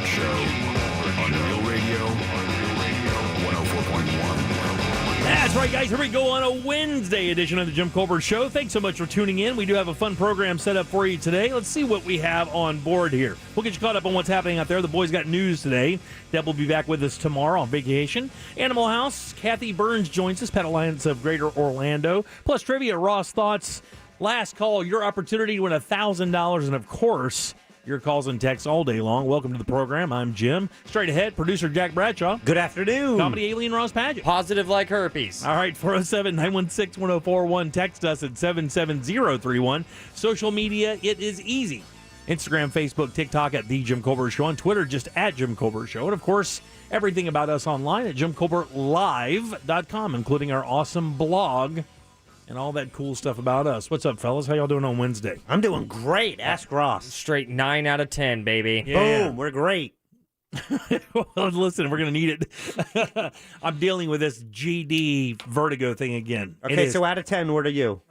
Colbert Show on Real Radio 104.1. That's right, guys. Here we go on a Wednesday edition of the Jim Colbert Show. Thanks so much for tuning in. We do have a fun program set up for you today. Let's see what we have on board here. We'll get you caught up on what's happening out there. The boys got news today. Deb will be back with us tomorrow on vacation. Animal House, Kathy Burns joins us, Pet Alliance of Greater Orlando. Plus trivia, Ross Thoughts, last call, your opportunity to win $1,000. And, of course, your calls and texts all day long. Welcome to the program. I'm Jim. Straight ahead, producer Jack Bradshaw. Good afternoon. Comedy alien Ross Padgett. Positive like herpes. All right, 407-916-1041. Text us at 77031. Social media, it is easy. Instagram, Facebook, TikTok at The Jim Colbert Show. On Twitter, just at Jim Colbert Show. And, of course, everything about us online at JimColbertLive.com, including our awesome blog and all that cool stuff about us. What's up, fellas? How y'all doing on Wednesday? I'm doing great. Ask Ross. Straight 9 out of 10, baby. Yeah. Boom. We're great. Well, listen, we're going to need it. I'm dealing with this GD Vertigo thing again. Okay, so out of 10, what are you?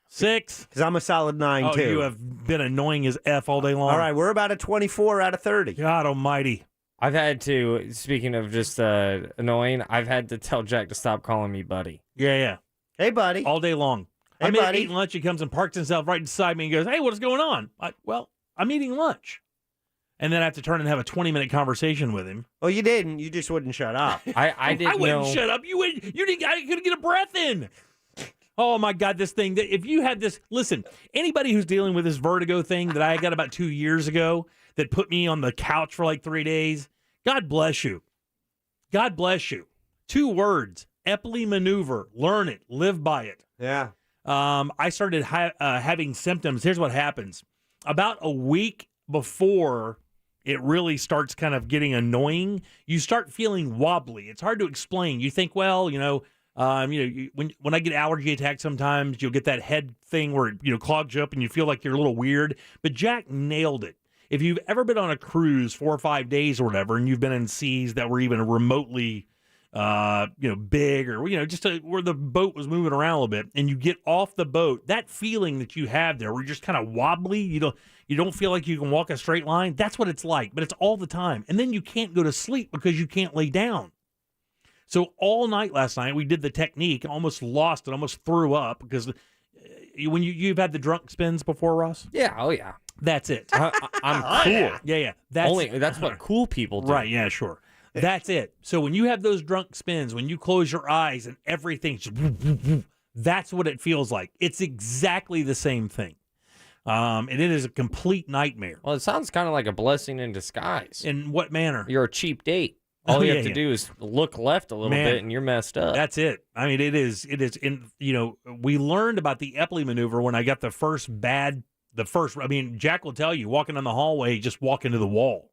6. Because I'm a solid 9, Oh, too. you have been annoying as F all day long. All right, we're about a 24 out of 30. God almighty. I've had to, speaking of just annoying, I've had to tell Jack to stop calling me buddy. Yeah. Hey, buddy. All day long. Hey, I'm buddy. eating lunch. He comes and parks himself right beside me and goes, "Hey, what's going on?" Well, I'm eating lunch. And then I have to turn and have a 20-minute conversation with him. Well, you didn't. You just wouldn't shut up. I didn't wouldn't know. shut up. You didn't. I couldn't get a breath in. Oh, my God, this thing. If you had this, listen, anybody who's dealing with this vertigo thing that I got about 2 years ago that put me on the couch for like 3 days, God bless you. God bless you. 2 words, eppley maneuver. Learn it. Live by it. Yeah. I started having symptoms. Here's what happens. About a week before it really starts kind of getting annoying, you start feeling wobbly. It's hard to explain. You think, well, when I get allergy attacks, sometimes you'll get that head thing where it clogs you up and you feel like you're a little weird. But Jack nailed it. If you've ever been on a cruise 4 or 5 days or whatever, and you've been in seas that were even remotely big or, just where the boat was moving around a little bit, and you get off the boat, that feeling that you have there where you're just kind of wobbly, you don't feel like you can walk a straight line, that's what it's like, but it's all the time. And then you can't go to sleep because you can't lay down. So all night last night, we did the technique, almost lost it, almost threw up, because when you've had the drunk spins before, Ross? Yeah, oh yeah. That's it. I'm cool. Yeah. That's what cool people do. Right, yeah, sure. That's it. So when you have those drunk spins, when you close your eyes and everything's, that's what it feels like. It's exactly the same thing. And it is a complete nightmare. Well, it sounds kind of like a blessing in disguise. In what manner? You're a cheap date. All you have to do is look left a little bit and you're messed up. That's it. I mean, it is. We learned about the eppley maneuver when I got Jack will tell you, walking down the hallway, just walk into the wall.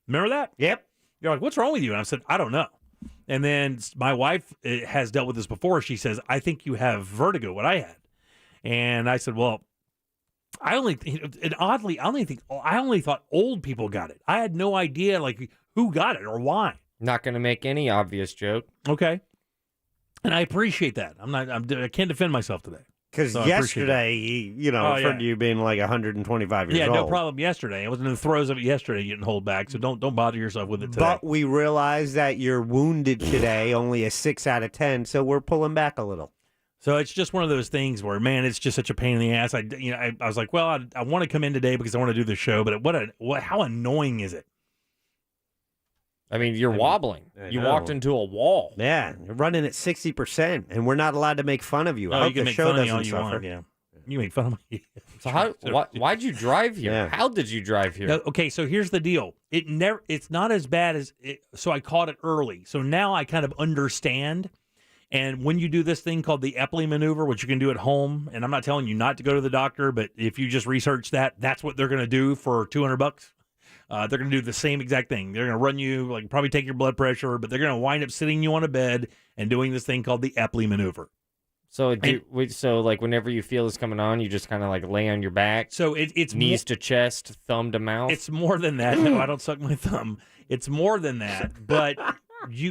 Remember that? Yep. You're like, what's wrong with you? And I said, I don't know. And then my wife has dealt with this before. She says, I think you have vertigo, what I had. And I said, well, I only thought old people got it. I had no idea who got it or why. Not going to make any obvious joke. Okay. And I appreciate that. I can't defend myself today. Because yesterday, from you being like 125 years old. Yeah, no problem yesterday. I was in the throes of it yesterday, getting hold back, so don't bother yourself with it today. But we realize that you're wounded today, only a 6 out of 10, so we're pulling back a little. So it's just one of those things where, man, it's just such a pain in the ass. I was like, well, I want to come in today because I want to do the show, but how annoying is it? I mean, you're wobbling. You walked into a wall. Yeah, you're running at 60%, and we're not allowed to make fun of you. I hope you can the make show fun of me doesn't all you suffer. want. Yeah. You make fun of me. So why'd you drive here? Yeah. How did you drive here? No, okay, so here's the deal. It's not as bad as it, so I caught it early. So now I kind of understand. And when you do this thing called the eppley maneuver, which you can do at home, and I'm not telling you not to go to the doctor, but if you just research that, that's what they're going to do for $200. They're going to do the same exact thing. They're going to run you, probably take your blood pressure, but they're going to wind up sitting you on a bed and doing this thing called the eppley maneuver. So, whenever you feel this coming on, you just kind of lay on your back. So it's knees to chest, thumb to mouth. It's more than that. No, I don't suck my thumb. It's more than that. But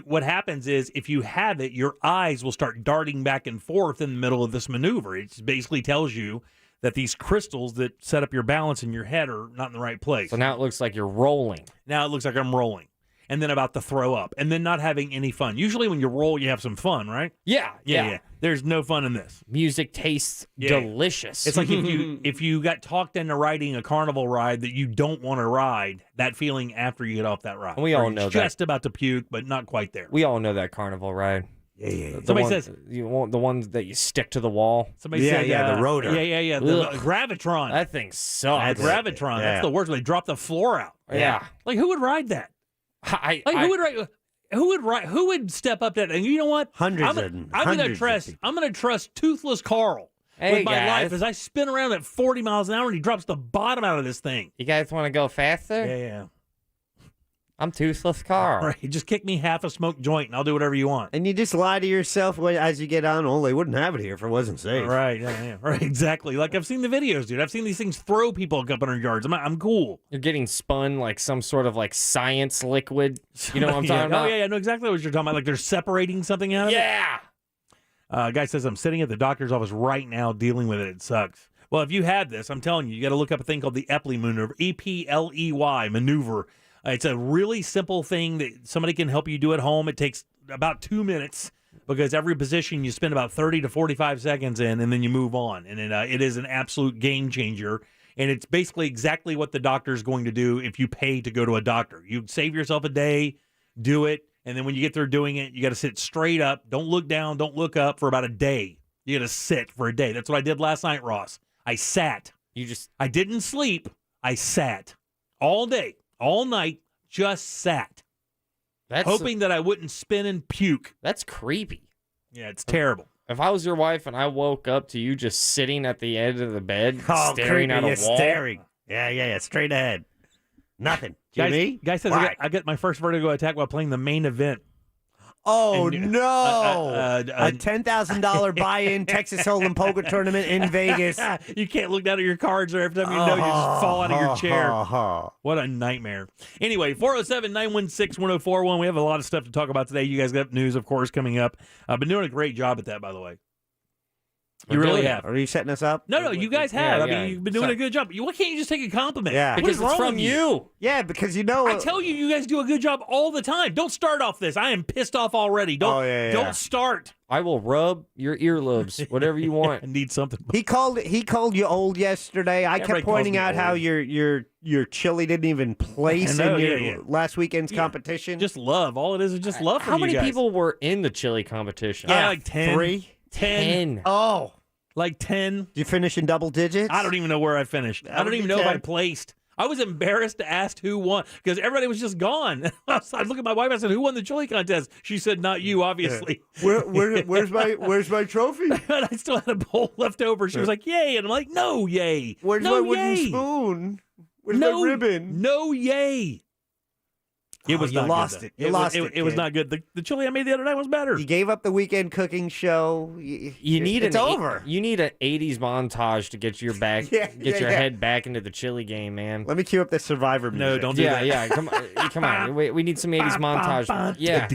what happens is if you have it, your eyes will start darting back and forth in the middle of this maneuver. It basically tells you that these crystals that set up your balance in your head are not in the right place. So now it looks like you're rolling. Now it looks like I'm rolling. And then about to throw up. And then not having any fun. Usually when you roll, you have some fun, right? Yeah. There's no fun in this. Music tastes delicious. It's like if you got talked into riding a carnival ride that you don't want to ride, that feeling after you get off that ride. We all Where know you're that. just about to puke, but not quite there. We all know that carnival ride. Yeah. Somebody says you want the ones that you stick to the wall. somebody said the rotor. Yeah. The Ugh. Gravitron. That thing sucks. Gravitron. Yeah. That's the worst. They drop the floor out. Yeah. Like who would ride that? Who would step up to that? And you know what? I'm gonna trust Toothless Carl with my life as I spin around at 40 miles an hour and he drops the bottom out of this thing. You guys want to go faster? Yeah. I'm Toothless Carl. All right, just kick me half a smoked joint and I'll do whatever you want. And you just lie to yourself as you get on. Oh, they wouldn't have it here if it wasn't safe. Right, right, exactly. Like I've seen the videos, dude. I've seen these things throw people a couple hundred yards. I'm cool. You're getting spun like some sort of like science liquid. You know what I'm talking about? Oh yeah, I know exactly what you're talking about. Like they're separating something out of it. Yeah. Guy says I'm sitting at the doctor's office right now dealing with it. It sucks. Well, if you had this, I'm telling you got to look up a thing called the eppley maneuver. EPLEY maneuver. It's a really simple thing that somebody can help you do at home. It takes about 2 minutes because every position you spend about 30 to 45 seconds in, and then you move on. And it is an absolute game changer. And it's basically exactly what the doctor is going to do if you pay to go to a doctor. You save yourself a day, do it, and then when you get through doing it, you got to sit straight up. Don't look down. Don't look up for about a day. You got to sit for a day. That's what I did last night, Ross. I sat. I didn't sleep. I sat all day. All night, just sat, hoping that I wouldn't spin and puke. That's creepy. Yeah, it's terrible. If I was your wife and I woke up to you just sitting at the edge of the bed, staring at a wall. Staring. Yeah, straight ahead. Nothing. Jimmy? Guy says I got my first vertigo attack while playing the main event. Oh, And, no. A $10,000 buy-in Texas Hold'em poker tournament in Vegas. You can't look down at your cards or every time you know you just fall out of your chair. Oh. What a nightmare. Anyway, 407-916-1041. We have a lot of stuff to talk about today. You guys got news, of course, coming up. I've been doing a great job at that, by the way. You really have. Are you setting us up? No, you guys have. Yeah, I mean, you've been doing a good job. Why can't you just take a compliment? Yeah. What Because is it's wrong from with you. Yeah, because you know. I tell you, you guys do a good job all the time. Don't start off this. I am pissed off already. Don't start. I will rub your earlobes, whatever you want. I need something. He called you old yesterday. I Everybody kept pointing calls me out how old. your chili didn't even place I know, in your yeah. last weekend's competition. Just love. All it is just love from How you many guys. people were in the chili competition? Like 10. 3. 10. Oh. Like 10. Did you finish in double digits? I don't even know where I finished. I don't even know if I placed. I was embarrassed to ask who won because everybody was just gone. I looked at my wife. I said, "Who won the chili contest?" She said, "Not you, obviously." Where's my trophy? And I still had a bowl left over. She was like, "Yay!" And I'm like, "No, yay." Where's no, my wooden yay. spoon? Where's my ribbon? No, yay. It was you not lost good, it. You lost it was not good. The chili I made the other night was better. You gave up the weekend cooking show. It's over. You need an 80s montage to get your your head back into the chili game, man. Let me cue up the Survivor music. No, don't do that. Yeah, come on. We need some 80s montage. Yeah.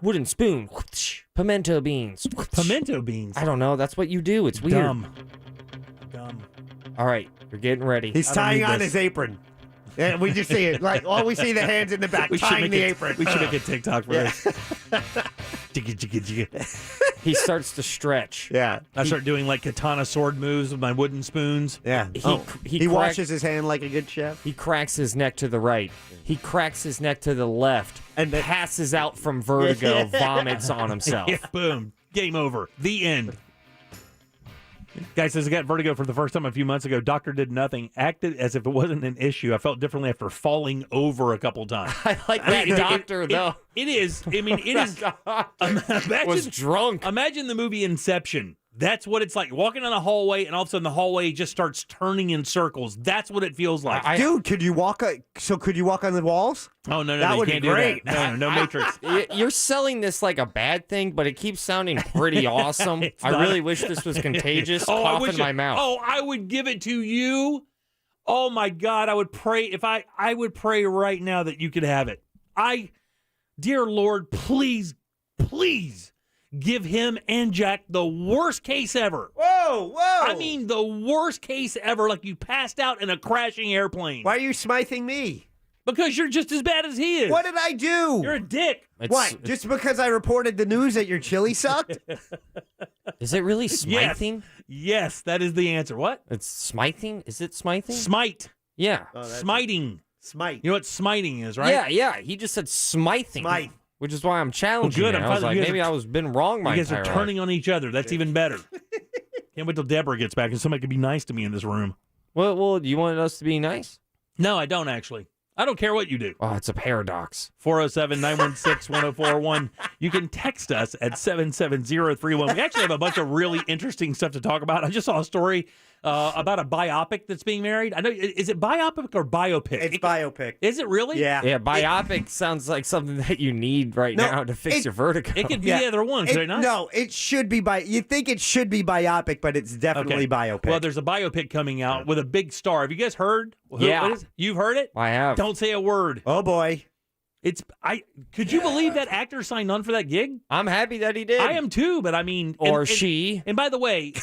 Wooden spoon. Pimento beans. Pimento beans. I don't know. That's what you do. It's weird. Dumb. All right, you're getting ready. He's I don't tying need on this. his apron. And we just see it. Like, all we see the hands in the back tying the apron. We should make a TikTok for this. He starts to stretch. Yeah. I start doing like katana sword moves with my wooden spoons. Yeah. He washes his hand like a good chef. He cracks his neck to the right. He cracks his neck to the left. And then passes out from vertigo, vomits on himself. Yeah, boom. Game over. The end. Guy says, I got vertigo for the first time a few months ago. Doctor did nothing. Acted as if it wasn't an issue. I felt differently after falling over a couple times. I like that doctor, though. It is. I mean, it is. Was drunk. Imagine the movie Inception. That's what it's like. Walking down a hallway, and all of a sudden the hallway just starts turning in circles. That's what it feels like. Dude, could you walk on the walls? Oh, no, That you would can't be do great. that. No Matrix. You're selling this like a bad thing, but it keeps sounding pretty awesome. I really wish this was contagious. Cough in my mouth. Oh, I would give it to you. Oh, my God. I would pray. I would pray right now that you could have it. Dear Lord, please give him and Jack the worst case ever. Whoa. I mean, the worst case ever, like you passed out in a crashing airplane. Why are you smithing me? Because you're just as bad as he is. What did I do? You're a dick. What? Just because I reported the news that your chili sucked? Is it really smithing? Yes, that is the answer. What? It's smithing? Is it smithing? Smite. Yeah. Smiting. Smite. You know what smiting is, right? Yeah. He just said smithing. Smite. Which is why I'm challenging Well, good. you. I'm I was glad like, you guys maybe are- I was been wrong my You guys are entire turning life. on each other. That's even better. Can't wait till Deborah gets back and somebody can be nice to me in this room. Well, you wanted us to be nice? No, I don't actually. I don't care what you do. Oh, it's a paradox. 407-916-1041. You can text us at 77031. We actually have a bunch of really interesting stuff to talk about. I just saw a story about a biopic that's being married. I know. Is it biopic or biopic? It's biopic. Is it really? Yeah. Yeah, biopic sounds like something that you need right No, now to fix it- your vertigo. It could be Yeah. either one, could it not? No, it should be you think it should be biopic, but it's definitely biopic. Well, there's a biopic coming out with a big star. Have you guys heard? Yeah. What is it? You've heard it? I have. Don't say a word. oh boy. Could you believe that actor signed on for that gig? I'm happy that he did. I am too, but I mean, Or she. And by the way,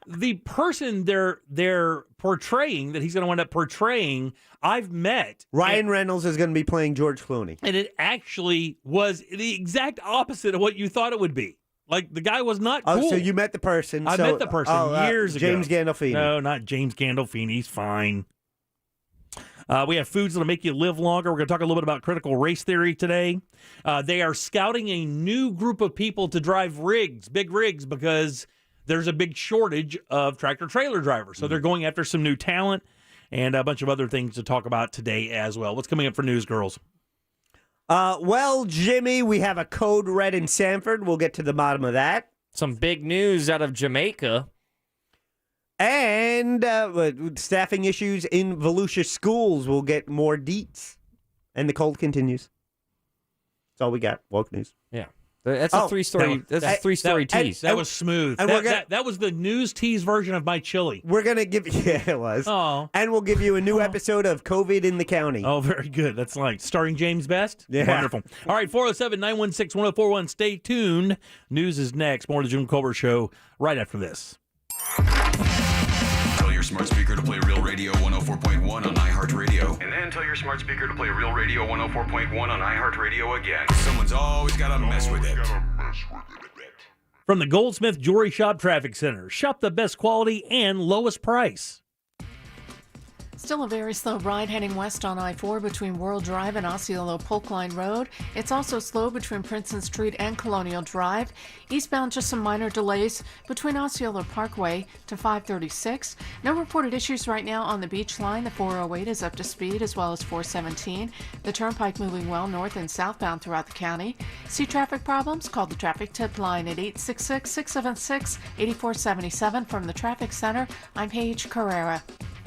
the person they're portraying, that he's going to wind up portraying, I've met. Ryan Reynolds is going to be playing George Clooney. And it actually was the exact opposite of what you thought it would be. Like, the guy was not cool. Oh, so you met the person. I met the person years ago. James Gandolfini. No, not James Gandolfini. He's fine. We have foods that'll make you live longer. We're going to talk a little bit about critical race theory today. They are scouting a new group of people to drive big rigs, because there's a big shortage of tractor-trailer drivers. So they're going after some new talent and a bunch of other things to talk about today as well. What's coming up for news, girls? Well, Jimmy, we have a code red in Sanford. We'll get to the bottom of that. Some big news out of Jamaica. And with staffing issues in Volusia schools. We'll get more deets. And the cold continues. That's all we got. Woke news. Yeah. That's a three-story. That's a three-story tease. That was smooth. and That was the news tease version of my chili. We're going to give yeah, it was. Oh. And we'll give you a new episode of COVID in the County. Oh, very good. That's like starring James Best. Yeah. Wonderful. All right, 407-916-1041. Stay tuned. News is next. More of the Jim Colbert Show right after this. Tell your smart speaker to play Real Radio 104.1 on iHeartRadio. And then tell your smart speaker to play Real Radio 104.1 on iHeartRadio again. Someone's always got to mess with it. From the Goldsmith Jewelry Shop Traffic Center. Shop the best quality and lowest price. Still a very slow ride heading west on I-4 between World Drive and Osceola Polk Line Road. It's also slow between Princeton Street and Colonial Drive. Eastbound, just some minor delays between Osceola Parkway to 536. No reported issues right now on the Beach Line. The 408 is up to speed, as well as 417. The Turnpike moving well north and southbound throughout the county. See traffic problems? Call the traffic tip line at 866-676-8477. From the Traffic Center, I'm Paige Carrera.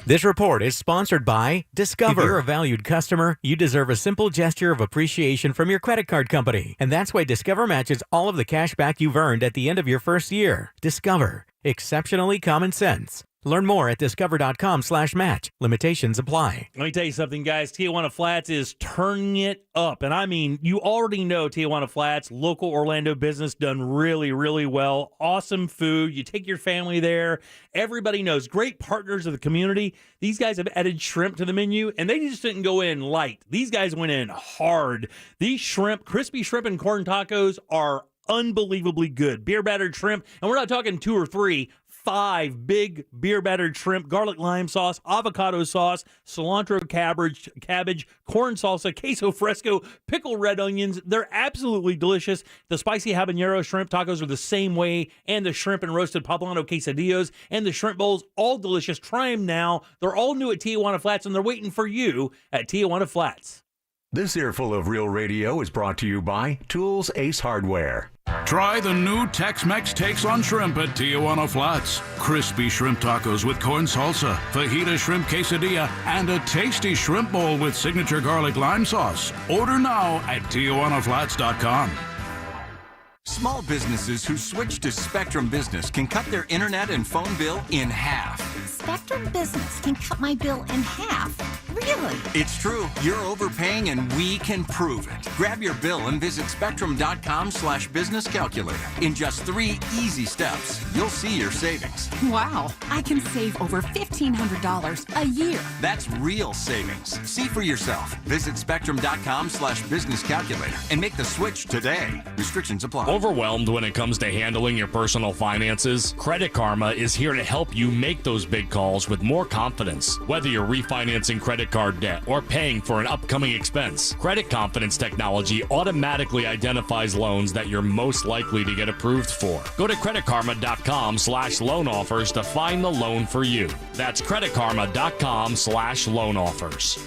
This report is sponsored by Discover. If you're a valued customer, you deserve a simple gesture of appreciation from your credit card company. And that's why Discover matches all of the cash back you've earned at the end of your first year. Discover. Exceptionally common sense. Learn more at discover.com/match. Limitations apply. Let me tell you something, guys. Tijuana Flats is turning it up. And I mean, you already know Tijuana Flats, local Orlando business, done really, really well. Awesome food. You take your family there. Everybody knows. Great partners of the community. These guys have added shrimp to the menu, and they just didn't go in light. These guys went in hard. These shrimp, crispy shrimp and corn tacos, are unbelievably good. Beer battered shrimp, and we're not talking 2 or 3, 5 big beer battered shrimp, garlic lime sauce, avocado sauce, cilantro cabbage, corn salsa, queso fresco, pickled red onions. They're absolutely delicious. The spicy habanero shrimp tacos are the same way, and the shrimp and roasted poblano quesadillas and the shrimp bowls, all delicious. Try them now. They're all new at Tijuana Flats, and they're waiting for you at Tijuana Flats. This earful of Real Radio is brought to you by Tools Ace Hardware. Try the new Tex-Mex takes on shrimp at Tijuana Flats. Crispy shrimp tacos with corn salsa, fajita shrimp quesadilla, and a tasty shrimp bowl with signature garlic lime sauce. Order now at TijuanaFlats.com. Small businesses who switch to Spectrum Business can cut their internet and phone bill in half. Spectrum Business can cut my bill in half. Really? It's true. You're overpaying and we can prove it. Grab your bill and visit spectrum.com/business calculator. In just 3 easy steps, you'll see your savings. Wow. I can save over $1,500 a year. That's real savings. See for yourself. Visit spectrum.com/business calculator and make the switch today. Restrictions apply. Overwhelmed when it comes to handling your personal finances? Credit Karma is here to help you make those big calls with more confidence. Whether you're refinancing credit card debt or paying for an upcoming expense, Credit Confidence technology automatically identifies loans that you're most likely to get approved for. Go to creditkarma.com/loan offers to find the loan for you. That's creditkarma.com/loan offers.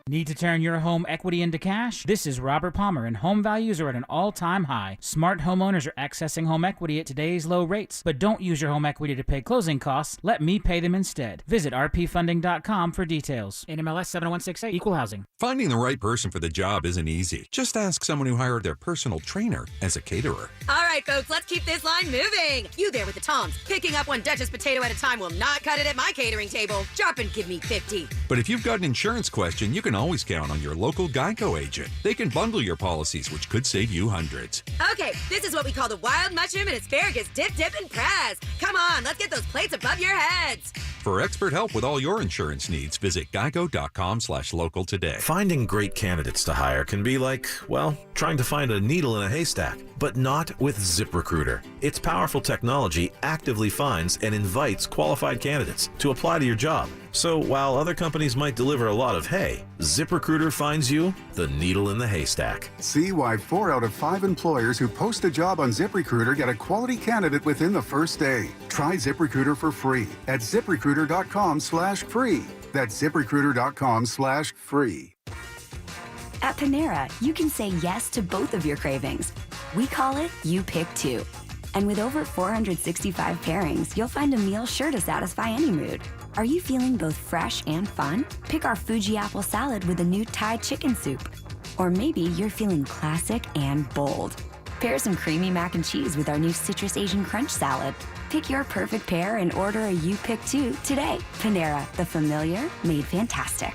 Need to turn your home equity into cash? This is Robert Palmer, and home values are at an all-time high. Smart homeowners are accessing home equity at today's low rates, but don't use your home equity to pay closing costs. Let me pay them instead. Visit rpfunding.com for details. NMLS 70168, Equal Housing. Finding the right person for the job isn't easy. Just ask someone who hired their personal trainer as a caterer. All right, folks, let's keep this line moving. You there with the tongs. Picking up one Duchess potato at a time will not cut it at my catering table. Drop and give me 50. But if you've got an insurance question, you can always count on your local Geico agent. They can bundle your policies, which could save you hundreds. Okay, this is what we call the wild mushroom and asparagus dip, and press. Come on, let's get those plates above your heads. For expert help with all your insurance needs, visit geico.com/local today. Finding great candidates to hire can be like, well, trying to find a needle in a haystack, but not with ZipRecruiter. Its powerful technology actively finds and invites qualified candidates to apply to your job. So while other companies might deliver a lot of hay, ZipRecruiter finds you the needle in the haystack. See why 4 out of 5 employers who post a job on ZipRecruiter get a quality candidate within the first day. Try ZipRecruiter for free at ZipRecruiter.com/free. That's ZipRecruiter.com/free. At Panera, you can say yes to both of your cravings. We call it You Pick Two. And with over 465 pairings, you'll find a meal sure to satisfy any mood. Are you feeling both fresh and fun? Pick our Fuji apple salad with a new Thai chicken soup. Or maybe you're feeling classic and bold. Pair some creamy mac and cheese with our new citrus Asian crunch salad. Pick your perfect pair and order a You Pick Two today. Panera, the familiar made fantastic.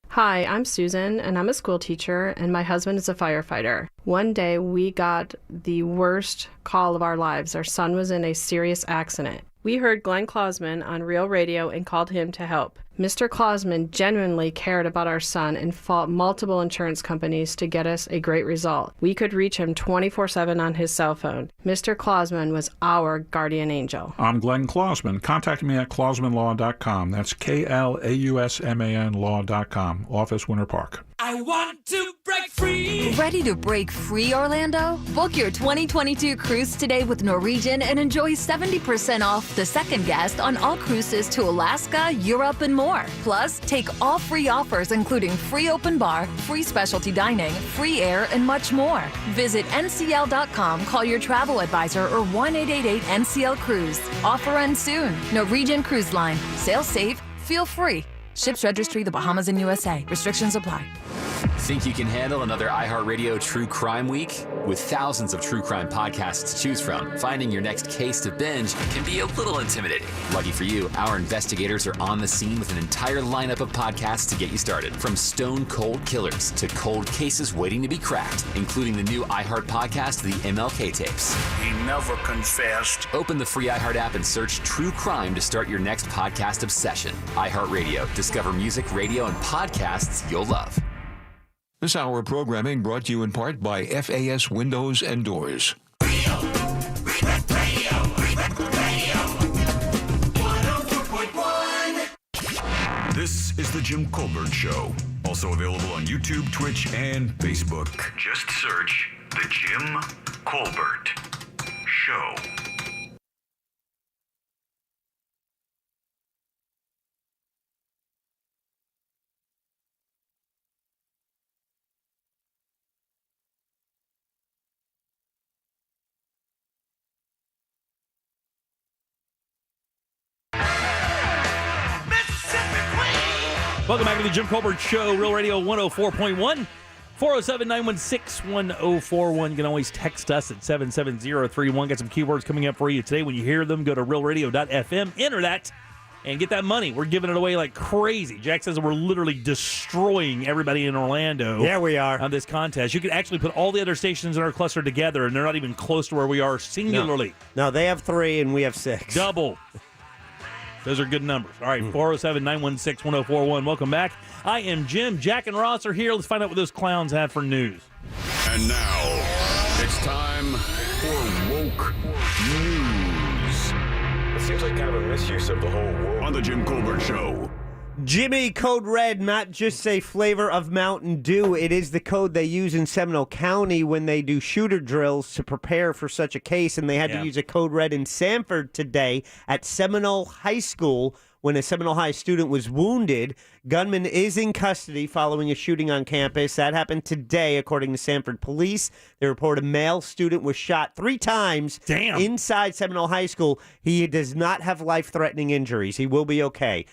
Hi, I'm Susan, and I'm a school teacher, and my husband is a firefighter. One day, we got the worst call of our lives. Our son was in a serious accident. We heard Glenn Klausman on Real Radio and called him to help. Mr. Klausman genuinely cared about our son and fought multiple insurance companies to get us a great result. We could reach him 24/7 on his cell phone. Mr. Klausman was our guardian angel. I'm Glenn Klausman. Contact me at klausmanlaw.com. That's KLAUSMAN law.com. Office, Winter Park. I want to break free. Ready to break free, Orlando? Book your 2022 cruise today with Norwegian and enjoy 70% off the second guest on all cruises to Alaska, Europe, and more. Plus, take all free offers including free open bar, free specialty dining, free air, and much more. Visit ncl.com, call your travel advisor, or 1-888-NCL-CRUISE. Offer ends soon. Norwegian Cruise Line. Sail safe, feel free. Ships registry the Bahamas and USA. Restrictions apply. Think you can handle another iHeartRadio True Crime Week? With thousands of true crime podcasts to choose from, finding your next case to binge can be a little intimidating. Lucky for you, our investigators are on the scene with an entire lineup of podcasts to get you started. From stone cold killers to cold cases waiting to be cracked, including the new iHeart podcast, The MLK Tapes. He never confessed. Open the free iHeart app and search True Crime to start your next podcast obsession. iHeartRadio. Discover music, radio, and podcasts you'll love. This hour of programming brought to you in part by FAS Windows and Doors. Radio 104.1. This is The Jim Colbert Show. Also available on YouTube, Twitch, and Facebook. Just search The Jim Colbert Show. Welcome back to the Jim Colbert Show, Real Radio 104.1. 407-916-1041. You can always text us at 77031. Got some keywords coming up for you today. When you hear them, go to realradio.fm, enter that, and get that money. We're giving it away like crazy. Jack says we're literally destroying everybody in Orlando. Yeah, we are. On this contest. You could actually put all the other stations in our cluster together, and they're not even close to where we are singularly. No, they have 3 and we have 6. Double. Those are good numbers. All right, 407-916-1041. Welcome back. I am Jim. Jack and Ross are here. Let's find out what those clowns have for news. And now, it's time for Woke News. It seems like kind of a misuse of the whole world. On the Jim Colbert Show. Jimmy, Code Red, not just a flavor of Mountain Dew. It is the code they use in Seminole County when they do shooter drills to prepare for such a case. And they had to use a Code Red in Sanford today at Seminole High School when a Seminole High student was wounded. Gunman is in custody following a shooting on campus. That happened today, according to Sanford police. They report a male student was shot 3 times inside Seminole High School. He does not have life-threatening injuries. He will be okay.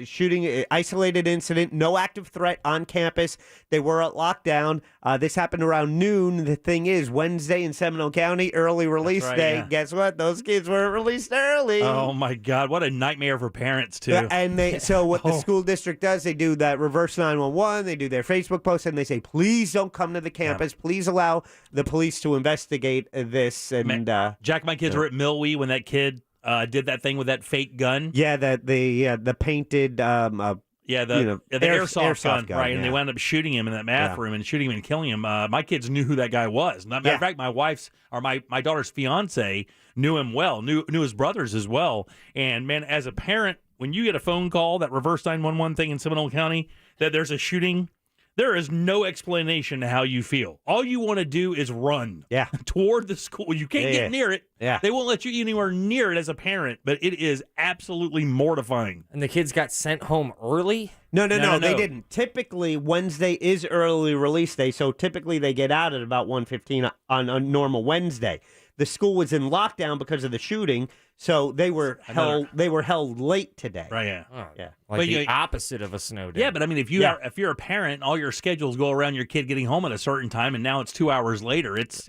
Shooting, isolated incident, no active threat on campus. They were at lockdown. This happened around noon. The thing is, Wednesday in Seminole County, early release day. Yeah. Guess what? Those kids were released early. Oh, my God. What a nightmare for parents, too. And so what the school district does, they do that reverse 911. They do their Facebook post, and they say, please don't come to the campus. Please allow the police to investigate this. And Jack, my kids were at Millwee when that kid did that thing with that fake gun. Yeah, the painted the airsoft gun, right? And they wound up shooting him in that math room and shooting him and killing him. My kids knew who that guy was. Matter of fact, my daughter's fiance knew him well, knew his brothers as well. And man, as a parent, when you get a phone call, that reverse 911 thing in Seminole County, that there's a shooting, there is no explanation to how you feel. All you want to do is run toward the school. You can't get near it. Yeah. They won't let you anywhere near it as a parent, but it is absolutely mortifying. And the kids got sent home early? No, they didn't. Typically, Wednesday is early release day, so typically they get out at about 1:15 on a normal Wednesday. The school was in lockdown because of the shooting, so they were held late today. Right, yeah. Oh, yeah. Like the opposite of a snow day. Yeah, but I mean, if you're a parent, all your schedules go around your kid getting home at a certain time, and now it's 2 hours later. It's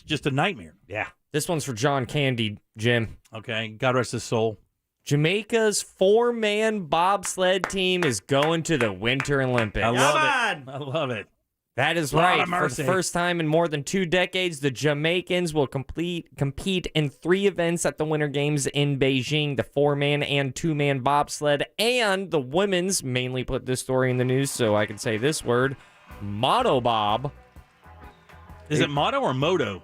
just a nightmare. Yeah. This one's for John Candy, Jim. Okay, God rest his soul. Jamaica's 4-man bobsled team is going to the Winter Olympics. I love it. That is right. For the first time in more than 2 decades, the Jamaicans will compete in 3 events at the Winter Games in Beijing, the 4-man and 2-man bobsled, and the women's, mainly put this story in the news so I can say this word, motobob. Is it moto or moto?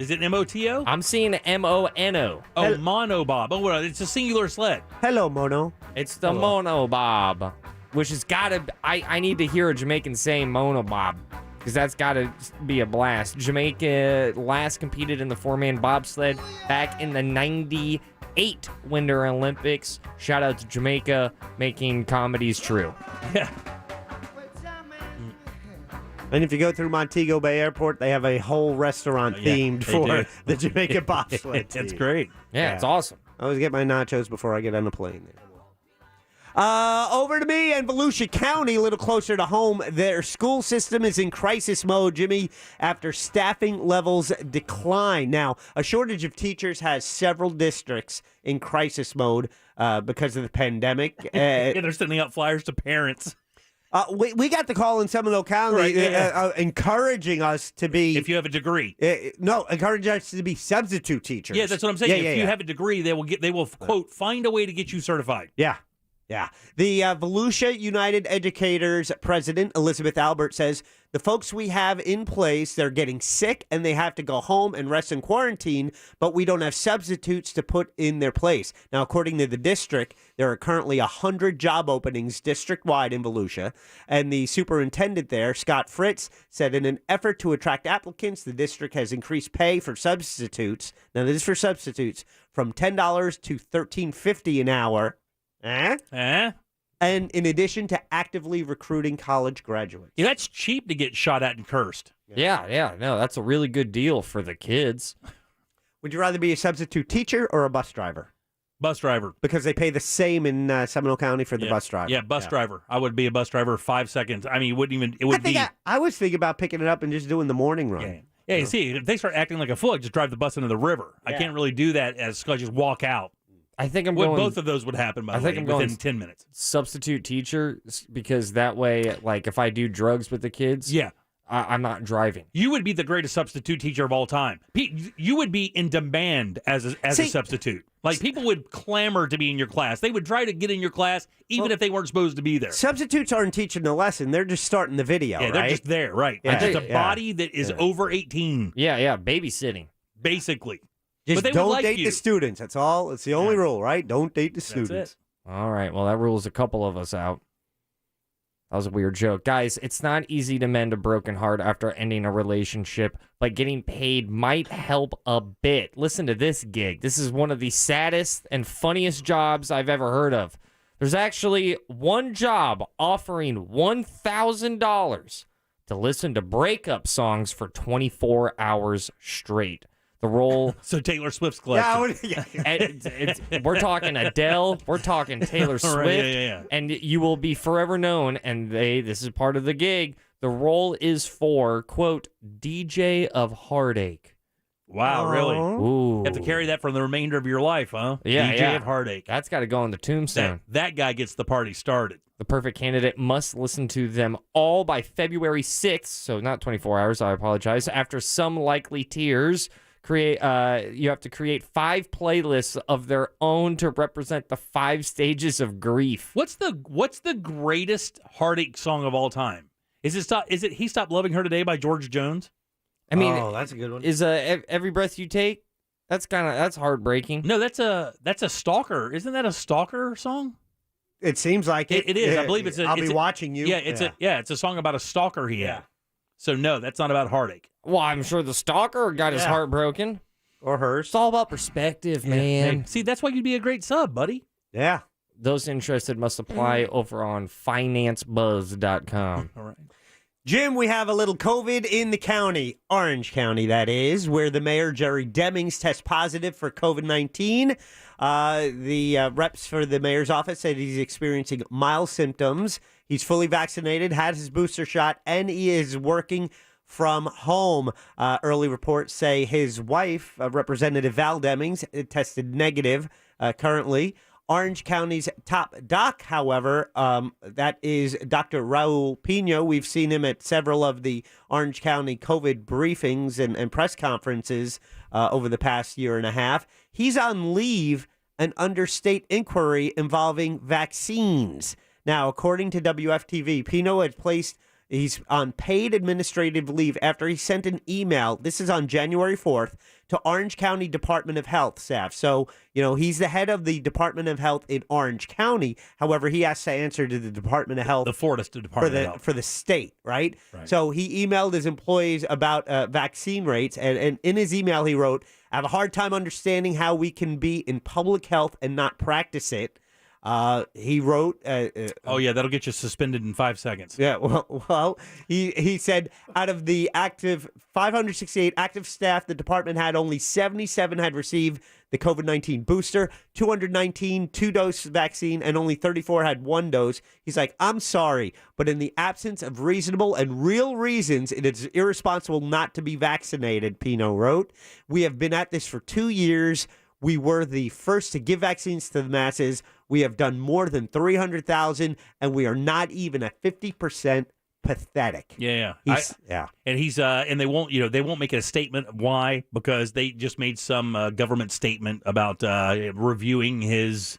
Is it M-O-T-O? I'm seeing M-O-N-O. Oh, monobob. Oh, well, it's a singular sled. Hello, Mono. It's the monobob. Which has got to, I need to hear a Jamaican say monobob, because that's got to be a blast. Jamaica last competed in the 4-man bobsled back in the 98 Winter Olympics. Shout out to Jamaica, making comedies true. Yeah. And if you go through Montego Bay Airport, they have a whole restaurant themed for the Jamaica bobsled team. That's great. Yeah, it's awesome. I always get my nachos before I get on the plane there. Over to me and Volusia County, a little closer to home. Their school system is in crisis mode, Jimmy, after staffing levels decline. Now, a shortage of teachers has several districts in crisis mode because of the pandemic. They're sending out flyers to parents. We got the call in Seminole County encouraging us to be... If you have a degree. Encouraging us to be substitute teachers. Yeah, that's what I'm saying. If you have a degree, they will quote, find a way to get you certified. Yeah. Yeah. The Volusia United Educators president, Elizabeth Albert, says the folks we have in place, they're getting sick and they have to go home and rest in quarantine, but we don't have substitutes to put in their place. Now, according to the district, there are currently 100 job openings district-wide in Volusia, and the superintendent there, Scott Fritz, said in an effort to attract applicants, the district has increased pay for substitutes. Now, this is for substitutes, from $10 to $13.50 an hour. And in addition to actively recruiting college graduates. Yeah, that's cheap to get shot at and cursed. Yeah. No, that's a really good deal for the kids. Would you rather be a substitute teacher or a bus driver? Bus driver. Because they pay the same in Seminole County for the bus driver. Yeah, bus driver. I would be a bus driver 5 seconds. I mean, it would be. I was thinking about picking it up and just doing the morning run. Yeah. Yeah, you see, if they start acting like a fool, I just drive the bus into the river. I can't really do that as I just walk out. I think I'm going. Both of those would happen, by the way, within 10 minutes. Substitute teacher, because that way, like, if I do drugs with the kids, I'm not driving. You would be the greatest substitute teacher of all time. You would be in demand as a substitute. Like, people would clamor to be in your class. They would try to get in your class even if they weren't supposed to be there. Substitutes aren't teaching the lesson. They're just starting the video, Yeah, they're just there, right. Yeah. Just a body that is over 18. Yeah, babysitting. Basically. Just but they don't would like date you. the students. That's all. It's the only rule, right? Don't date the students. All right, well, that rules a couple of us out. That was a weird joke. Guys, it's not easy to mend a broken heart after ending a relationship, but getting paid might help a bit. Listen to this gig. This is one of the saddest and funniest jobs I've ever heard of. There's actually one job offering $1,000 to listen to breakup songs for 24 hours straight. The role. So Taylor Swift's collection. We're talking Adele. We're talking Taylor Swift. Right, And you will be forever known. And this is part of the gig. The role is for, quote, DJ of Heartache. Wow, really? Ooh. You have to carry that for the remainder of your life, huh? Yeah, DJ of Heartache. That's got to go on the tombstone. That guy gets the party started. The perfect candidate must listen to them all by February 6th. So not 24 hours, I apologize. After some likely tears. You have to create 5 playlists of their own to represent the 5 stages of grief. What's the greatest heartache song of all time? Is it He Stopped Loving Her Today by George Jones? I mean, that's a good one. Is Every Breath You Take? That's heartbreaking. No, that's a stalker. Isn't that a stalker song? It seems like it. It is. I believe it's. I'll be watching you. Yeah, it's a song about a stalker he had. So no, that's not about heartache. Well, I'm sure the stalker got his heart broken. Or hers. It's all about perspective, man. Hey, see, that's why you'd be a great sub, buddy. Yeah. Those interested must apply over on financebuzz.com. All right. Jim, we have a little COVID in the county, Orange County, that is, where the mayor, Jerry Demings, tests positive for COVID-19. The reps for the mayor's office said he's experiencing mild symptoms. He's fully vaccinated, had his booster shot, and he is working from home. Early reports say his wife, Representative Val Demings, tested negative currently. Orange County's top doc, however, that is Dr. Raul Pino. We've seen him at several of the Orange County COVID briefings and press conferences over the past year and a half. He's on leave and under state inquiry involving vaccines. Now, according to WFTV, Pino had he's on paid administrative leave after he sent an email. This is on January 4th to Orange County Department of Health staff. So, he's the head of the Department of Health in Orange County. However, he has to answer to the Department of Health. The Florida Department of Health. For the state, right? So he emailed his employees about vaccine rates. And in his email, he wrote, I have a hard time understanding how we can be in public health and not practice it. He wrote. Oh yeah, that'll get you suspended in 5 seconds. Yeah. Well, he said out of the 568 active staff, the department had only 77 had received the COVID-19 booster, 219 2-dose vaccine, and only 34 had 1 dose. He's like, I'm sorry, but in the absence of reasonable and real reasons, it is irresponsible not to be vaccinated. Pino wrote, we have been at this for 2 years. We were the first to give vaccines to the masses. We have done more than 300,000, and we are not even at 50% pathetic. Yeah. Yeah. And he's and they won't make a statement. Why? Because they just made some government statement about reviewing his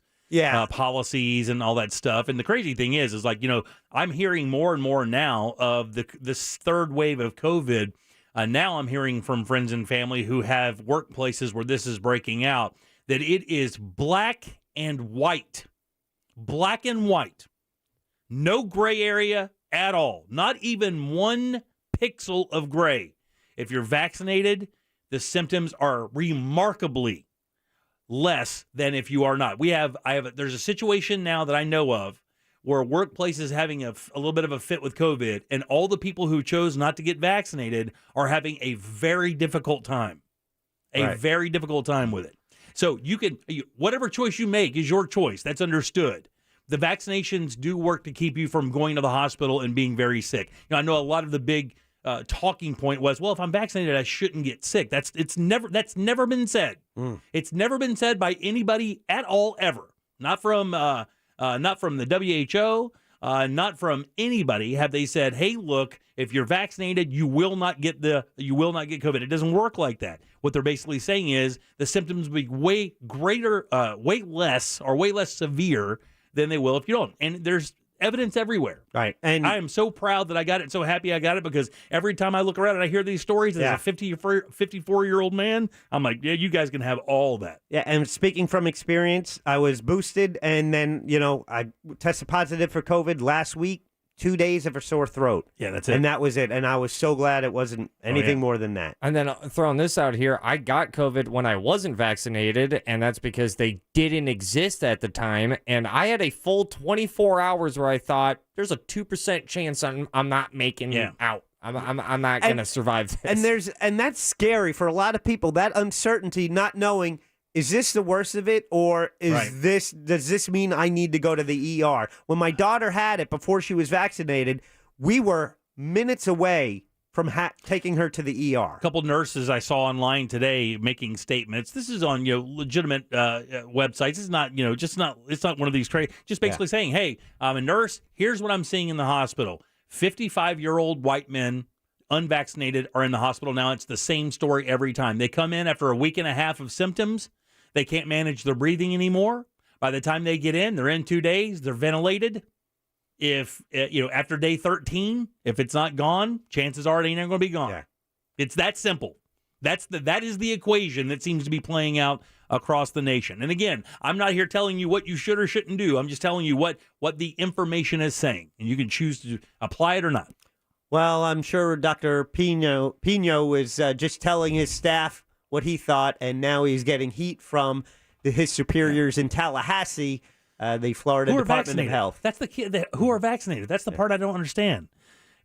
policies and all that stuff. And the crazy thing is like, I'm hearing more and more now of this third wave of COVID. Now I'm hearing from friends and family who have workplaces where this is breaking out that it is black and white. Black and white. No gray area at all. Not even 1 pixel of gray. If you're vaccinated, the symptoms are remarkably less than if you are not. There's a situation now that I know of where a workplace is having a little bit of a fit with COVID, and all the people who chose not to get vaccinated are having a very difficult time. Very difficult time with it. So whatever choice you make is your choice. That's understood. The vaccinations do work to keep you from going to the hospital and being very sick. I know a lot of the big talking point was, well, if I'm vaccinated, I shouldn't get sick. That's never been said. It's never been said by anybody at all ever. Not from the WHO, not from anybody have they said, hey, look, if you're vaccinated, you will not get COVID. It doesn't work like that. What they're basically saying is the symptoms will be way less severe than they will if you don't. And there's evidence everywhere. Right. And I am so proud that I got it, so happy I got it, because every time I look around and I hear these stories as a 54-year-old man, I'm like, yeah, you guys can have all that. Yeah, and speaking from experience, I was boosted, and then, I tested positive for COVID last week, 2 days of a sore throat. Yeah, that's it. And that was it. And I was so glad it wasn't anything more than that. And then throwing this out here, I got COVID when I wasn't vaccinated, and that's because they didn't exist at the time. And I had a full 24 hours where I thought, there's a 2% chance I'm not making it out. I'm not going to survive this. And that's scary for a lot of people, that uncertainty, not knowing, is this the worst of it, or does this mean I need to go to the ER? When my daughter had it before she was vaccinated, we were minutes away from taking her to the ER. A couple nurses I saw online today making statements. This is on legitimate websites. It's not it's not one of these just basically saying, hey, I'm a nurse. Here's what I'm seeing in the hospital. 55-year-old white men, unvaccinated, are in the hospital now. It's the same story every time. They come in after a week and a half of symptoms. They can't manage their breathing anymore. By the time they get in, they're in 2 days. They're ventilated. If after day 13, if it's not gone, chances are it ain't going to be gone. Yeah. It's that simple. That is the equation that seems to be playing out across the nation. And again, I'm not here telling you what you should or shouldn't do. I'm just telling you what the information is saying, and you can choose to apply it or not. Well, I'm sure Dr. Pino was just telling his staff what he thought, and now he's getting heat from his superiors in Tallahassee, the Florida Department of Health. That's the kid who are vaccinated. That's the part I don't understand.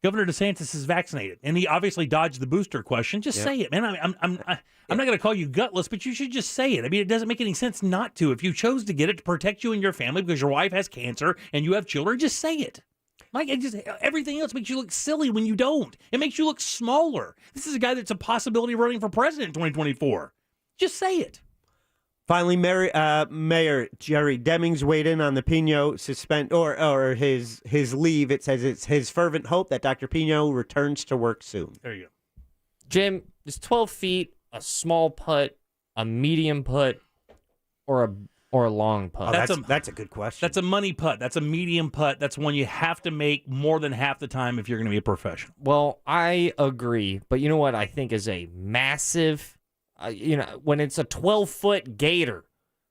Governor DeSantis is vaccinated, and he obviously dodged the booster question. Just say it, man. I'm not going to call you gutless, but you should just say it. I mean, it doesn't make any sense not to. If you chose to get it to protect you and your family because your wife has cancer and you have children, just say it. Like, everything else makes you look silly when you don't. It makes you look smaller. This is a guy that's a possibility of running for president in 2024. Just say it. Finally, Mayor Jerry Demings weighed in on the Pino suspend or his leave. It says it's his fervent hope that Dr. Pino returns to work soon. There you go. Jim, is 12 feet a small putt, a medium putt, or a long putt? That's a good question. That's a money putt. That's a medium putt. That's one you have to make more than half the time if you're going to be a professional. Well, I agree. But you know what I think is a massive, when it's a 12-foot gator.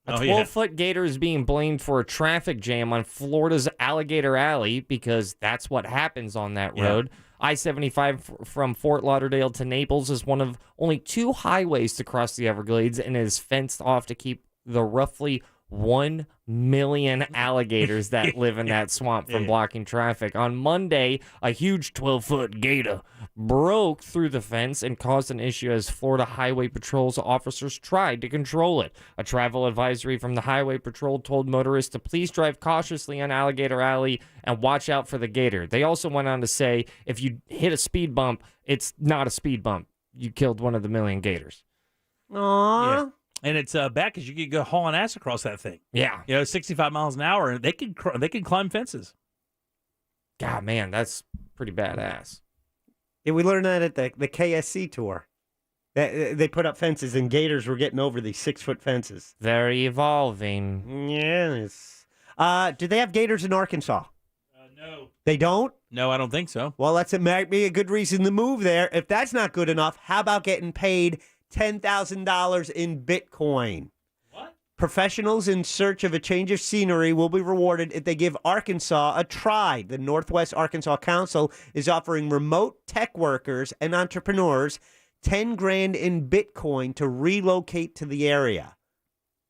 A 12-foot gator is being blamed for a traffic jam on Florida's Alligator Alley because that's what happens on that road. I-75 from Fort Lauderdale to Naples is one of only 2 highways to cross the Everglades and is fenced off to keep the roughly 1 million alligators that live in that swamp from blocking traffic. On Monday, a huge 12-foot gator broke through the fence and caused an issue as Florida Highway Patrol's officers tried to control it. A travel advisory from the Highway Patrol told motorists to please drive cautiously on Alligator Alley and watch out for the gator. They also went on to say if you hit a speed bump, it's not a speed bump. You killed one of the million gators. Aww. Yeah. And it's bad because you could go hauling ass across that thing. Yeah. 65 miles an hour, and they can climb fences. God, man, that's pretty badass. Yeah, we learned that at the KSC tour. They put up fences, and gators were getting over these 6-foot fences. Very evolving. Yes. Do they have gators in Arkansas? No. They don't? No, I don't think so. Well, that might be a good reason to move there. If that's not good enough, how about getting paid $10,000 in Bitcoin? What? Professionals in search of a change of scenery will be rewarded if they give Arkansas a try. The Northwest Arkansas Council is offering remote tech workers and entrepreneurs $10,000 in Bitcoin to relocate to the area.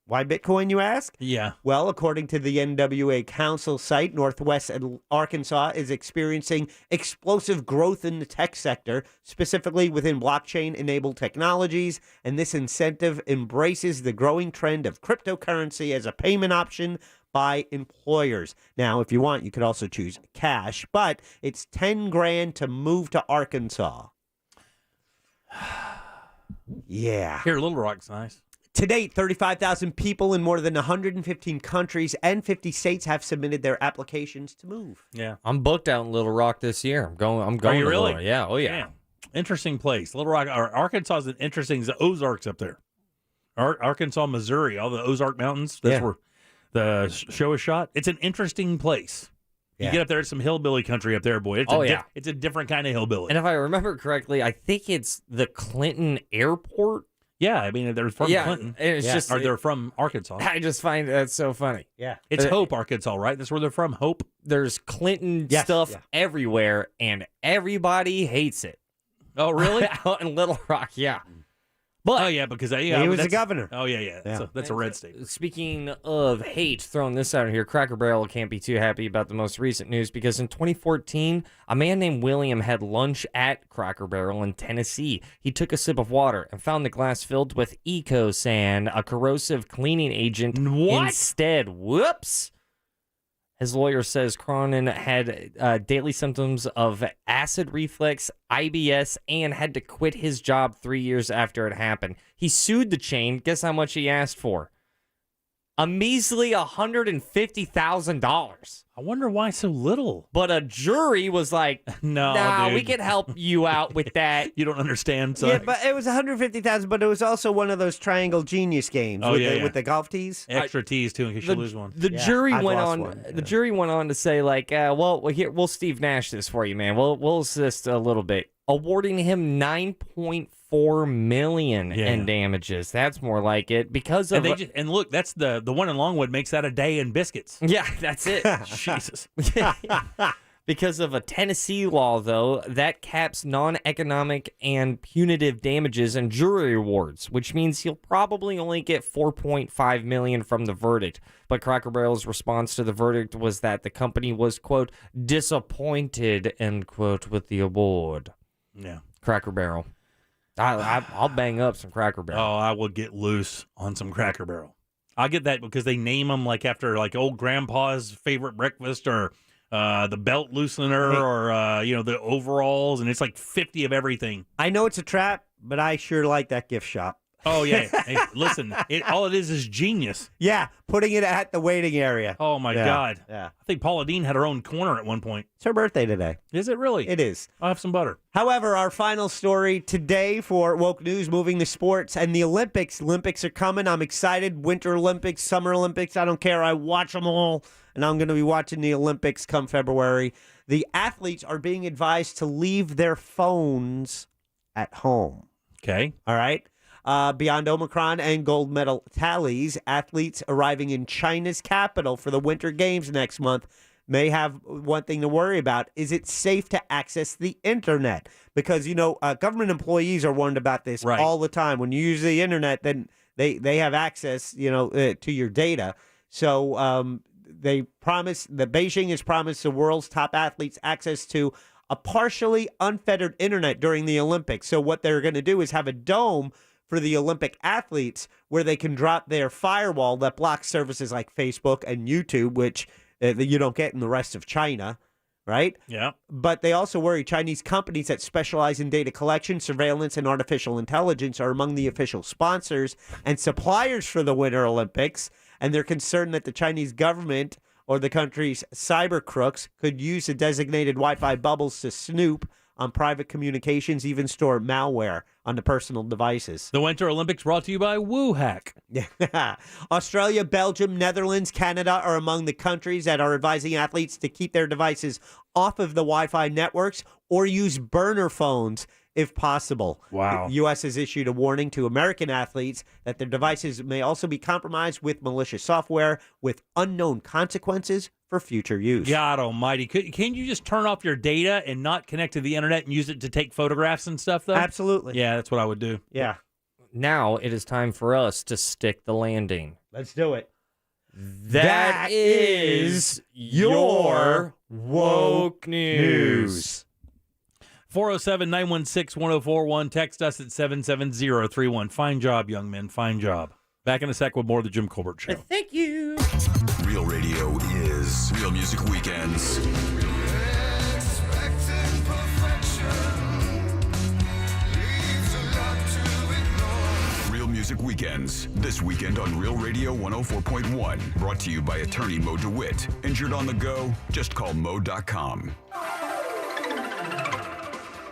Why Bitcoin, you ask? Yeah. Well, according to the NWA Council site, Northwest Arkansas is experiencing explosive growth in the tech sector, specifically within blockchain-enabled technologies, and this incentive embraces the growing trend of cryptocurrency as a payment option by employers. Now, if you want, you could also choose cash, but it's $10,000 to move to Arkansas. Yeah. Here, Little Rock's nice. To date, 35,000 people in more than 115 countries and 50 states have submitted their applications to move. Yeah. I'm booked out in Little Rock this year. I'm going. Are you to really? Little Rock. Yeah. Oh yeah. Damn. Interesting place. Little Rock, or Arkansas is an interesting. The Ozarks up there. Arkansas, Missouri, all the Ozark Mountains. That's where the show is shot. It's an interesting place. You get up there, it's some hillbilly country up there, boy. It's it's a different kind of hillbilly. And if I remember correctly, I think it's the Clinton Airport. Yeah, I mean, they're from Clinton. It's just, or they're from Arkansas. I just find that so funny. Yeah. It's Hope, Arkansas, right? That's where they're from, Hope. There's Clinton stuff everywhere, and everybody hates it. Oh, really? Out in Little Rock, yeah. But because he was the governor. Oh, yeah. That's a red state. Speaking of hate, throwing this out here, Cracker Barrel can't be too happy about the most recent news because in 2014, a man named William had lunch at Cracker Barrel in Tennessee. He took a sip of water and found the glass filled with Ecosan, a corrosive cleaning agent. What? Instead, whoops. His lawyer says Cronin had daily symptoms of acid reflux, IBS, and had to quit his job 3 years after it happened. He sued the chain. Guess how much he asked for? A measly $150,000. I wonder why so little. But a jury was like, no, we can help you out with that. You don't understand, son. Yeah, but it was $150,000, but it was also one of those Triangle Genius games with the golf tees. Extra tees too in case you lose one. The jury went on. The jury went on to say, like, we'll Steve Nash this for you, man. We'll assist a little bit, awarding him $9.4 million in damages. That's more like it because of. And look, that's the one in Longwood makes that a day in biscuits. Yeah, that's it. Jesus. Because of a Tennessee law, though, that caps non-economic and punitive damages and jury awards, which means he'll probably only get $4.5 million from the verdict. But Cracker Barrel's response to the verdict was that the company was, quote, disappointed, end quote, with the award. Yeah. Cracker Barrel. I'll bang up some Cracker Barrel. Oh, I would get loose on some Cracker Barrel. I get that because they name them like after like old grandpa's favorite breakfast or the belt loosener or the overalls, and it's like 50 of everything. I know it's a trap, but I sure like that gift shop. Oh, yeah. Hey, listen, all it is genius. Yeah, putting it at the waiting area. Oh, my God. Yeah. I think Paula Dean had her own corner at one point. It's her birthday today. Is it really? It is. I'll have some butter. However, our final story today for Woke News, moving to sports and the Olympics. Olympics are coming. I'm excited. Winter Olympics, Summer Olympics. I don't care. I watch them all, and I'm going to be watching the Olympics come February. The athletes are being advised to leave their phones at home. Okay. All right. Beyond Omicron and gold medal tallies, athletes arriving in China's capital for the Winter Games next month may have one thing to worry about. Is it safe to access the internet? Because, government employees are warned about this all the time. When you use the internet, then they have access, to your data. So Beijing has promised the world's top athletes access to a partially unfettered internet during the Olympics. So what they're going to do is have a dome for the Olympic athletes where they can drop their firewall that blocks services like Facebook and YouTube, which you don't get in the rest of China, right? Yeah. But they also worry Chinese companies that specialize in data collection, surveillance, and artificial intelligence are among the official sponsors and suppliers for the Winter Olympics, and they're concerned that the Chinese government or the country's cyber crooks could use the designated Wi-Fi bubbles to snoop on private communications, even store malware on the personal devices. The Winter Olympics brought to you by WooHack. Australia, Belgium, Netherlands, Canada are among the countries that are advising athletes to keep their devices off of the Wi-Fi networks or use burner phones if possible. Wow. The U.S. has issued a warning to American athletes that their devices may also be compromised with malicious software with unknown consequences for future use. God almighty. Can't you just turn off your data and not connect to the internet and use it to take photographs and stuff, though? Absolutely. Yeah, that's what I would do. Yeah. Now it is time for us to stick the landing. Let's do it. That is your woke news. 407-916-1041. Text us at 77031. Fine job, young men. Fine job. Back in a sec with more of the Jim Colbert Show. Thank you. Real radio is Real Music Weekends. Real Music Weekends. This weekend on Real Radio 104.1. Brought to you by attorney Mo DeWitt. Injured on the go? Just call Mo.com.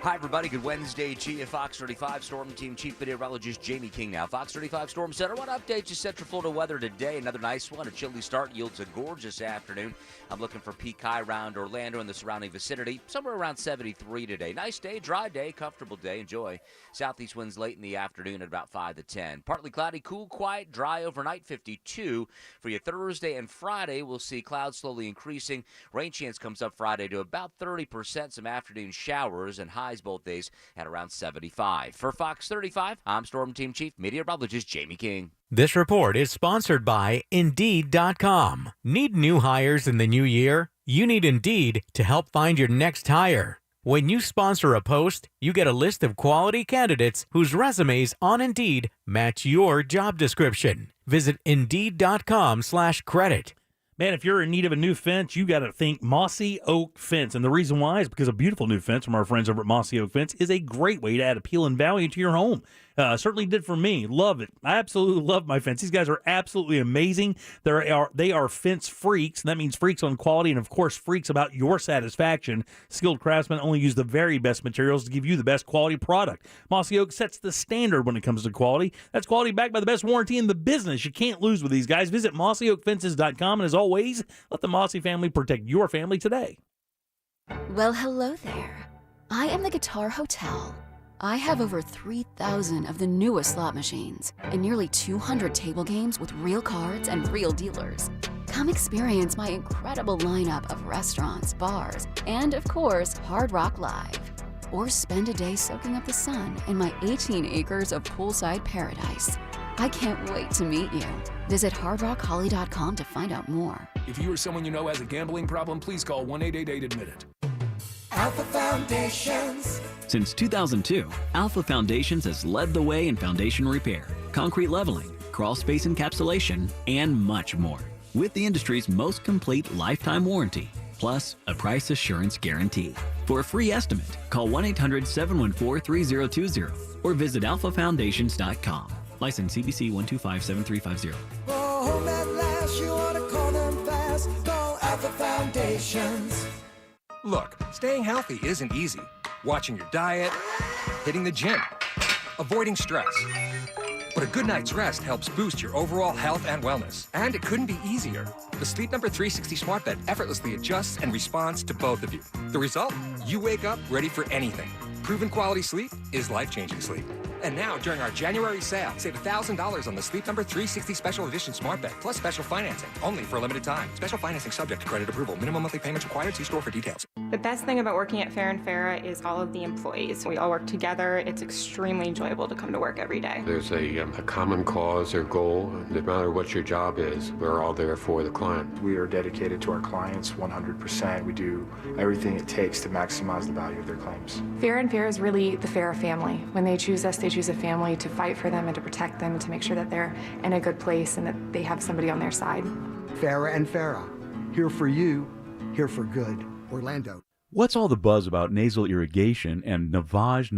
Hi, everybody. Good Wednesday to you. Fox 35 Storm Team Chief Meteorologist Jamie King now. Fox 35 Storm Center. Want to update you Central Florida weather today. Another nice one. A chilly start yields a gorgeous afternoon. I'm looking for peak high around Orlando and the surrounding vicinity. Somewhere around 73 today. Nice day, dry day, comfortable day. Enjoy. Southeast winds late in the afternoon at about 5 to 10. Partly cloudy, cool, quiet, dry overnight, 52. For your Thursday and Friday, we'll see clouds slowly increasing. Rain chance comes up Friday to about 30%. Some afternoon showers and highs both days at around 75. For Fox 35, I'm Storm Team Chief Meteorologist Jamie King. This report is sponsored by Indeed.com. Need new hires in the new year? You need Indeed to help find your next hire. When you sponsor a post, you get a list of quality candidates whose resumes on Indeed match your job description. Visit Indeed.com/credit. Man, if you're in need of a new fence, you got to think Mossy Oak Fence. And the reason why is because a beautiful new fence from our friends over at Mossy Oak Fence is a great way to add appeal and value to your home. Certainly did for me. Love it. I absolutely love my fence. These guys are absolutely amazing. They are fence freaks, and that means freaks on quality and, of course, freaks about your satisfaction. Skilled craftsmen only use the very best materials to give you the best quality product. Mossy Oak sets the standard when it comes to quality. That's quality backed by the best warranty in the business. You can't lose with these guys. Visit mossyoakfences.com, and as always, let the Mossy family protect your family today. Well, hello there. I am the Guitar Hotel. I have over 3,000 of the newest slot machines and nearly 200 table games with real cards and real dealers. Come experience my incredible lineup of restaurants, bars, and of course, Hard Rock Live. Or spend a day soaking up the sun in my 18 acres of poolside paradise. I can't wait to meet you. Visit hardrockholly.com to find out more. If you or someone you know has a gambling problem, please call 1-888-ADMIT-IT. Alpha Foundations. Since 2002, Alpha Foundations has led the way in foundation repair, concrete leveling, crawl space encapsulation, and much more. With the industry's most complete lifetime warranty, plus a price assurance guarantee. For a free estimate, call 1-800-714-3020 or visit alphafoundations.com. License CBC 1257350. For home at last, you want to call them fast. Call Alpha Foundations. Look, staying healthy isn't easy. Watching your diet, hitting the gym, avoiding stress. But a good night's rest helps boost your overall health and wellness. And it couldn't be easier. The Sleep Number 360 smart bed effortlessly adjusts and responds to both of you. The result? You wake up ready for anything. Proven quality sleep is life-changing sleep. And now, during our January sale, save $1,000 on the Sleep Number 360 Special Edition Smart Bed, plus special financing, only for a limited time. Special financing subject to credit approval. Minimum monthly payments required. See store for details. The best thing about working at Fair & Farah is all of the employees. We all work together. It's extremely enjoyable to come to work every day. There's a common cause or goal. No matter what your job is, we're all there for the client. We are dedicated to our clients 100%. We do everything it takes to maximize the value of their claims. Fair & Farah is really the Farah family. When they choose us, they choose a family to fight for them and to protect them and to make sure that they're in a good place and that they have somebody on their side. Farah & Farah, here for you, here for good. Orlando. What's all the buzz about nasal irrigation and navage?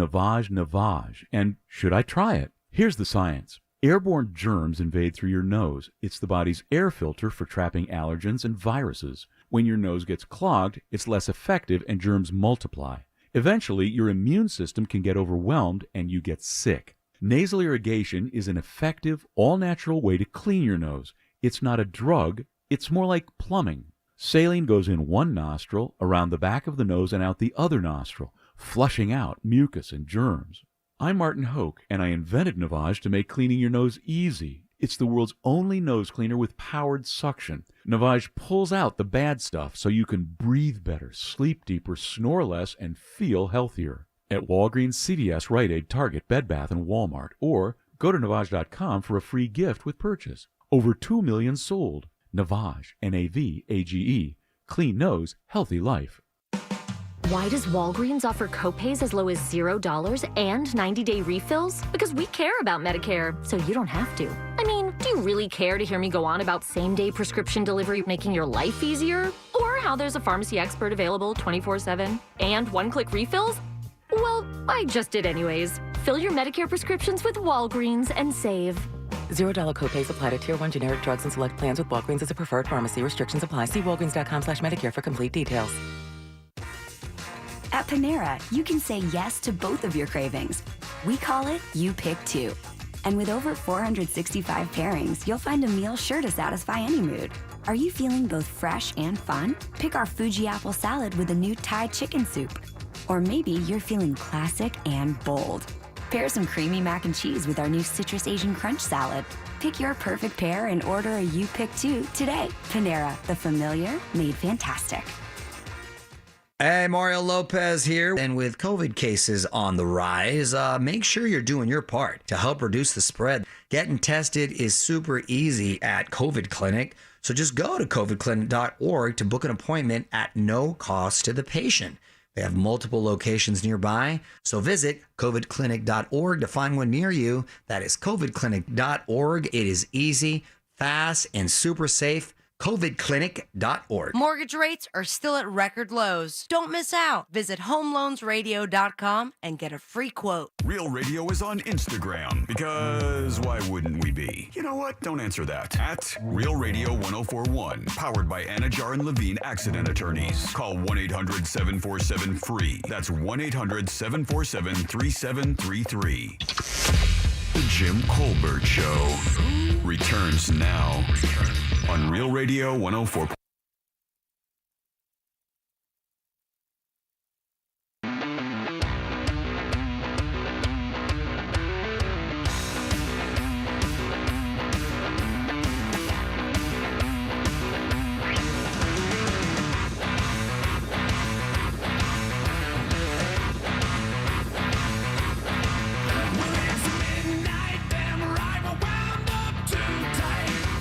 And should I try it? Here's the science. Airborne germs invade through your nose. It's the body's air filter for trapping allergens and viruses. When your nose gets clogged, it's less effective and germs multiply. Eventually, your immune system can get overwhelmed and you get sick. Nasal irrigation is an effective, all-natural way to clean your nose. It's not a drug, it's more like plumbing. Saline goes in one nostril, around the back of the nose, and out the other nostril, flushing out mucus and germs. I'm Martin Hoke, and I invented Navage to make cleaning your nose easy. It's the world's only nose cleaner with powered suction. Navage pulls out the bad stuff so you can breathe better, sleep deeper, snore less, and feel healthier. At Walgreens, CVS, Rite Aid, Target, Bed Bath, and Walmart, or go to Navage.com for a free gift with purchase. Over 2 million sold. Navage, N-A-V-A-G-E. Clean nose, healthy life. Why does Walgreens offer copays as low as $0 and 90-day refills? Because we care about Medicare, so you don't have to. I mean, do you really care to hear me go on about same-day prescription delivery making your life easier? Or how there's a pharmacy expert available 24/7 and one-click refills? Well, I just did anyways. Fill your Medicare prescriptions with Walgreens and save. $0 copays apply to Tier 1 generic drugs and select plans with Walgreens as a preferred pharmacy. Restrictions apply. See walgreens.com/Medicare for complete details. At Panera, you can say yes to both of your cravings. We call it You Pick Two. And with over 465 pairings, you'll find a meal sure to satisfy any mood. Are you feeling both fresh and fun? Pick our Fuji apple salad with a new Thai chicken soup. Or maybe you're feeling classic and bold. Pair some creamy mac and cheese with our new Citrus Asian Crunch salad. Pick your perfect pair and order a You Pick Two today. Panera, the familiar made fantastic. Hey, Mario Lopez here. And with COVID cases on the rise, make sure you're doing your part to help reduce the spread. Getting tested is super easy at COVID Clinic. So just go to covidclinic.org to book an appointment at no cost to the patient. They have multiple locations nearby, so visit covidclinic.org to find one near you. That is covidclinic.org. It is easy, fast, and super safe. covidclinic.org. Mortgage rates are still at record lows. Don't miss out. Visit homeloansradio.com and get a free quote. Real Radio is on Instagram because why wouldn't we be? You know what? Don't answer that. At Real Radio 1041, powered by Anajar and Levine Accident Attorneys. Call 1-800-747-FREE. That's 1-800-747-3733. The Jim Colbert Show returns now on Real Radio 104.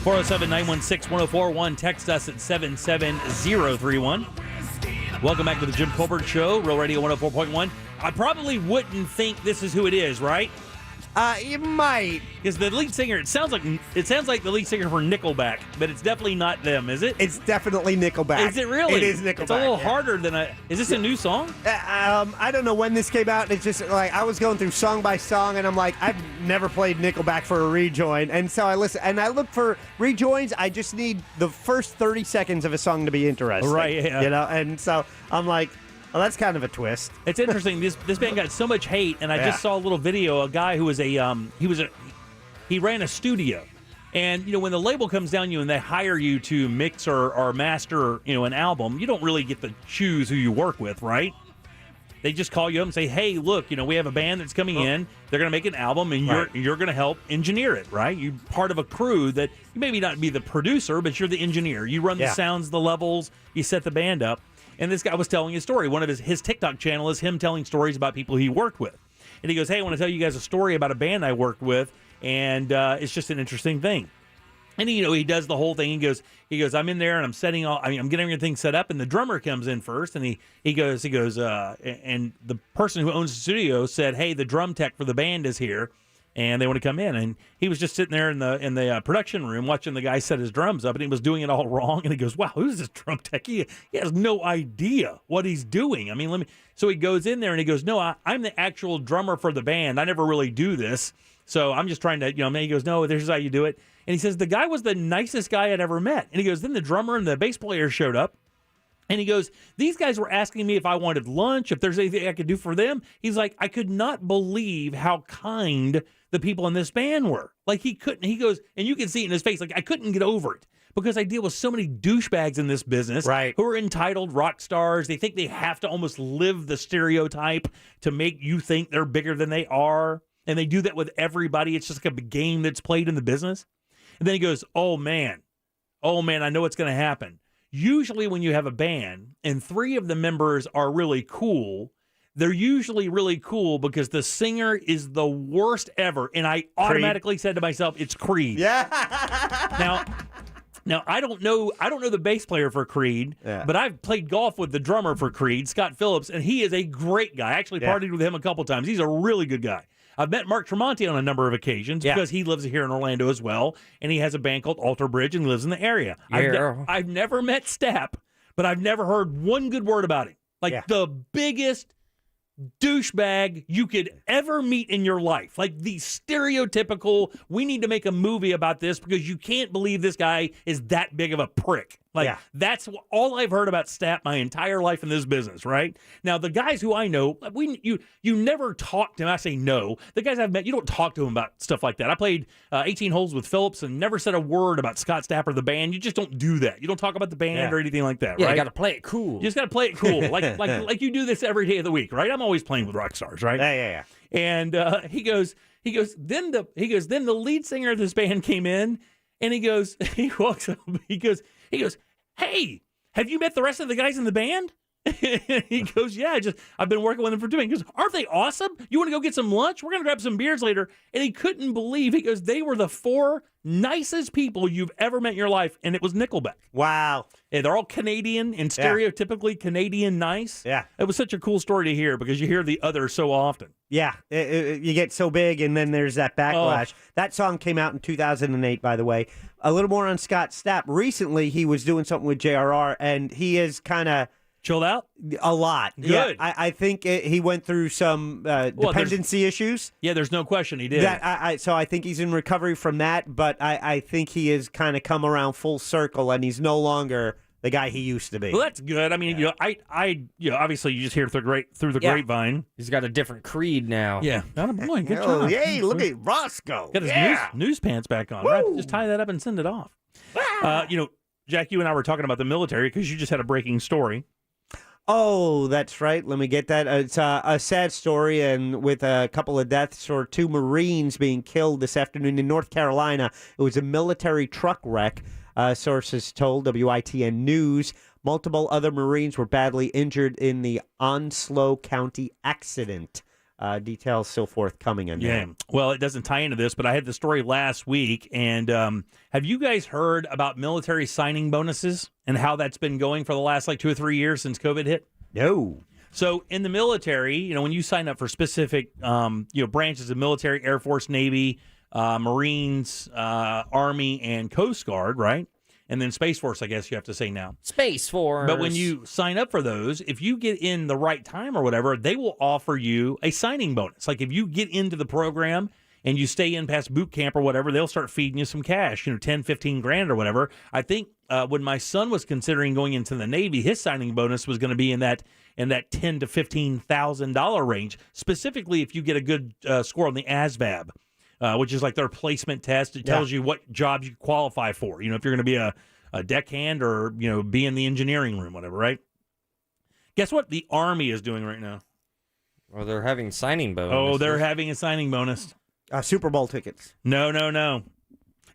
Four 407-916-1041. Text us at 77031. Welcome back to the Jim Colbert Show, Real Radio 104.1. I probably wouldn't think this is who it is, right? You might. Because the lead singer, it sounds like the lead singer for Nickelback, but it's definitely not them, is it? It's definitely Nickelback. Is it really? It is Nickelback. It's a little harder than Is this a new song? I don't know when this came out. It's just like I was going through song by song, and I'm like, I've never played Nickelback for a rejoin, and so I listen and I look for rejoins. I just need the first 30 seconds of a song to be interesting, right? Yeah. You know, and so I'm like, well, that's kind of a twist. It's interesting. This band got so much hate, and I just saw a little video. A guy who was he ran a studio, and when the label comes down you and they hire you to mix or master an album, you don't really get to choose who you work with, right? They just call you up and say, "Hey, look, we have a band that's coming in. They're going to make an album, and you're going to help engineer it, right? You're part of a crew that you maybe not be the producer, but you're the engineer. You run the sounds, the levels, you set the band up." And this guy was telling his story. One of his TikTok channel is him telling stories about people he worked with. And he goes, "Hey, I want to tell you guys a story about a band I worked with, and it's just an interesting thing." And he does the whole thing. He goes, "I'm in there and I'm getting everything set up, and the drummer comes in first, and he goes, and the person who owns the studio said, 'Hey, the drum tech for the band is here, and they want to come in.'" And he was just sitting there in the production room watching the guy set his drums up, and he was doing it all wrong. And he goes, "Wow, who's this drum tech? He has no idea what he's doing. I mean, So he goes in there and he goes, "No, I'm the actual drummer for the band. I never really do this, so I'm just trying to, And he goes, "No, this is how you do it." And he says the guy was the nicest guy I'd ever met. And he goes, then the drummer and the bass player showed up. And he goes, "These guys were asking me if I wanted lunch, if there's anything I could do for them." He's like, "I could not believe how kind the people in this band were." Like he goes, and you can see it in his face, like, "I couldn't get over it because I deal with so many douchebags in this business who are entitled rock stars. They think they have to almost live the stereotype to make you think they're bigger than they are. And they do that with everybody. It's just like a game that's played in the business." And then he goes, oh man, I know what's going to happen. Usually when you have a band and three of the members are really cool, they're usually really cool because the singer is the worst ever. And I automatically said to myself, it's Creed. Yeah. Now I don't know the bass player for Creed, but I've played golf with the drummer for Creed, Scott Phillips, and he is a great guy. I actually partied with him a couple times. He's a really good guy. I've met Mark Tremonti on a number of occasions because he lives here in Orlando as well, and he has a band called Alter Bridge and lives in the area. Yeah. I've never met Stapp, but I've never heard one good word about him. Like the biggest douchebag you could ever meet in your life. Like the stereotypical, we need to make a movie about this because you can't believe this guy is that big of a prick. Like that's all I've heard about Stapp my entire life in this business, right? Now the guys who I know, you never talk to them. I say no. The guys I've met, you don't talk to them about stuff like that. I played 18 holes with Phillips and never said a word about Scott Stapp or the band. You just don't do that. You don't talk about the band or anything like that, right? You got to play it cool. You just got to play it cool, like you do this every day of the week, right? I'm always playing with rock stars, right? Yeah. And he goes. Then the lead singer of this band came in, and he walks up. He goes, hey, have you met the rest of the guys in the band? He goes, yeah, I've been working with them for 2 weeks. He goes, aren't they awesome? You want to go get some lunch? We're going to grab some beers later. And he couldn't believe, he goes, they were the 4 nicest people you've ever met in your life, and it was Nickelback. Wow. Yeah, they're all Canadian and stereotypically Canadian nice. Yeah. It was such a cool story to hear because you hear the other so often. Yeah, you get so big, and then there's that backlash. That song came out in 2008, by the way. A little more on Scott Stapp. Recently, he was doing something with JRR, and he is kind of chilled out a lot. Good. Yeah, I think he went through some dependency issues. Yeah, there's no question he did. So I think he's in recovery from that, but I think he has kind of come around full circle, and he's no longer the guy he used to be. Well, that's good. I mean, obviously you just hear through the grapevine. He's got a different creed now. Yeah. Not a boy. Good job. Yay, look at Roscoe. Got his news pants back on. Right? Just tie that up and send it off. Jack, you and I were talking about the military because you just had a breaking story. Oh, that's right. Let me get that. It's a sad story, and with a couple of deaths or 2 Marines being killed this afternoon in North Carolina. It was a military truck wreck, sources told WITN News. Multiple other Marines were badly injured in the Onslow County accident. Details still forthcoming in there. Well, it doesn't tie into this, but I had the story last week. And have you guys heard about military signing bonuses and how that's been going for the last 2 or 3 years since COVID hit? No. So in the military, when you sign up for specific, branches of military, Air Force, Navy, Marines, Army, and Coast Guard, right? And then Space Force, I guess you have to say now. Space Force. But when you sign up for those, if you get in the right time or whatever, they will offer you a signing bonus. Like if you get into the program and you stay in past boot camp or whatever, they'll start feeding you some cash, 10, 15 grand or whatever. I think when my son was considering going into the Navy, his signing bonus was going to be in that $10,000 to $15,000 range, specifically if you get a good score on the ASVAB. Which is like their placement test. It tells you what jobs you qualify for. If you're going to be a deckhand or, be in the engineering room, whatever, right? Guess what the Army is doing right now? Well, they're having signing bonus. Oh, they're having a signing bonus. Super Bowl tickets. No.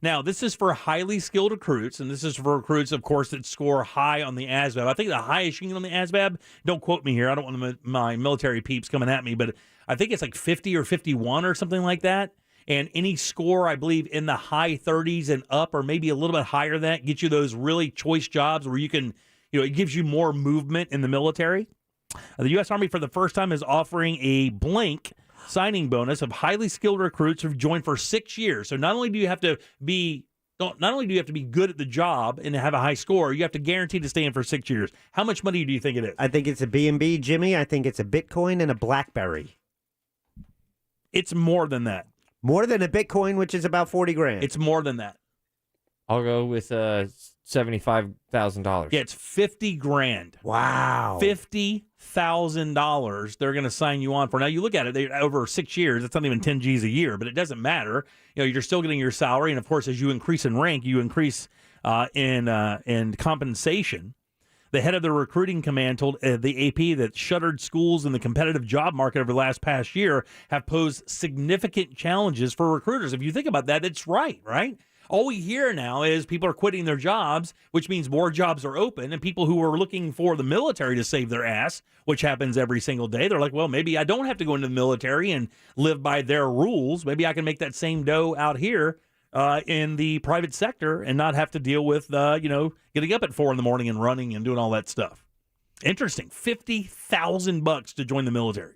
Now, this is for highly skilled recruits, and this is for recruits, of course, that score high on the ASVAB. I think the highest you can get on the ASVAB, don't quote me here, I don't want my military peeps coming at me, but I think it's 50 or 51 or something like that. And any score, I believe, in the high 30s and up, or maybe a little bit higher than that, gets you those really choice jobs where you can, it gives you more movement in the military. The U.S. Army, for the first time, is offering a blank signing bonus of highly skilled recruits who've joined for 6 years. So not only do you have to be good at the job and have a high score, you have to guarantee to stay in for 6 years. How much money do you think it is? I think it's a B&B, Jimmy. I think it's a Bitcoin and a BlackBerry. It's more than that. More than a Bitcoin, which is about 40 grand. It's more than that. I'll go with $75,000. Yeah, it's 50 grand. Wow. $50,000 they're going to sign you on for. Now, you look at it, over 6 years, it's not even 10 G's a year, but it doesn't matter. You're still getting your salary, and of course, as you increase in rank, you increase in compensation. The head of the recruiting command told the AP that shuttered schools in the competitive job market over the past year have posed significant challenges for recruiters. If you think about that, it's right? All we hear now is people are quitting their jobs, which means more jobs are open, and people who are looking for the military to save their ass, which happens every single day, they're like, well, maybe I don't have to go into the military and live by their rules. Maybe I can make that same dough out here in the private sector and not have to deal with, getting up at 4 a.m. and running and doing all that stuff. Interesting. $50,000 to join the military.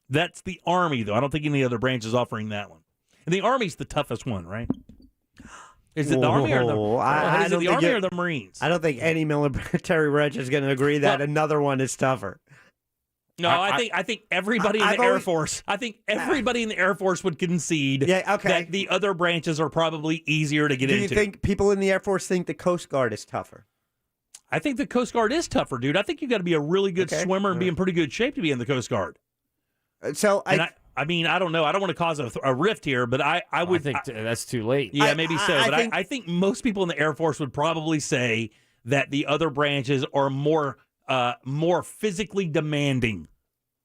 That's the Army, though. I don't think any other branch is offering that one. And the Army's the toughest one, right? Is it the Army or the Marines? I don't think any military branch is going to agree that another one is tougher. No, I think everybody in the Air Force. I think everybody in the Air Force would concede that the other branches are probably easier to get into. Do you think people in the Air Force think the Coast Guard is tougher? I think the Coast Guard is tougher, dude. I think you got to be a really good swimmer and be in pretty good shape to be in the Coast Guard. So I don't know. I don't want to cause a rift here, but I would think that's too late. Yeah, maybe so. I think most people in the Air Force would probably say that the other branches are more physically demanding.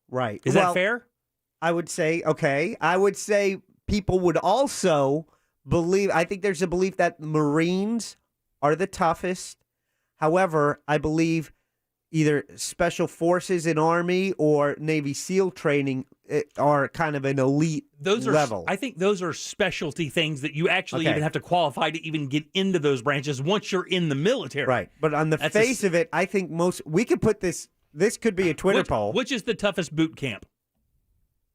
Right. Is that fair? I would say, I would say people would also believe, I think there's a belief that Marines are the toughest. However, I believe either Special Forces in Army or Navy SEAL training are kind of an elite level. I think those are specialty things that you actually even have to qualify to even get into those branches once you're in the military. Right. But on the face of it, I think we could put this could be a Twitter poll. Which is the toughest boot camp?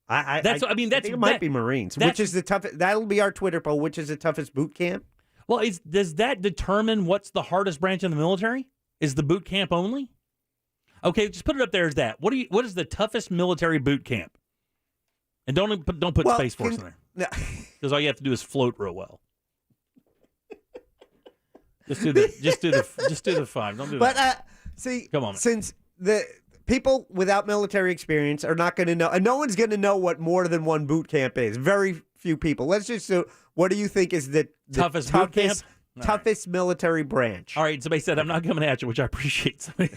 I think it might be Marines. Which is the toughest? That'll be our Twitter poll. Which is the toughest boot camp? Well, does that determine what's the hardest branch in the military? Is the boot camp only? Okay, just put it up there as that. What is the toughest military boot camp? And don't put Space Force in there, because all you have to do is float real well. Just do the 5. Don't do that. See, come on, since the people without military experience are not going to know, and no one's going to know what more than one boot camp is. Very few people. Let's just what do you think is the toughest boot camp? Toughest military branch. All right, somebody said, I'm not coming at you, which I appreciate. Somebody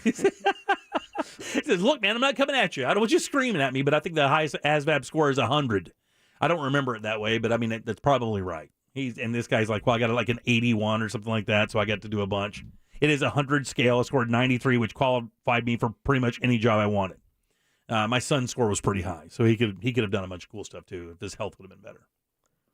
says, look, man, I'm not coming at you. I don't want you screaming at me, but I think the highest ASVAB score is 100. I don't remember it that way, but I mean, that's probably right. And this guy's like, well, I got like an 81 or something like that, so I got to do a bunch. It is a 100 scale. I scored 93, which qualified me for pretty much any job I wanted. My son's score was pretty high, so he could have done a bunch of cool stuff, too, if his health would have been better.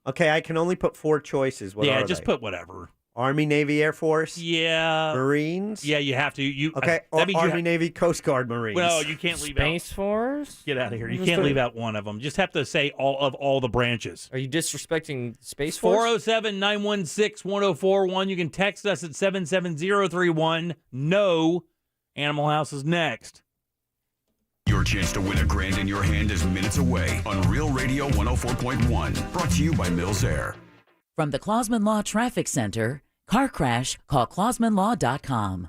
Okay, I can only put 4 choices. What are just they? Put whatever. Army, Navy, Air Force? Yeah. Marines? Yeah, you have to. Army, Navy, Coast Guard, Marines. Well, you can't leave Space Force? Get out of here. You can't leave out one of them. Just have to say all the branches. Are you disrespecting Space Force? 407-916-1041. You can text us at 77031. No. Animal House is next. Your chance to win $1,000 in your hand is minutes away on Real Radio 104.1. Brought to you by Mills Air. From the Clausman Law Traffic Center, car crash, call ClausmanLaw.com.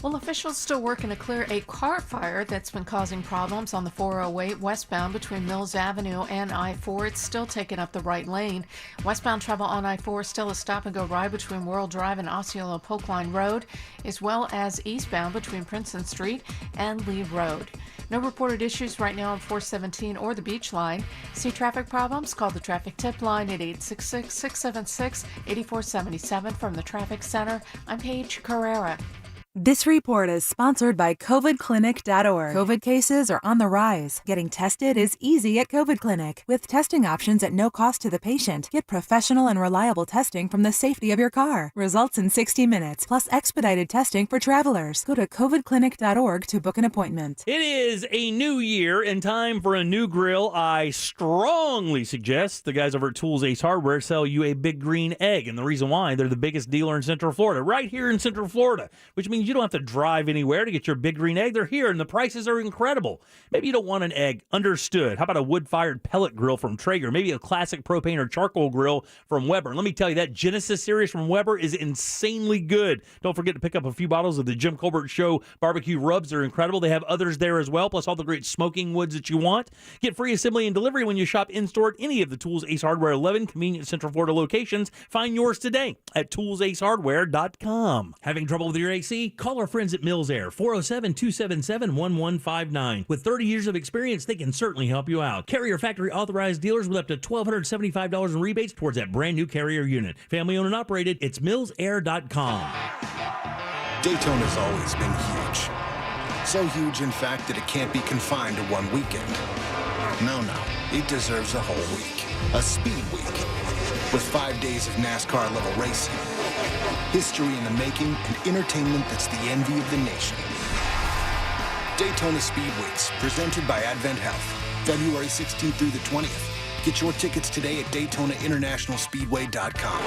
Well, officials still working to clear a car fire that's been causing problems on the 408 westbound between Mills Avenue and I-4. It's still taking up the right lane. Westbound travel on I-4 still a stop-and-go ride between World Drive and Osceola Polkline Road, as well as eastbound between Princeton Street and Lee Road. No reported issues right now on 417 or the Beach Line. See traffic problems? Call the Traffic Tip Line at 866-676-8477 from the Traffic Center. I'm Paige Carrera. This report is sponsored by COVIDclinic.org. COVID cases are on the rise. Getting tested is easy at COVID Clinic. With testing options at no cost to the patient, get professional and reliable testing from the safety of your car. Results in 60 minutes, plus expedited testing for travelers. Go to COVIDclinic.org to book an appointment. It is a new year and time for a new grill. I strongly suggest the guys over at Tools Ace Hardware sell you a big green egg. And the reason why, they're the biggest dealer in Central Florida, right here in Central Florida, which means you don't have to drive anywhere to get your big green egg. They're here, and the prices are incredible. Maybe you don't want an egg. Understood. How about a wood-fired pellet grill from Traeger? Maybe a classic propane or charcoal grill from Weber. And let me tell you, that Genesis series from Weber is insanely good. Don't forget to pick up a few bottles of the Jim Colbert Show barbecue rubs. They're incredible. They have others there as well, plus all the great smoking woods that you want. Get free assembly and delivery when you shop in-store at any of the Tools Ace Hardware 11 convenient Central Florida locations. Find yours today at toolsacehardware.com. Having trouble with your AC? call our friends at Mills Air, 407-277-1159. With 30 years of experience, they can certainly help you out. Carrier factory authorized dealers with up to $1,275 in rebates towards that brand new Carrier unit. Family owned and operated, it's millsair.com. Daytona's always been huge. So huge, in fact, that it can't be confined to one weekend. No, it deserves a whole week. A speed week. With 5 days of NASCAR-level racing. History in the making and entertainment that's the envy of the nation. Daytona Speed Weeks, presented by Advent Health. February 16th through the 20th. Get your tickets today at DaytonaInternationalSpeedway.com.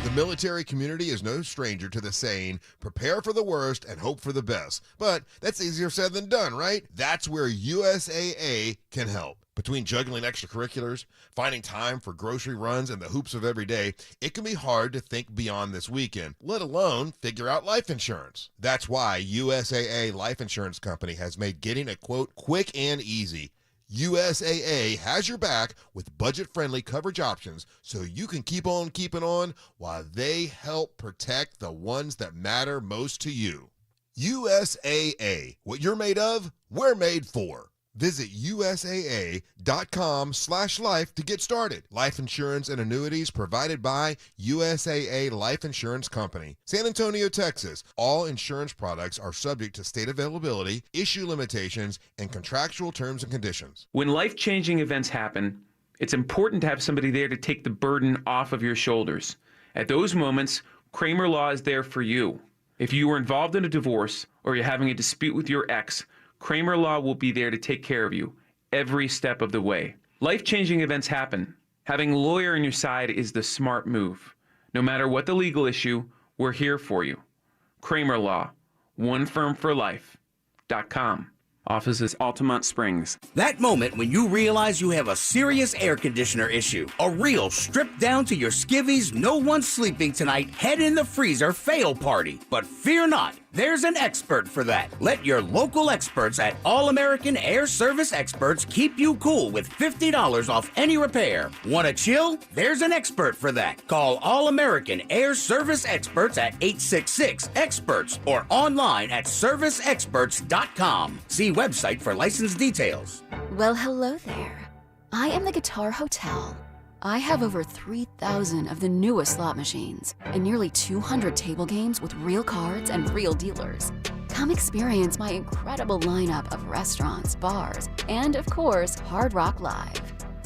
The military community is no stranger to the saying, prepare for the worst and hope for the best. But that's easier said than done, right? That's where USAA can help. Between juggling extracurriculars, finding time for grocery runs, and the hoops of every day, it can be hard to think beyond this weekend, let alone figure out life insurance. That's why USAA Life Insurance Company has made getting a quote quick and easy. USAA has your back with budget-friendly coverage options so you can keep on keeping on while they help protect the ones that matter most to you. USAA, what you're made of, we're made for. Visit USAA.com/life to get started. Life insurance and annuities provided by USAA Life Insurance Company. San Antonio, Texas. All insurance products are subject to state availability, issue limitations, and contractual terms and conditions. When life-changing events happen, it's important to have somebody there to take the burden off of your shoulders. At those moments, Kramer Law is there for you. If you were involved in a divorce or you're having a dispute with your ex, Kramer Law will be there to take care of you every step of the way. Life-changing events happen. Having a lawyer on your side is the smart move. No matter what the legal issue, we're here for you. Kramer Law, one firm for life.com. Office is Altamont Springs. That moment when you realize you have a serious air conditioner issue. A real stripped down to your skivvies, no one's sleeping tonight, head in the freezer fail party. But fear not, there's an expert for that. Let your local experts at All American Air Service Experts keep you cool with $50 off any repair. Want to chill? There's an expert for that. Call All American Air Service Experts at 866-EXPERTS or online at serviceexperts.com. See website for license details. Well, hello there. I am the Guitar Hotel. I have over 3,000 of the newest slot machines and nearly 200 table games with real cards and real dealers. Come experience my incredible lineup of restaurants, bars, and of course, Hard Rock Live.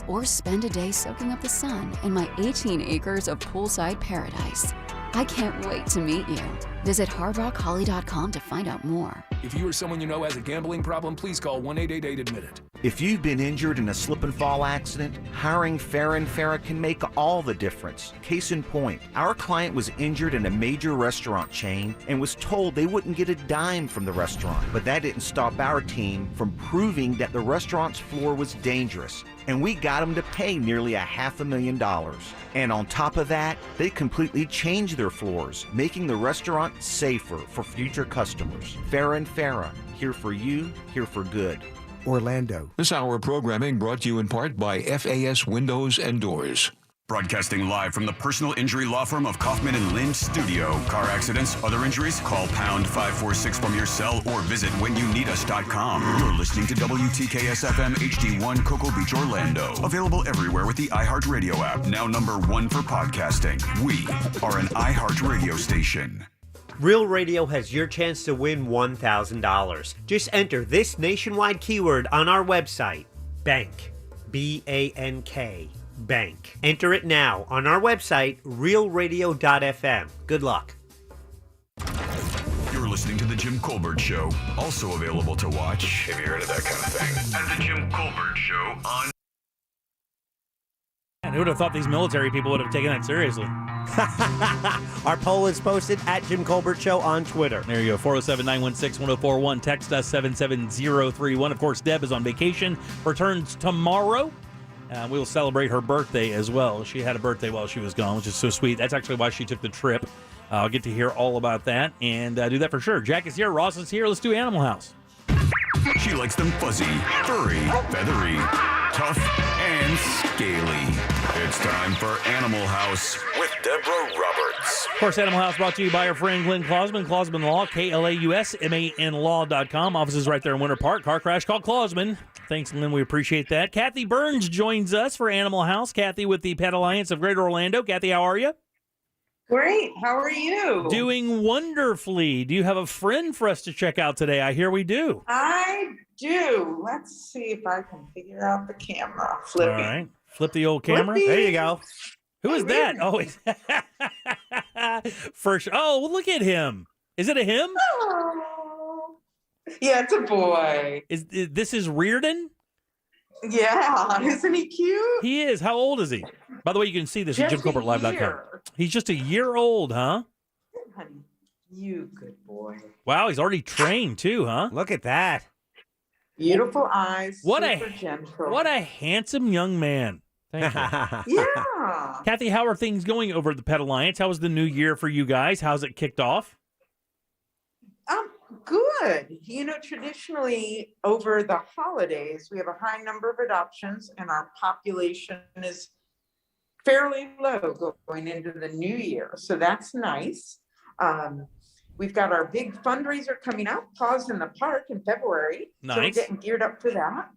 Or spend a day soaking up the sun in my 18 acres of poolside paradise. I can't wait to meet you. Visit hardrockholly.com to find out more. If you or someone you know has a gambling problem, please call 1-888-ADMIT-IT. If you've been injured in a slip and fall accident, hiring Farrah can make all the difference. Case in point, our client was injured in a major restaurant chain and was told they wouldn't get a dime from the restaurant. But that didn't stop our team from proving that the restaurant's floor was dangerous. And we got them to pay nearly $500,000. And on top of that, they completely changed their floors, making the restaurant safer for future customers. Farrah, here for you, here for good. Orlando. This hour of programming brought to you in part by FAS Windows and Doors. Broadcasting live from the personal injury law firm of Kaufman and Lind Studio. Car accidents, other injuries? Call pound 546 from your cell or visit whenyouneedus.com. You're listening to WTKS-FM HD1 Cocoa Beach, Orlando. Available everywhere with the iHeartRadio app. Now #1 for podcasting. We are an iHeartRadio station. Real Radio has your chance to win $1,000. Just enter this nationwide keyword on our website, BANK, B-A-N-K, BANK. Enter it now on our website, realradio.fm. Good luck. You're listening to The Jim Colbert Show, also available to watch, if you're into that kind of thing, at The Jim Colbert Show on... And who would have thought these military people would have taken that seriously? Our poll is posted at Jim Colbert Show on Twitter. There you go, 407-916-1041. Text us 77031. Of course, Deb is on vacation, returns tomorrow. We'll celebrate her birthday as well. She had a birthday while she was gone, which is so sweet. That's actually why she took the trip. I'll get to hear all about that and do that for sure. Jack is here. Ross is here. Let's do Animal House. She likes them fuzzy, furry, feathery, tough, and scaly. It's time for Animal House with Deborah Roberts. Of course, Animal House brought to you by our friend Glenn Clausman, Clausman Law, KLAUSMAN Law.com. Offices right there in Winter Park. Car crash, call Clausman. Thanks, Glenn. We appreciate that. Kathy Burns joins us for Animal House. Kathy with the Pet Alliance of Greater Orlando. Kathy, how are you? Great. How are you? Doing wonderfully. Do you have a friend for us to check out today? I hear we do. I do. Let's see if I can figure out the camera. Flipping. All right. Flip the old camera. Flippy. There you go. Who is that? Oh, first. Oh, well, look at him. Is it a him? Oh. Yeah, it's a boy. This is Reardon? Yeah. Isn't he cute? He is. How old is he? By the way, you can see this at Just JimCorbettLive.com. He's just a year old, huh? Honey, you good boy. Wow, he's already trained too, huh? Look at that. Beautiful eyes. What super gentle. What a handsome young man. Thank you. Yeah. Kathy, how are things going over at the Pet Alliance? How was the new year for you guys? How's it kicked off? Good. You know, traditionally over the holidays, we have a high number of adoptions and our population is fairly low going into the new year. So that's nice. We've got our big fundraiser coming up, Paws in the Park in February. Nice. So we're getting geared up for that.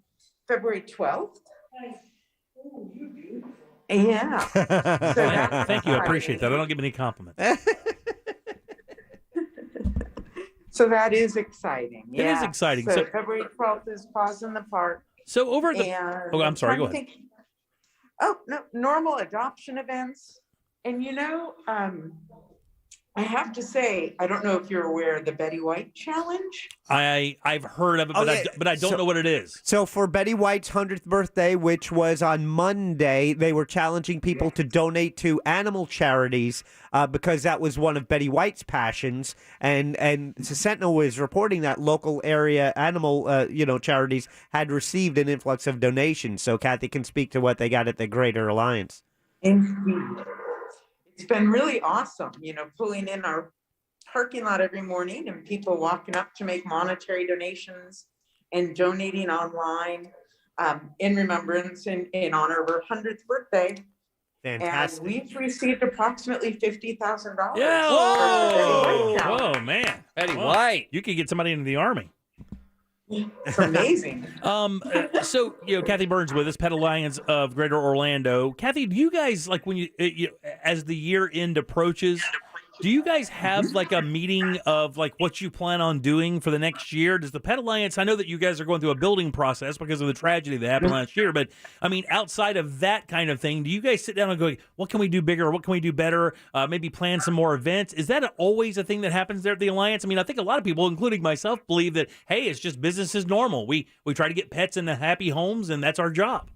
February 12th. Yeah. Thank you. I appreciate that. I don't give any compliments. So that is exciting. It is exciting. So So- February 12th is Paws in the Park. So over the... And Oh, I'm sorry. Go ahead. Normal adoption events. And you know, I have to say, I don't know if you're aware of the Betty White Challenge. I've heard of it, but I don't know what it is. So for Betty White's 100th birthday, which was on Monday, they were challenging people to donate to animal charities because that was one of Betty White's passions. And the Sentinel was reporting that local area animal charities had received an influx of donations. So Kathy can speak to what they got at the Greater Alliance. Indeed. It's been really awesome, you know, pulling in our parking lot every morning and people walking up to make monetary donations and donating online in remembrance in honor of her 100th birthday. Fantastic. And we've received approximately $50,000. Yeah. Whoa. Whoa, man. Betty White. You could get somebody into the Army. It's amazing. So, Kathy Burns with us, Pet Alliance of Greater Orlando. Kathy, do you guys, like, when you as the year end approaches, do you guys have like a meeting of like what you plan on doing for the next year? Does the Pet Alliance, I know that you guys are going through a building process because of the tragedy that happened last year, but I mean, outside of that kind of thing, do you guys sit down and go, what can we do bigger? What can we do better? Maybe plan some more events? Is that always a thing that happens there at the Alliance? I mean, I think a lot of people, including myself, believe that, hey, it's just business as normal. We try to get pets into happy homes and that's our job.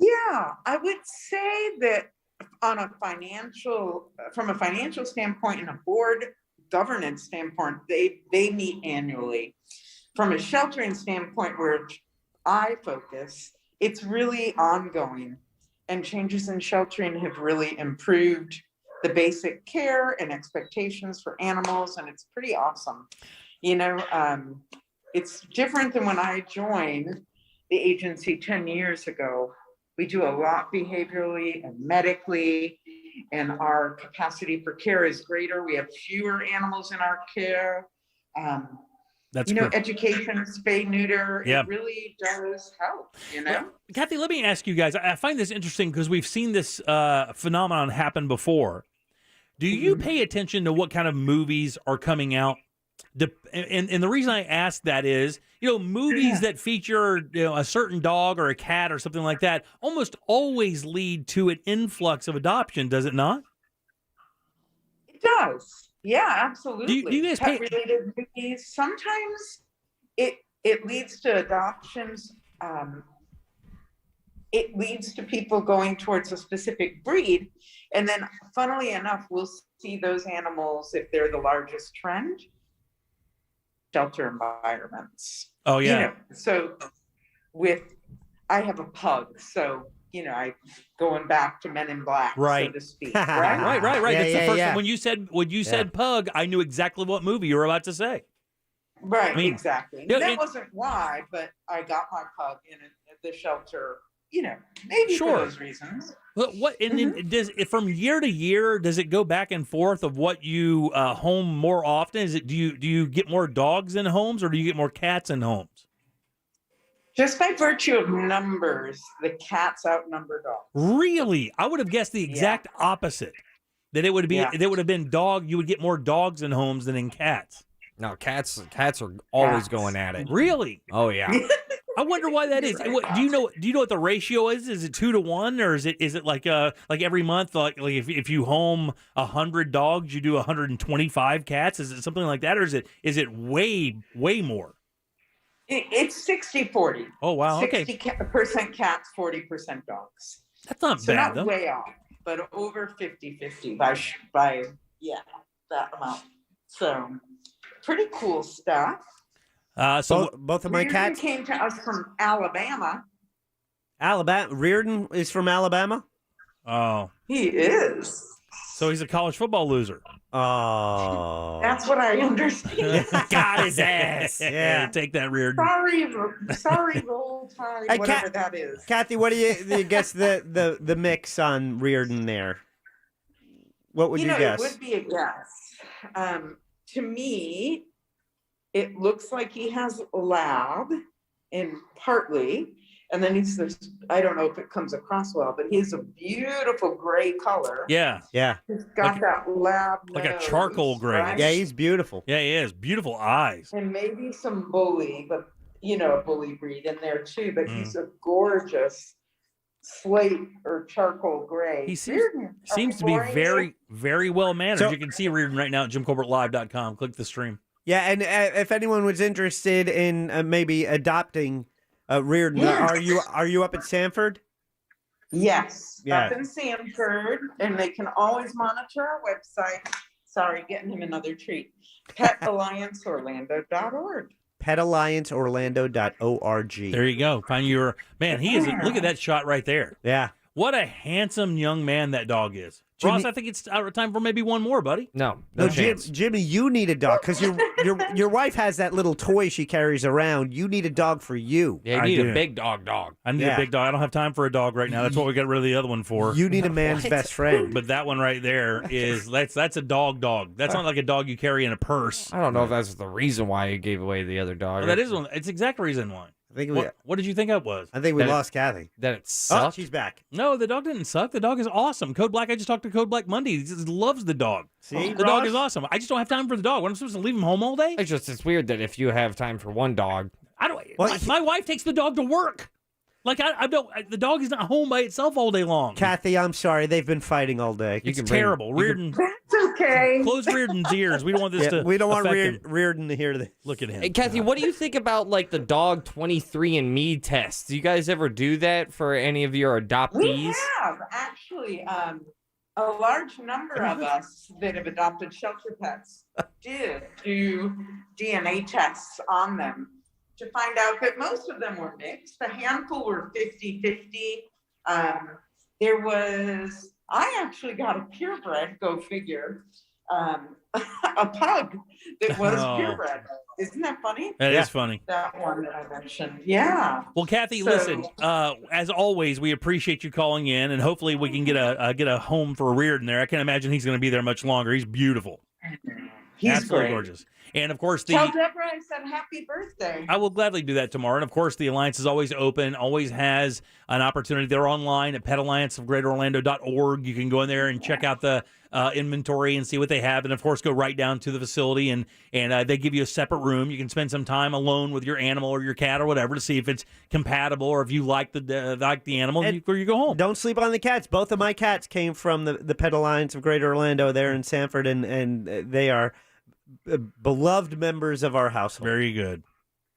Yeah, I would say that on a from a financial standpoint and a board governance standpoint, they meet annually. From a sheltering standpoint, where I focus, it's really ongoing, and changes in sheltering have really improved the basic care and expectations for animals, and it's pretty awesome. You know, it's different than when I joined the agency 10 years ago. We do a lot behaviorally and medically, and our capacity for care is greater. We have fewer animals in our care. That's education, spay, neuter, Yeah. It really does help, you know? Well, Kathy, let me ask you guys, I find this interesting because we've seen this phenomenon happen before. Do you pay attention to what kind of movies are coming out? And the reason I ask that is, movies that feature a certain dog or a cat or something like that almost always lead to an influx of adoption, does it not? It does. Yeah, absolutely. Do you guys pay... Pet-related movies, sometimes it leads to adoptions. It leads to people going towards a specific breed. And then, funnily enough, we'll see those animals, if they're the largest trend, shelter environments. Oh, yeah. So I have a pug, so I going back to Men in Black, right, so to speak. Right. Right. That's the first one. When you said pug, I knew exactly what movie you were about to say. Right, exactly. that wasn't why, but I got my pug in the shelter maybe Sure. for those reasons. What and then does it, from year to year, does it go back and forth of what you home more often? Is it do you get more dogs in homes or do you get more cats in homes? Just by virtue of numbers, the cats outnumber dogs. Really? I would have guessed the exact opposite. That it would be that would have been you would get more dogs in homes than in cats. No, cats are always going at it. Really? Oh yeah. I wonder why that is. Do you know what the ratio is? Is it 2 to 1, or is it like every month, like if you home 100 dogs, you do 125 cats? Is it something like that, or is it way more? It's 60-40. Oh wow, okay. 60% cats, 40% dogs. That's not bad, not though. Way off, but over 50-50 by that amount. So pretty cool stuff. So both of my Reardon cats came to us from Alabama. Reardon is from Alabama. Oh, he is. So he's a college football loser. Oh, That's what I understand. Got his ass. Yeah, take that, Reardon. Sorry, roll tide, Hey, whatever that is. Kathy, what do you guess the mix on Reardon there? What would you guess? It would be a guess. To me, it looks like he has lab in partly, and then he's this, I don't know if it comes across well, but he's a beautiful gray color. Yeah. He's got that lab like a nose, charcoal gray. right? Yeah, he's beautiful. Yeah, he is. Beautiful eyes. And maybe some bully, but a bully breed in there too, but he's a gorgeous slate or charcoal gray. He seems to be very, very well mannered. So- You can see Reardon right now at JimColbertLive.com. Click the stream. Yeah, and if anyone was interested in maybe adopting Reardon, are you up at Sanford? Yes, Yeah. up in Sanford, and they can always monitor our website. Sorry, getting him another treat. PetAllianceOrlando.org. PetAllianceOrlando.org. There you go. Find your man. He is. Look at that shot right there. Yeah. What a handsome young man that dog is. Ross, I think it's time for maybe one more, buddy. No chance. Jimmy, you need a dog because your wife has that little toy she carries around. You need a dog for you. Yeah, you need a big dog. I need a big dog. I don't have time for a dog right now. That's what we got rid of the other one for. You need a man's best friend. But that one right there is that's a dog. That's not like a dog you carry in a purse. I don't know if that's the reason why you gave away the other dog. That is one. It's the exact reason why. I think what did you think that was? I think we lost Kathy. That it sucked? Oh, she's back. No, the dog didn't suck. The dog is awesome. Code Black, I just talked to Code Black Monday. He just loves the dog. See, the dog is awesome. I just don't have time for the dog. What, I'm supposed to leave him home all day? It's weird that if you have time for one dog. My wife takes the dog to work. Like I don't. The dog is not home by itself all day long. Kathy, I'm sorry. They've been fighting all day. It's terrible. Reardon. That's okay. Close Reardon's ears. We don't want this to. We don't want affect him. Reardon to hear this. Look at him. Hey, Kathy, what do you think about like the dog 23andMe test? Do you guys ever do that for any of your adoptees? We have actually a large number of us that have adopted shelter pets did do DNA tests on them to find out that most of them were mixed. A handful were 50-50. I actually got a purebred, go figure, a pug that was purebred. Isn't that funny? That is funny. That one that I mentioned. Yeah. Well, Kathy, listen. As always, we appreciate you calling in, and hopefully we can get a home for Reardon there. I can't imagine he's going to be there much longer. He's beautiful. He's absolutely great. gorgeous. And of course, Tell Deborah I said happy birthday. I will gladly do that tomorrow. And of course, the Alliance is always open, always has an opportunity. They're online at PetAllianceOfGreaterOrlando.org. You can go in there and check out the inventory and see what they have. And of course, go right down to the facility and they give you a separate room. You can spend some time alone with your animal or your cat or whatever to see if it's compatible or if you like the animal and you go home. Don't sleep on the cats. Both of my cats came from the Pet Alliance of Greater Orlando there in Sanford, and they are beloved members of our household. Very good.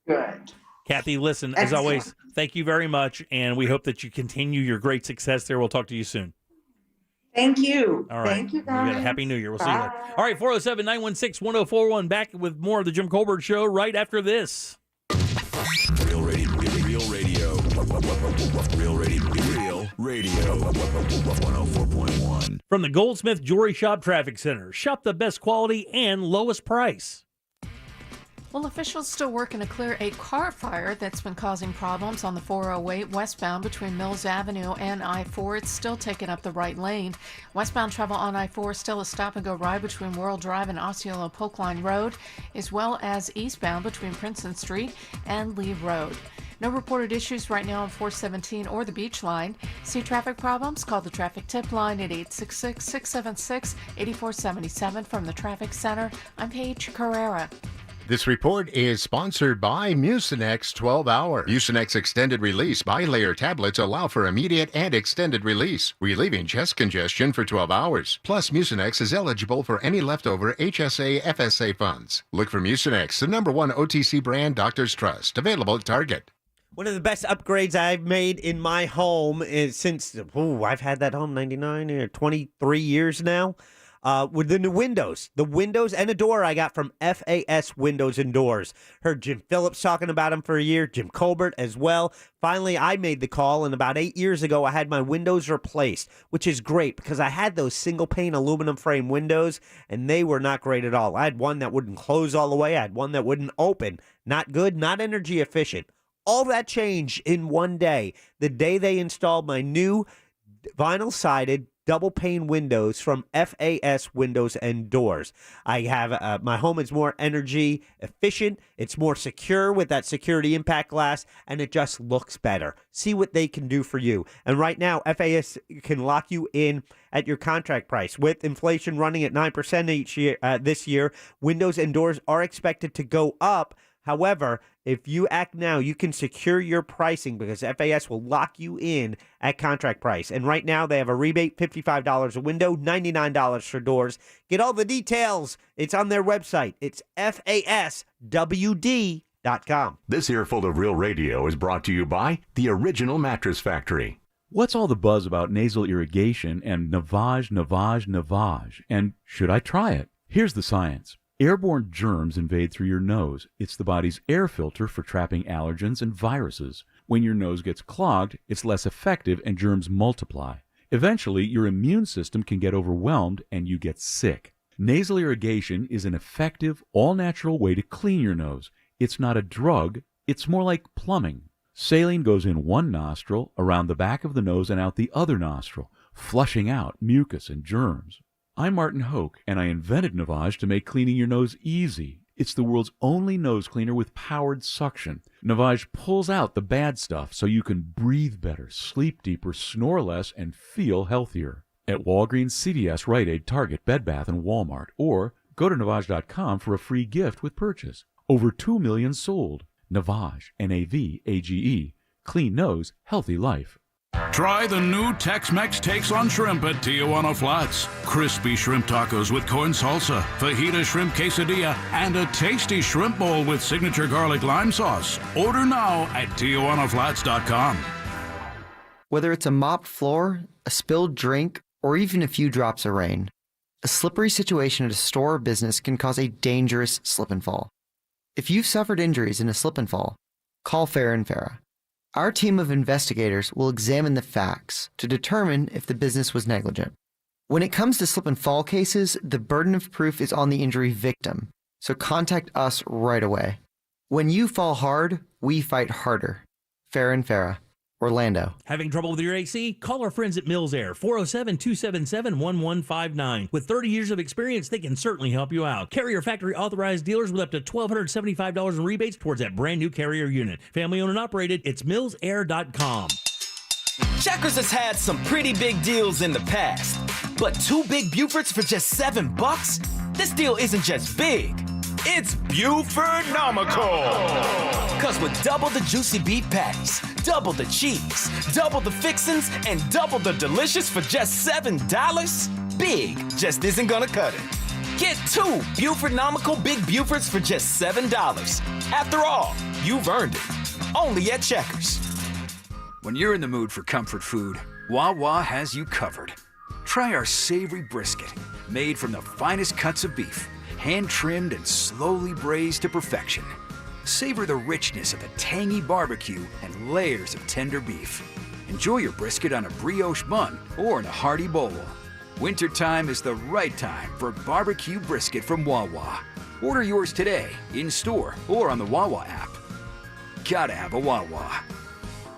Good. Kathy, listen, as always, thank you very much, and we hope that you continue your great success there. We'll talk to you soon. Thank you. All right. Thank you, guys. You got a happy New Year. We'll see you later. All right, 407-916-1041. Back with more of the Jim Colbert Show right after this. Real radio. Real radio. 104.1. From the Goldsmith Jewelry Shop Traffic Center. Shop the best quality and lowest price. Well, officials still working to clear a car fire that's been causing problems on the 408 westbound between Mills Avenue and I-4. It's still taking up the right lane. Westbound travel on I-4 still a stop-and-go ride between World Drive and Osceola Polkline Road, as well as eastbound between Princeton Street and Lee Road. No reported issues right now on 417 or the Beach Line. See traffic problems? Call the traffic tip line at 866-676-8477. From the Traffic Center, I'm Paige Carrera. This report is sponsored by Mucinex 12-Hour. Mucinex Extended Release Bilayer tablets allow for immediate and extended release, relieving chest congestion for 12 hours. Plus, Mucinex is eligible for any leftover HSA, FSA funds. Look for Mucinex, the #1 OTC brand doctors trust. Available at Target. One of the best upgrades I've made in my home is since, I've had that home 99 or 23 years now. With the new windows. The windows and a door I got from FAS Windows and Doors. Heard Jim Phillips talking about them for a year, Jim Colbert as well. Finally, I made the call, and about 8 years ago, I had my windows replaced, which is great because I had those single-pane aluminum frame windows, and they were not great at all. I had one that wouldn't close all the way. I had one that wouldn't open. Not good, not energy efficient. All that changed in one day. The day they installed my new vinyl-sided double pane windows from FAS Windows and Doors. I have my home is more energy efficient. It's more secure with that security impact glass, and it just looks better. See what they can do for you. And right now, FAS can lock you in at your contract price. With inflation running at 9% each year, this year, windows and doors are expected to go up. However, if you act now, you can secure your pricing because FAS will lock you in at contract price. And right now, they have a rebate, $55 a window, $99 for doors. Get all the details. It's on their website. It's FASWD.com. This earful of Real Radio is brought to you by the Original Mattress Factory. What's all the buzz about nasal irrigation and navage? And should I try it? Here's the science. Airborne germs invade through your nose. It's the body's air filter for trapping allergens and viruses. When your nose gets clogged, it's less effective and germs multiply. Eventually, your immune system can get overwhelmed and you get sick. Nasal irrigation is an effective, all-natural way to clean your nose. It's not a drug, it's more like plumbing. Saline goes in one nostril, around the back of the nose and out the other nostril, flushing out mucus and germs. I'm Martin Hoke, and I invented Navage to make cleaning your nose easy. It's the world's only nose cleaner with powered suction. Navage pulls out the bad stuff so you can breathe better, sleep deeper, snore less, and feel healthier. At Walgreens, CVS, Rite Aid, Target, Bed Bath, and Walmart. Or go to Navage.com for a free gift with purchase. Over 2 million sold. Navage, Navage. Clean nose, healthy life. Try the new Tex-Mex takes on shrimp at Tijuana Flats. Crispy shrimp tacos with corn salsa, fajita shrimp quesadilla, and a tasty shrimp bowl with signature garlic lime sauce. Order now at TijuanaFlats.com. Whether it's a mopped floor, a spilled drink, or even a few drops of rain, a slippery situation at a store or business can cause a dangerous slip and fall. If you've suffered injuries in a slip and fall, call Farah and Farah. Our team of investigators will examine the facts to determine if the business was negligent. When it comes to slip and fall cases, the burden of proof is on the injury victim, so contact us right away. When you fall hard, we fight harder. Farah and Farah, Orlando. Having trouble with your AC? Call our friends at Mills Air, 407-277-1159. With 30 years of experience, they can certainly help you out. Carrier factory authorized dealers with up to $1,275 in rebates towards that brand new Carrier unit. Family owned and operated, it's millsair.com. Checkers has had some pretty big deals in the past, but 2 big Bufords for just $7? This deal isn't just big, it's Buford-nomical. Cause with double the juicy beef patties, double the cheese, double the fixins, and double the delicious for just $7, big just isn't gonna cut it. Get 2 Buford-nomical Big Bufords for just $7. After all, you've earned it. Only at Checkers. When you're in the mood for comfort food, Wawa has you covered. Try our savory brisket, made from the finest cuts of beef, hand-trimmed and slowly braised to perfection. Savor the richness of a tangy barbecue and layers of tender beef. Enjoy your brisket on a brioche bun or in a hearty bowl. Wintertime is the right time for barbecue brisket from Wawa. Order yours today, in-store, or on the Wawa app. Gotta have a Wawa.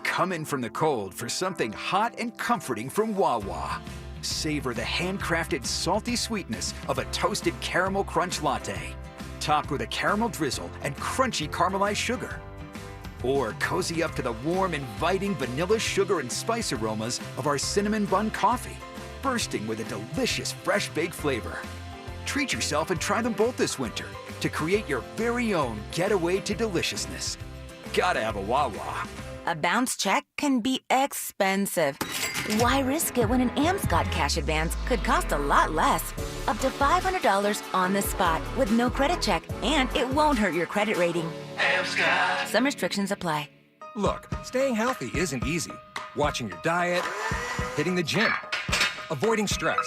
Come in from the cold for something hot and comforting from Wawa. Savor the handcrafted salty sweetness of a toasted caramel crunch latte, topped with a caramel drizzle and crunchy caramelized sugar. Or cozy up to the warm, inviting vanilla sugar and spice aromas of our cinnamon bun coffee, bursting with a delicious fresh baked flavor. Treat yourself and try them both this winter to create your very own getaway to deliciousness. Gotta have a Wawa. A bounce check can be expensive. Why risk it when an Amscot cash advance could cost a lot less? Up to $500 on the spot with no credit check, and it won't hurt your credit rating. Amscot. Some restrictions apply. Look, staying healthy isn't easy. Watching your diet, hitting the gym, avoiding stress.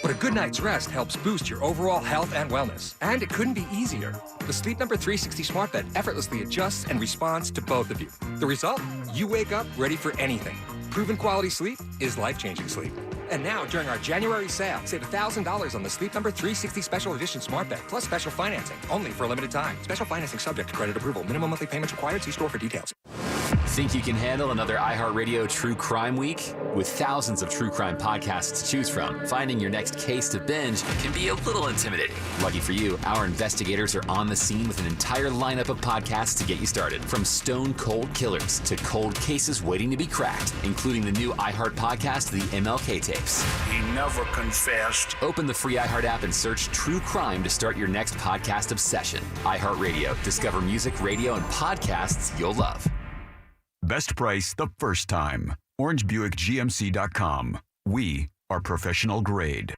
But a good night's rest helps boost your overall health and wellness. And it couldn't be easier. The Sleep Number 360 smart bed effortlessly adjusts and responds to both of you. The result? You wake up ready for anything. Proven quality sleep is life-changing sleep. And now, during our January sale, save $1,000 on the Sleep Number 360 Special Edition Smart Bed, plus special financing, only for a limited time. Special financing subject to credit approval. Minimum monthly payments required. See store for details. Think you can handle another iHeartRadio True Crime Week? With thousands of true crime podcasts to choose from, finding your next case to binge can be a little intimidating. Lucky for you, our investigators are on the scene with an entire lineup of podcasts to get you started. From stone cold killers to cold cases waiting to be cracked, including the new iHeart podcast, The MLK Tapes. He never confessed. Open the free iHeart app and search True Crime to start your next podcast obsession. iHeartRadio. Discover music, radio, and podcasts you'll love. Best price the first time. OrangeBuickGMC.com. We are professional grade.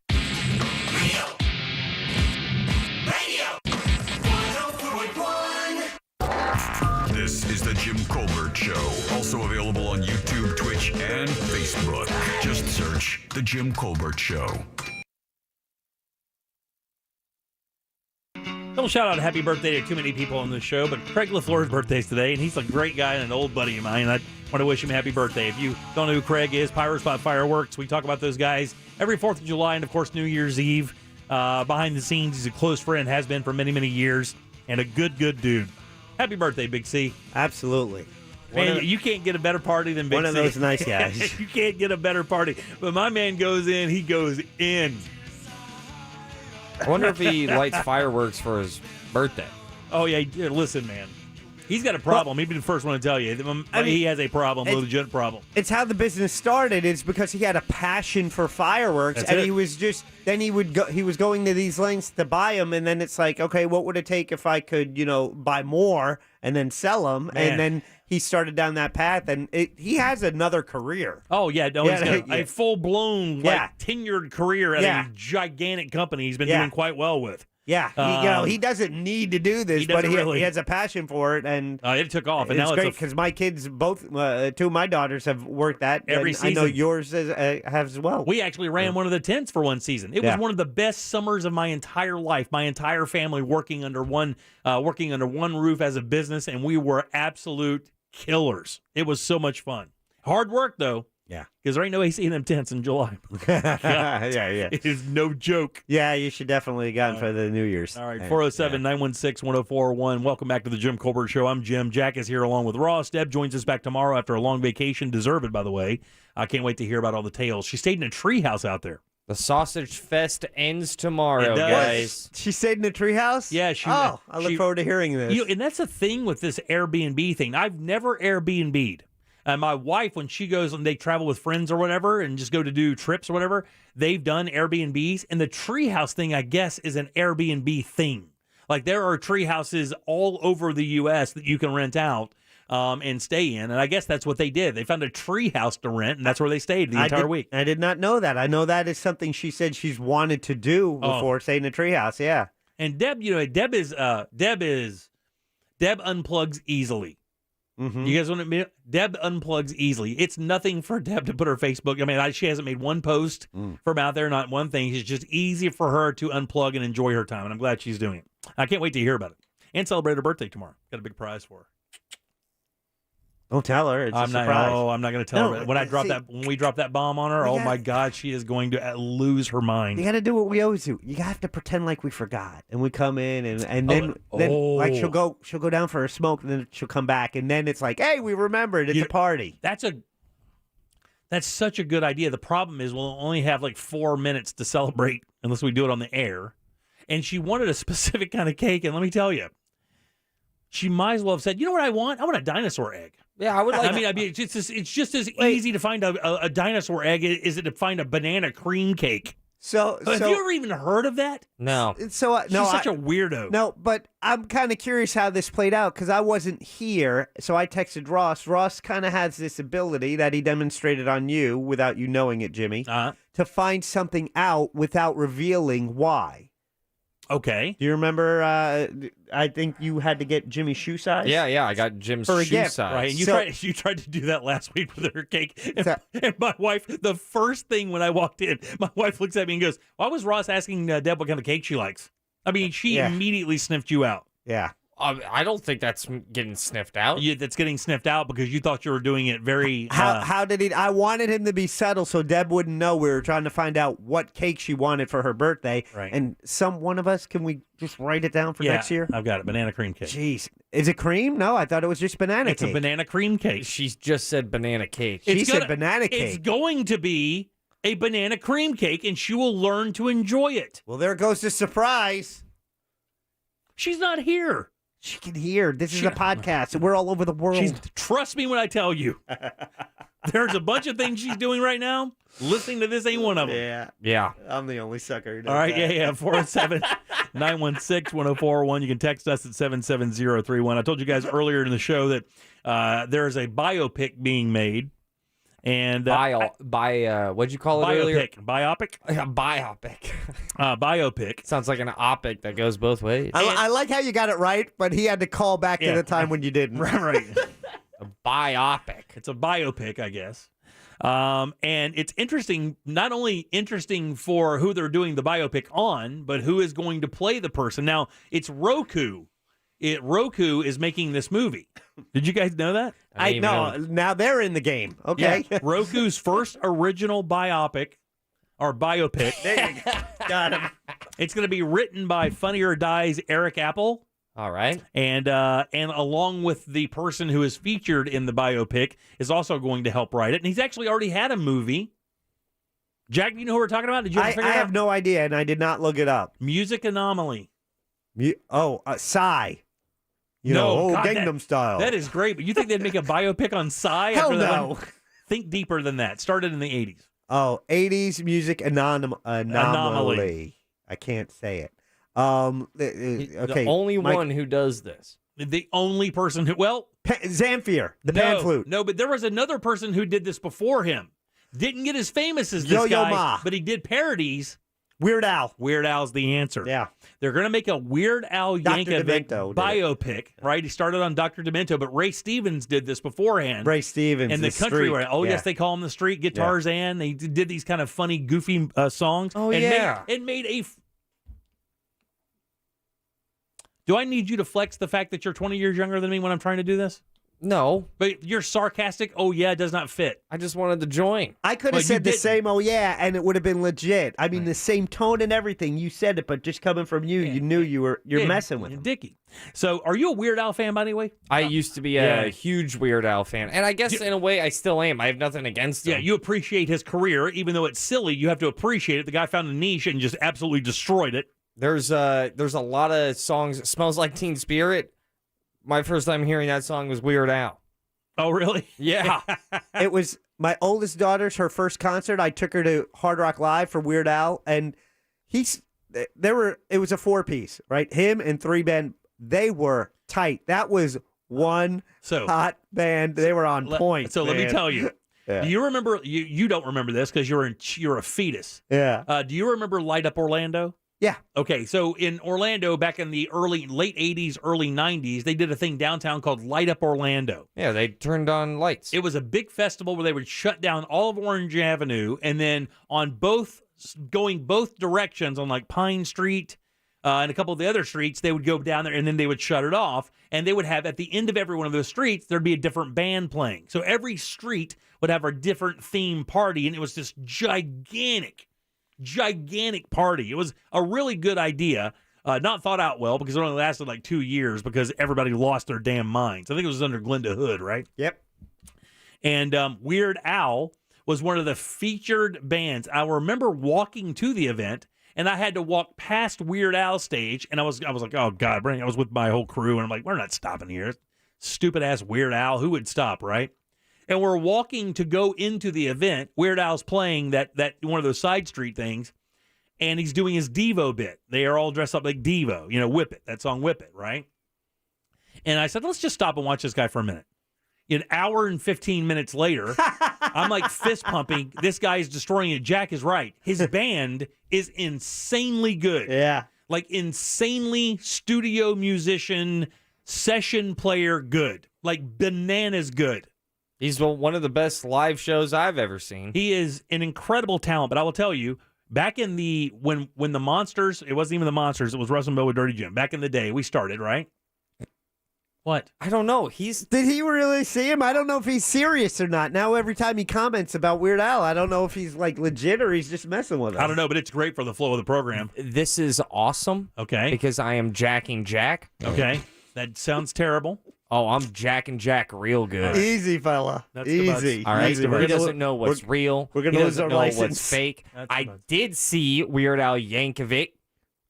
This is the Jim Colbert Show. Also available on YouTube, Twitch, and Facebook. Just search The Jim Colbert Show. Little shout out, happy birthday to too many people on this show, but Craig LaFleur's birthday is today, and he's a great guy and an old buddy of mine. I want to wish him a happy birthday. If you don't know who Craig is, Pyro Spot Fireworks, we talk about those guys every 4th of July and, of course, New Year's Eve. Behind the scenes, he's a close friend, has been for many, many years, and a good dude. Happy birthday, Big C. Absolutely. Man, you can't get a better party than Big C. One of those nice guys. You can't get a better party. But my man goes in, he goes in. I wonder if he lights fireworks for his birthday. Oh, yeah. Listen, man. He's got a problem. He'd be the first one to tell you. He has a problem, a legit problem. It's how the business started. It's because he had a passion for fireworks, and he was just he was going to these lengths to buy them, and then it's like, okay, what would it take if I could, buy more and then sell them, and then he started down that path, and he has another career. Oh yeah, no, he's got a full blown, tenured career at a gigantic company. He's been doing quite well with. Yeah, he doesn't need to do this, but he has a passion for it, and it took off. And it's now great because my kids, both 2 of my daughters, have worked that every season. I know yours have as well. We actually ran one of the tents for one season. It was one of the best summers of my entire life. My entire family working under one roof as a business, and we were absolute killers. It was so much fun. Hard work though. Yeah. Because there ain't no AC in them tents in July. Yeah. It is no joke. Yeah, you should definitely have gotten for the New Year's. All right, 407-916-1041. Welcome back to the Jim Colbert Show. I'm Jim. Jack is here along with Ross. Deb joins us back tomorrow after a long vacation. Deserved, by the way. I can't wait to hear about all the tales. She stayed in a treehouse out there. The Sausage Fest ends tomorrow, guys. She stayed in a treehouse? Yeah. I look forward to hearing this. And that's the thing with this Airbnb thing. I've never Airbnb'd. And my wife, when she goes and they travel with friends or whatever and just go to do trips or whatever, they've done Airbnbs. And the treehouse thing, I guess, is an Airbnb thing. Like there are tree houses all over the U.S. that you can rent out and stay in. And I guess that's what they did. They found a tree house to rent, and that's where they stayed the entire week. I did not know that. I know that is something she said she's wanted to do before, staying in a tree house. Yeah. And Deb, Deb unplugs easily. Mm-hmm. You guys want to admit? Deb unplugs easily. It's nothing for Deb to put her Facebook. I mean, she hasn't made one post from out there, not one thing. It's just easy for her to unplug and enjoy her time, and I'm glad she's doing it. I can't wait to hear about it. And celebrate her birthday tomorrow. Got a big prize for her. Don't tell her. It's a surprise. I'm not going to tell her. When we drop that bomb on her, oh my God, she is going to lose her mind. You got to do what we always do. You have to pretend like we forgot, and we come in, and then like she'll go down for a smoke, and then she'll come back, and then it's like, hey, we remembered. It's a party. That's such a good idea. The problem is we'll only have like 4 minutes to celebrate unless we do it on the air. And she wanted a specific kind of cake, and let me tell you, she might as well have said, "You know what I want? I want a dinosaur egg." Yeah, I would like. I mean, it's just as easy to find a dinosaur egg as it to find a banana cream cake. So have you ever even heard of that? No. So no, she's such a weirdo. No, but I'm kind of curious how this played out because I wasn't here. So I texted Ross. Ross kind of has this ability that he demonstrated on you without you knowing it, Jimmy, to find something out without revealing why. Okay. Do you remember? I think you had to get Jimmy's shoe size. Yeah, I got Jim's for a shoe gift, size. Right, and you tried to do that last week with her cake. And my wife, the first thing when I walked in, my wife looks at me and goes, "Why was Ross asking Deb what kind of cake she likes?" I mean, she immediately sniffed you out. Yeah. I don't think that's getting sniffed out. That's getting sniffed out because you thought you were doing it very... How did he... I wanted him to be subtle so Deb wouldn't know we were trying to find out what cake she wanted for her birthday. Right. And one of us, can we just write it down for next year? I've got it. Banana cream cake. Jeez. Is it cream? No, I thought it was just banana cake. It's a banana cream cake. She's just said banana cake. She said banana cake. It's going to be a banana cream cake, and she will learn to enjoy it. Well, there goes the surprise. She's not here. She can hear. This is a podcast, and we're all over the world. Trust me when I tell you. There's a bunch of things she's doing right now. Listening to this ain't one of them. Yeah. I'm the only sucker who does all right, that. 407-916-1041. You can text us at 77031. I told you guys earlier in the show that there is a biopic being made. And what'd you call it earlier? Biopic? Biopic. Biopic. Sounds like an opic that goes both ways. I like how you got it right, but he had to call back to the time when you didn't. Right. A biopic. It's a biopic, I guess. And it's interesting, not only interesting for who they're doing the biopic on, but who is going to play the person. Now, it's Roku. Roku is making this movie. Did you guys know that? I know. Now they're in the game. Okay. Yeah. Roku's first original biopic. There you go. Got him. It's going to be written by Funny or Die's Eric Apple. All right. And along with the person who is featured in the biopic is also going to help write it. And he's actually already had a movie. Jack, do you know who we're talking about? Did you ever figure it out? I have no idea, and I did not look it up. Music Anomaly. Psy. God, Gangnam Style. That is great, but you think they'd make a biopic on Psy? Hell no. Think deeper than that. Started in the 80s. Oh, 80s Music Anomaly. I can't say it. Okay. The only one who does this. The only person who, Zamfir, the pan flute. No, but there was another person who did this before him. Didn't get as famous as this Yo-Yo guy, Ma. but he did parodies. Weird Al. Weird Al's the answer. Yeah. They're going to make a Weird Al Yankovic Demento biopic, right? He started on Dr. Demento, but Ray Stevens did this beforehand. Ray Stevens. And the country street. where, yes, they call him the street guitars, and they did these kind of funny, goofy songs. Oh, and yeah. It made a... Do I need you to flex the fact that you're 20 years younger than me when I'm trying to do this? No. But you're sarcastic. Oh, yeah, it does not fit. I just wanted to join. I could have said the same, oh, yeah, and it would have been legit. I mean, the same tone and everything. You said it, but just coming from you, you knew you're messing with him. Dickie. So, are you a Weird Al fan, by the way? I used to be a huge Weird Al fan. And I guess in a way, I still am. I have nothing against him. Yeah, you appreciate his career. Even though it's silly, you have to appreciate it. The guy found a niche and just absolutely destroyed it. There's a lot of songs. It Smells Like Teen Spirit. My first time hearing that song was Weird Al. Oh, really? Yeah. It was my oldest daughter's, her first concert. I took her to Hard Rock Live for Weird Al, and it was a 4-piece, right? Him and 3 band, they were tight. That was one hot band. They were on point. So let me tell you. Yeah. Do you remember, you don't remember this because you're a fetus. Yeah. Do you remember Light Up Orlando? Yeah. Okay, so in Orlando, back in the late 80s, early 90s, they did a thing downtown called Light Up Orlando. Yeah, they turned on lights. It was a big festival where they would shut down all of Orange Avenue, and then going both directions on like Pine Street, and a couple of the other streets, they would go down there and then they would shut it off. And they would have, at the end of every one of those streets, there'd be a different band playing. So every street would have a different theme party, and it was this gigantic party. It was a really good idea. Not thought out well because it only lasted like 2 years because everybody lost their damn minds. I think it was under Glenda Hood, right? Yep. And Weird Al was one of the featured bands. I remember walking to the event, and I had to walk past Weird Al's stage, and I was like, oh, God, I was with my whole crew, and I'm like, we're not stopping here. Stupid-ass Weird Al. Who would stop, right? And we're walking to go into the event. Weird Al's playing that one of those side street things, and he's doing his Devo bit. They are all dressed up like Devo, Whip It, that song Whip It, right? And I said, let's just stop and watch this guy for a minute. An hour and 15 minutes later, I'm like fist pumping. This guy is destroying it. Jack is right. His band is insanely good. Yeah. Like insanely studio musician, session player good. Like bananas good. He's one of the best live shows I've ever seen. He is an incredible talent, but I will tell you, back in the when the Monsters, it wasn't even the Monsters, it was Russellville with Dirty Jim. Back in the day, we started, right? What? I don't know. Did he really see him? I don't know if he's serious or not. Now every time he comments about Weird Al, I don't know if he's like legit or he's just messing with us. I don't know, but it's great for the flow of the program. This is awesome. Okay. Because I am jacking Jack. Okay. That sounds terrible. Oh, I'm jacking Jack real good. Easy, fella. That's Easy. All right. Easy. He doesn't know what's real. We're going to lose our know license. What's fake. I did see Weird Al Yankovic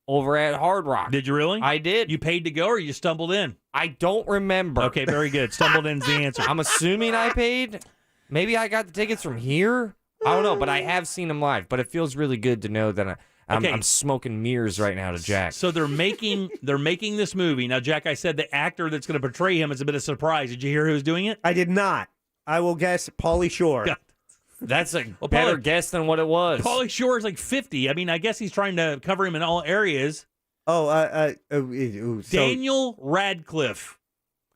over at Hard Rock. Did you really? I did. You paid to go or you stumbled in? I don't remember. Okay, very good. Stumbled in's the answer. I'm assuming I paid. Maybe I got the tickets from here. I don't know, but I have seen him live. But it feels really good to know that I'm smoking mirrors right now to Jack. So they're making this movie. Now, Jack, I said the actor that's going to portray him is a bit of a surprise. Did you hear who's doing it? I did not. I will guess Pauly Shore. Yeah. That's a better guess than what it was. Pauly Shore is like 50. I mean, I guess he's trying to cover him in all areas. Daniel Radcliffe,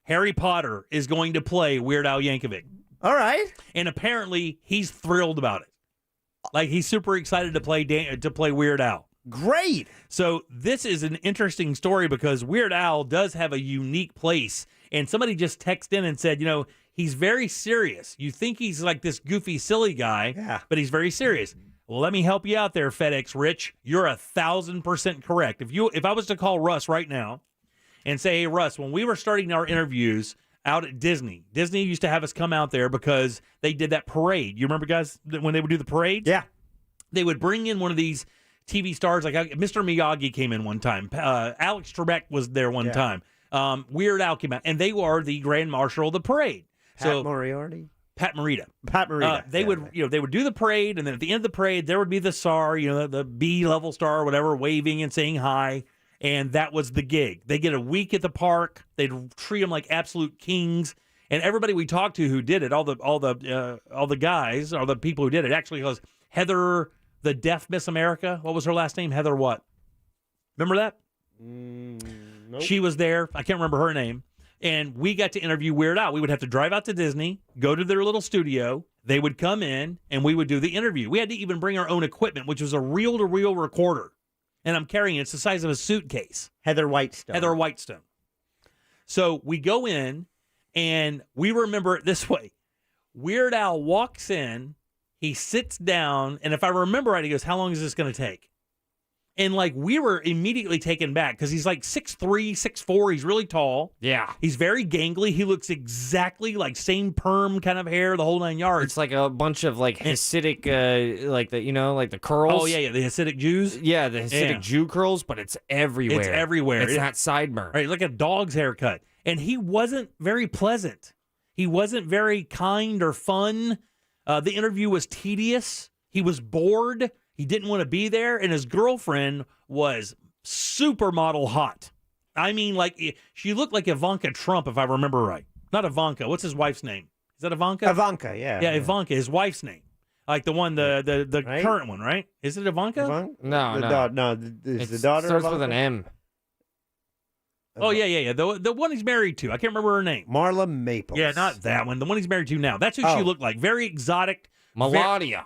Harry Potter, is going to play Weird Al Yankovic. All right. And apparently he's thrilled about it. Like he's super excited to play Weird Al. Great. So this is an interesting story because Weird Al does have a unique place. And somebody just texted in and said, he's very serious. You think he's like this goofy, silly guy, but he's very serious. Well, let me help you out there, FedEx Rich. You're 1,000% correct. If I was to call Russ right now and say, hey, Russ, when we were starting our interviews out at Disney used to have us come out there because they did that parade. You remember, guys, when they would do the parade? Yeah. They would bring in one of these TV stars. Like Mr. Miyagi came in one time. Alex Trebek was there one time. Weird Al came out. And they were the Grand Marshal of the parade. Pat Morita. They would do the parade, and then at the end of the parade, there would be the SAR, the B-level star or whatever, waving and saying hi, and that was the gig. They get a week at the park. They'd treat them like absolute kings, and everybody we talked to who did it, all the guys, or the people who did it, actually was Heather, the deaf Miss America. What was her last name? Heather what? Remember that? Nope. She was there. I can't remember her name. And we got to interview Weird Al. We would have to drive out to Disney, go to their little studio. They would come in, and we would do the interview. We had to even bring our own equipment, which was a reel-to-reel recorder. And I'm carrying it. It's the size of a suitcase. Heather Whitestone. So we go in, and we remember it this way. Weird Al walks in, he sits down, and if I remember right, he goes, how long is this going to take? And, we were immediately taken back because he's 6'3", 6'4". He's really tall. Yeah. He's very gangly. He looks exactly like same perm kind of hair, the whole 9 yards. It's like a bunch of, Hasidic, the curls. Oh, yeah, the Hasidic Jews. Yeah, the Hasidic Jew curls, but it's everywhere. It's everywhere. It's not sideburn. Right, like a dog's haircut. And he wasn't very pleasant. He wasn't very kind or fun. The interview was tedious. He was bored. He didn't want to be there, and his girlfriend was supermodel hot. I mean, she looked like Ivanka Trump, if I remember right. Not Ivanka. What's his wife's name? Is that Ivanka? Ivanka, yeah. Yeah, Ivanka, his wife's name. Like the one, the right? current one, right? Is it Ivanka? No. Is the daughter starts Ivanka? with an M. Oh, yeah. The one he's married to. I can't remember her name. Marla Maples. Yeah, not that one. The one he's married to now. That's who she looked like. Very exotic. Melania.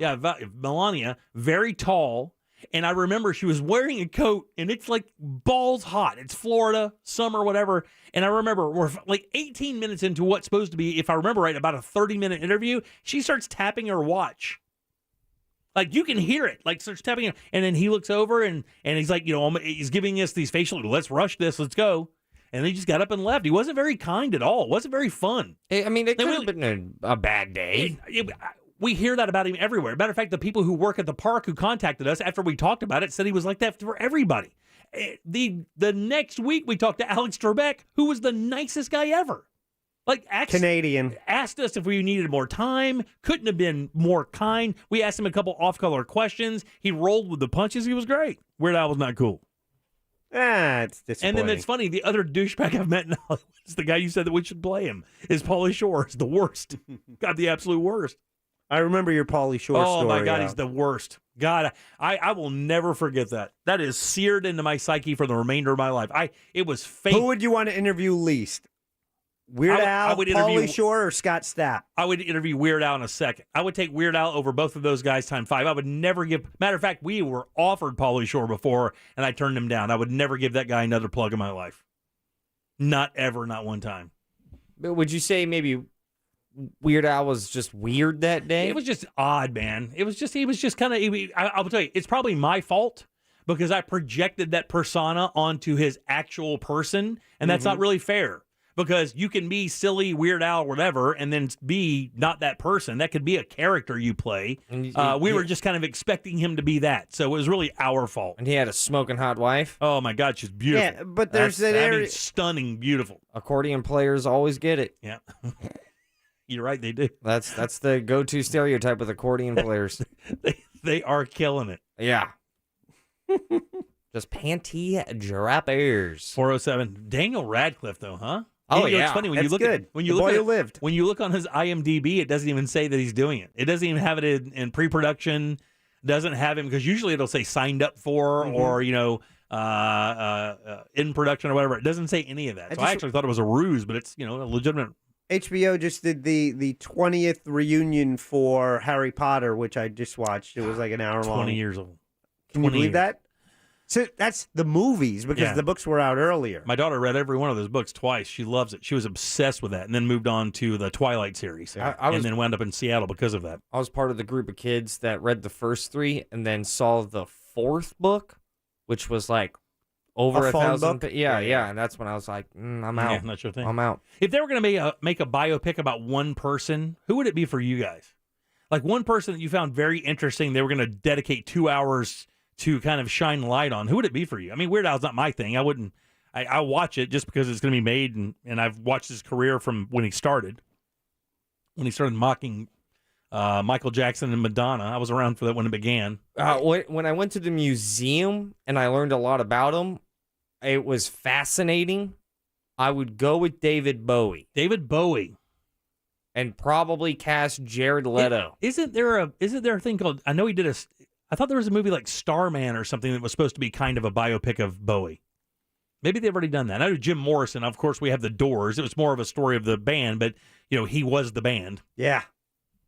Melania. Very tall. And I remember she was wearing a coat, and it's like balls hot. It's Florida, summer, whatever. And I remember we're like 18 minutes into what's supposed to be, if I remember right, about a 30-minute interview. She starts tapping her watch. Like, you can hear it. Like, starts tapping it. And then he looks over, and he's like, he's giving us these facial, let's rush this, let's go. And he just got up and left. He wasn't very kind at all. It wasn't very fun. I mean, it could have been a bad day. We hear that about him everywhere. Matter of fact, the people who work at the park who contacted us after we talked about it said he was like that for everybody. The next week, we talked to Alex Trebek, who was the nicest guy ever. Like, Canadian. Asked us if we needed more time. Couldn't have been more kind. We asked him a couple off-color questions. He rolled with the punches. He was great. Weird Al was not cool. It's disappointing. And then it's funny, the other douchebag I've met in Hollywood is the guy you said that we should play him, is Pauly Shore. Is the worst. Got the absolute worst. I remember your Pauly Shore story. Oh, my God, he's the worst. God, I will never forget that. That is seared into my psyche for the remainder of my life. It was fake. Who would you want to interview least? Weird Al, Pauly Shore, or Scott Stapp? I would interview Weird Al in a second. I would take Weird Al over both of those guys ×5. I would never give... Matter of fact, we were offered Pauly Shore before, and I turned him down. I would never give that guy another plug in my life. Not ever, not one time. But would you say maybe Weird Al was just weird that day? It was just odd, man. He was just kind of... I will tell you, it's probably my fault because I projected that persona onto his actual person, and that's not really fair. Because you can be silly, Weird Al, whatever, and then be not that person. That could be a character you play. We were just kind of expecting him to be that. So it was really our fault. And he had a smoking hot wife. Oh, my God, she's beautiful. Yeah, but there's that area. Stunning, beautiful. Accordion players always get it. Yeah. You're right, they do. That's the go-to stereotype with accordion players. They are killing it. Yeah. Just panty droppers. 407. Daniel Radcliffe, though, huh? Oh, yeah. yeah. It's funny when That's you look good. at when you The look boy at who lived. When you look on his IMDb, it doesn't even say that he's doing it. It doesn't even have it in pre-production. Doesn't have him because usually it'll say signed up for or in production or whatever. It doesn't say any of that. So I actually thought it was a ruse, but it's a legitimate. HBO just did the 20th reunion for Harry Potter, which I just watched. It was like an hour long. 20 years old. Can you believe that? So that's the movies because the books were out earlier. My daughter read every one of those books twice. She loves it. She was obsessed with that and then moved on to the Twilight series and then wound up in Seattle because of that. I was part of the group of kids that read the first 3 and then saw the 4th book, which was like over 1,000. Yeah. And that's when I was like, I'm out. Yeah, not your thing. I'm out. If they were going to make a biopic about one person, who would it be for you guys? Like one person that you found very interesting, they were going to dedicate 2 hours to kind of shine light on. Who would it be for you? I mean, Weird Al's not my thing. I'll watch it just because it's going to be made, and I've watched his career from when he started mocking Michael Jackson and Madonna. I was around for that when it began. When I went to the museum and I learned a lot about him, it was fascinating. I would go with David Bowie. David Bowie. And probably cast Jared Leto. Isn't there a thing called, I know he did I thought there was a movie like Starman or something that was supposed to be kind of a biopic of Bowie. Maybe they've already done that. I know Jim Morrison, of course, we have The Doors. It was more of a story of the band, but, he was the band. Yeah.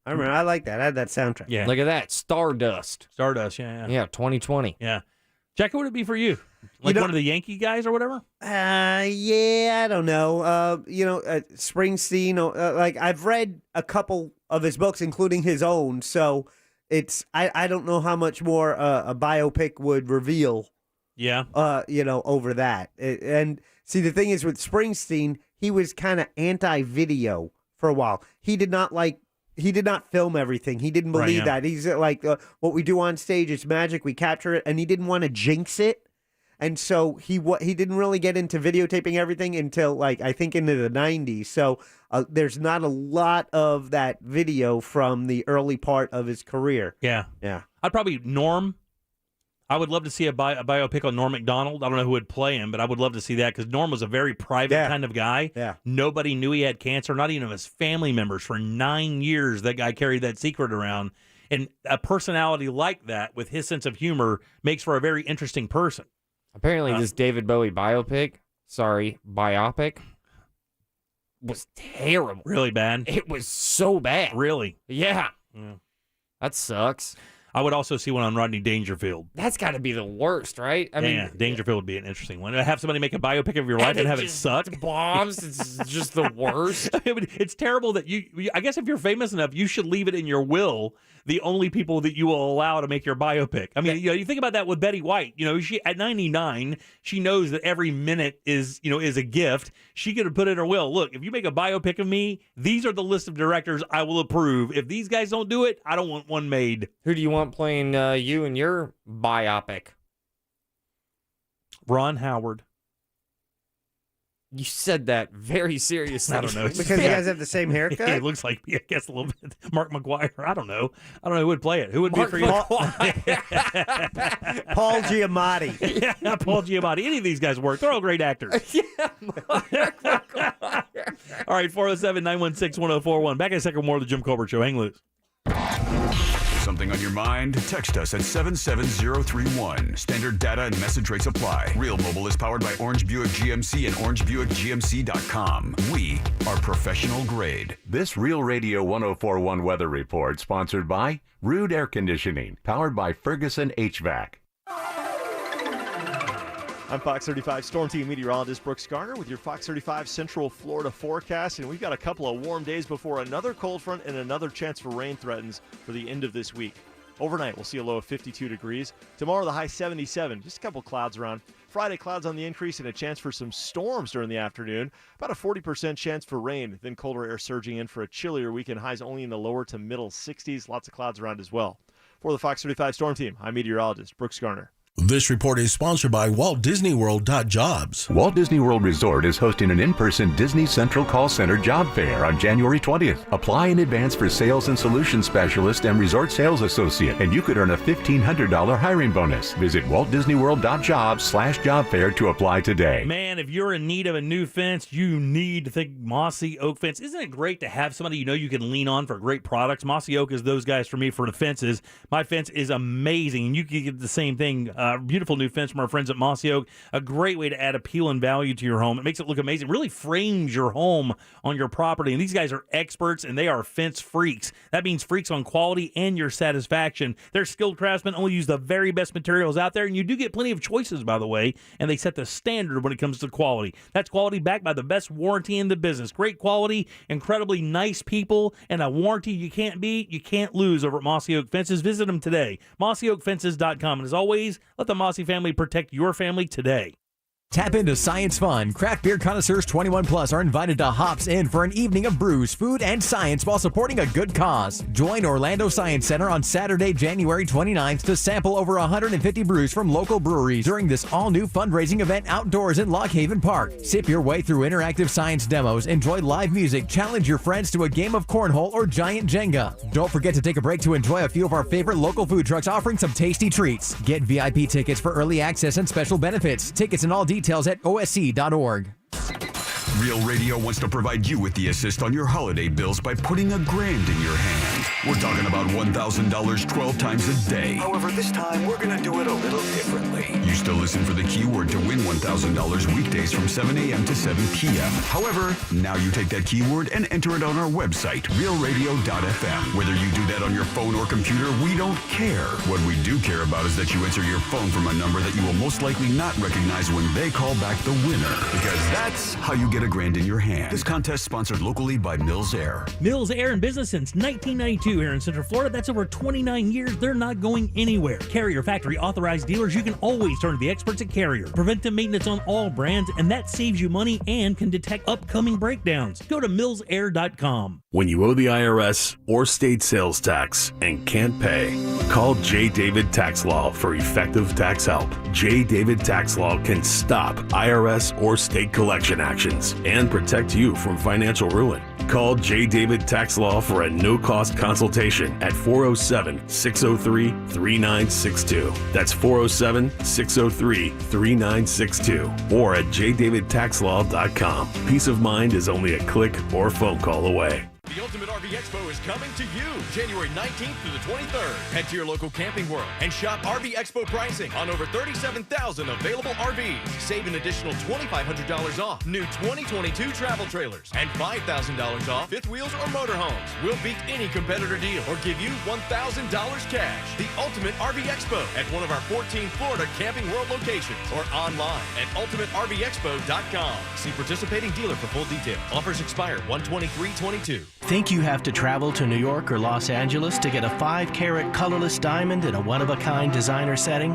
I remember. I like that. I had that soundtrack. Yeah. Look at that. Stardust. Yeah. Yeah, 2020. Yeah. Jack, what would it be for you? Like one of the Yankee guys or whatever? Yeah, I don't know. Springsteen, like I've read a couple of his books, including his own, so I don't know how much more a biopic would reveal. Yeah. Over that. And see, the thing is with Springsteen, he was kind of anti-video for a while. He did not film everything. He didn't believe that. He's like, what we do on stage is magic. We capture it, and he didn't want to jinx it. And so he didn't really get into videotaping everything until like I think into the 90s. So there's not a lot of that video from the early part of his career. Yeah. I'd probably Norm. I would love to see a biopic on Norm Macdonald. I don't know who would play him, but I would love to see that because Norm was a very private kind of guy. Yeah. Nobody knew he had cancer, not even his family members. For 9 years, that guy carried that secret around. And a personality like that with his sense of humor makes for a very interesting person. Apparently, this David Bowie biopic, was terrible. Really bad? It was so bad. Really? Yeah. That sucks. I would also see one on Rodney Dangerfield. That's got to be the worst, right? I mean, Dangerfield would be an interesting one. Have somebody make a biopic of your life and have it suck. Bombs. It's just the worst. It's terrible that I guess if you're famous enough, you should leave it in your will. The only people that you will allow to make your biopic. I mean, you think about that with Betty White. She at 99, she knows that every minute is a gift. She could have put in her will. Look, if you make a biopic of me, these are the list of directors I will approve. If these guys don't do it, I don't want one made. Who do you want playing you in your biopic? Ron Howard. You said that very seriously. I don't know. Because you guys have the same haircut? It looks like me, I guess, a little bit. Mark McGuire. I don't know who would play it. Who would Mark be for you? Paul Giamatti. Yeah, Paul Giamatti. Any of these guys work. They're all great actors. All right, 407-916-1041. Back in a second, more of the Jim Colbert Show. Hang loose. Something on your mind? Text us at 77031. Standard data and message rates apply. Real Mobile is powered by Orange Buick GMC and OrangeBuickGMC.com. We are professional grade. This Real Radio 1041 weather report sponsored by Rude Air Conditioning, powered by Ferguson HVAC. I'm Fox 35 Storm Team meteorologist Brooks Garner with your Fox 35 Central Florida forecast, and we've got a couple of warm days before another cold front and another chance for rain threatens for the end of this week. Overnight, we'll see a low of 52 degrees. Tomorrow, the high 77, just a couple clouds around. Friday, clouds on the increase and a chance for some storms during the afternoon. About a 40% chance for rain, then colder air surging in for a chillier weekend. Highs only in the lower to middle 60s. Lots of clouds around as well. For the Fox 35 Storm Team, I'm meteorologist Brooks Garner. This report is sponsored by Walt Disney World.jobs. Walt Disney World Resort is hosting an in-person Disney Central Call Center job fair on January 20th. Apply in advance for Sales and Solutions Specialist and Resort Sales Associate, and you could earn a $1,500 hiring bonus. Visit WaltDisneyWorld.jobs/job fair to apply today. Man, if you're in need of a new fence, you need to think Mossy Oak Fence. Isn't it great to have somebody you can lean on for great products? Mossy Oak is those guys for me for the fences. My fence is amazing, and you can get the same thing. Beautiful new fence from our friends at Mossy Oak. A great way to add appeal and value to your home. It makes it look amazing. Really frames your home on your property. And these guys are experts, and they are fence freaks. That means freaks on quality and your satisfaction. They're skilled craftsmen, only use the very best materials out there, and you do get plenty of choices, by the way, and they set the standard when it comes to quality. That's quality backed by the best warranty in the business. Great quality, incredibly nice people, and a warranty you can't beat, you can't lose over at Mossy Oak Fences. Visit them today. MossyOakFences.com. And as always, let the Mossy family protect your family today. Tap into Science Fun. Craft beer connoisseurs 21 plus are invited to Hops In for an evening of brews, food, and science while supporting a good cause. Join Orlando Science Center on Saturday, January 29th to sample over 150 brews from local breweries during this all-new fundraising event outdoors in Lock Haven Park. Sip your way through interactive science demos, enjoy live music, challenge your friends to a game of cornhole or giant Jenga. Don't forget to take a break to enjoy a few of our favorite local food trucks offering some tasty treats. Get VIP tickets for early access and special benefits. Tickets and all details at osc.org. Real Radio wants to provide you with the assist on your holiday bills by putting $1,000 in your hand. We're talking about $1,000 12 times a day. However, this time we're going to do it a little differently. You still listen for the keyword to win $1,000 weekdays from 7 a.m. to 7 p.m. However, now you take that keyword and enter it on our website, realradio.fm. Whether you do that on your phone or computer, we don't care. What we do care about is that you answer your phone from a number that you will most likely not recognize when they call back the winner. Because that's how you get $1,000 in your hand. This contest sponsored locally by Mills Air. Mills Air in business since 1992 here in Central Florida. That's over 29 years. They're not going anywhere. Carrier factory authorized dealers. You can always turn to the experts at Carrier. Preventive maintenance on all brands, and that saves you money and can detect upcoming breakdowns. Go to millsair.com. When you owe the IRS or state sales tax and can't pay, call J. David Tax Law for effective tax help. J. David Tax Law can stop IRS or state collection actions and protect you from financial ruin. Call J. David Tax Law for a no-cost consultation at 407-603-3962. That's 407-603-3962 or at jdavidtaxlaw.com. Peace of mind is only a click or phone call away. The Ultimate RV Expo is coming to you January 19th through the 23rd. Head to your local Camping World and shop RV Expo pricing on over 37,000 available RVs. Save an additional $2,500 off new 2022 travel trailers and $5,000 off fifth wheels or motorhomes. We'll beat any competitor deal or give you $1,000 cash. The Ultimate RV Expo at one of our 14 Florida Camping World locations or online at ultimatervexpo.com. See participating dealer for full details. Offers expire 1/23/22. Think you have to travel to New York or Los Angeles to get a 5-carat colorless diamond in a one-of-a-kind designer setting?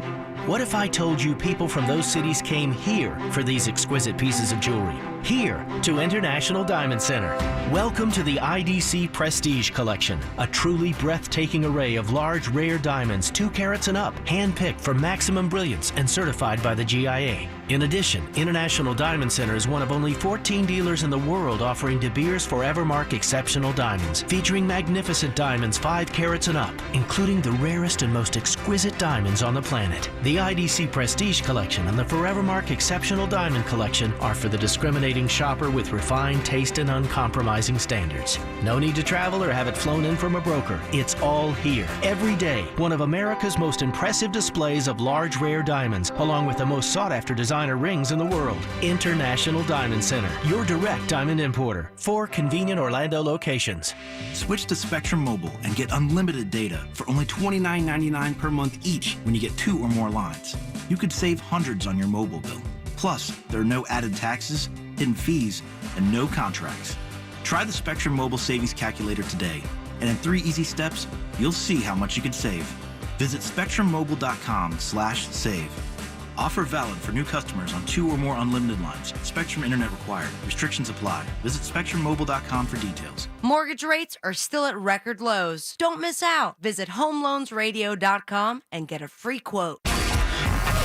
What if I told you people from those cities came here for these exquisite pieces of jewelry? Here to International Diamond Center. Welcome to the IDC Prestige Collection, a truly breathtaking array of large, rare diamonds 2 carats and up, handpicked for maximum brilliance and certified by the GIA. In addition, International Diamond Center is one of only 14 dealers in the world offering De Beers Forevermark Exceptional Diamonds, featuring magnificent diamonds 5 carats and up, including the rarest and most exquisite diamonds on the planet. The IDC Prestige Collection and the Forevermark Exceptional Diamond Collection are for the discriminating shopper with refined taste and uncompromising standards. No need to travel or have it flown in from a broker. It's all here. Every day, one of America's most impressive displays of large, rare diamonds, along with the most sought-after designer rings in the world. International Diamond Center, your direct diamond importer. 4 convenient Orlando locations. Switch to Spectrum Mobile and get unlimited data for only $29.99 per month each when you get 2 or more lines. You could save hundreds on your mobile bill. Plus, there are no added taxes, hidden fees, and no contracts. Try the Spectrum Mobile Savings Calculator today, and in 3 easy steps, you'll see how much you could save. Visit SpectrumMobile.com/save. Offer valid for new customers on 2 or more unlimited lines. Spectrum Internet required. Restrictions apply. Visit SpectrumMobile.com for details. Mortgage rates are still at record lows. Don't miss out. Visit HomeLoansRadio.com and get a free quote.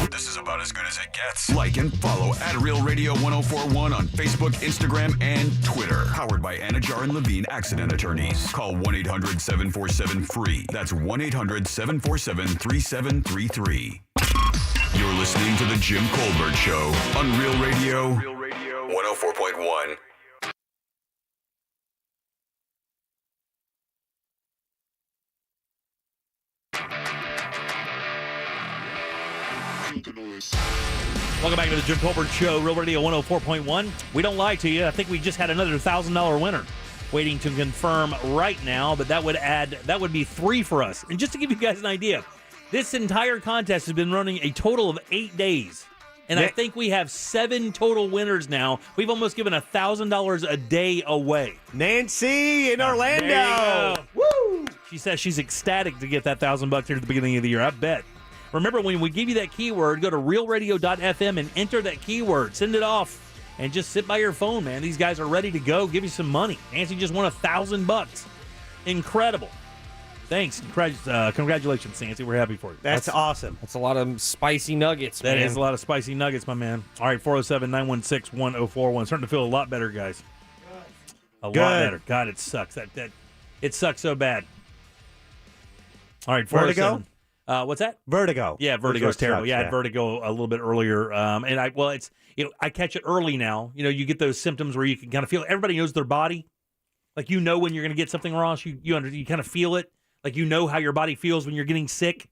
This is about as good as it gets. Like and follow at Real Radio 1041 on Facebook, Instagram, and Twitter. Powered by Anajar and Levine Accident Attorneys. Call 1-800-747-FREE. That's 1-800-747-3733. You're listening to The Jim Colbert Show on Real Radio 104.1. Welcome back to the Jim Colbert Show, Real Radio 104.1. We don't lie to you. I think we just had another $1,000 winner waiting to confirm right now, but that would be 3 for us. And just to give you guys an idea, this entire contest has been running a total of 8 days. And I think we have 7 total winners now. We've almost given $1,000 a day away. Nancy in Orlando. There you go. Woo! She says she's ecstatic to get that $1,000 here at the beginning of the year. I bet. Remember, when we give you that keyword, go to realradio.fm and enter that keyword. Send it off and just sit by your phone, man. These guys are ready to go. Give you some money. Nancy just won $1,000. Incredible. Thanks. Congratulations, Nancy. We're happy for you. That's awesome. That's a lot of spicy nuggets, man. That is a lot of spicy nuggets, my man. All right, 407-916-1041. Starting to feel a lot better, guys. A lot better. God, it sucks. It sucks so bad. All right, 407. Vertigo? What's that? Vertigo. Yeah, vertigo's terrible. Sucks, I had vertigo a little bit earlier, and I catch it early now. You know, you get those symptoms where you can kind of feel. Everybody knows their body, like when you're going to get something wrong. So you kind of feel it, like how your body feels when you're getting sick.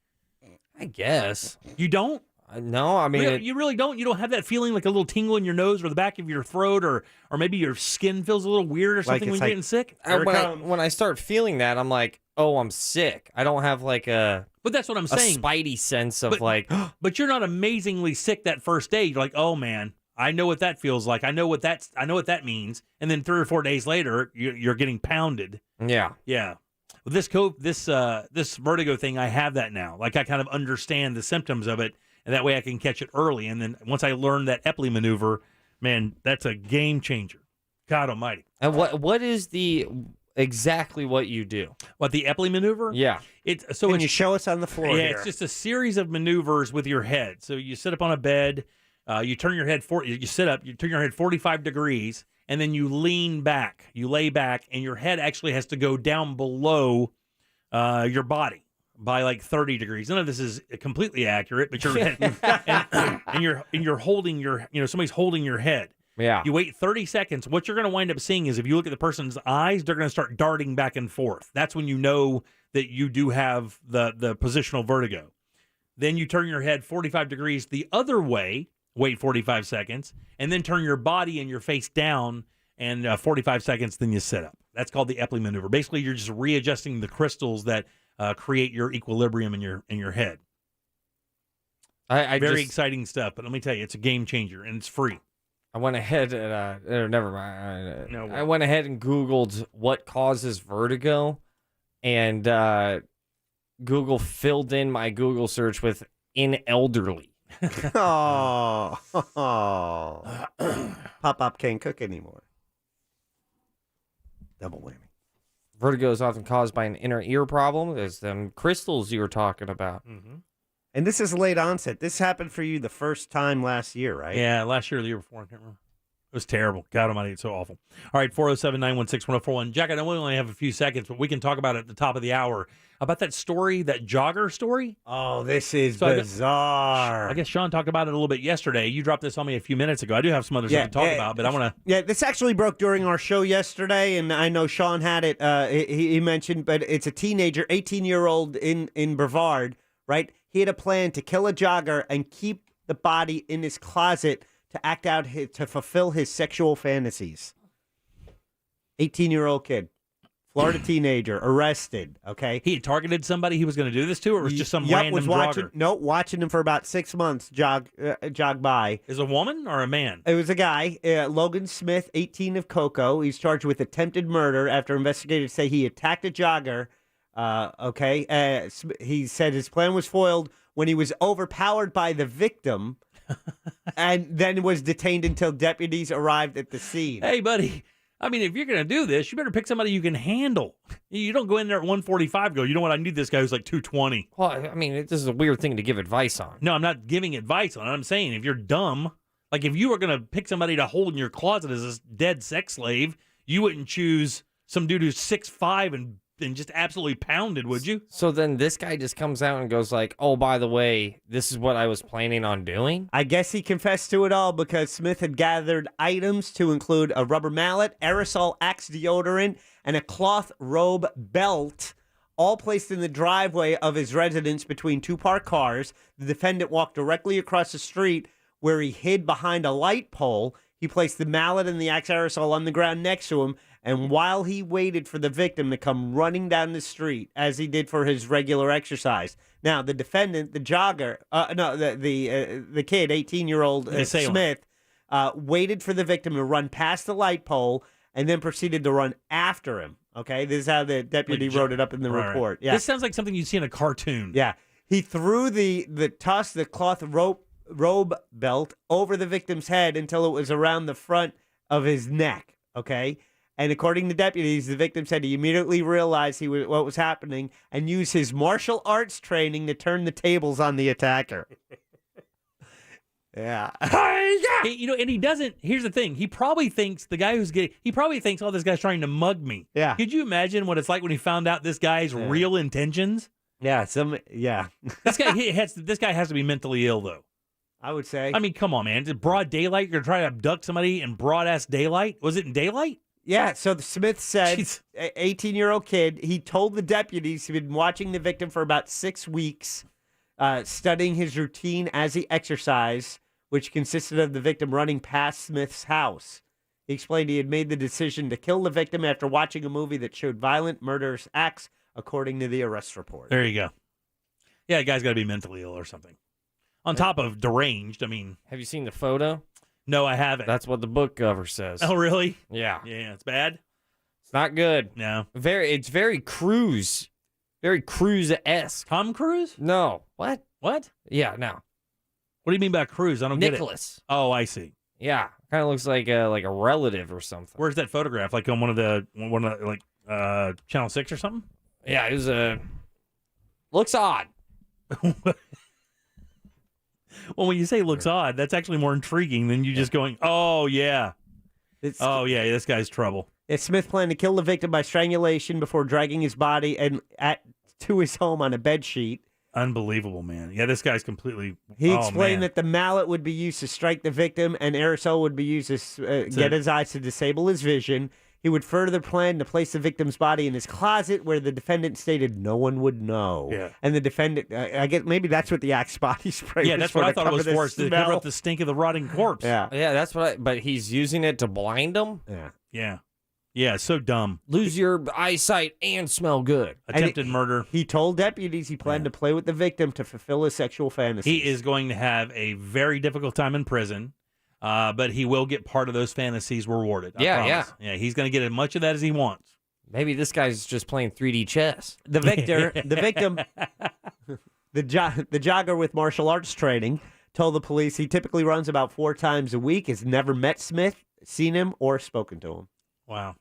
I guess you don't. No, I mean you really don't. You don't have that feeling like a little tingle in your nose or the back of your throat, or maybe your skin feels a little weird or something when you're getting sick. When I start feeling that, I'm like, oh, I'm sick. I don't have like a. But that's what I'm saying. A spidey sense of But you're not amazingly sick that first day. You're like, oh man, I know what that feels like. I know what that means. And then 3 or 4 days later, you're getting pounded. Yeah. Yeah. Well, this vertigo thing, I have that now. Like I kind of understand the symptoms of it, and that way I can catch it early. And then once I learn that eppley maneuver, man, that's a game changer. God Almighty. And what is exactly what you do? What, the eppley maneuver? Yeah. Can you show us on the floor here? It's just a series of maneuvers with your head. So you sit up on a bed, you turn your head you sit up, you turn your head 45 degrees, and then you lean back. You lay back, and your head actually has to go down below your body by like 30 degrees. None of this is completely accurate, but your head and you're holding somebody's holding your head. Yeah. You wait 30 seconds. What you're going to wind up seeing is if you look at the person's eyes, they're going to start darting back and forth. That's when you know that you do have the positional vertigo. Then you turn your head 45 degrees the other way, wait 45 seconds, and then turn your body and your face down, and 45 seconds, then you sit up. That's called the eppley maneuver. Basically, you're just readjusting the crystals that create your equilibrium in your head. Very exciting stuff, but let me tell you, it's a game changer, and it's free. I went ahead and never mind. I went ahead and Googled what causes vertigo, and Google filled in my Google search with elderly. Oh, Pop can't cook anymore. Double whammy. Vertigo is often caused by an inner ear problem. There's them crystals you were talking about. Mm-hmm. And this is late onset. This happened for you the first time last year, right? Yeah, last year or the year before. I can't remember. It was terrible. God almighty, it's so awful. All right, 407-916-1041. Jack, I know we only have a few seconds, but we can talk about it at the top of the hour. About that story, that Jogger story. Oh, this is bizarre. I guess Sean talked about it a little bit yesterday. You dropped this on me a few minutes ago. I do have some other stuff to talk about, but I want to... Yeah, this actually broke during our show yesterday, and I know Sean had it. He mentioned, but it's a teenager, 18-year-old in Brevard, right? He had a plan to kill a jogger and keep the body in his closet to act out to fulfill his sexual fantasies. 18-year-old kid, Florida teenager, arrested. Okay, he had targeted somebody he was going to do this to, or was just some random jogger? Watching him for about 6 months jog by. Is it a woman or a man? It was a guy, Logan Smith, 18 of Cocoa. He's charged with attempted murder after investigators say he attacked a jogger. He said his plan was foiled when he was overpowered by the victim and then was detained until deputies arrived at the scene. Hey, buddy, I mean, if you're going to do this, you better pick somebody you can handle. You don't go in there at 145 go, you know what, I need this guy who's like 220. Well, I mean, this is a weird thing to give advice on. No, I'm not giving advice on it. I'm saying if you're dumb, like if you were going to pick somebody to hold in your closet as a dead sex slave, you wouldn't choose some dude who's 6'5" and just absolutely pounded, would you? So then this guy just comes out and goes like, oh, by the way, this is what I was planning on doing? I guess he confessed to it all because Smith had gathered items to include a rubber mallet, aerosol Axe deodorant, and a cloth robe belt, all placed in the driveway of his residence between two parked cars. The defendant walked directly across the street where he hid behind a light pole. He placed the mallet and the Axe aerosol on the ground next to him, and while he waited for the victim to come running down the street, as he did for his regular exercise. Now, the defendant, the jogger, the kid, 18-year-old Smith, waited for the victim to run past the light pole and then proceeded to run after him. Okay, this is how the deputy wrote it up in the report. Yeah, this sounds like something you'd see in a cartoon. Yeah, he threw the cloth robe belt over the victim's head until it was around the front of his neck. Okay. And according to deputies, the victim said he immediately realized what was happening and used his martial arts training to turn the tables on the attacker. Yeah. And he doesn't. Here's the thing. He probably thinks oh, this guy's trying to mug me. Yeah. Could you imagine what it's like when he found out this guy's real intentions? Yeah. This guy has to be mentally ill, though. I would say. I mean, come on, man. Is it broad daylight? You're going to try to abduct somebody in broad-ass daylight? Was it in daylight? Yeah, so Smith said, 18-year-old kid, he told the deputies he'd been watching the victim for about 6 weeks, studying his routine as he exercised, which consisted of the victim running past Smith's house. He explained he had made the decision to kill the victim after watching a movie that showed violent, murderous acts, according to the arrest report. There you go. Yeah, the guy's got to be mentally ill or something. On top of deranged, I mean. Have you seen the photo? No, I haven't. That's what the book cover says. Oh, really? Yeah. Yeah, it's bad? It's not good. No. It's very Cruise. Very Cruise-esque. Tom Cruise? No. What? What? Yeah, no. What do you mean by Cruise? I don't get it. Nicholas. Oh, I see. Yeah. Kind of looks like a relative or something. Where's that photograph? Like on one of the Channel 6 or something? Yeah, it was looks odd. Well, when you say looks odd, that's actually more intriguing than you just going, oh, yeah. This guy's trouble. Smith planned to kill the victim by strangulation before dragging his body to his home on a bed sheet. Unbelievable, man. Yeah, this guy's completely. He explained that the mallet would be used to strike the victim, and aerosol would be used to get his eyes to disable his vision. He would further plan to place the victim's body in his closet, where the defendant stated no one would know. Yeah. And the defendant, I guess maybe that's what the Axe body spray. Yeah, was that's for, what I to thought it was cover for, the is to cover smell. up the stink of the rotting corpse. Yeah. Yeah, that's what. But he's using it to blind them. Yeah. Yeah. Yeah, so dumb. Lose your eyesight and smell good. Attempted murder. He told deputies he planned to play with the victim to fulfill his sexual fantasies. He is going to have a very difficult time in prison, but he will get part of those fantasies rewarded. I promise. Yeah, he's going to get as much of that as he wants. Maybe this guy's just playing 3D chess. The victim, the jogger with martial arts training, told the police he typically runs about 4 times a week, has never met Smith, seen him, or spoken to him. Wow.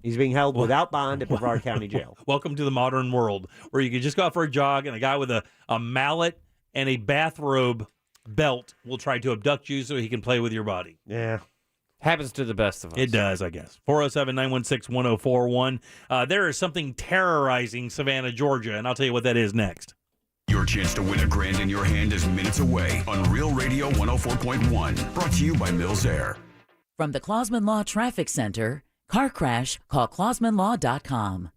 He's being held without bond at Brevard County Jail. Welcome to the modern world, where you can just go out for a jog, and a guy with a mallet and a bathrobe belt will try to abduct you so he can play with your body. Yeah. Happens to the best of us. It does, I guess. 407-916-1041. There is something terrorizing Savannah, Georgia, and I'll tell you what that is next. Your chance to win $1,000 in your hand is minutes away on Real Radio 104.1. Brought to you by Mills Air. From the Clausman Law Traffic Center, car crash, call ClausmanLaw.com.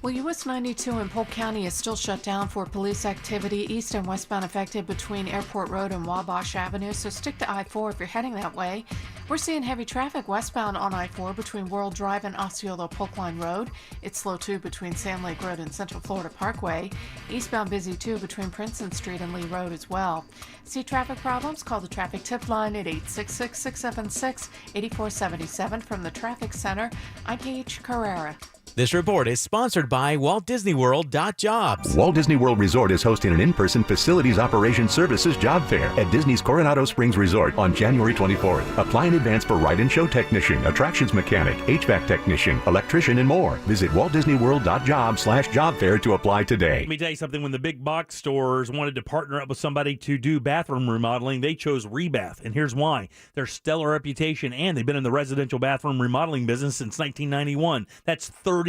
Well, US 92 in Polk County is still shut down for police activity east and westbound affected between Airport Road and Wabash Avenue, so stick to I-4 if you're heading that way. We're seeing heavy traffic westbound on I-4 between World Drive and Osceola Polk Line Road. It's slow too between Sam Lake Road and Central Florida Parkway. Eastbound busy too between Princeton Street and Lee Road as well. See traffic problems? Call the traffic tip line at 866-676-8477 from the Traffic Center. I'm Paige Carrera. This report is sponsored by WaltDisneyWorld.jobs. Walt Disney World Resort is hosting an in-person facilities operations services job fair at Disney's Coronado Springs Resort on January 24th. Apply in advance for ride and show technician, attractions mechanic, HVAC technician, electrician, and more. Visit WaltDisneyWorld.job/job fair to apply today. Let me tell you something. When the big box stores wanted to partner up with somebody to do bathroom remodeling, they chose Rebath, and here's why. Their stellar reputation, and they've been in the residential bathroom remodeling business since 1991. That's 31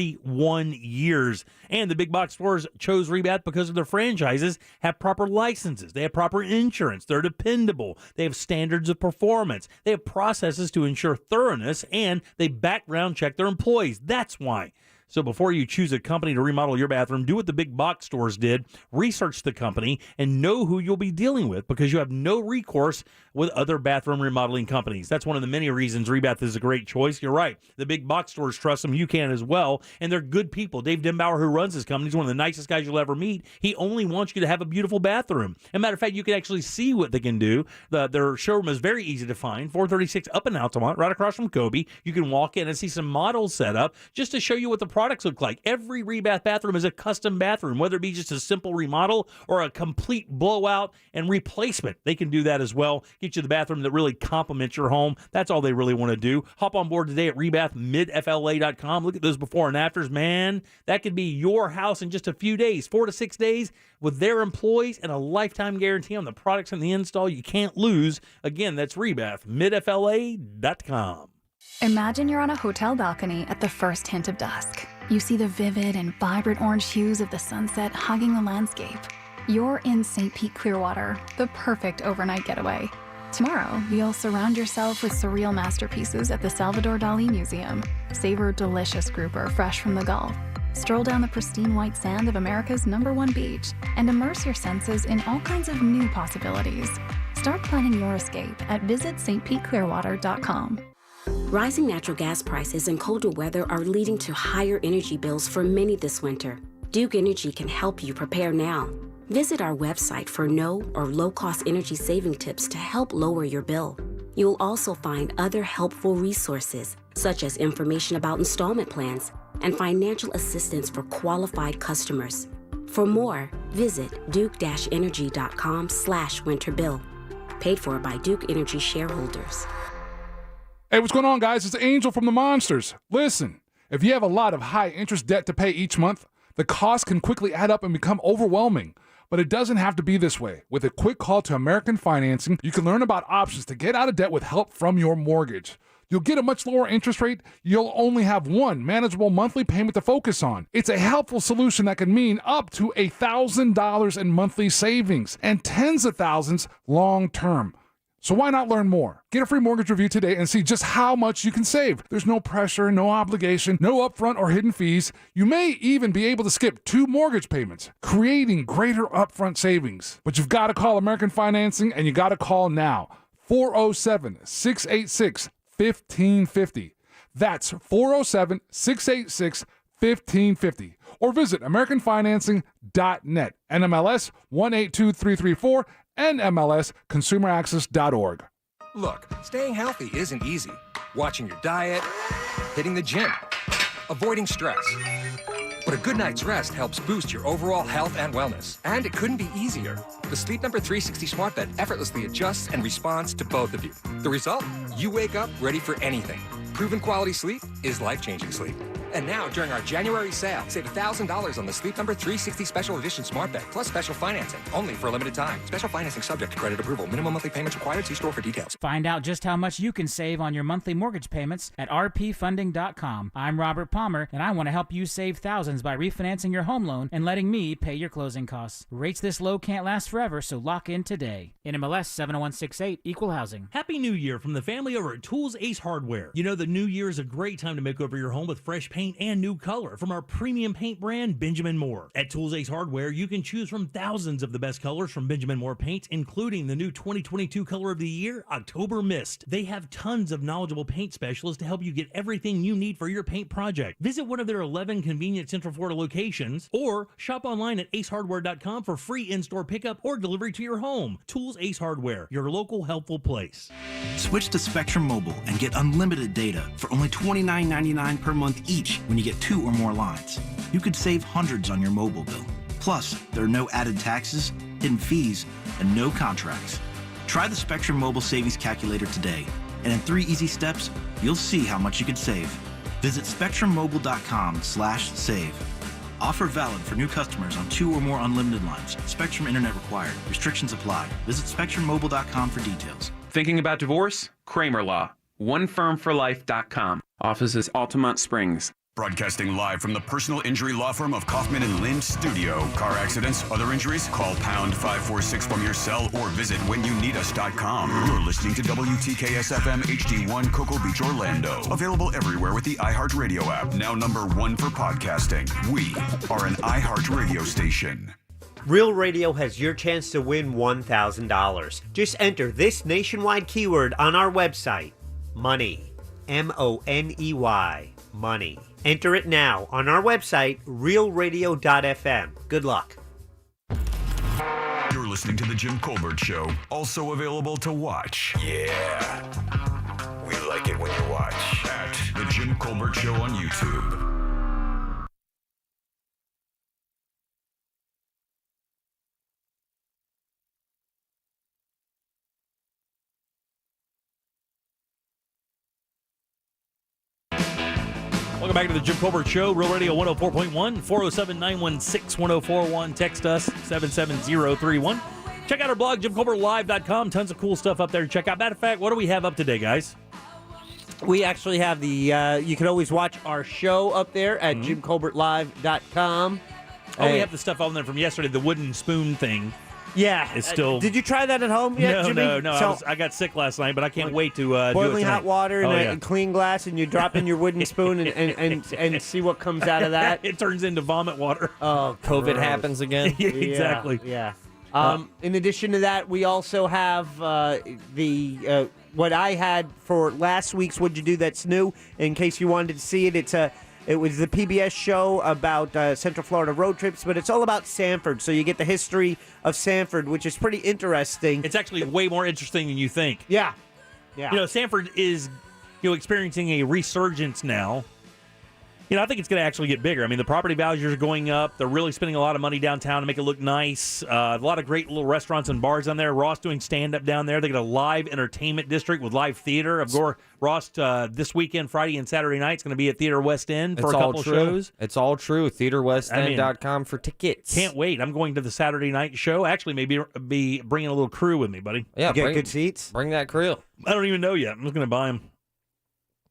years. And the big box stores chose Rebath because of their franchises have proper licenses. They have proper insurance. They're dependable. They have standards of performance. They have processes to ensure thoroughness, and they background check their employees. That's why. So before you choose a company to remodel your bathroom, do what the big box stores did. Research the company and know who you'll be dealing with, because you have no recourse with other bathroom remodeling companies. That's one of the many reasons Rebath is a great choice. You're right. The big box stores trust them. You can as well. And they're good people. Dave Denbauer, who runs this company, is one of the nicest guys you'll ever meet. He only wants you to have a beautiful bathroom. As a matter of fact, you can actually see what they can do. Their showroom is very easy to find. 436 up in Altamont, right across from Kobe. You can walk in and see some models set up just to show you what the products look like. Every Rebath bathroom is a custom bathroom, whether it be just a simple remodel or a complete blowout and replacement. They can do that as well. Get you the bathroom that really complements your home. That's all they really want to do. Hop on board today at rebathmidfla.com. Look at those before and afters. Man, that could be your house in just a few days, 4 to 6 days, with their employees and a lifetime guarantee on the products and the install you can't lose. Again, that's rebathmidfla.com. Imagine you're on a hotel balcony at the first hint of dusk. You see the vivid and vibrant orange hues of the sunset hugging the landscape. You're in St. Pete Clearwater, the perfect overnight getaway. Tomorrow, you'll surround yourself with surreal masterpieces at the Salvador Dali Museum. Savor delicious grouper fresh from the Gulf. Stroll down the pristine white sand of America's #1 beach and immerse your senses in all kinds of new possibilities. Start planning your escape at visitstpeteclearwater.com. Rising natural gas prices and colder weather are leading to higher energy bills for many this winter. Duke Energy can help you prepare now. Visit our website for no or low-cost energy saving tips to help lower your bill. You'll also find other helpful resources, such as information about installment plans and financial assistance for qualified customers. For more, visit duke-energy.com/winterbill. Paid for by Duke Energy shareholders. Hey, what's going on, guys? It's Angel from the Monsters. Listen, if you have a lot of high-interest debt to pay each month, the cost can quickly add up and become overwhelming. But it doesn't have to be this way. With a quick call to American Financing, you can learn about options to get out of debt with help from your mortgage. You'll get a much lower interest rate. You'll only have one manageable monthly payment to focus on. It's a helpful solution that can mean up to $1,000 in monthly savings and tens of thousands long term. So why not learn more? Get a free mortgage review today and see just how much you can save. There's no pressure, no obligation, no upfront or hidden fees. You may even be able to skip 2 mortgage payments, creating greater upfront savings. But you've got to call American Financing, and you got to call now. 407-686-1550. That's 407-686-1550. Or visit AmericanFinancing.net. NMLS 182334. NMLSConsumerAccess.org. Look, staying healthy isn't easy. Watching your diet, hitting the gym, avoiding stress. But a good night's rest helps boost your overall health and wellness. And it couldn't be easier. The Sleep Number 360 smart bed effortlessly adjusts and responds to both of you. The result? You wake up ready for anything. Proven quality sleep is life-changing sleep. And now, during our January sale, save $1,000 on the Sleep Number 360 Special Edition Smart Bed, plus special financing, only for a limited time. Special financing subject to credit approval. Minimum monthly payments required. See store for details. Find out just how much you can save on your monthly mortgage payments at rpfunding.com. I'm Robert Palmer, and I want to help you save thousands by refinancing your home loan and letting me pay your closing costs. Rates this low can't last forever, so lock in today. NMLS 70168, Equal Housing. Happy New Year from the family over at Tools Ace Hardware. You know the new year is a great time to make over your home with fresh paint and new color from our premium paint brand, Benjamin Moore. At Tools Ace Hardware, you can choose from thousands of the best colors from Benjamin Moore paints, including the new 2022 color of the year, October Mist. They have tons of knowledgeable paint specialists to help you get everything you need for your paint project. Visit one of their 11 convenient Central Florida locations or shop online at acehardware.com for free in-store pickup or delivery to your home. Tools Ace Hardware, your local helpful place. Switch to Spectrum Mobile and get unlimited data for only $29.99 per month each when you get 2 or more lines. You could save hundreds on your mobile bill. Plus, there are no added taxes, hidden fees, and no contracts. Try the Spectrum Mobile Savings Calculator today, and in 3 easy steps, you'll see how much you could save. Visit SpectrumMobile.com/save. Offer valid for new customers on 2 or more unlimited lines. Spectrum Internet required. Restrictions apply. Visit SpectrumMobile.com for details. Thinking about divorce? Kramer Law. OneFirmForLife.com. Offices Altamont Springs. Broadcasting live from the personal injury law firm of Kaufman and Lynn Studio. Car accidents, other injuries? Call pound 546 from your cell or visit whenyouneedus.com. You're listening to WTKS-FM HD1 Cocoa Beach, Orlando. Available everywhere with the iHeartRadio app. Now #1 for podcasting. We are an iHeartRadio station. Real Radio has your chance to win $1,000. Just enter this nationwide keyword on our website. Money. M-O-N-E-Y. Money. Enter it now on our website, realradio.fm. Good luck. You're listening to The Jim Colbert Show, also available to watch. Yeah. We like it when you watch. At The Jim Colbert Show on YouTube. Welcome back to the Jim Colbert Show, Real Radio 104.1, 407-916-1041. Text us, 77031. Check out our blog, JimColbertLive.com. Tons of cool stuff up there to check out. Matter of fact, what do we have up today, guys? We actually have the, you can always watch our show up there at JimColbertLive.com. Oh, we have the stuff on there from yesterday, the wooden spoon thing. Yeah. It's still... did you try that at home yet, Jimmy? No. So, I got sick last night, but I can't wait to do it boiling tonight. hot water in a clean glass, and you drop in your wooden spoon and see what comes out of that. It turns into vomit water. Oh, COVID happens again. Yeah, exactly. Yeah. In addition to that, we also have the what I had for last week's What'd You Do That's New. In case you wanted to see it, it was the PBS show about Central Florida road trips, but it's all about Sanford. So you get the history of Sanford, which is pretty interesting. It's actually way more interesting than you think. Yeah. Sanford is experiencing a resurgence now. I think it's going to actually get bigger. I mean, the property values are going up. They're really spending a lot of money downtown to make it look nice. A lot of great little restaurants and bars down there. Ross doing stand-up down there. They got a live entertainment district with live theater. Of course, Ross, this weekend, Friday and Saturday night, is going to be at Theater West End for a couple shows. It's all true. TheaterWestEnd.com for tickets. Can't wait. I'm going to the Saturday night show. Actually, maybe be bringing a little crew with me, buddy. Yeah, get good seats? Bring that crew. I don't even know yet. I'm just going to buy them.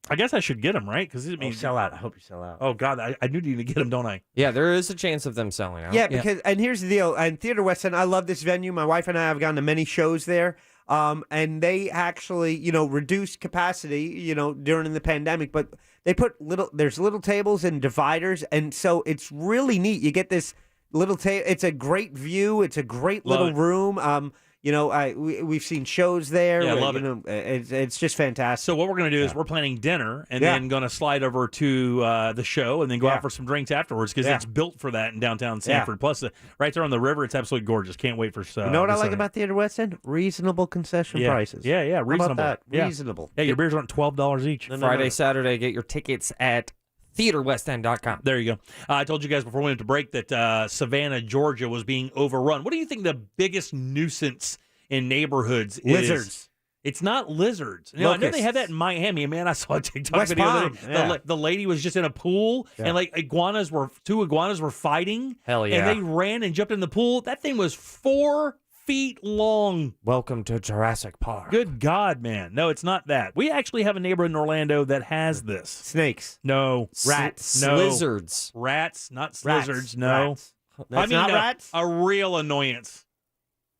I guess I should get them, right? Because it means sell out. I hope you sell out. Oh God, I do need to get them, don't I? Yeah, there is a chance of them selling out. Yeah, because and here's the deal. And Theater West End, I love this venue. My wife and I have gone to many shows there. And they actually, reduced capacity, during the pandemic, but they put there's little tables and dividers, and so it's really neat. You get this little table. It's a great view. It's a great little room. We've seen shows there. Yeah, I love it. It's just fantastic. So what we're going to do is we're planning dinner and then going to slide over to the show and then go out for some drinks afterwards because it's built for that in downtown Sanford. Plus, right there on the river, it's absolutely gorgeous. Can't wait for you know what I like about Theater West End? Reasonable concession prices. Yeah, reasonable. How about that? Yeah. Reasonable. Yeah, your beers aren't $12 each. Friday, Saturday, get your tickets at theaterwestend.com. There you go. I told you guys before we went to break that Savannah, Georgia was being overrun. What do you think the biggest nuisance in neighborhoods is? Lizards. It's not lizards. I know they have that in Miami. Man, I saw a TikTok West video. Palm, The lady was just in a pool and two iguanas were fighting. Hell yeah. And they ran and jumped in the pool. That thing was 4 feet long. Welcome to Jurassic Park. Good God, man. No, it's not that. We actually have a neighborhood in Orlando that has this. Snakes. No. Rats. No. Lizards. Rats, not lizards. No. Rats. That's not rats? A real annoyance.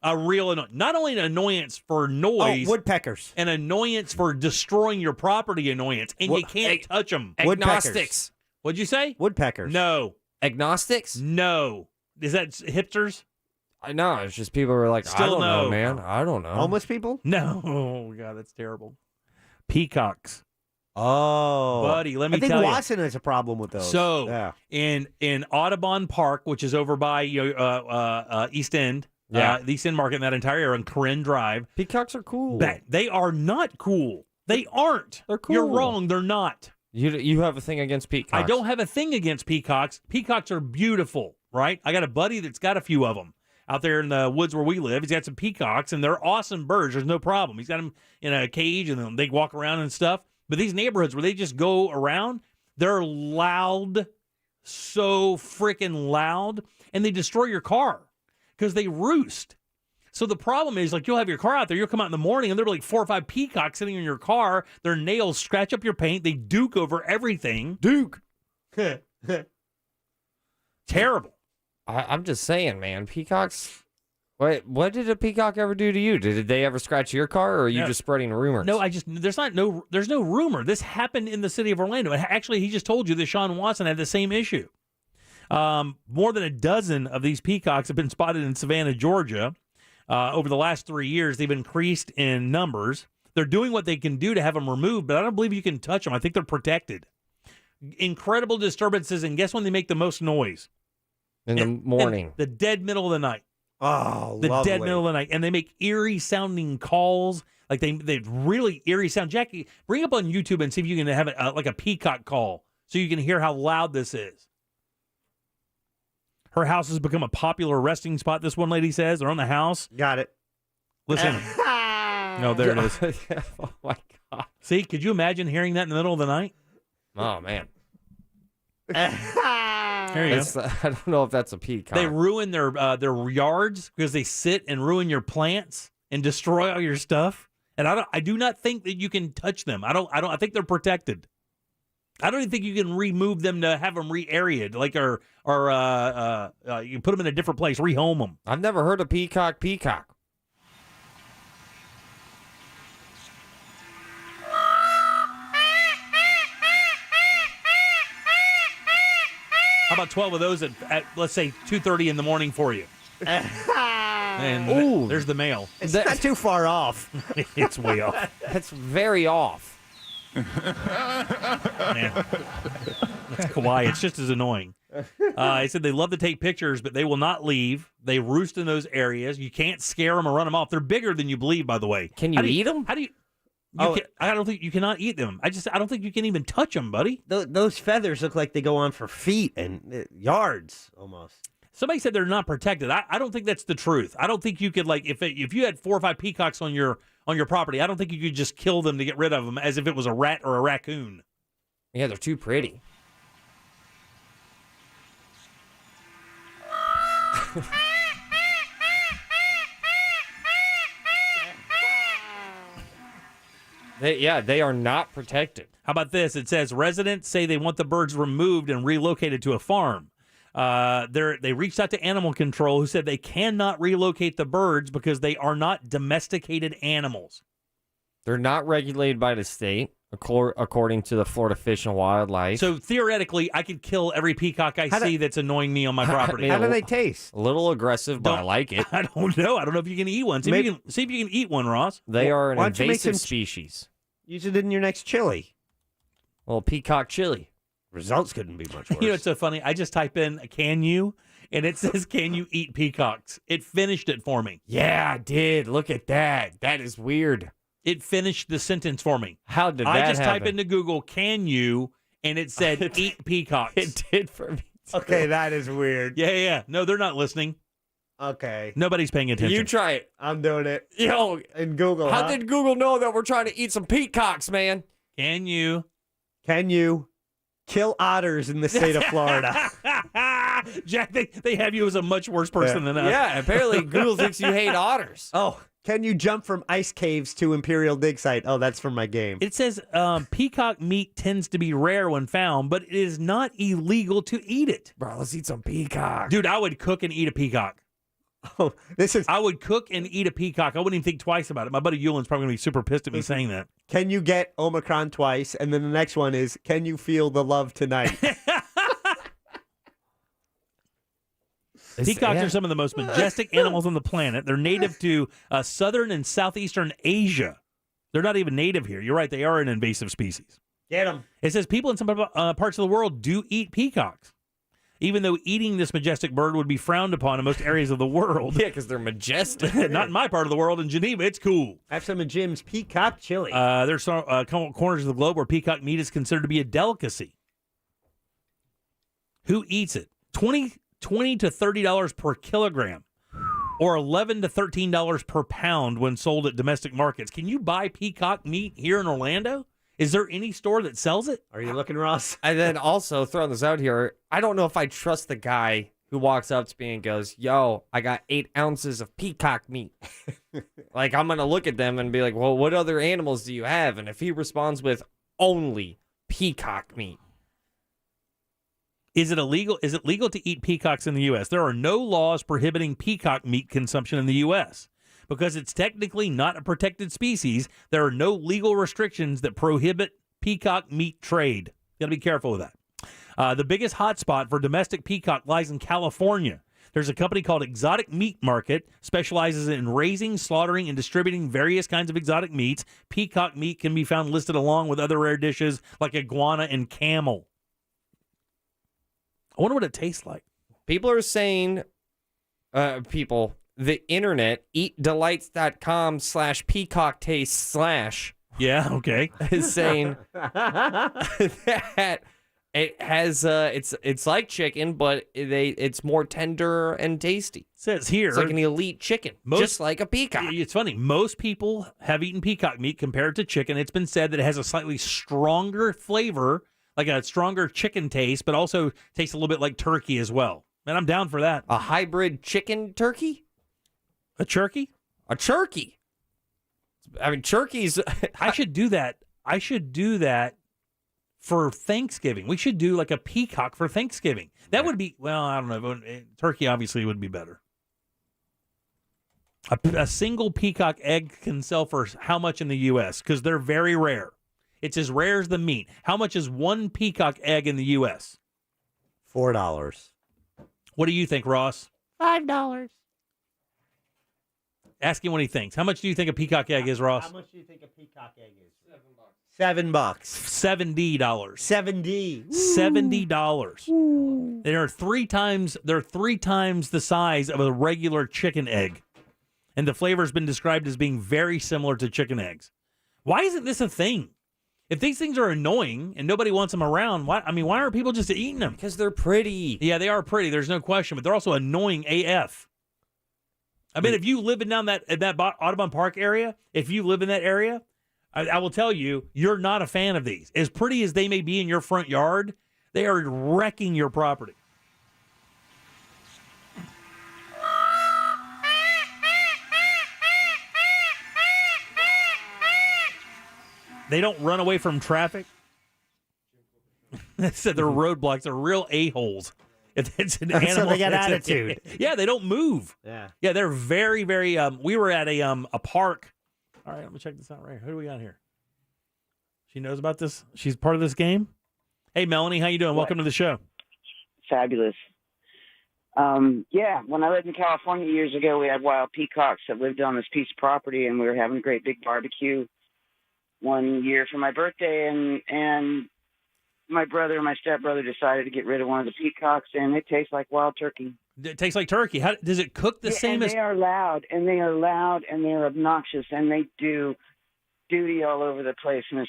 Not only an annoyance for noise. Oh, woodpeckers. An annoyance for destroying your property annoyance, and you can't touch them. Agnostics. What'd you say? Woodpeckers. No. Agnostics? No. Is that hipsters? I know. It's just people who are like, I don't know, man. I don't know. Homeless people? No. Oh, God, that's terrible. Peacocks. Oh. Buddy, let me tell you. I think Watson has a problem with those. So, in Audubon Park, which is over by East End, the East End Market, in that entire area on Corinne Drive. Peacocks are cool. They are not cool. They aren't. They're cool. You're wrong. They're not. You have a thing against peacocks. I don't have a thing against peacocks. Peacocks are beautiful, right? I got a buddy that's got a few of them out there in the woods where we live. He's got some peacocks, and they're awesome birds. There's no problem. He's got them in a cage, and they walk around and stuff. But these neighborhoods where they just go around, they're loud, so freaking loud, and they destroy your car because they roost. So the problem is, you'll have your car out there, you'll come out in the morning, and there'll be 4 or 5 peacocks sitting in your car. Their nails scratch up your paint. They duke over everything. Duke. Terrible. I'm just saying, man. Peacocks. What did a peacock ever do to you? Did they ever scratch your car, or are you just spreading rumors? No, there's no rumor. This happened in the city of Orlando. Actually, he just told you that Sean Watson had the same issue. More than a dozen of these peacocks have been spotted in Savannah, Georgia. Over the last 3 years, they've increased in numbers. They're doing what they can do to have them removed, but I don't believe you can touch them. I think they're protected. Incredible disturbances, and guess when they make the most noise? In the morning. The dead middle of the night. Oh, the lovely. dead middle of the night. And they make eerie sounding calls. They really eerie sound. Jackie, bring up on YouTube and see if you can have it like a peacock call so you can hear how loud this is. Her house has become a popular resting spot, this one lady says. They're on the house. Got it. Listen. No, there it is. Oh, my God. See, could you imagine hearing that in the middle of the night? Oh, man. There you go. I don't know if that's a peacock. They ruin their yards because they sit and ruin your plants and destroy all your stuff. And I do not think that you can touch them. I think they're protected. I don't even think you can remove them to have them re-aerated, or you put them in a different place, rehome them. I've never heard of peacock. How about 12 of those at let's say 2:30 in the morning for you? And there's the mail. It's not too far off. It's way off. That's very off. Man. That's Kawhi. It's just as annoying. He said they love to take pictures, but they will not leave. They roost in those areas. You can't scare them or run them off. They're bigger than you believe, by the way. Can you eat them? How do you? I don't think you cannot eat them. I don't think you can even touch them, buddy. Those feathers look like they go on for feet and yards almost. Somebody said they're not protected. I don't think that's the truth. I don't think you could if you had 4 or 5 peacocks on your property, I don't think you could just kill them to get rid of them as if it was a rat or a raccoon. Yeah, they're too pretty. They are not protected. How about this? It says residents say they want the birds removed and relocated to a farm. They reached out to animal control, who said they cannot relocate the birds because they are not domesticated animals. They're not regulated by the state, according to the Florida Fish and Wildlife. So theoretically, I could kill every peacock I see that's annoying me on my property. How do they taste? A little aggressive, but I like it. I don't know. I don't know if you can eat one. See if you can eat one, Ross. They are an invasive species. Use it in your next chili. Well, peacock chili. Results couldn't be much worse. You know, it's so funny. I just type in, can you? And it says, can you eat peacocks? It finished it for me. Yeah, I did. Look at that. That is weird. It finished the sentence for me. How did that I just happen? typed into Google, can you? And it said, eat peacocks. It did for me, too. Okay, that is weird. Yeah. No, they're not listening. Okay. Nobody's paying attention. You try it. I'm doing it. Yo, in Google. How did Google know that we're trying to eat some peacocks, man? Can you kill otters in the state of Florida? Jack, they have you as a much worse person than us. Yeah, apparently Google thinks you hate otters. Oh, can you jump from ice caves to Imperial Dig Site? Oh, that's from my game. It says peacock meat tends to be rare when found, but it is not illegal to eat it. Bro, let's eat some peacock. Dude, I would cook and eat a peacock. Oh, I would cook and eat a peacock. I wouldn't even think twice about it. My buddy Euland's probably going to be super pissed at me saying that. Can you get Omicron twice? And then the next one is, can you feel the love tonight? Peacocks are some of the most majestic animals on the planet. They're native to southern and southeastern Asia. They're not even native here. You're right. They are an invasive species. Get them. It says people in some parts of the world do eat peacocks, even though eating this majestic bird would be frowned upon in most areas of the world. Yeah, because they're majestic. Not in my part of the world. In Geneva, it's cool. I have some of Jim's peacock chili. There's corners of the globe where peacock meat is considered to be a delicacy. Who eats it? $20 to $30 per kilogram, or $11 to $13 per pound when sold at domestic markets. Can you buy peacock meat here in Orlando? Is there any store that sells it? Are you looking, Ross? And then also throwing this out here, I don't know if I trust the guy who walks up to me and goes, yo, I got 8 ounces of peacock meat. Like, I'm going to look at them and be like, well, what other animals do you have? And if he responds with only peacock meat. Is it illegal? Is it legal to eat peacocks in the U.S.? There are no laws prohibiting peacock meat consumption in the U.S. Because it's technically not a protected species. There are no legal restrictions that prohibit peacock meat trade. You got to be careful with that. The biggest hotspot for domestic peacock lies in California. There's a company called Exotic Meat Market, specializes in raising, slaughtering, and distributing various kinds of exotic meats. Peacock meat can be found listed along with other rare dishes like iguana and camel. I wonder what it tastes like. People are saying, the internet, eatdelights.com/peacock taste / Yeah, okay. is saying that it has, it's like chicken, but it's more tender and tasty. It says here. It's like an elite chicken, just like a peacock. It's funny. Most people have eaten peacock meat compared to chicken. It's been said that it has a slightly stronger flavor, like a stronger chicken taste, but also tastes a little bit like turkey as well. And I'm down for that. A hybrid chicken turkey? A turkey? A turkey. I mean, turkeys. I should do that. I should do that for Thanksgiving. We should do like a peacock for Thanksgiving. That would be, well, I don't know. Turkey obviously would be better. A single peacock egg can sell for how much in the U.S.? Because they're very rare. It's as rare as the meat. How much is one peacock egg in the U.S.? $4. What do you think, Ross? $5. Ask him what he thinks. How much do you think a peacock egg is, Ross? How much do you think a peacock egg is? $7. $70. $70. $70. They're three times the size of a regular chicken egg. And the flavor's been described as being very similar to chicken eggs. Why isn't this a thing? If these things are annoying and nobody wants them around, why aren't people just eating them? Because they're pretty. Yeah, they are pretty. There's no question, but they're also annoying AF. I mean, if you live in down that Audubon Park area, if you live in that area, I will tell you, you're not a fan of these. As pretty as they may be in your front yard, they are wrecking your property. They don't run away from traffic. They said they're roadblocks. They're real a-holes. If it's an animal, so they got attitude. Yeah, they don't move. Yeah. Yeah, they're very, very. We were at a park. All right, let me check this out right here. Who do we got here? She knows about this. She's part of this game. Hey, Melanie, how you doing? Welcome to the show. Fabulous. Yeah, when I lived in California years ago, we had wild peacocks that lived on this piece of property, and we were having a great big barbecue one year for my birthday, and my brother and my stepbrother decided to get rid of one of the peacocks, and it tastes like wild turkey. It tastes like turkey. How does it cook the same and as? They are loud, and they're obnoxious, and they do duty all over the place, and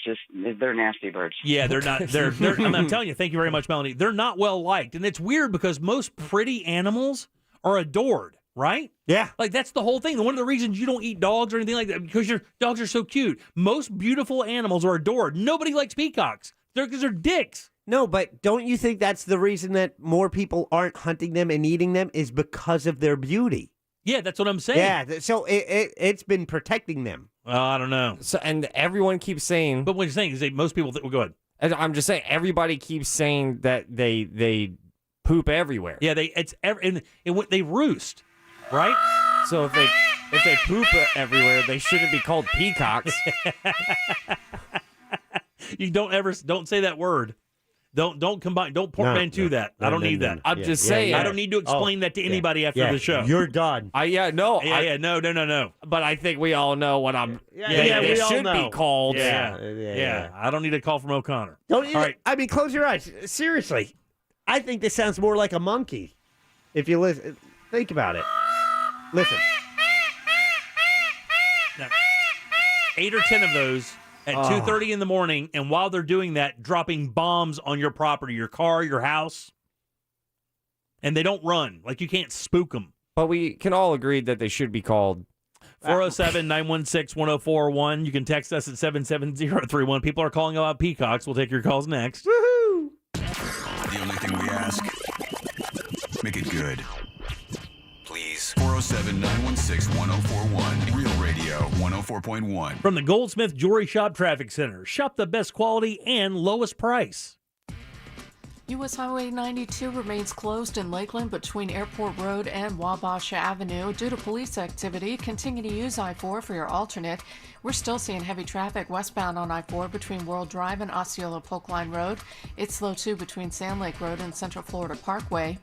they're nasty birds. Yeah, they're not. They're I'm telling you. Thank you very much, Melanie. They're not well liked, and it's weird because most pretty animals are adored, right? Yeah. Like that's the whole thing. One of the reasons you don't eat dogs or anything like that because your dogs are so cute. Most beautiful animals are adored. Nobody likes peacocks. Because they're dicks. No, but don't you think that's the reason that more people aren't hunting them and eating them is because of their beauty? Yeah, that's what I'm saying. Yeah, so it's been protecting them. I don't know. So, and everyone keeps saying. But what you're saying is that most people think, well, go ahead. I'm just saying, everybody keeps saying that they poop everywhere. Yeah, they roost, right? So if they poop everywhere, they shouldn't be called peacocks. You don't say that word. Don't combine. Don't portmanteau that. I don't need that. I'm just saying. I don't need to explain that to anybody after the show. You're done. No. But I think we all know what I'm. We all should know. be called. Yeah. I don't need a call from O'Connor. Don't you? All right. I mean, close your eyes. Seriously, I think this sounds more like a monkey. If you listen, think about it. Listen. Now, 8 or 10 of those. At 2:30 in the morning, and while they're doing that, dropping bombs on your property, your car, your house, and they don't run. Like, you can't spook them. But we can all agree that they should be called. 407-916-1041. You can text us at 77031. People are calling about peacocks. We'll take your calls next. Woohoo! The only thing we ask, make it good. Please. 407-916-1041. Real Radio 104.1. From the Goldsmith Jewelry Shop Traffic Center. Shop the best quality and lowest price. U.S. Highway 92 remains closed in Lakeland between Airport Road and Wabash Avenue due to police activity. Continue to use I-4 for your alternate. We're still seeing heavy traffic westbound on I-4 between World Drive and Osceola Polk Line Road. It's slow too between Sand Lake Road and Central Florida Parkway.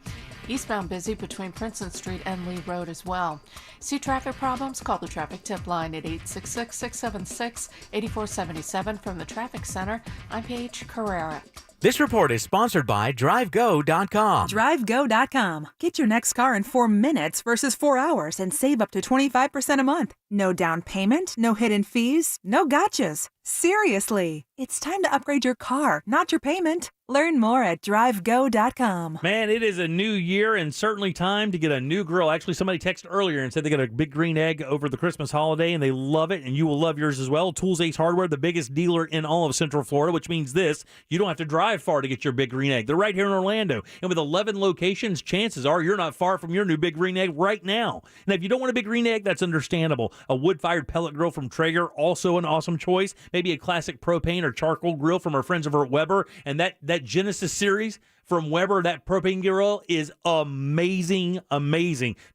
Eastbound busy between Princeton Street and Lee Road as well. See traffic problems? Call the traffic tip line at 866-676-8477. From the Traffic Center, I'm Paige Carrera. This report is sponsored by DriveGo.com. DriveGo.com. Get your next car in 4 minutes versus 4 hours and save up to 25% a month. No down payment, no hidden fees, no gotchas. Seriously, it's time to upgrade your car, not your payment. Learn more at DriveGo.com. Man, it is a new year and certainly time to get a new grill. Actually, somebody texted earlier and said they got a big green egg over the Christmas holiday and they love it, and you will love yours as well. Tools Ace Hardware, the biggest dealer in all of Central Florida, which means this: you don't have to drive far to get your big green egg. They're right here in Orlando. And with 11 locations, chances are you're not far from your new big green egg right now. And if you don't want a big green egg, that's understandable. A wood-fired pellet grill from Traeger, also an awesome choice. Maybe a classic propane or charcoal grill from our friends over at Weber. And that Genesis series from Weber, that propane grill is amazing.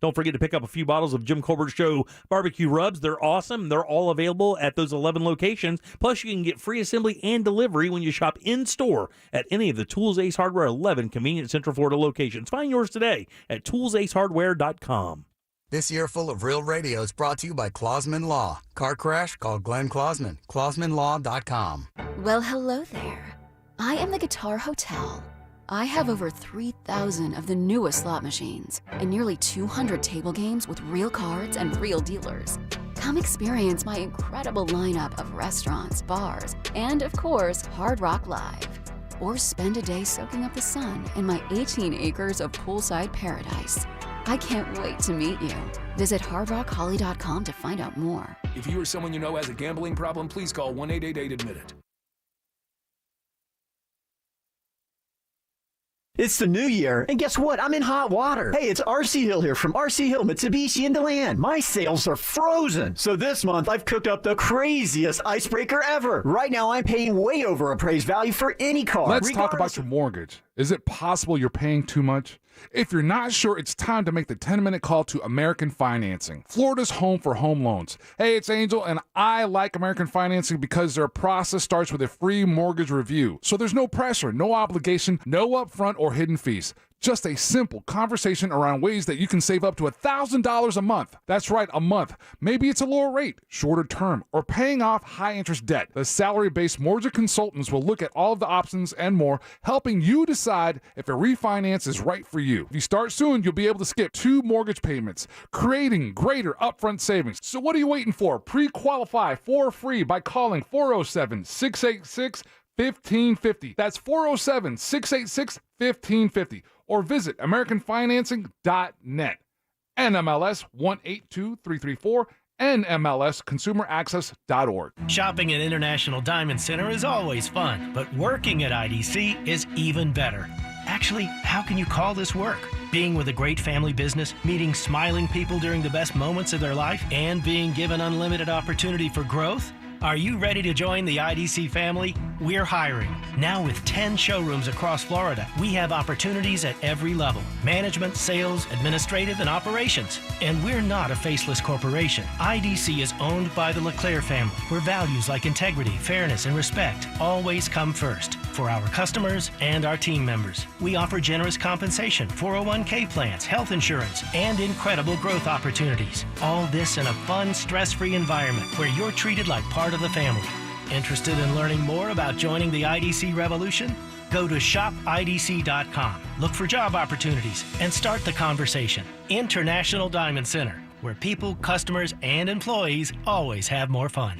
Don't forget to pick up a few bottles of Jim Colbert Show barbecue rubs. They're awesome. They're all available at those 11 locations. Plus, you can get free assembly and delivery when you shop in-store at any of the Tools Ace Hardware 11 convenient Central Florida locations. Find yours today at toolsacehardware.com. This year full of real radio is brought to you by Clausman Law. Car crash? Call Glenn Clausman. ClausmanLaw.com. Well, hello there. I am the Guitar Hotel. I have over 3,000 of the newest slot machines and nearly 200 table games with real cards and real dealers. Come experience my incredible lineup of restaurants, bars, and of course, Hard Rock Live. Or spend a day soaking up the sun in my 18 acres of poolside paradise. I can't wait to meet you. Visit hardrockholly.com to find out more. If you or someone you know has a gambling problem, please call 1-888-ADMIT-IT. It's the new year, and guess what? I'm in hot water. Hey, it's RC Hill here from RC Hill Mitsubishi in DeLand. My sales are frozen. So this month, I've cooked up the craziest icebreaker ever. Right now, I'm paying way over appraised value for any car. Let's talk about your mortgage. Is it possible you're paying too much? If you're not sure, it's time to make the 10-minute call to American Financing, Florida's home for home loans. Hey, it's Angel, and I like American Financing because their process starts with a free mortgage review. So there's no pressure, no obligation, no upfront or hidden fees. Just a simple conversation around ways that you can save up to $1,000 a month. That's right, a month. Maybe it's a lower rate, shorter term, or paying off high-interest debt. The salary-based mortgage consultants will look at all of the options and more, helping you decide if a refinance is right for you. If you start soon, you'll be able to skip 2 mortgage payments, creating greater upfront savings. So what are you waiting for? Pre-qualify for free by calling 407-686-1550. That's 407-686-1550. Or visit AmericanFinancing.net. NMLS 182334, NMLSConsumerAccess.org. Shopping at International Diamond Center is always fun, but working at IDC is even better. Actually, how can you call this work? Being with a great family business, meeting smiling people during the best moments of their life, and being given unlimited opportunity for growth? Are you ready to join the IDC family? We're hiring. Now with 10 showrooms across Florida, we have opportunities at every level. Management, sales, administrative, and operations. And we're not a faceless corporation. IDC is owned by the LeClaire family, where values like integrity, fairness, and respect always come first for our customers and our team members. We offer generous compensation, 401k plans, health insurance, and incredible growth opportunities. All this in a fun, stress-free environment where you're treated like part of the family. Interested in learning more about joining the IDC revolution? Go to shopidc.com, look for job opportunities, and start the conversation. International Diamond Center, where people, customers, and employees always have more fun.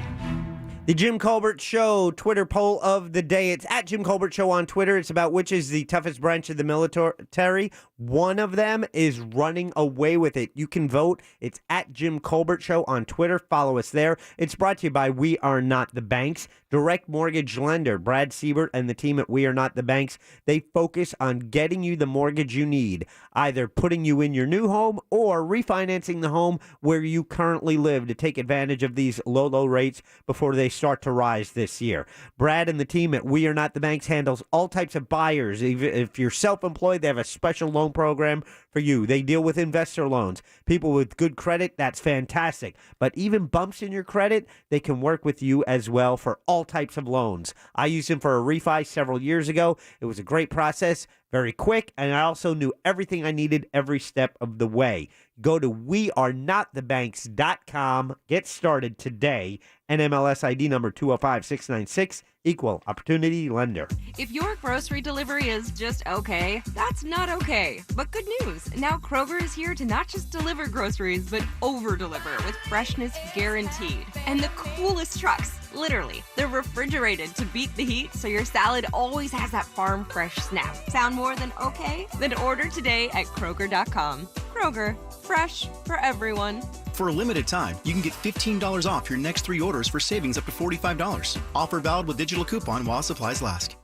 The Jim Colbert Show Twitter poll of the day. It's at Jim Colbert Show on Twitter. It's about which is the toughest branch of the military. One of them is running away with it. You can vote. It's at Jim Colbert Show on Twitter. Follow us there. It's brought to you by We Are Not the Banks. Direct mortgage lender Brad Siebert and the team at We Are Not the Banks. They focus on getting you the mortgage you need, either putting you in your new home or refinancing the home where you currently live to take advantage of these low rates before they start to rise this year. Brad and the team at We Are Not the Banks handles all types of buyers. Even if you're self-employed, they have a special loan program for you. They deal with investor loans. People with good credit, that's fantastic. But even bumps in your credit, they can work with you as well for all types of loans. I used them for a refi several years ago. It was a great process, very quick, and I also knew everything I needed every step of the way. Go to wearenotthebanks.com. Get started today. NMLS ID number 205696, equal opportunity lender. If your grocery delivery is just okay, that's not okay. But good news. Now Kroger is here to not just deliver groceries, but over-deliver with freshness guaranteed. And the coolest trucks. Literally, they're refrigerated to beat the heat, so your salad always has that farm fresh snap. Sound more than okay? Then order today at Kroger.com. Kroger, fresh for everyone. For a limited time, you can get $15 off your next 3 orders for savings up to $45. Offer valid with digital coupon while supplies last.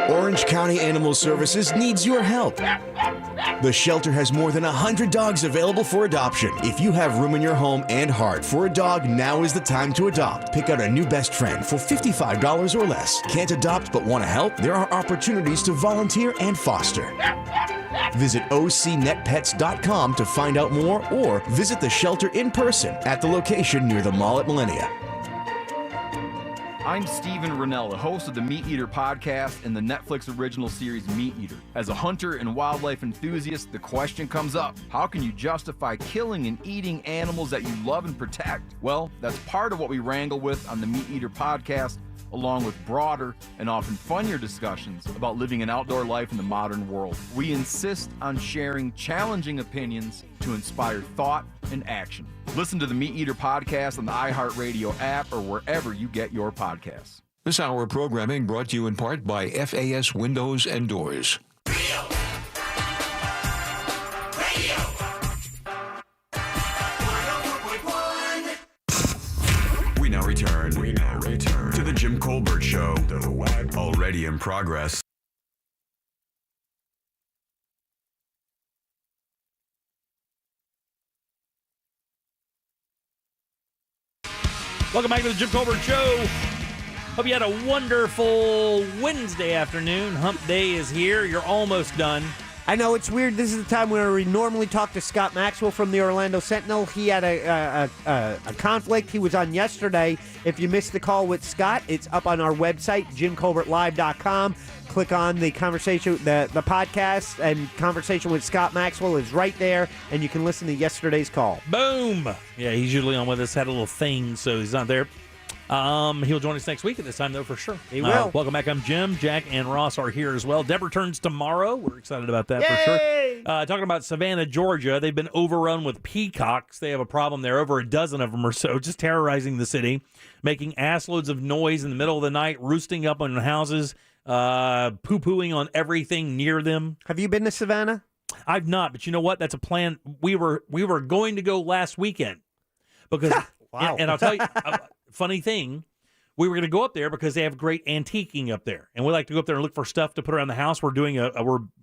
Orange County Animal Services needs your help. The shelter has more than 100 dogs available for adoption. If you have room in your home and heart for a dog, now is the time to adopt. Pick out a new best friend for $55 or less. Can't adopt but want to help? There are opportunities to volunteer and foster. Visit ocnetpets.com to find out more or visit the shelter in person at the location near the mall at Millennia. I'm Stephen Rennell, the host of the Meat Eater podcast and the Netflix original series Meat Eater. As a hunter and wildlife enthusiast, the question comes up, how can you justify killing and eating animals that you love and protect? Well, that's part of what we wrangle with on the Meat Eater podcast, along with broader and often funnier discussions about living an outdoor life in the modern world. We insist on sharing challenging opinions to inspire thought and action. Listen to the Meat Eater podcast on the iHeartRadio app or wherever you get your podcasts. This hour of programming brought to you in part by FAS Windows and Doors. We now return to the Jim Colbert Show, already in progress. Welcome back to the Jim Colbert Show. Hope you had a wonderful Wednesday afternoon. Hump Day is here. You're almost done. I know it's weird. This is the time where we normally talk to Scott Maxwell from the Orlando Sentinel. He had a conflict. He was on yesterday. If you missed the call with Scott, it's up on our website, JimColbertLive.com. Click on the conversation, the podcast, and conversation with Scott Maxwell is right there, and you can listen to yesterday's call. Boom! Yeah, he's usually on with us. Had a little thing, so he's not there. He'll join us next week at this time, though, for sure. He will. Welcome back. I'm Jim. Jack and Ross are here as well. Deb returns tomorrow. We're excited about that for sure. Talking about Savannah, Georgia. They've been overrun with peacocks. They have a problem there. Over a dozen of them or so, just terrorizing the city, making assloads of noise in the middle of the night, roosting up on houses, poo-pooing on everything near them. Have you been to Savannah? I've not, but you know what? That's a plan. We were going to go last weekend because, wow. And I'll tell you. Funny thing, we were going to go up there because they have great antiquing up there, and we like to go up there and look for stuff to put around the house. We're doing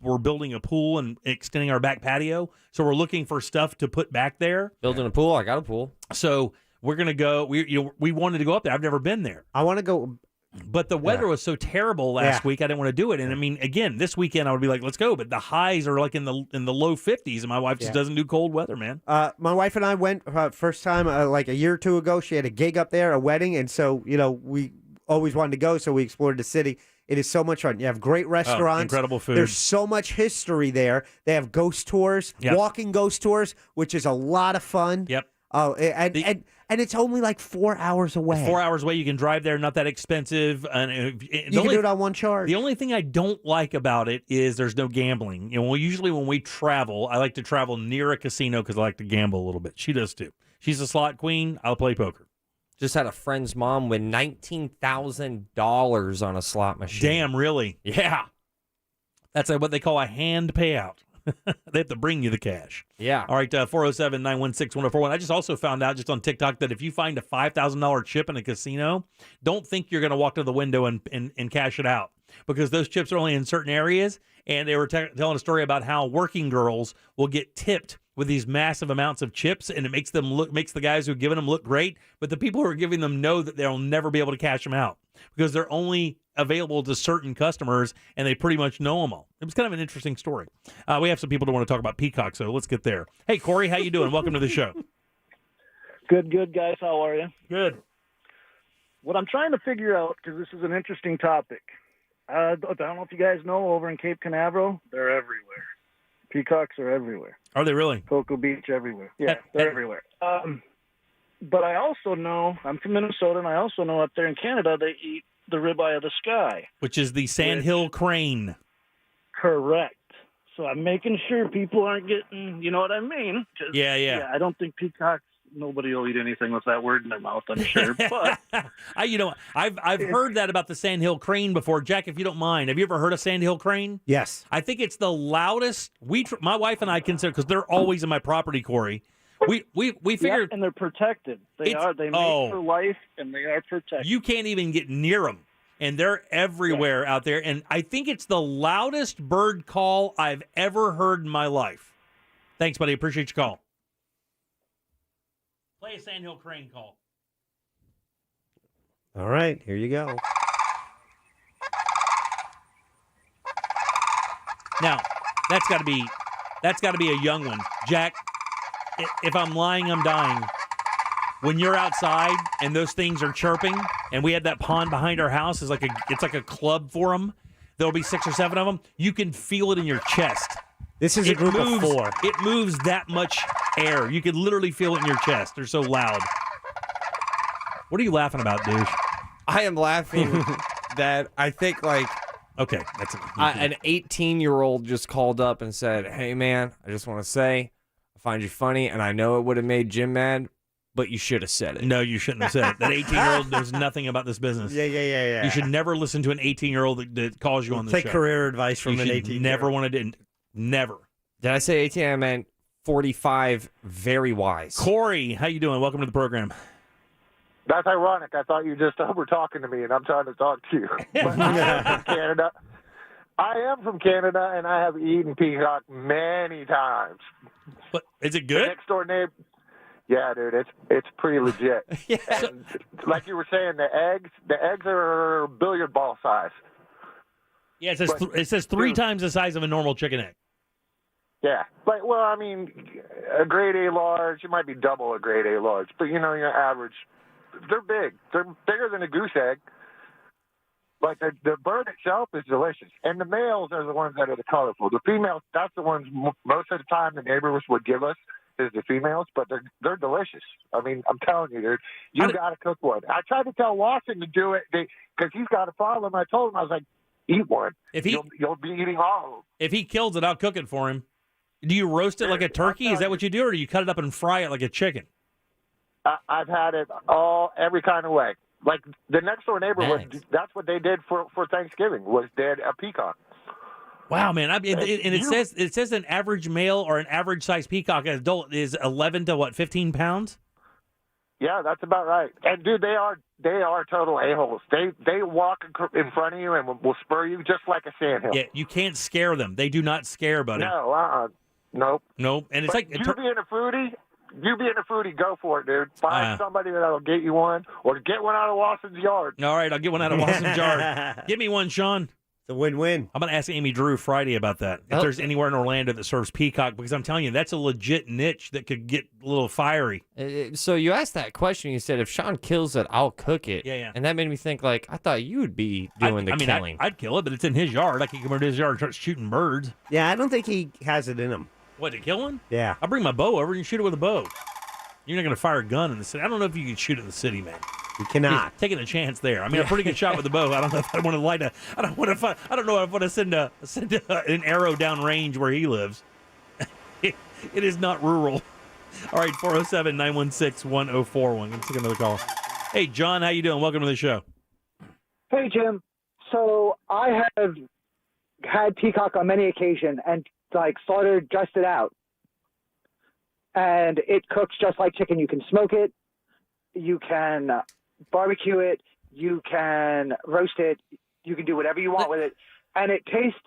we're building a pool and extending our back patio, so we're looking for stuff to put back there. Building a pool, I got a pool. So we're going to go. We wanted to go up there. I've never been there. I want to go. But the weather was so terrible last week, I didn't want to do it. And I mean, again, this weekend I would be like, let's go. But the highs are like in the low 50s, and my wife just doesn't do cold weather, man. My wife and I went first time like a year or two ago. She had a gig up there, a wedding, and so we always wanted to go. So we explored the city. It is so much fun. You have great restaurants, incredible food. There's so much history there. They have ghost tours, walking ghost tours, which is a lot of fun. Yep. Oh, and it's only like 4 hours away. 4 hours away. You can drive there, not that expensive. And you can do it on one charge. The only thing I don't like about it is there's no gambling. Usually when we travel, I like to travel near a casino because I like to gamble a little bit. She does too. She's a slot queen. I'll play poker. Just had a friend's mom win $19,000 on a slot machine. Damn, really? Yeah. That's what they call a hand payout. They have to bring you the cash. Yeah. All right, 407-916-1041. I just also found out just on TikTok that if you find a $5,000 chip in a casino, don't think you're going to walk to the window and cash it out because those chips are only in certain areas. And they were telling a story about how working girls will get tipped with these massive amounts of chips, and it makes the guys who are giving them look great, but the people who are giving them know that they'll never be able to cash them out because they're only available to certain customers, and they pretty much know them all. It was kind of an interesting story. We have some people who want to talk about Peacocks, so let's get there. Hey, Corey, how you doing? Welcome to the show. Good, guys. How are you? Good. What I'm trying to figure out, because this is an interesting topic, I don't know if you guys know, over in Cape Canaveral, they're everywhere. Peacocks are everywhere. Are they really? Cocoa Beach, everywhere. Yeah, they're everywhere. But I also know, I'm from Minnesota, and I also know up there in Canada they eat the ribeye of the sky. Which is the sandhill crane. Correct. So I'm making sure people aren't getting, you know what I mean? Yeah. I don't think peacocks, nobody will eat anything with that word in their mouth, I'm sure. But I've heard that about the sandhill crane before. Jack, if you don't mind, have you ever heard of sandhill crane? Yes. I think it's the loudest. My wife and I consider, because they're always in my property, Corey. We figured, and they're protected. They mate for life, and they are protected. You can't even get near them, and they're everywhere out there. And I think it's the loudest bird call I've ever heard in my life. Thanks, buddy. Appreciate your call. Play a sandhill crane call. All right, here you go. Now, that's got to be a young one, Jack. If I'm lying, I'm dying. When you're outside and those things are chirping, and we had that pond behind our house, it's like a club for them. There'll be 6 or 7 of them. You can feel it in your chest. This is a group of 4. It moves that much air. You can literally feel it in your chest. They're so loud. What are you laughing about, douche? I am laughing that I think okay, that's an 18-year-old just called up and said, "Hey man, I just want to say I find you funny, and I know it would have made Jim mad, but you should have said it." No, you shouldn't have said it. That 18-year-old knows nothing about this business. Yeah. You should never listen to an 18-year-old that calls you on the show. Take career advice from an 18-year-old. Never want to. Never. Did I say 18? I meant 45. Very wise. Corey, how you doing? Welcome to the program. That's ironic. I thought you just were talking to me, and I'm trying to talk to you. But I am from Canada. I am from Canada, and I have eaten peacock many times. But is it good? The next door neighbor. Yeah, dude, it's pretty legit. Yeah. And like you were saying, the eggs are billiard ball size. Yeah, it says three times the size of a normal chicken egg. Yeah, but well, I mean, a grade A large, it might be double a grade A large, but your average, they're big. They're bigger than a goose egg. But the bird itself is delicious, and the males are the ones that are the colorful. The females, that's the ones most of the time the neighbors would give us is the females, but they're delicious. I mean, I'm telling you, dude, you got to cook one. I tried to tell Watson to do it because he's got a problem. I told him, I was like, eat one. You'll be eating all of them. If he kills it, I'll cook it for him. Do you roast it like a turkey? Is that what you do, or do you cut it up and fry it like a chicken? I've had it every kind of way. Like the next door neighbor, that's what they did for Thanksgiving, was they had a peacock. Wow, man! It says an average male or an average size peacock adult is 11 to 15 pounds. Yeah, that's about right. And dude, they are total a-holes. They walk in front of you and will spur you just like a sandhill. Yeah, you can't scare them. They do not scare, buddy. No, nope. And it's but you being a foodie, go for it, dude. Find somebody that'll get you one, or get one out of Watson's yard. All right, I'll get one out of Watson's yard. Give me one, Sean. It's a win-win. I'm going to ask Amy Drew Friday about that. If there's anywhere in Orlando that serves peacock, because I'm telling you, that's a legit niche that could get a little fiery. So you asked that question. You said, if Sean kills it, I'll cook it. Yeah. And that made me think, like, I thought you would be doing the killing. I'd kill it, but it's in his yard. I can come over to his yard and start shooting birds. Yeah, I don't think he has it in him. What, to kill one? Yeah. I'll bring my bow over and you shoot it with a bow. You're not going to fire a gun in the city. I don't know if you can shoot in the city, man. You cannot. Taking a chance there. I mean, a pretty good shot with the bow. I don't know if I want to light a. I don't know if I want to send an arrow down range where he lives. It is not rural. All right, 407-916-1041. Let's take another call. Hey, John, how you doing? Welcome to the show. Hey, Jim. So I have had peacock on many occasions and slaughtered just it out, and it cooks just like chicken. You can smoke it. You can barbecue it, you can roast it, you can do whatever you want with it, and it tastes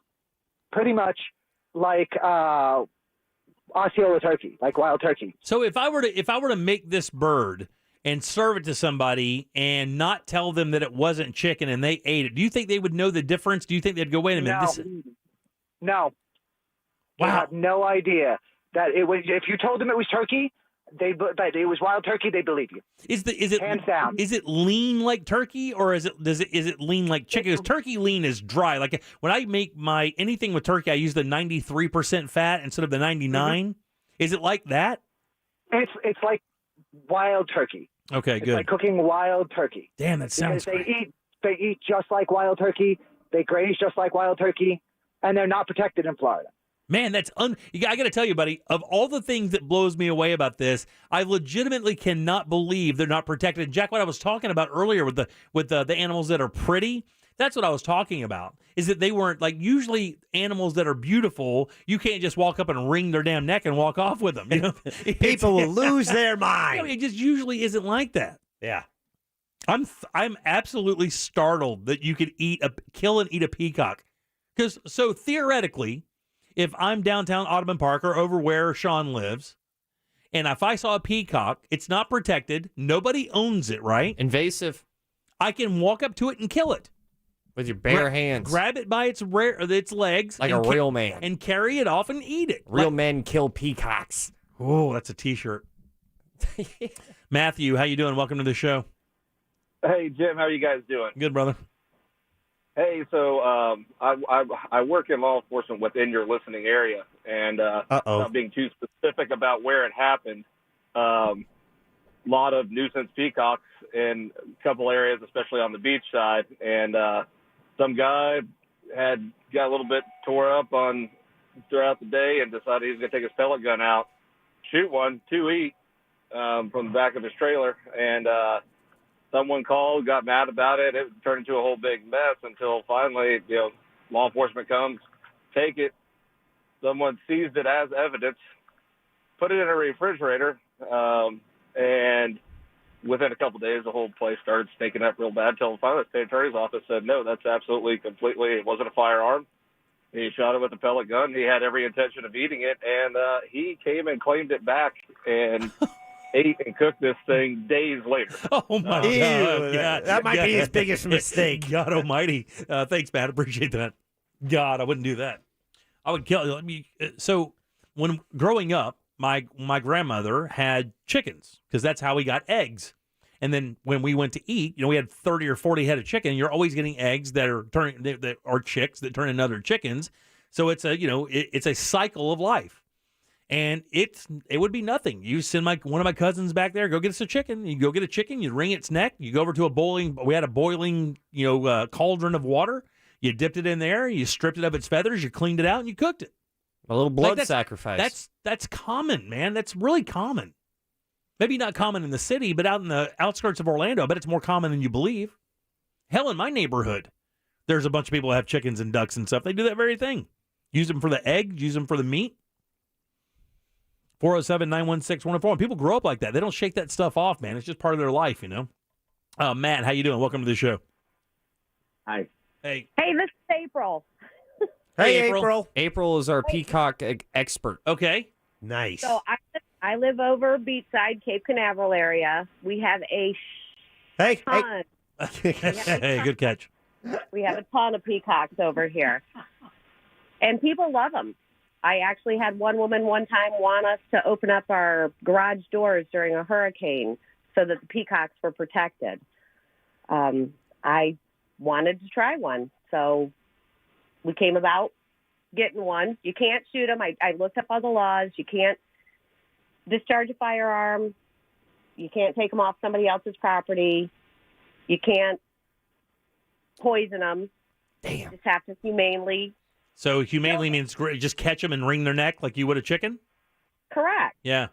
pretty much like Osceola turkey, like wild turkey. So if I were to make this bird and serve it to somebody and not tell them that it wasn't chicken and they ate it, do you think they would know the difference? Do you think they'd go, wait a minute? No. Wow. They have no idea that it was. If you told them it was turkey, it was wild turkey, they believe you. Is it hands down? Is it lean like turkey, or is it lean like chicken? Because turkey lean is dry. Like when I make anything with turkey, I use the 93% fat instead of the 99. Mm-hmm. Is it like that? It's like wild turkey. Okay, good. It's like cooking wild turkey. Damn, that sounds great. They eat just like wild turkey. They graze just like wild turkey, and they're not protected in Florida. Man, that's I got to tell you, buddy, of all the things that blows me away about this, I legitimately cannot believe they're not protected. And Jack, what I was talking about earlier with the animals that are pretty, that's what I was talking about, is that they weren't, like, usually animals that are beautiful, you can't just walk up and wring their damn neck and walk off with them. You know? People will lose their mind. I mean, it just usually isn't like that. Yeah. I'm absolutely startled that you could kill and eat a peacock. Because, so theoretically, if I'm downtown Audubon Park or over where Sean lives, and if I saw a peacock, it's not protected, nobody owns it, right? Invasive. I can walk up to it and kill it. With your bare hands. Grab it by its legs. Like a real man. And carry it off and eat it. Real men kill peacocks. Oh, that's a T-shirt. Matthew, how you doing? Welcome to the show. Hey, Jim, how are you guys doing? Good, brother. Hey, so I work in law enforcement within your listening area, and not being too specific about where it happened, lot of nuisance peacocks in a couple areas, especially on the beach side, and some guy got a little bit tore up throughout the day and decided he was going to take his pellet gun out, shoot one to eat from the back of his trailer, and someone called, got mad about it. It turned into a whole big mess until finally, law enforcement comes, take it. Someone seized it as evidence, put it in a refrigerator, and within a couple of days, the whole place started stinking up real bad until finally the state attorney's office said, no, that's absolutely, completely, it wasn't a firearm. He shot it with a pellet gun. He had every intention of eating it, and he came and claimed it back and ate and cooked this thing days later. Oh my God! Yeah, that might be his biggest mistake. God Almighty! Thanks, Matt. Appreciate that. God, I wouldn't do that. I would kill. So when growing up, my grandmother had chickens because that's how we got eggs. And then when we went to eat, we had 30 or 40 head of chicken. You're always getting eggs that are chicks that turn into other chickens. So it's it's a cycle of life. And it would be nothing. You send one of my cousins back there, go get us a chicken. You go get a chicken, you wring its neck, you go over to we had a boiling, cauldron of water. You dipped it in there, you stripped it of its feathers, you cleaned it out, and you cooked it. A little blood sacrifice. That's common, man. That's really common. Maybe not common in the city, but out in the outskirts of Orlando, I bet it's more common than you believe. Hell, in my neighborhood, there's a bunch of people who have chickens and ducks and stuff. They do that very thing. Use them for the egg, use them for the meat. 407-916-104. People grow up like that. They don't shake that stuff off, man. It's just part of their life, Matt, how you doing? Welcome to the show. Hi. Hey. Hey, this is April. Hey, April. April is our peacock expert. Okay. Nice. So I live over beachside, Cape Canaveral area. We have a ton. Hey, good catch. We have a ton of peacocks over here. And people love them. I actually had one woman one time want us to open up our garage doors during a hurricane so that the peacocks were protected. I wanted to try one, so we came about getting one. You can't shoot them. I looked up all the laws. You can't discharge a firearm. You can't take them off somebody else's property. You can't poison them. Damn. You just have to humanely. So humanely means just catch them and wring their neck like you would a chicken? Correct. Yeah.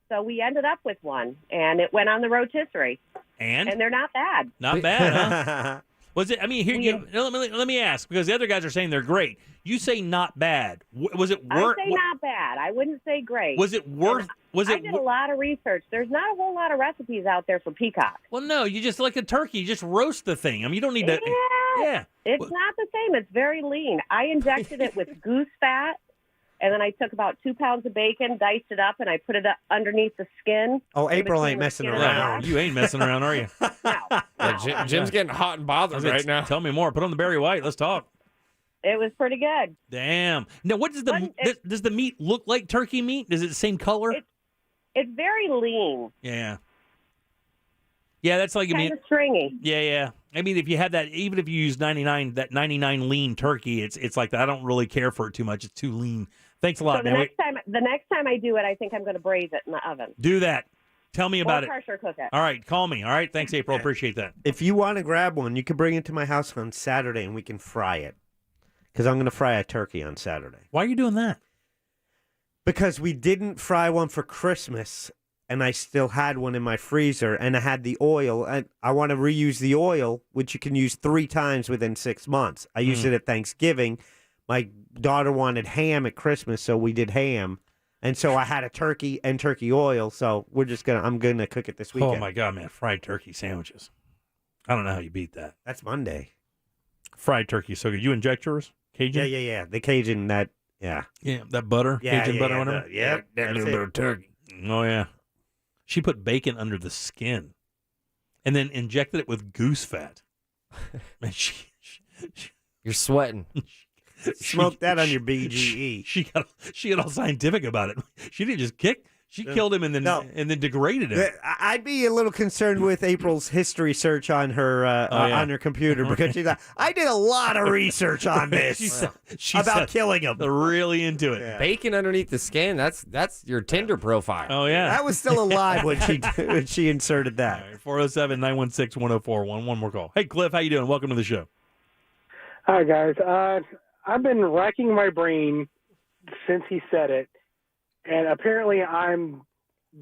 So we ended up with one, and it went on the rotisserie. And they're not bad. Not bad, huh? Was it? I mean, let me ask, because the other guys are saying they're great. You say not bad. Was it worth? I say not bad. I wouldn't say great. Was it worth? I did a lot of research. There's not a whole lot of recipes out there for peacock. Well, no, you just like a turkey. You just roast the thing. I mean, you don't need to. Yeah. It's not the same. It's very lean. I injected it with goose fat, and then I took about 2 pounds of bacon, diced it up, and I put it up underneath the skin. Oh, April ain't messing around. You ain't messing around, are you? No. Jim's getting hot and bothered right now. Tell me more. Put on the Barry White. Let's talk. It was pretty good. Damn. Now, what does does the meat look like? Turkey meat? Is it the same color? It's very lean. Yeah. Yeah, that's like kind of stringy. Yeah. I mean, if you have that, even if you use 99 lean turkey, it's like that. I don't really care for it too much. It's too lean. Thanks a lot, So man. the next time I do it, I think I'm going to braise it in the oven. Do that. Tell me about or it. pressure cook it. All right, call me. All right, thanks, April. Appreciate that. If you want to grab one, you can bring it to my house on Saturday and we can fry it. Because I'm going to fry a turkey on Saturday. Why are you doing that? Because we didn't fry one for Christmas, and I still had one in my freezer, and I had the oil, and I want to reuse the oil, which you can use 3 times within 6 months. I used it at Thanksgiving. My daughter wanted ham at Christmas, so we did ham. And so I had a turkey and turkey oil, so I'm going to cook it this weekend. Oh, my God, man. Fried turkey sandwiches. I don't know how you beat that. That's Monday. Fried turkey so good. You inject yours? Cajun? Yeah. The Cajun, yeah. Yeah, that butter? Yeah, Cajun butter, whatever? That little bit of turkey. Oh, yeah. She put bacon under the skin and then injected it with goose fat. Man, You're sweating. Smoke that on your BGE. She got all scientific about it. She didn't just kick. She killed him and then degraded him. I'd be a little concerned with April's history search on her on her computer because she's like, I did a lot of research on this about killing him. They're really into it. Yeah. Bacon underneath the skin. That's your Tinder profile. Oh yeah, that was still alive when she inserted that. 407-916-1041. One more call. Hey Cliff, how you doing? Welcome to the show. Hi guys. I've been racking my brain since he said it. And apparently I'm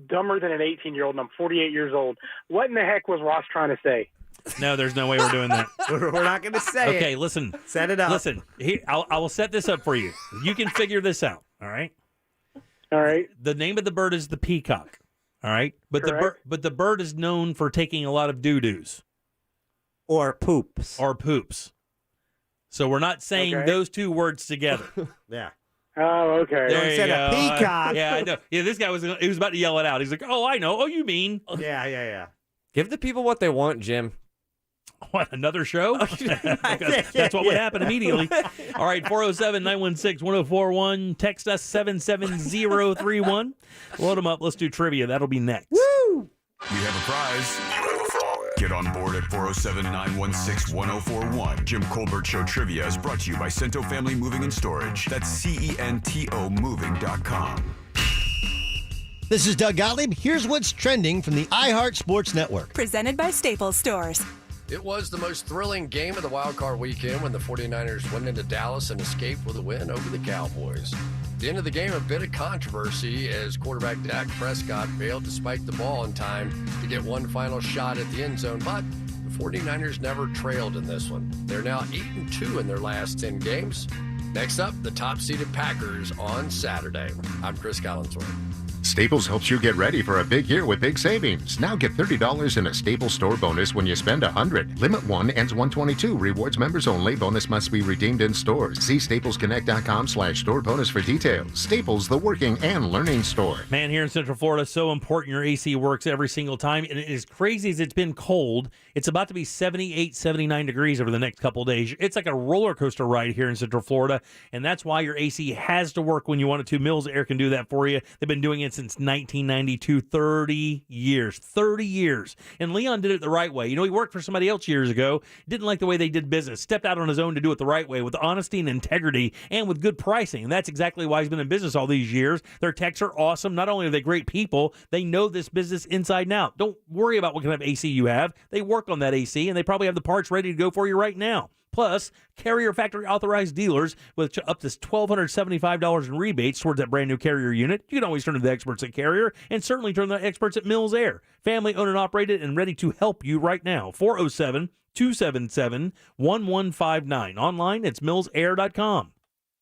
dumber than an 18-year-old, and I'm 48 years old. What in the heck was Ross trying to say? No, there's no way we're doing that. We're not going to say it. Okay, listen. Set it up. Listen, I will set this up for you. You can figure this out, all right? All right. The name of the bird is the peacock, all right? But Correct. the bird is known for taking a lot of doo-doos. Or poops. So we're not saying those two words together. Yeah. Oh, okay. There you Instead of go. peacock. Yeah, I know. Yeah, this guy he was about to yell it out. He's like, "Oh, I know. Oh, you mean?" Yeah. Give the people what they want, Jim. What, another show? That's what would happen immediately. All right, 407-916-1041. Text us 77031. Load them up. Let's do trivia. That'll be next. Woo! We have a prize. Get on board at 407-916-1041. Jim Colbert Show Trivia is brought to you by Cento Family Moving and Storage. That's CENTO moving.com. This is Doug Gottlieb. Here's what's trending from the iHeart Sports Network. Presented by Staples Stores. It was the most thrilling game of the wild card weekend when the 49ers went into Dallas and escaped with a win over the Cowboys. At the end of the game, a bit of controversy as quarterback Dak Prescott failed to spike the ball in time to get one final shot at the end zone, but the 49ers never trailed in this one. They're now 8-2 in their last 10 games. Next up, the top-seeded Packers on Saturday. I'm Chris Collinsworth. Staples helps you get ready for a big year with big savings. Now get $30 in a Staples store bonus when you spend $100. Limit 1 ends 122. Rewards members only. Bonus must be redeemed in stores. See staplesconnect.com/store bonus for details. Staples, the working and learning store. Man, here in Central Florida, so important your AC works every single time. And as crazy as it's been cold, it's about to be 78, 79 degrees over the next couple of days. It's like a roller coaster ride here in Central Florida. And that's why your AC has to work when you want it to. Mills Air can do that for you. They've been doing it since 1992, 30 years. And Leon did it the right way. You know, he worked for somebody else years ago, didn't like the way they did business, stepped out on his own to do it the right way with honesty and integrity and with good pricing. And that's exactly why he's been in business all these years. Their techs are awesome. Not only are they great people, they know this business inside and out. Don't worry about what kind of AC you have. They work on that AC, and they probably have the parts ready to go for you right now. Plus, Carrier factory authorized dealers with up to $1,275 in rebates towards that brand new Carrier unit. You can always turn to the experts at Carrier and certainly turn to the experts at Mills Air. Family owned and operated and ready to help you right now. 407-277-1159. Online, it's millsair.com.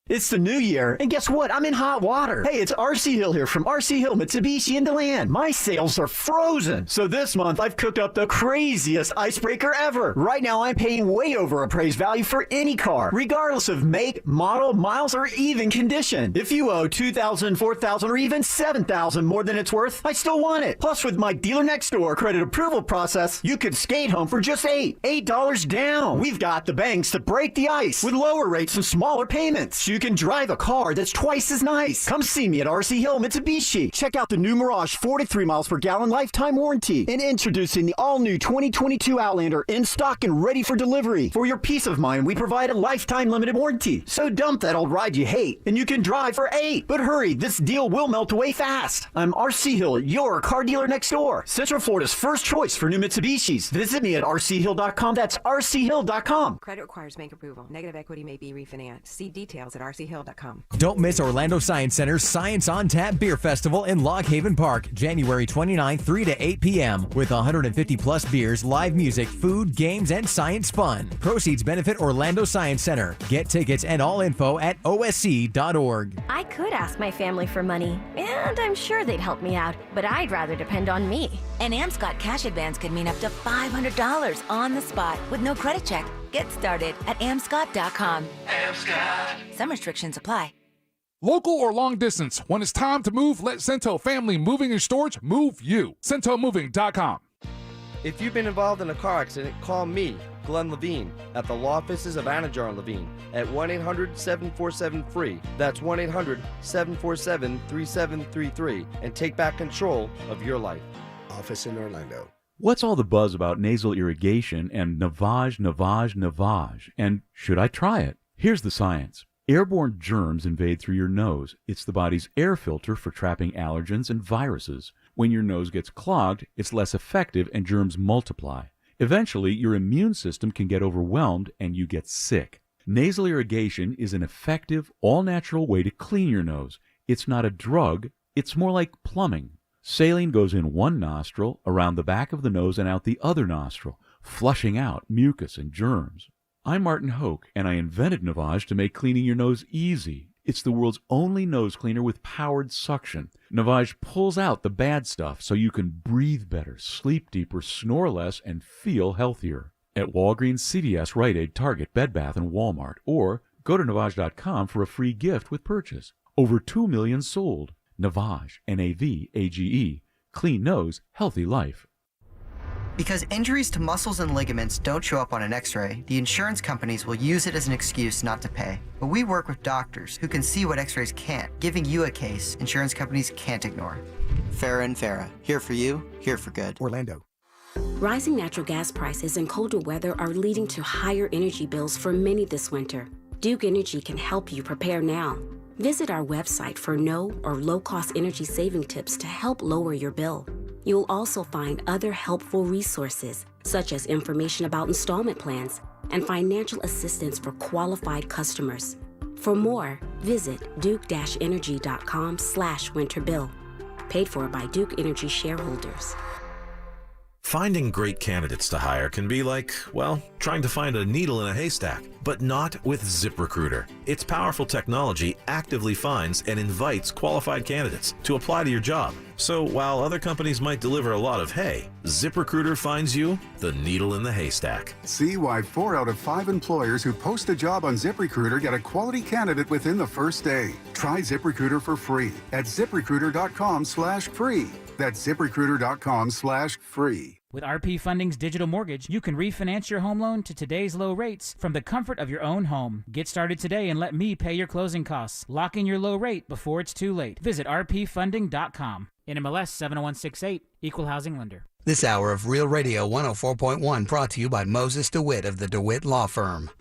It's the new year, and guess what? I'm in hot water. Hey, it's RC Hill here from RC Hill, Mitsubishi in DeLand. My sails are frozen. So this month, I've cooked up the craziest icebreaker ever. Right now, I'm paying way over appraised value for any car, regardless of make, model, miles, or even condition. If you owe $2,000, $4,000, or even $7,000 more than it's worth, I still want it. Plus, with my dealer next door credit approval process, you could skate home for just $8 down. We've got the banks to break the ice with lower rates and smaller payments. You can drive a car that's twice as nice. Come see me at RC Hill Mitsubishi. Check out the new Mirage 43 miles per gallon lifetime warranty. And introducing the all-new 2022 Outlander in stock and ready for delivery. For your peace of mind, we provide a lifetime limited warranty. So dump that old ride you hate, and you can drive for $8. But hurry, this deal will melt away fast. I'm RC Hill, your car dealer next door. Central Florida's first choice for new Mitsubishis. Visit me at rchill.com. That's rchill.com. Credit requires bank approval. Negative equity may be refinanced. See details at rchill.com. Don't miss Orlando Science Center's Science on Tap Beer Festival in Log Haven Park, January 29th, 3 to 8 p.m. with 150 plus beers, live music, food, games, and science fun. Proceeds benefit Orlando Science Center. Get tickets and all info at osc.org. I could ask my family for money, and I'm sure they'd help me out, but I'd rather depend on me. An Amscot cash advance could mean up to $500 on the spot with no credit check. Get started at amscot.com. Amscot. Some restrictions apply. Local or long distance, when it's time to move, let Cento Family Moving and Storage move you. CentoMoving.com. If you've been involved in a car accident, call me, Glenn Levine, at the law offices of Anajar and Levine at 1-800-747-FREE. That's 1-800-747-3733 and take back control of your life. Office in Orlando. What's all the buzz about nasal irrigation and navage, and should I try it? Here's the science. Airborne germs invade through your nose. It's the body's air filter for trapping allergens and viruses. When your nose gets clogged, it's less effective and germs multiply. Eventually, your immune system can get overwhelmed and you get sick. Nasal irrigation is an effective, all-natural way to clean your nose. It's not a drug, it's more like plumbing. Saline goes in one nostril, around the back of the nose and out the other nostril, flushing out mucus and germs. I'm Martin Hoke, and I invented Navage to make cleaning your nose easy. It's the world's only nose cleaner with powered suction. Navage pulls out the bad stuff so you can breathe better, sleep deeper, snore less, and feel healthier. At Walgreens, CVS, Rite Aid, Target, Bed Bath, and Walmart, or go to Navage.com for a free gift with purchase. Over 2 million sold. Navage, N-A-V-A-G-E. Clean nose, healthy life. Because injuries to muscles and ligaments don't show up on an x-ray, the insurance companies will use it as an excuse not to pay. But we work with doctors who can see what x-rays can't, giving you a case insurance companies can't ignore. Farah and Farah, here for you, here for good. Orlando. Rising natural gas prices and colder weather are leading to higher energy bills for many this winter. Duke Energy can help you prepare now. Visit our website for no or low-cost energy saving tips to help lower your bill. You'll also find other helpful resources, such as information about installment plans and financial assistance for qualified customers. For more, visit duke-energy.com/winterbill. Paid for by Duke Energy shareholders. Finding great candidates to hire can be like, well, trying to find a needle in a haystack, but not with ZipRecruiter. Its powerful technology actively finds and invites qualified candidates to apply to your job. So while other companies might deliver a lot of hay, ZipRecruiter finds you the needle in the haystack. See why 4 out of 5 employers who post a job on ZipRecruiter get a quality candidate within the first day. Try ZipRecruiter for free at ZipRecruiter.com/free. That's ZipRecruiter.com/free. With RP Funding's digital mortgage, you can refinance your home loan to today's low rates from the comfort of your own home. Get started today and let me pay your closing costs. Lock in your low rate before it's too late. Visit rpfunding.com. NMLS 70168, Equal Housing Lender. This hour of Real Radio 104.1 brought to you by Moses DeWitt of the DeWitt Law Firm.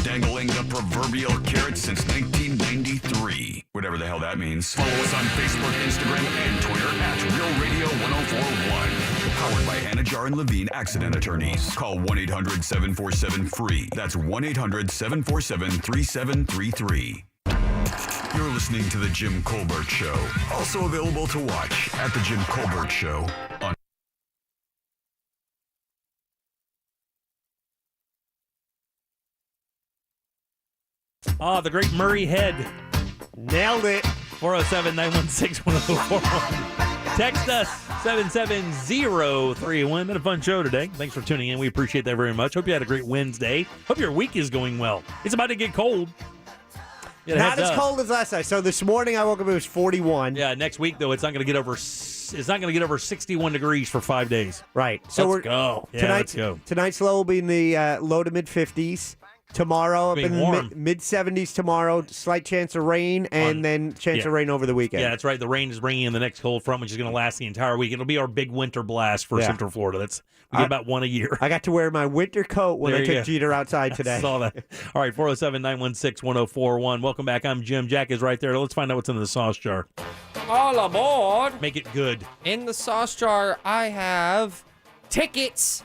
Dangling the proverbial carrot since 1993. Whatever the hell that means. Follow us on Facebook, Instagram, and Twitter at Real Radio 1041. Powered by Anajar and Levine Accident Attorneys. Call 1-800-747-FREE. That's 1-800-747-3733. You're listening to The Jim Colbert Show. Also available to watch at The Jim Colbert Show on the great Murray Head. Nailed it. 407-916-1041. Text us, 77031. Been a fun show today. Thanks for tuning in. We appreciate that very much. Hope you had a great Wednesday. Hope your week is going well. It's about to get cold. Not as cold as last night. So this morning I woke up, it was 41. Yeah, next week though it's not going to get over 61 degrees for 5 days. Right. So let's go. Yeah, let's go. Tonight's low will be in the low to mid 50s. Tomorrow up in the mid 70s tomorrow, slight chance of rain, and then chance of rain over the weekend. Yeah, that's right. The rain is bringing in the next cold front, which is going to last the entire week. It'll be our big winter blast for Central Florida. We get about one a year. I got to wear my winter coat when I took Jeter outside today. I saw that. All right, 407-916-1041. Welcome back. I'm Jim. Jack is right there. Let's find out what's in the sauce jar. All aboard. Make it good. In the sauce jar, I have tickets.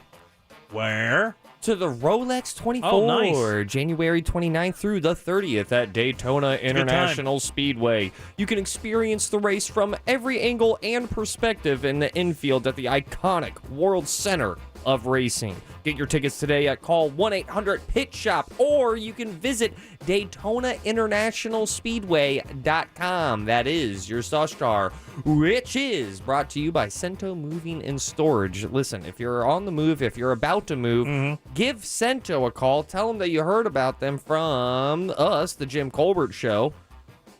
Where? To the Rolex 24, nice. January 29th through the 30th at Daytona International Speedway. You can experience the race from every angle and perspective in the infield at the iconic World Center of Racing. Get your tickets today at call 1-800-PIT-SHOP, or you can visit DaytonaInternationalSpeedway.com. That is your sauce jar, which is brought to you by Cento Moving and Storage. Listen, if you're on the move, if you're about to move, give Cento a call. Tell them that you heard about them from us, the Jim Colbert Show.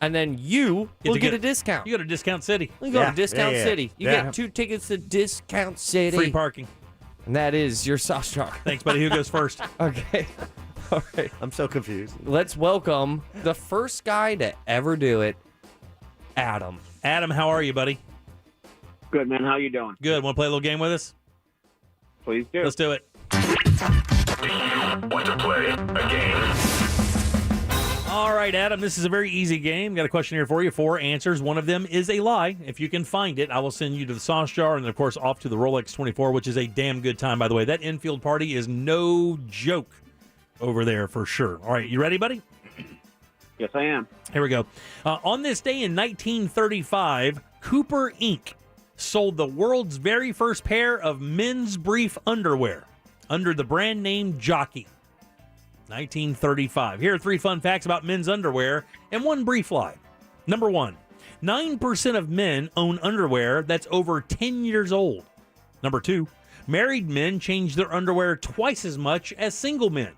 And then you will get a discount. You go to Discount City. You go to Discount City. You get 2 tickets to Discount City. Free parking. And that is your sauce jar. Thanks, buddy. Who goes first? Okay. All right. I'm so confused. Let's welcome the first guy to ever do it, Adam. Adam, how are you, buddy? Good, man. How you doing? Good. Want to play a little game with us? Please do. Let's do it. Want to play a game? All right, Adam, this is a very easy game. Got a question here for you. 4 answers. One of them is a lie. If you can find it, I will send you to the sauce jar and, of course, off to the Rolex 24, which is a damn good time, by the way. That infield party is no joke over there for sure. All right, you ready, buddy? Yes, I am. Here we go. On this day in 1935, Cooper Inc. sold the world's very first pair of men's brief underwear under the brand name Jockey. 1935. Here are 3 fun facts about men's underwear and 1 brief lie. Number 1, 9% of men own underwear that's over 10 years old. Number 2, married men change their underwear twice as much as single men.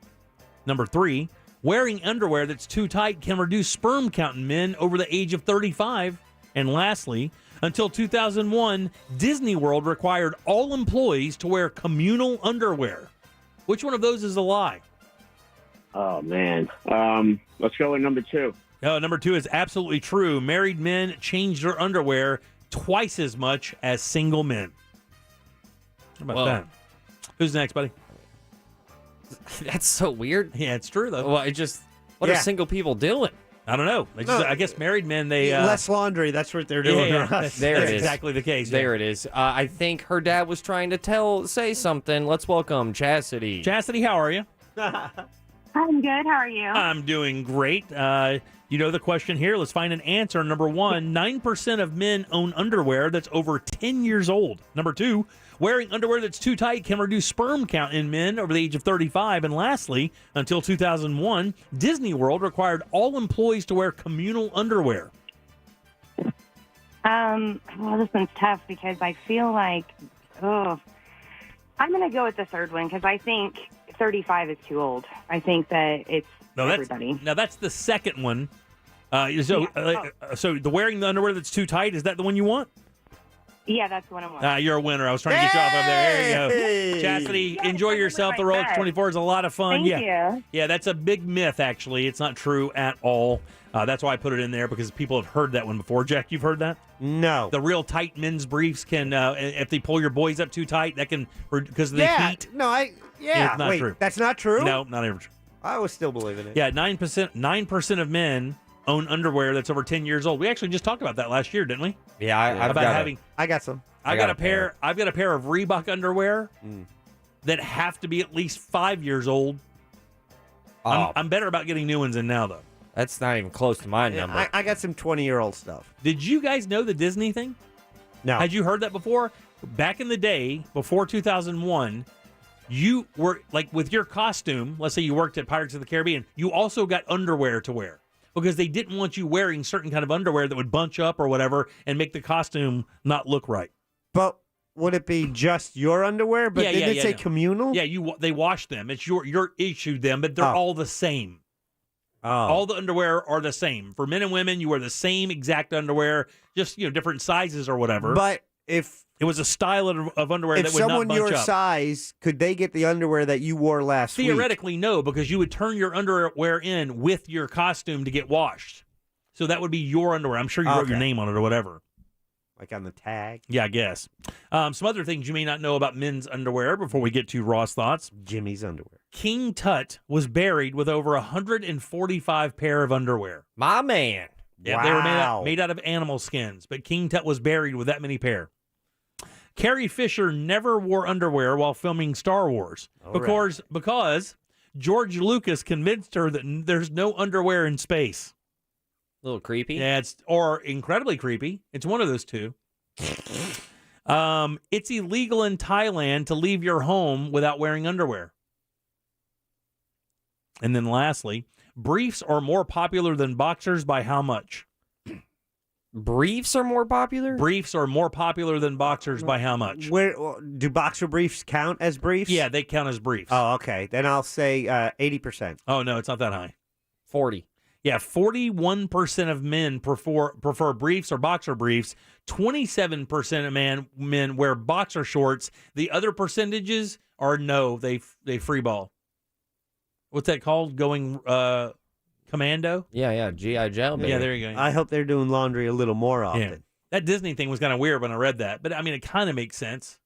Number 3, Wearing underwear that's too tight can reduce sperm count in men over the age of 35. And lastly, until 2001, Disney World required all employees to wear communal underwear. Which one of those is a lie? Oh, man. Let's go with number 2. No, number 2 is absolutely true. Married men change their underwear twice as much as single men. How about that? Who's next, buddy? That's so weird. Yeah, it's true, though. Well, what are single people doing? I don't know. I guess married men, they... less laundry. That's what they're doing. That's exactly the case. There it is. I think her dad was trying to say something. Let's welcome Chastity. Chastity, how are you? I'm good. How are you? I'm doing great. You know the question here. Let's find an answer. Number 1, 9% of men own underwear that's over 10 years old. Number 2, wearing underwear that's too tight can reduce sperm count in men over the age of 35. And lastly, until 2001, Disney World required all employees to wear communal underwear. Well, this one's tough because I feel like, I'm going to go with the third one because I think 35 is too old. I think that it's everybody. Now, that's the second one. So the wearing the underwear that's too tight, is that the one you want? Yeah, that's the one I want. You're a winner. I was trying to get you off of there. There you go. Chastity, enjoy yourself. The Rolex 24 is a lot of fun. Thank you. Yeah, that's a big myth, actually. It's not true at all. That's why I put it in there, because people have heard that one before. Jack, you've heard that? No. The real tight men's briefs can, if they pull your boys up too tight, that can, because of the heat. No, It's not true. That's not true? No, not ever true. I was still believing it. Yeah, 9% of men own underwear that's over 10 years old. We actually just talked about that last year, didn't we? Yeah, I got some. I've got a pair of Reebok underwear that have to be at least 5 years old. I'm better about getting new ones in now, though. That's not even close to my number. I got some 20-year-old stuff. Did you guys know the Disney thing? No. Had you heard that before? Back in the day, before 2001, you were, like, with your costume, let's say you worked at Pirates of the Caribbean, you also got underwear to wear, because they didn't want you wearing certain kind of underwear that would bunch up or whatever and make the costume not look right. But would it be just your underwear? But didn't it say communal? Yeah, they wash them. It's you're issued them, but they're all the same. All the underwear are the same. For men and women, you wear the same exact underwear, just different sizes or whatever. But if it was a style of underwear that would not bunch up. If someone your size, could they get the underwear that you wore last week? Theoretically, no, because you would turn your underwear in with your costume to get washed. So that would be your underwear. I'm sure you wrote your name on it or whatever. Like on the tag? Yeah, I guess. Some other things you may not know about men's underwear before we get to Ross Thoughts. Jimmy's underwear. King Tut was buried with over 145 pair of underwear. My man. Yeah, wow. They were made out of animal skins, but King Tut was buried with that many pair. Carrie Fisher never wore underwear while filming Star Wars because George Lucas convinced her that there's no underwear in space. A little creepy. Yeah, or incredibly creepy. It's one of those two. It's illegal in Thailand to leave your home without wearing underwear. And then lastly, briefs are more popular than boxers by how much? Briefs are more popular? Briefs are more popular than boxers by how much? Where do boxer briefs count as briefs? Yeah, they count as briefs. Oh, okay. Then I'll say 80%. Oh, no, it's not that high. 40. Yeah, 41% of men prefer briefs or boxer briefs. 27% of men wear boxer shorts. The other percentages are no, they free ball. What's that called? Going commando? Yeah, G.I. Joe, baby. Yeah, there you go. I hope they're doing laundry a little more often. Yeah. That Disney thing was kind of weird when I read that, but I mean, it kind of makes sense.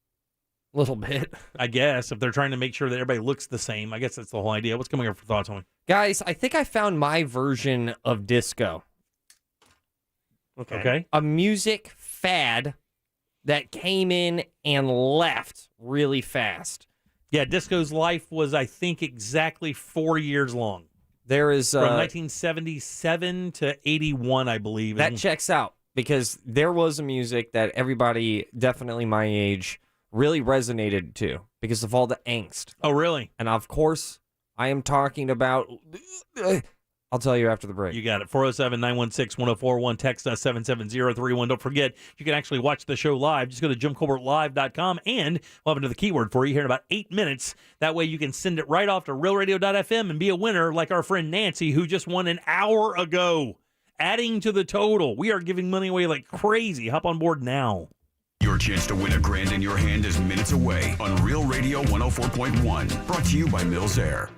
A little bit. I guess, if they're trying to make sure that everybody looks the same. I guess that's the whole idea. What's coming up for thoughts on me? Guys, I think I found my version of disco. Okay. A music fad that came in and left really fast. Yeah, disco's life was, I think, exactly 4 years long. There is... From 1977 to 81, I believe. That checks out, because there was a music that everybody, definitely my age, really resonated to because of all the angst. Oh, really? And of course, I am talking about I'll tell you after the break. You got it. 407-916-1041. Text us 77031. Don't forget, you can actually watch the show live. Just go to JimColbertLive.com, and we'll have another keyword for you here in about 8 minutes. That way you can send it right off to RealRadio.fm and be a winner like our friend Nancy, who just won an hour ago. Adding to the total. We are giving money away like crazy. Hop on board now. Your chance to win $1,000 in your hand is minutes away on Real Radio 104.1. Brought to you by Mills Air.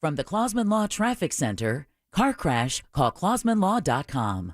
From the Clausman Law Traffic Center, car crash, call ClausmanLaw.com.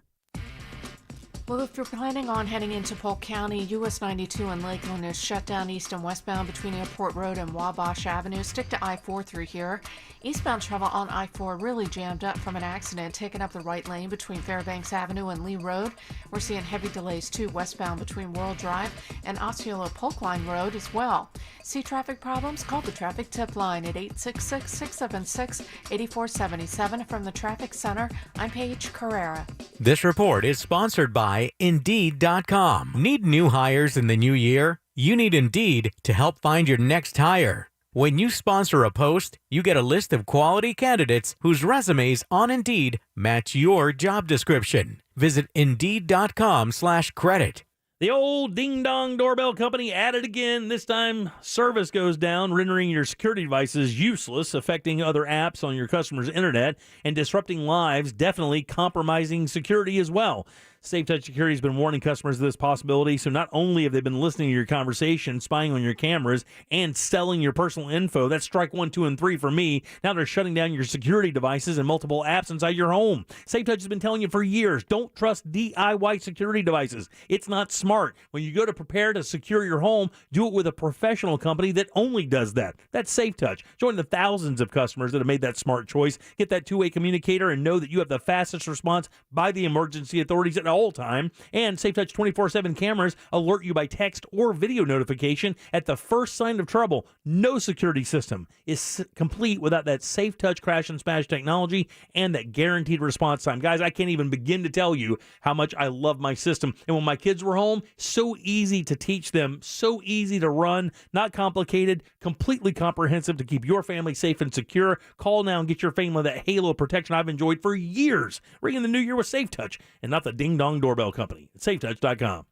Well, if you're planning on heading into Polk County, US 92 in Lakeland is shut down east and westbound between Airport Road and Wabash Avenue. Stick to I-4 through here. Eastbound travel on I-4 really jammed up from an accident, taking up the right lane between Fairbanks Avenue and Lee Road. We're seeing heavy delays too westbound between World Drive and Osceola Polk Line Road as well. See traffic problems? Call the Traffic Tip Line at 866-676-8477. From the Traffic Center, I'm Paige Carrera. This report is sponsored by Indeed.com. Need new hires in the new year? You need Indeed to help find your next hire. When you sponsor a post, you get a list of quality candidates whose resumes on Indeed match your job description. Visit Indeed.com/credit. The old ding-dong doorbell company at it again. This time, service goes down, rendering your security devices useless, affecting other apps on your customers' internet, and disrupting lives, definitely compromising security as well. SafeTouch Security has been warning customers of this possibility, so not only have they been listening to your conversation, spying on your cameras, and selling your personal info, that's strike 1, 2, and 3 for me. Now they're shutting down your security devices and multiple apps inside your home. SafeTouch has been telling you for years, don't trust DIY security devices. It's not smart. When you go to prepare to secure your home, do it with a professional company that only does that. That's SafeTouch. Join the thousands of customers that have made that smart choice. Get that two-way communicator and know that you have the fastest response by the emergency authorities at all time. And SafeTouch 24/7 cameras alert you by text or video notification at the first sign of trouble. No security system is complete without that SafeTouch crash and smash technology and that guaranteed response time. Guys, I can't even begin to tell you how much I love my system. And when my kids were home, so easy to teach them, so easy to run, not complicated, completely comprehensive to keep your family safe and secure. Call now and get your family that halo of protection I've enjoyed for years. Ring in the new year with SafeTouch and not the ding-dong doorbell company at SafeTouch.com.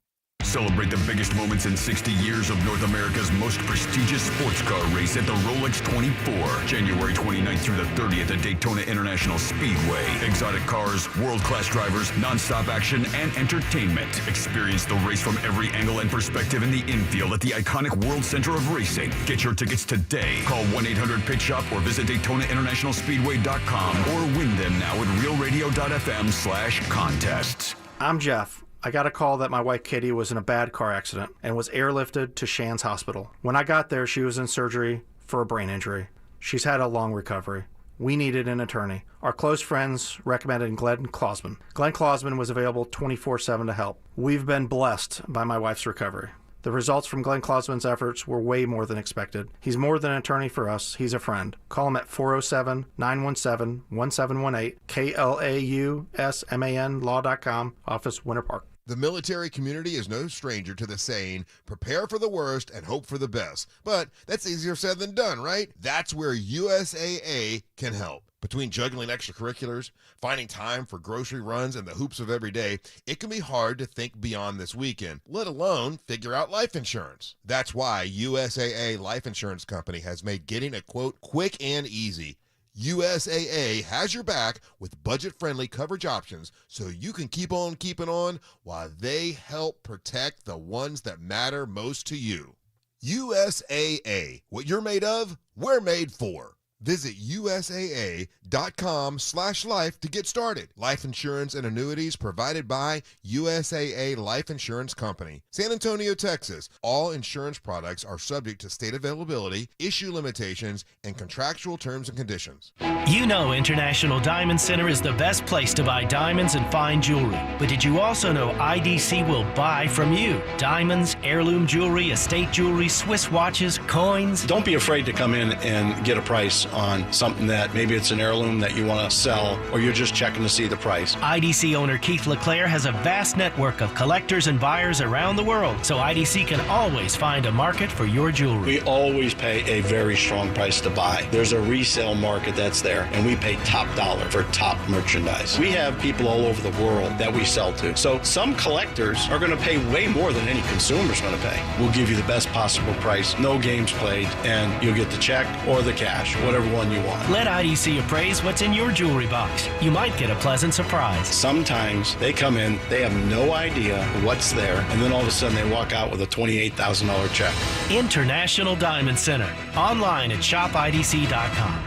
Celebrate the biggest moments in 60 years of North America's most prestigious sports car race at the Rolex 24. January 29th through the 30th at Daytona International Speedway. Exotic cars, world-class drivers, non-stop action, and entertainment. Experience the race from every angle and perspective in the infield at the iconic World Center of Racing. Get your tickets today. Call 1-800-PIT-SHOP or visit DaytonaInternationalSpeedway.com or win them now at RealRadio.fm/contests. I'm Jeff. I got a call that my wife Kitty was in a bad car accident and was airlifted to Shands Hospital. When I got there, she was in surgery for a brain injury. She's had a long recovery. We needed an attorney. Our close friends recommended Glenn Clausman. Glenn Clausman was available 24/7 to help. We've been blessed by my wife's recovery. The results from Glenn Clausman's efforts were way more than expected. He's more than an attorney for us. He's a friend. Call him at 407-917-1718, KLAUSMAN law.com, office Winter Park. The military community is no stranger to the saying, prepare for the worst and hope for the best. But that's easier said than done, right? That's where USAA can help. Between juggling extracurriculars, finding time for grocery runs, and the hoops of every day, it can be hard to think beyond this weekend, let alone figure out life insurance. That's why USAA Life Insurance Company has made getting a quote quick and easy. USAA has your back with budget-friendly coverage options so you can keep on keeping on while they help protect the ones that matter most to you. USAA, what you're made of, we're made for. Visit USAA.com/life to get started. Life insurance and annuities provided by USAA Life Insurance Company. San Antonio, Texas. All insurance products are subject to state availability, issue limitations, and contractual terms and conditions. You know International Diamond Center is the best place to buy diamonds and fine jewelry. But did you also know IDC will buy from you? Diamonds, heirloom jewelry, estate jewelry, Swiss watches, coins. Don't be afraid to come in and get a price on something that maybe it's an heirloom that you want to sell, or you're just checking to see the price. IDC owner Keith LeClaire has a vast network of collectors and buyers around the world, so IDC can always find a market for your jewelry. We always pay a very strong price to buy. There's a resale market that's there, and we pay top dollar for top merchandise. We have people all over the world that we sell to. So some collectors are going to pay way more than any consumer's going to pay. We'll give you the best possible price, no games played, and you'll get the check or the cash, whatever one you want. Let IDC appraise what's in your jewelry box. You might get a pleasant surprise. Sometimes they come in, they have no idea what's there, and then all of a sudden they walk out with a $28,000 check. International Diamond Center. Online at shopidc.com.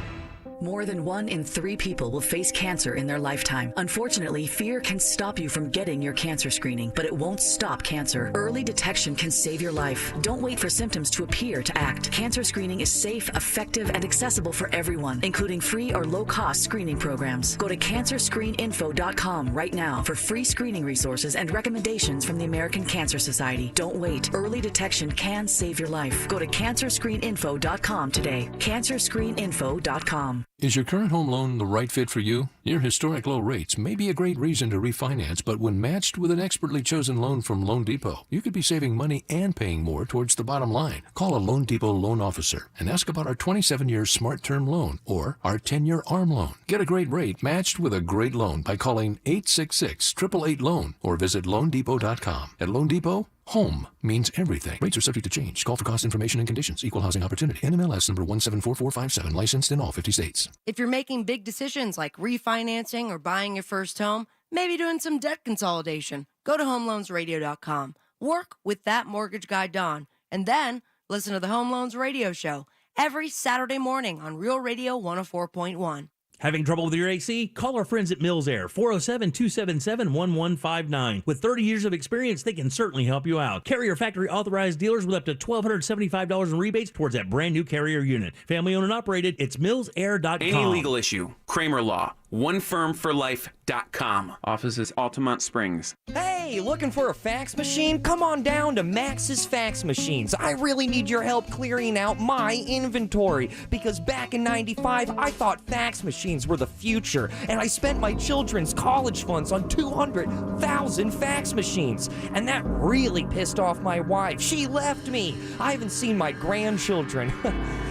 More than 1 in 3 people will face cancer in their lifetime. Unfortunately, fear can stop you from getting your cancer screening, but it won't stop cancer. Early detection can save your life. Don't wait for symptoms to appear to act. Cancer screening is safe, effective, and accessible for everyone, including free or low-cost screening programs. Go to cancerscreeninfo.com right now for free screening resources and recommendations from the American Cancer Society. Don't wait. Early detection can save your life. Go to cancerscreeninfo.com today. cancerscreeninfo.com. Is your current home loan the right fit for you? Near historic low rates may be a great reason to refinance, but when matched with an expertly chosen loan from Loan Depot, you could be saving money and paying more towards the bottom line. Call a Loan Depot loan officer and ask about our 27-year Smart Term loan or our 10-year ARM loan. Get a great rate matched with a great loan by calling 866-888-LOAN or visit loandepot.com. At Loan Depot, home means everything. Rates are subject to change. Call for cost information and conditions. Equal housing opportunity. NMLS number 174457. Licensed in all 50 states. If you're making big decisions like refinancing or buying your first home, maybe doing some debt consolidation, go to homeloansradio.com. Work with that mortgage guy, Don, and then listen to the Home Loans Radio Show every Saturday morning on Real Radio 104.1. Having trouble with your AC? Call our friends at Mills Air, 407-277-1159. With 30 years of experience, they can certainly help you out. Carrier factory authorized dealers with up to $1,275 in rebates towards that brand new Carrier unit. Family owned and operated, it's millsair.com. Any legal issue, Kramer Law, onefirmforlife.com. Offices Altamont Springs. Hey, looking for a fax machine? Come on down to Max's Fax Machines. I really need your help clearing out my inventory because back in '95, I thought fax machines were the future, and I spent my children's college funds on 200,000 fax machines, and that really pissed off my wife. She left me. I haven't seen my grandchildren.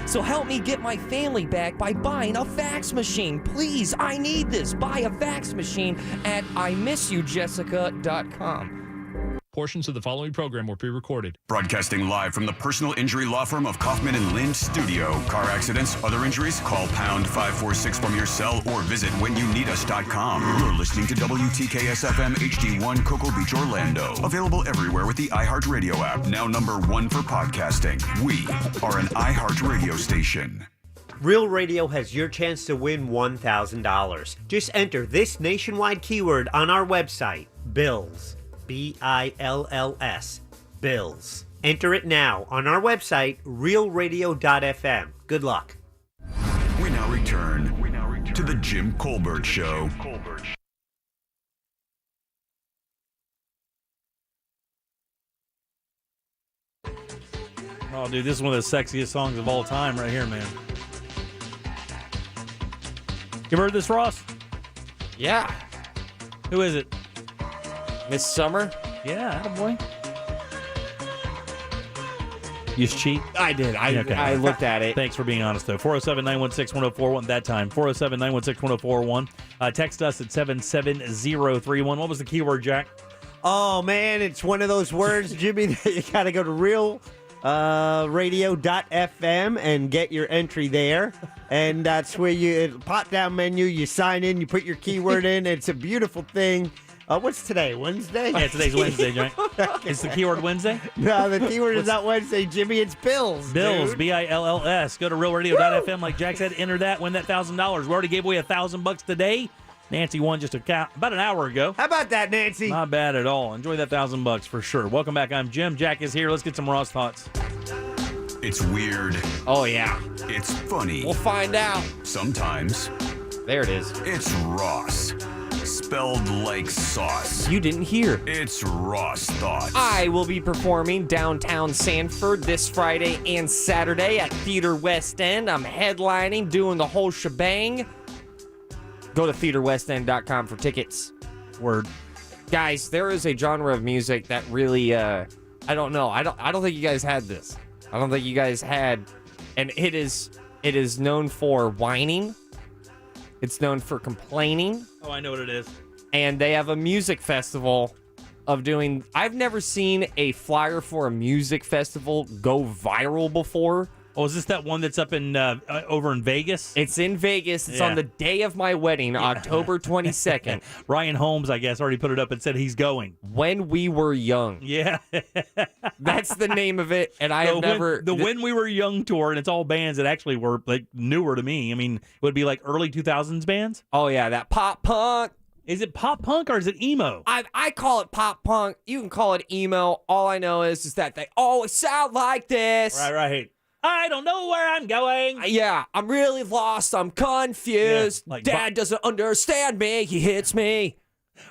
So help me get my family back by buying a fax machine. Please, I need this. Buy a fax machine at IMissYouJessica.com. Portions of the following program were pre-recorded. Broadcasting live from the personal injury law firm of Kaufman and Lind Studio. Car accidents, other injuries, call pound 546 from your cell or visit whenyouneedus.com. You're listening to WTKS-FM HD1 Cocoa Beach, Orlando. Available everywhere with the iHeartRadio app. Now #1 for podcasting. We are an iHeartRadio station. Real Radio has your chance to win $1,000. Just enter this nationwide keyword on our website, BILLS. BILLS. Bills. Enter it now on our website, realradio.fm. Good luck. We now return to the Jim Colbert Show. Oh, dude, this is one of the sexiest songs of all time right here, man. You ever heard this, Ross? Yeah. Who is it? Miss Summer? Yeah, attaboy. You just cheat? I did. I looked at it. Thanks for being honest, though. 407-916-1041 that time. 407-916-1041. Text us at 77031. What was the keyword, Jack? Oh, man, it's one of those words, Jimmy, that you got to go to radio.fm and get your entry there. And that's where you pop-down menu, you sign in, you put your keyword in. It's a beautiful thing. What's today? Wednesday? Yeah, today's Wednesday, Jack. It's the keyword Wednesday? No, the keyword is not Wednesday, Jimmy. It's Bills. Bills, dude. BILLS. Go to realradio.fm, like Jack said. Enter that, win that $1,000. We already gave away $1,000 today. Nancy won just about an hour ago. How about that, Nancy? Not bad at all. Enjoy that $1,000 for sure. Welcome back. I'm Jim. Jack is here. Let's get some Ross thoughts. It's weird. Oh, yeah. It's funny. We'll find out. Sometimes. There it is. It's Ross. spelled like sauce. You didn't hear. It's Ross Thoughts. I will be performing downtown Sanford this Friday and Saturday at Theater West End. I'm headlining, doing the whole shebang. Go to theaterwestend.com for tickets. Word. Guys, there is a genre of music that really, I don't know. I don't think you guys had this. I don't think you guys had, and it is known for whining. It's known for complaining. Oh, I know what it is. And they have a music festival of doing... I've never seen a flyer for a music festival go viral before. Oh, is this that one that's up in over in Vegas? It's in Vegas. It's on the day of my wedding, October 22nd. Ryan Holmes, I guess, already put it up and said he's going. When We Were Young. Yeah. That's the name of it, and I have never... When We Were Young tour, and it's all bands that actually were like newer to me. I mean, it would be like early 2000s bands. Oh, yeah, that pop punk. Is it pop punk or is it emo? I call it pop punk. You can call it emo. All I know is that they always sound like this. Right. I don't know where I'm going. Yeah, I'm really lost. I'm confused. Yeah, like Dad doesn't understand me. He hits me.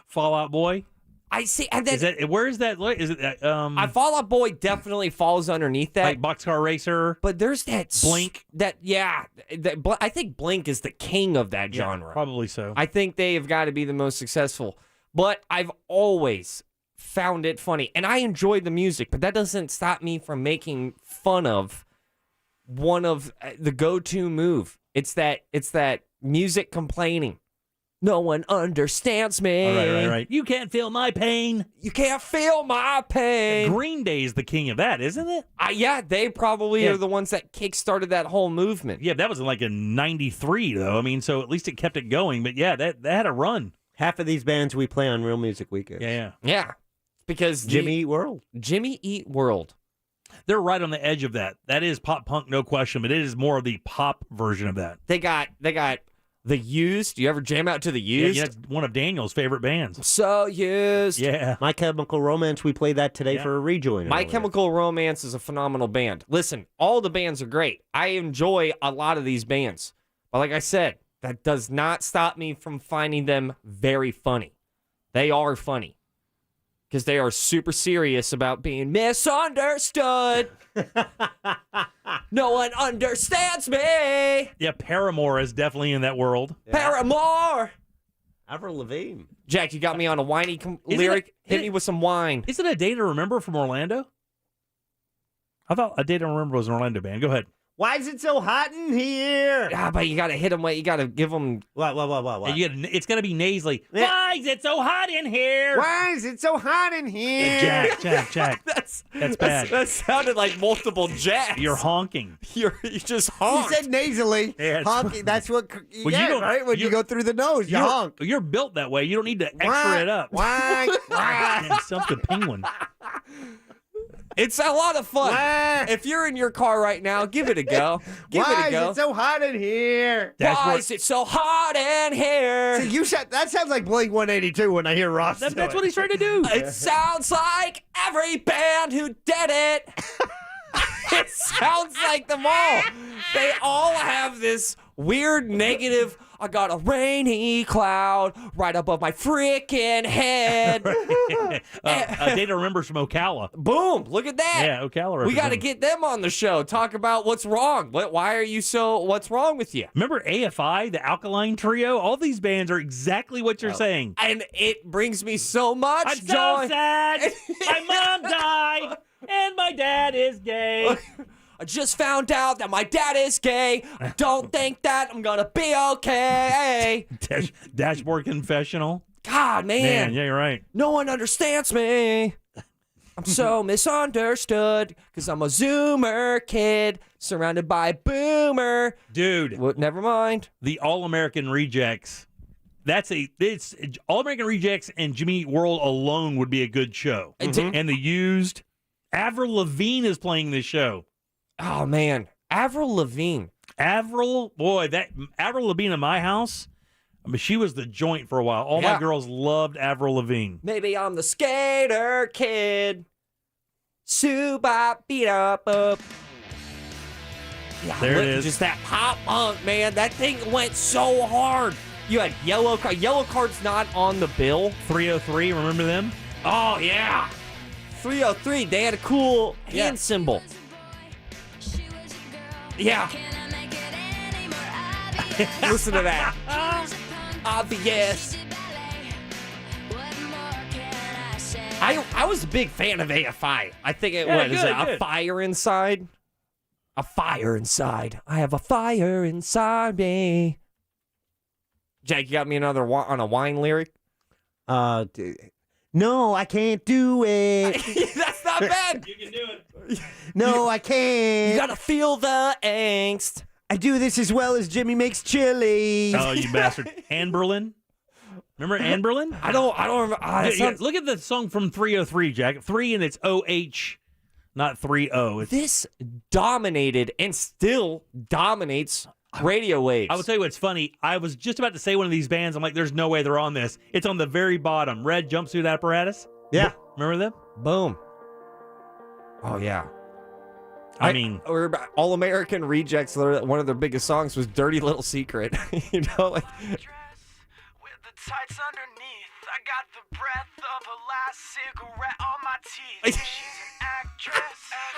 Fall Out Boy. I see. And then where is that? Is it? Fall Out Boy definitely falls underneath that. Like Boxcar Racer. But there's that Blink. I think Blink is the king of that genre. Probably so. I think they have got to be the most successful. But I've always found it funny, and I enjoy the music. But that doesn't stop me from making fun of one of the go-to move. It's that music complaining. No one understands me. Right. You can't feel my pain. You can't feel my pain. Green Day is the king of that, isn't it? Yeah, they probably are the ones that kick-started that whole movement. Yeah, that was like in '93, though. I mean, so at least it kept it going. But yeah, that had a run. Half of these bands we play on Real Music Weekend. Yeah. Because Jimmy Eat World. Jimmy Eat World. They're right on the edge of that. That is pop punk, no question, but it is more of the pop version of that. They got The Used. Do you ever jam out to The Used? Yeah, that's one of Daniel's favorite bands. So Used. Yeah. My Chemical Romance, we played that today for a rejoin. My Chemical Romance is a phenomenal band. Listen, all the bands are great. I enjoy a lot of these bands. But like I said, that does not stop me from finding them very funny. They are funny. Because they are super serious about being misunderstood. No one understands me. Yeah, Paramore is definitely in that world. Yeah. Paramore. Avril Lavigne. Jack, you got me on a whiny lyric. Hit me with some wine. Is it A Day to Remember from Orlando? I thought A Day to Remember was an Orlando band. Go ahead. Why is it so hot in here? Yeah, but you got to hit them. You got to give them. What? It's going to be nasally. Yeah. Why is it so hot in here? Why is it so hot in here? Jack. That's bad. That sounded like multiple jacks. You're honking. You just honked. He said nasally. Yeah, honking. That's what you Well, get, right? When you go through the nose, you honk. You're built that way. You don't need to extra it up. Why? Self the penguin. It's a lot of fun. If you're in your car right now, give it a go. Why is it so hot in here? Why is it so hot in here? See, that sounds like Blink 182 when I hear Ross. That's what he's trying to do. It sounds like every band who did it. It sounds like them all. They all have this weird negative. I got a rainy cloud right above my freaking head. A Day to Remember's from Ocala. Boom! Look at that. Yeah, Ocala. We got to get them on the show. Talk about what's wrong. Why are you so? What's wrong with you? Remember AFI, the Alkaline Trio? All these bands are exactly what you're saying. And it brings me so much I'm joy. so sad. My mom died, and my dad is gay. I just found out that my dad is gay. I don't think that I'm gonna be okay. Dashboard confessional. God, man. Yeah, you're right. No one understands me. I'm so misunderstood because I'm a Zoomer kid surrounded by Boomer. Dude. Well, never mind. The All-American Rejects. It's All-American Rejects and Jimmy Eat World alone would be a good show. Mm-hmm. And The Used. Avril Lavigne is playing this show. Oh, man. Avril Lavigne. Avril Lavigne in my house, I mean, she was the joint for a while. All my girls loved Avril Lavigne. Maybe I'm the skater kid. Beat up. Yeah, there it is. Just that pop punk, man. That thing went so hard. You had yellow card. Yellow card's not on the bill. 303, remember them? Oh, yeah. 303, they had a cool hand symbol. Yeah. Listen to that. Obvious. I was a big fan of AFI. I think it was a fire inside. A fire inside. I have a fire inside me. Jack, you got me another on a wine lyric? No, I can't do it. That's not bad. You can do it. No, I can't. You gotta feel the angst. I do this as well as Jimmy makes chili. Oh, you bastard. Ann Berlin? Remember Ann Berlin? I don't remember. Look at the song from 303, Jack. 3 and it's OH, not 3-0. This dominated and still dominates radio waves. I will tell you what's funny. I was just about to say one of these bands. I'm like, there's no way they're on this. It's on the very bottom. Red Jumpsuit Apparatus. Yeah. Remember them? Boom. Oh, yeah. I mean, All American Rejects, one of their biggest songs was Dirty Little Secret. You know, like. Tights underneath, I got the breath of a last cigarette on my teeth. She's an actress,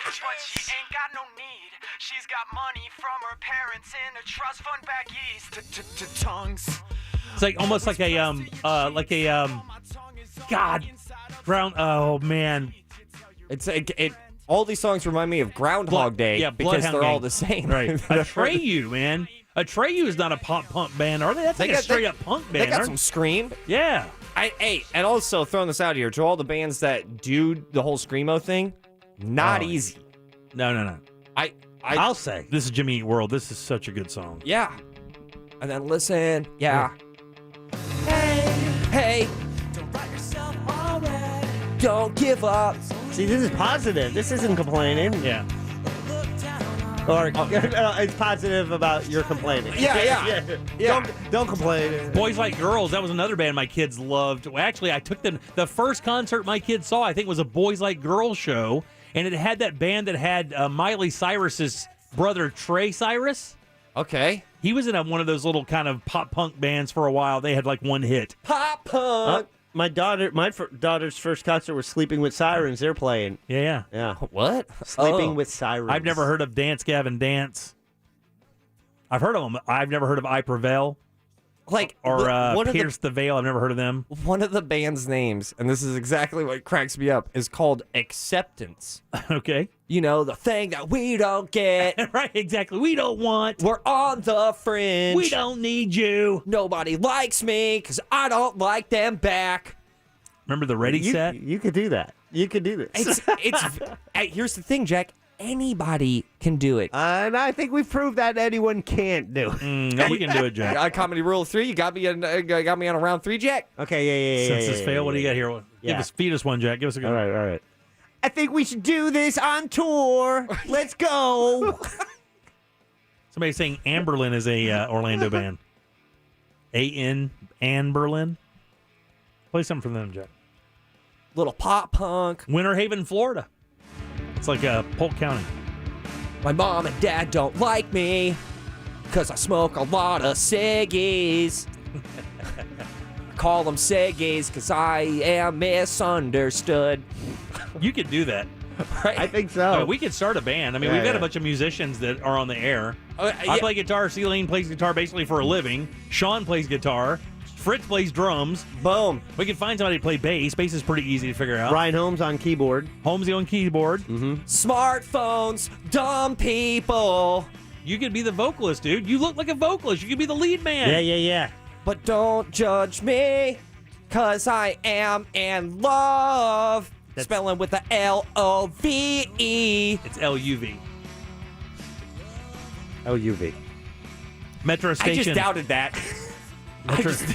but she ain't got no need. She's got money from her parents in a trust fund back east. Tongues. It's like almost like a ground. Oh man, it's all these songs remind me of Groundhog Day. Yeah, because they're all the same. Right. Atreyu, man. Atreyu is not a punk band, are they? That's like a straight up punk band. They got some scream. Yeah. And also throwing this out here to all the bands that do the whole screamo thing, not easy. No. I'll say this is Jimmy Eat World. This is such a good song. Yeah. And then listen. Yeah. Hey. Don't write yourself already. Don't give up. See, this is positive. This isn't complaining. Yeah. Or it's positive about your complaining. Yeah. Don't complain. Boys Like Girls, that was another band my kids loved. Well, actually, I took them. The first concert my kids saw, I think, was a Boys Like Girls show, and it had that band that had Miley Cyrus's brother, Trey Cyrus. Okay. He was in one of those little kind of pop punk bands for a while. They had like one hit. Pop punk. My daughter's first concert was Sleeping with Sirens. They're playing. Yeah. What? Sleeping with Sirens. I've never heard of Dance Gavin Dance. I've heard of them. I've never heard of I Prevail. Or Pierce the Veil. I've never heard of them. One of the band's names, and this is exactly what cracks me up, is called Acceptance. Okay. You know, the thing that we don't get. Right, exactly. We don't want. We're on the fringe. We don't need you. Nobody likes me because I don't like them back. Remember the Ready set? You could do that. You could do this. Here's the thing, Jack. Anybody can do it. And I think we've proved that anyone can't do it. No, we can do it, Jack. Comedy rule of 3. You got me on a round 3, Jack. Okay, yeah. Since this fail, what do you got here? Feed us one, Jack. Give us a go. All right. I think we should do this on tour. Let's go. Somebody's saying Amberlin is a Orlando band. Ann Berlin. Play something from them, Jack. Little pop punk. Winter Haven, Florida. It's like Polk County. My mom and dad don't like me because I smoke a lot of ciggies. I call them ciggies because I am misunderstood. You could do that. Right? I think so. I mean, we could start a band. I mean, we've got a bunch of musicians that are on the air. I play guitar. Celine plays guitar basically for a living. Sean plays guitar. Fritz plays drums. Boom. We can find somebody to play bass. Bass is pretty easy to figure out. Ryan Holmes on keyboard. Holmesy on keyboard. Mm-hmm. Smartphones, dumb people. You could be the vocalist, dude. You look like a vocalist. You could be the lead man. Yeah. But don't judge me, because I am in love. Spelling with the L-O-V-E. It's L-U-V. L-U-V. Metro Station. I just doubted that.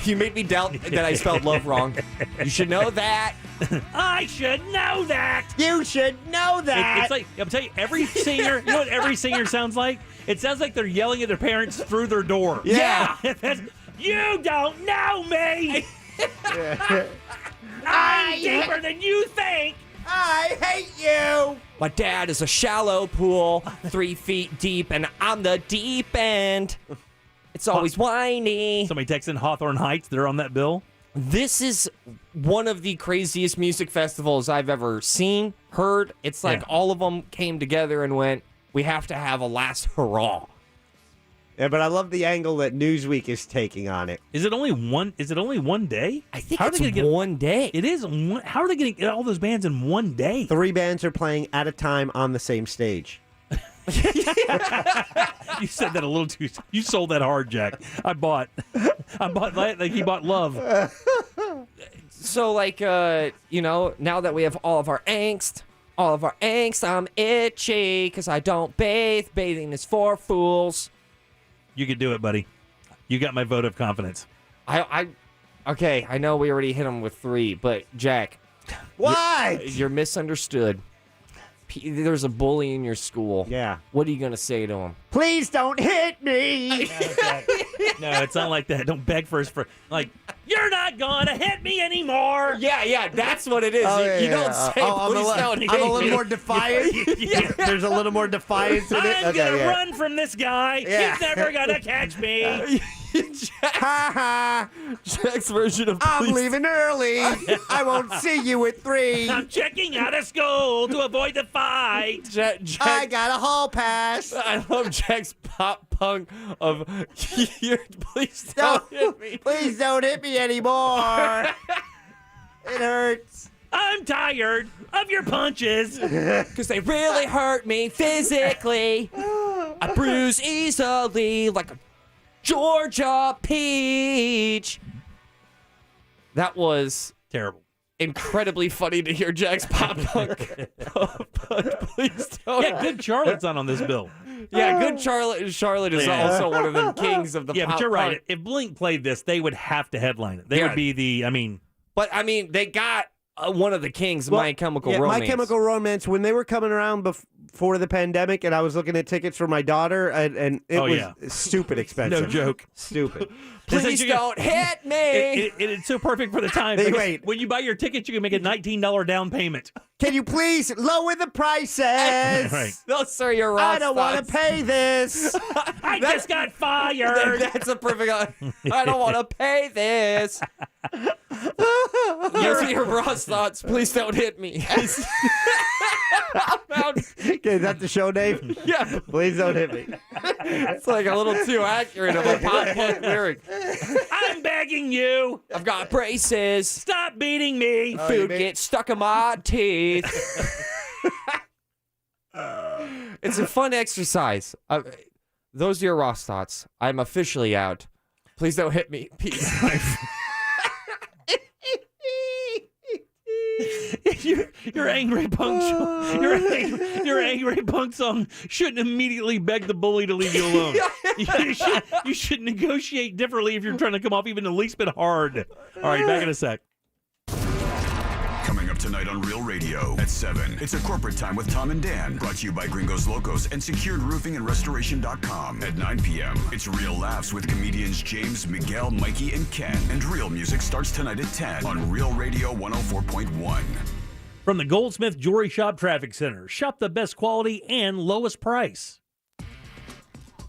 You made me doubt that I spelled love wrong. You should know that. I should know that. You should know that. It's like, I'll tell you, every singer, you know what every singer sounds like? It sounds like they're yelling at their parents through their door. Yeah. You don't know me. I'm deeper than you think. I hate you. My dad is a shallow pool, 3 feet deep, and I'm the deep end. It's always whiny. Somebody texting Hawthorne Heights. They're on that bill. This is one of the craziest music festivals I've ever seen, heard. It's like all of them came together and went, we have to have a last hurrah. Yeah, but I love the angle that Newsweek is taking on it. Is it only one day? I think it's one day. It is. How are they going to get all those bands in one day? 3 bands are playing at a time on the same stage. You said that a little too. You sold that hard, Jack. I bought like he bought love. So like now that we have all of our angst, I'm itchy because I don't bathe. Bathing is for fools. You could do it, buddy. You got my vote of confidence. Okay, I know we already hit him with 3, but Jack, why? You're misunderstood. There's a bully in your school. Yeah. What are you gonna say to him? Please don't hit me. No, it's not like that. Don't beg first for like you're not gonna hit me anymore. Yeah, that's what it is. You don't say please don't hit me. I'm a little more defiant. There's a little more defiance in it. I'm gonna run from this guy. Yeah. He's never gonna catch me. Jack's version of I'm leaving early. I won't see you at 3. I'm checking out of school to avoid the fight. I got a hall pass. I love Jack's pop punk of please don't hit me. Please don't hit me anymore. It hurts. I'm tired of your punches. Because they really hurt me physically. I bruise easily like a Georgia peach. That was terrible. Incredibly funny to hear Jack's pop punk. Please don't. Yeah, Good Charlotte's on this bill. Yeah, Good Charlotte is also one of the kings of the pop Yeah, but you're right. punk. If Blink played this, they would have to headline it. They would be the, But, they got one of the kings, My Chemical Romance. My Chemical Romance, when they were coming around before the pandemic, and I was looking at tickets for my daughter, and it was stupid expensive. No joke. Stupid. Please don't hit me. It's so perfect for the time. Wait. When you buy your ticket, you can make a $19 down payment. Can you please lower the prices? Right. No, sir, you're I don't want to pay this. I just got fired. That's a perfect. I don't want to pay this. Yes, your Ross thoughts. Please don't hit me. Okay, is that the show name? Yeah. Please don't hit me. It's like a little too accurate of a pop punk lyric. I'm begging you. I've got braces. Stop beating me. Food gets stuck in my teeth. It's a fun exercise. Those are your Ross thoughts. I'm officially out. Please don't hit me. Peace. Your angry punk your angry punk song shouldn't immediately beg the bully to leave you alone. You should negotiate differently if you're trying to come off even the least bit hard. All right, back in a sec. Coming up tonight on Real Radio at 7. It's a corporate time with Tom and Dan. Brought to you by Gringos Locos and SecuredRoofingAndRestoration.com. At 9 p.m., it's Real Laughs with comedians James, Miguel, Mikey, and Ken. And Real Music starts tonight at 10 on Real Radio 104.1. From the Goldsmith Jewelry Shop Traffic Center. Shop the best quality and lowest price.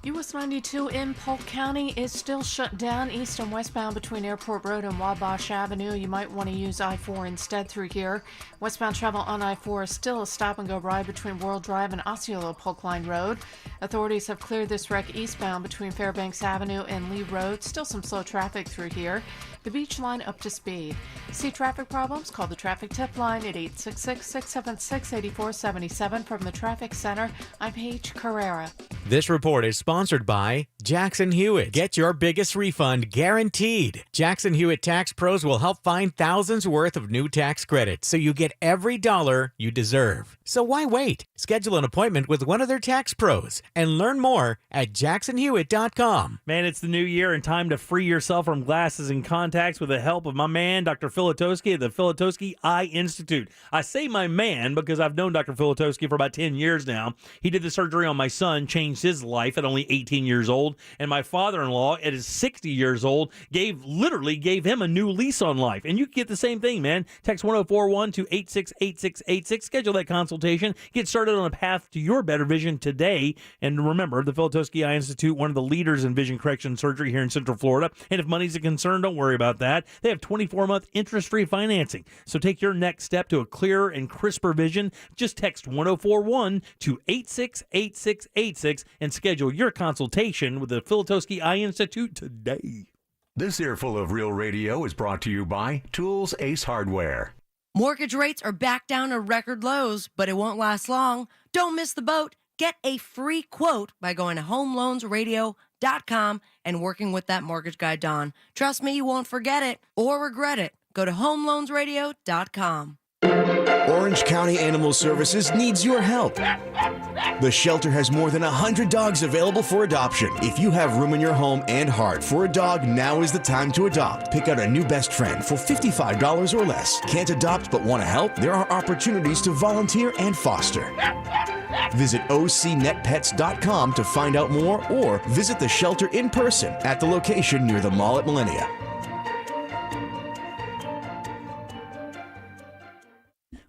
US 92 in Polk County is still shut down east and westbound between Airport Road and Wabash Avenue. You might want to use I-4 instead through here. Westbound travel on I-4 is still a stop-and-go ride between World Drive and Osceola Polk Line Road. Authorities have cleared this wreck eastbound between Fairbanks Avenue and Lee Road. Still some slow traffic through here. The beach line up to speed. See traffic problems? Call the traffic tip line at 866-676-8477. From the Traffic Center, I'm Paige Carrera. This report is sponsored by Jackson Hewitt. Get your biggest refund guaranteed. Jackson Hewitt Tax Pros will help find thousands worth of new tax credits so you get every dollar you deserve. So why wait? Schedule an appointment with one of their tax pros and learn more at jacksonhewitt.com. Man, it's the new year and time to free yourself from glasses and contacts with the help of my man, Dr. Filatowski at the Filatowski Eye Institute. I say my man because I've known Dr. Filatowski for about 10 years now. He did the surgery on my son, changed his life at only 18 years old. old, and my father-in-law at his 60 years old literally gave him a new lease on life. And you can get the same thing, man. Text 1041 to 868686. Schedule that consultation. Get started on a path to your better vision today. And remember, the Filatoski Eye Institute, one of the leaders in vision correction surgery here in Central Florida. And if money's a concern, don't worry about that. They have 24-month interest-free financing. So take your next step to a clearer and crisper vision. Just text 1041 to 868686 and schedule your consultation with the Filatoski Eye Institute today. This earful of Real Radio is brought to you by Tools Ace Hardware. Mortgage rates are back down to record lows, but it won't last long. Don't miss the boat. Get a free quote by going to homeloansradio.com and working with that mortgage guy, Don. Trust me, you won't forget it or regret it. Go to homeloansradio.com. Orange County Animal Services needs your help. The shelter has more than 100 dogs available for adoption. If you have room in your home and heart for a dog, now is the time to adopt. Pick out a new best friend for $55 or less. Can't adopt but want to help? There are opportunities to volunteer and foster. Visit ocnetpets.com to find out more or visit the shelter in person at the location near the mall at Millennia.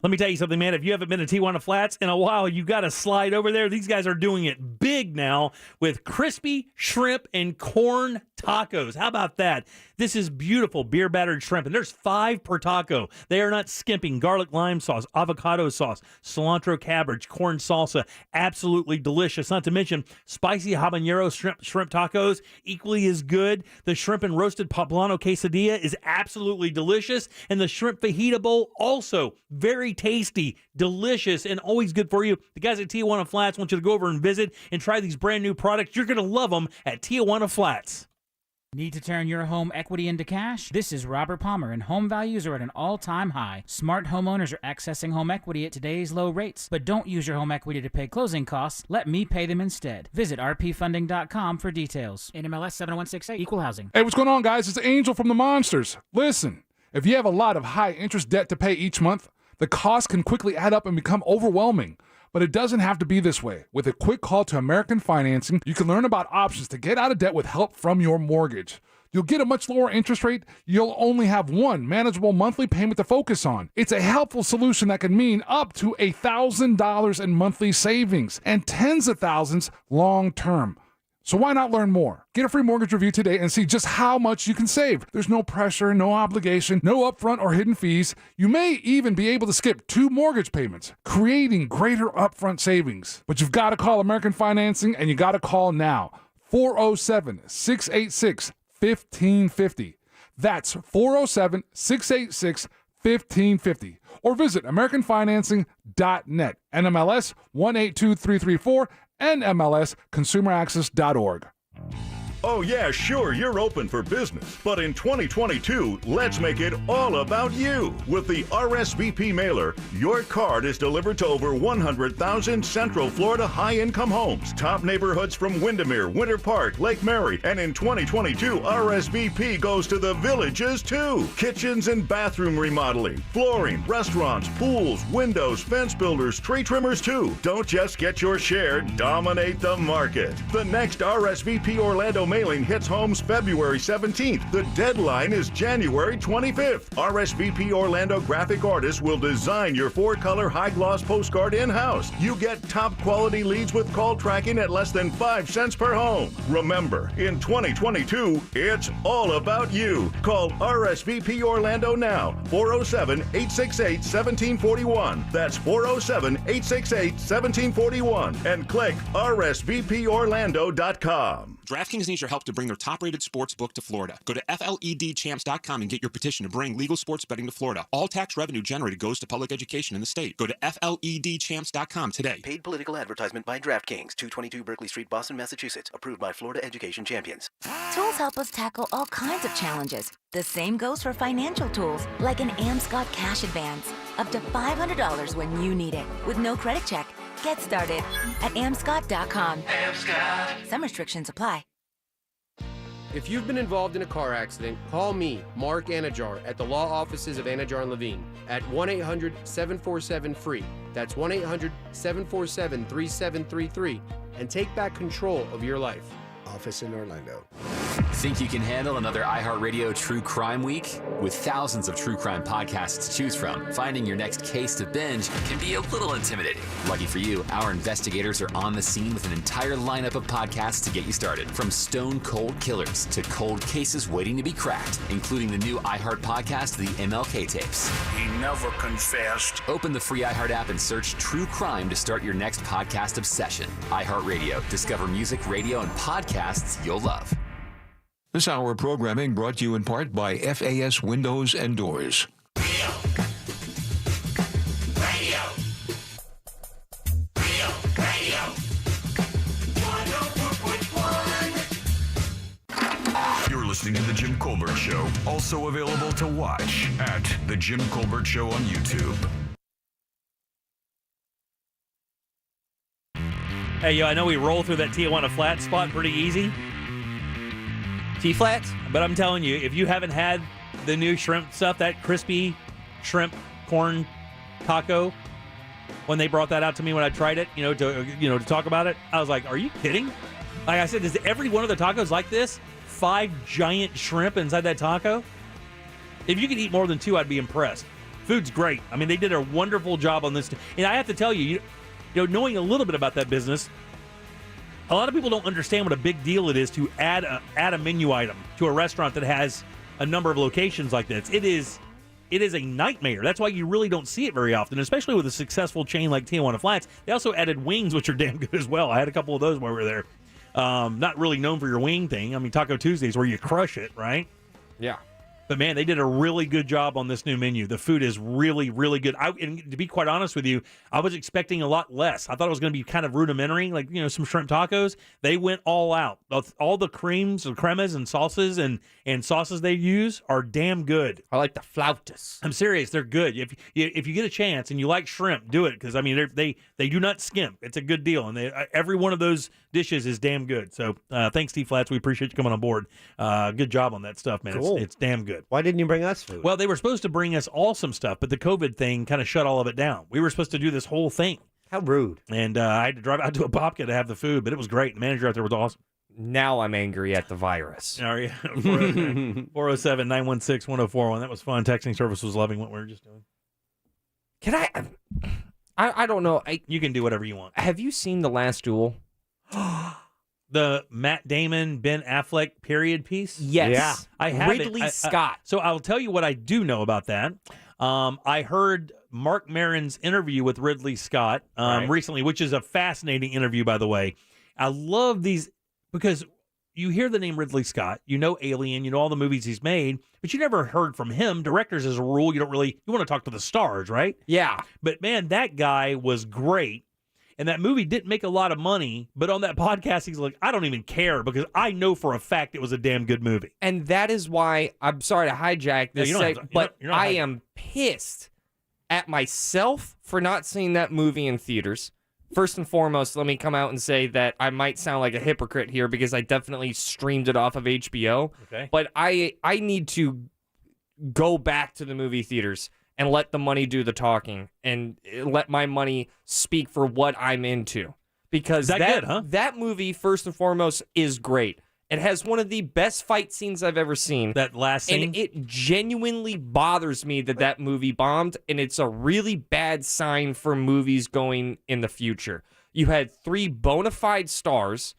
Let me tell you something, man. If you haven't been to Tijuana Flats in a while, you got to slide over there. These guys are doing it big now with crispy shrimp and corn tacos. How about that? This is beautiful beer battered shrimp, and there's 5 per taco. They are not skimping. Garlic lime sauce, avocado sauce, cilantro cabbage, corn salsa. Absolutely delicious. Not to mention spicy habanero shrimp tacos, equally as good. The shrimp and roasted poblano quesadilla is absolutely delicious, and the shrimp fajita bowl also very tasty, delicious, and always good for you. The guys at Tijuana Flats want you to go over and visit and try these brand new products. You're going to love them at Tijuana Flats. Need to turn your home equity into cash? This is Robert Palmer, and home values are at an all-time high. Smart homeowners are accessing home equity at today's low rates, but don't use your home equity to pay closing costs. Let me pay them instead. Visit rpfunding.com for details. NMLS 70168, Equal Housing. Hey, what's going on, guys? It's Angel from the Monsters. Listen, if you have a lot of high-interest debt to pay each month, the cost can quickly add up and become overwhelming. But it doesn't have to be this way. With a quick call to American Financing, you can learn about options to get out of debt with help from your mortgage. You'll get a much lower interest rate. You'll only have one manageable monthly payment to focus on. It's a helpful solution that can mean up to $1,000 in monthly savings and tens of thousands long term. So why not learn more? Get a free mortgage review today and see just how much you can save. There's no pressure, no obligation, no upfront or hidden fees. You may even be able to skip 2 mortgage payments, creating greater upfront savings. But you've got to call American Financing, and you got to call now. 407-686-1550. That's 407-686-1550. Or visit AmericanFinancing.net. NMLS 182334. NMLS ConsumerAccess.org. Oh yeah, sure, you're open for business. But in 2022, let's make it all about you. With the RSVP mailer, your card is delivered to over 100,000 Central Florida high-income homes. Top neighborhoods from Windermere, Winter Park, Lake Mary. And in 2022, RSVP goes to the villages too. Kitchens and bathroom remodeling, flooring, restaurants, pools, windows, fence builders, tree trimmers too. Don't just get your share, dominate the market. The next RSVP Orlando mailing hits homes February 17th. The deadline is January 25th. RSVP Orlando graphic artists will design your 4-color high-gloss postcard in-house. You get top-quality leads with call tracking at less than 5 cents per home. Remember, in 2022, it's all about you. Call RSVP Orlando now, 407-868-1741. That's 407-868-1741. And click rsvporlando.com. DraftKings needs your help to bring their top-rated sports book to Florida. Go to FLEDchamps.com and get your petition to bring legal sports betting to Florida. All tax revenue generated goes to public education in the state. Go to FLEDchamps.com today. Paid political advertisement by DraftKings, 222 Berkeley Street, Boston, Massachusetts. Approved by Florida Education Champions. Tools help us tackle all kinds of challenges. The same goes for financial tools, like an Amscot cash advance. Up to $500 when you need it, with no credit check. Get started at amscot.com. Amscot. Some restrictions apply. If you've been involved in a car accident, call me, Mark Anajar, at the law offices of Anajar and Levine at 1-800-747-FREE. That's 1-800-747-3733, and take back control of your life. office in Orlando. Think you can handle another iHeartRadio True Crime Week? With thousands of true crime podcasts to choose from, finding your next case to binge can be a little intimidating. Lucky for you, our investigators are on the scene with an entire lineup of podcasts to get you started. From stone cold killers to cold cases waiting to be cracked, including the new iHeart podcast, The MLK Tapes. He never confessed. Open the free iHeart app and search True Crime to start your next podcast obsession. iHeartRadio. Discover music, radio, and podcasts you'll love. This hour of programming brought to you in part by FAS Windows and Doors. You're listening to The Jim Colbert Show, also available to watch at The Jim Colbert Show on YouTube. Hey, yo, I know we roll through that Tijuana flat spot pretty easy. T-flats? But I'm telling you, if you haven't had the new shrimp stuff, that crispy shrimp corn taco, when they brought that out to me when I tried it, to talk about it, I was like, are you kidding? Like I said, is every one of the tacos like this? 5 giant shrimp inside that taco? If you could eat more than 2, I'd be impressed. Food's great. I mean, they did a wonderful job on this. And I have to tell you, knowing a little bit about that business, a lot of people don't understand what a big deal it is to add a menu item to a restaurant that has a number of locations like this. It is a nightmare. That's why you really don't see it very often, especially with a successful chain like Tijuana Flats. They also added wings, which are damn good as well. I had a couple of those while we were there. Not really known for your wing thing. I mean, Taco Tuesdays where you crush it, right? Yeah. But, man, they did a really good job on this new menu. The food is really, really good. And to be quite honest with you, I was expecting a lot less. I thought it was going to be kind of rudimentary, like, some shrimp tacos. They went all out. All the creams and cremas and salsas and sauces they use are damn good. I like the flautas. I'm serious. They're good. If you get a chance and you like shrimp, do it. Because, I mean, they do not skimp. It's a good deal. And every one of those dishes is damn good. So, thanks, T-Flats. We appreciate you coming on board. Good job on that stuff, man. Cool. It's damn good. Why didn't you bring us food? Well, they were supposed to bring us all some stuff, but the COVID thing kind of shut all of it down. We were supposed to do this whole thing. How rude. And I had to drive out to a Bobcat to have the food, but it was great. The manager out there was awesome. Now I'm angry at the virus. All right. 407-916-1041. That was fun. Texting service was loving what we were just doing. Can I don't know. You can do whatever you want. Have you seen The Last Duel? The Matt Damon, Ben Affleck period piece? Yes. Yeah. I have Ridley Scott. So I'll tell you what I do know about that. I heard Mark Maron's interview with Ridley Scott recently, which is a fascinating interview, by the way. I love these because you hear the name Ridley Scott, you know Alien, you know all the movies he's made, but you never heard from him. Directors, as a rule, you want to talk to the stars, right? Yeah. But man, that guy was great. And that movie didn't make a lot of money, but on that podcast, he's like, I don't even care because I know for a fact it was a damn good movie. And that is why, I'm sorry to hijack this, but I am pissed at myself for not seeing that movie in theaters. First and foremost, let me come out and say that I might sound like a hypocrite here because I definitely streamed it off of HBO. Okay. But I need to go back to the movie theaters and let the money do the talking and let my money speak for what I'm into. Because that movie, first and foremost, is great. It has one of the best fight scenes I've ever seen. That last scene? And it genuinely bothers me that movie bombed, and it's a really bad sign for movies going in the future. You had 3 bona fide stars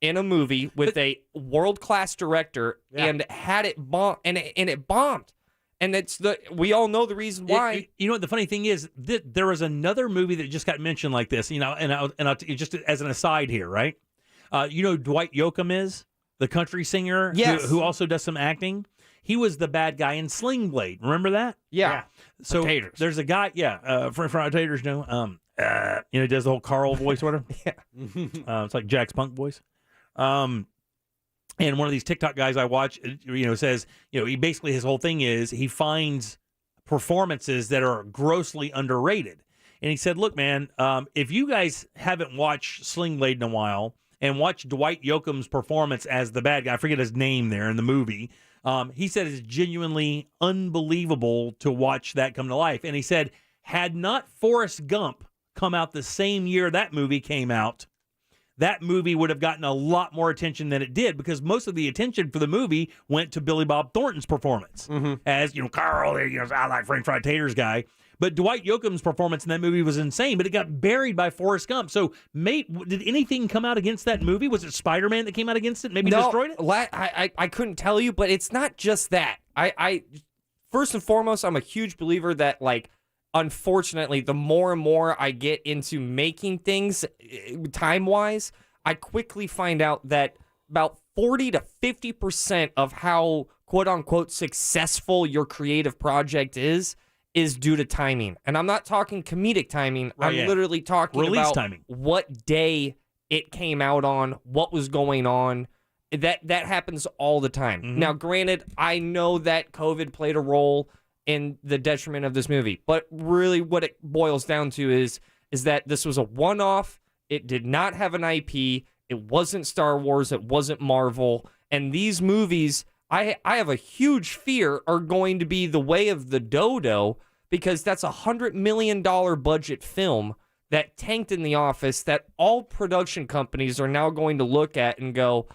in a movie with a world-class director and had it bomb, and it bombed. And we all know the reason why. You know what the funny thing is? There was another movie that just got mentioned like this. And I'll just as an aside here, right? You know who Dwight Yoakam is, the country singer, who also does some acting. He was the bad guy in Sling Blade. Remember that? Yeah. So Taters. There's a guy, from Taters, he does the whole Carl voice, whatever. It's like Jack's punk voice. And one of these TikTok guys I watch, says, he basically, his whole thing is he finds performances that are grossly underrated. And he said, look, man, if you guys haven't watched Sling Blade in a while and watched Dwight Yoakam's performance as the bad guy, I forget his name there in the movie, he said it's genuinely unbelievable to watch that come to life. And he said, had not Forrest Gump come out the same year that movie came out, that movie would have gotten a lot more attention than it did, because most of the attention for the movie went to Billy Bob Thornton's performance as, Carl, I like French fried taters guy. But Dwight Yoakam's performance in that movie was insane, but it got buried by Forrest Gump. So, did anything come out against that movie? Was it Spider-Man that came out against it? Maybe destroyed it? I couldn't tell you, but it's not just that. I first and foremost, I'm a huge believer that, like, unfortunately, the more and more I get into making things time-wise, I quickly find out that about 40 to 50% of how quote-unquote successful your creative project is due to timing. And I'm not talking comedic timing. I'm literally talking release about timing. What day it came out on, what was going on. That happens all the time. Now, granted, I know that COVID played a role in the detriment of this movie, but really what it boils down to is that this was a one-off. It did not have an IP. It wasn't Star Wars. It wasn't Marvel. And these movies, I have a huge fear, are going to be the way of the dodo, because that's a $100 million budget film that tanked in the office, that all production companies are now going to look at and go,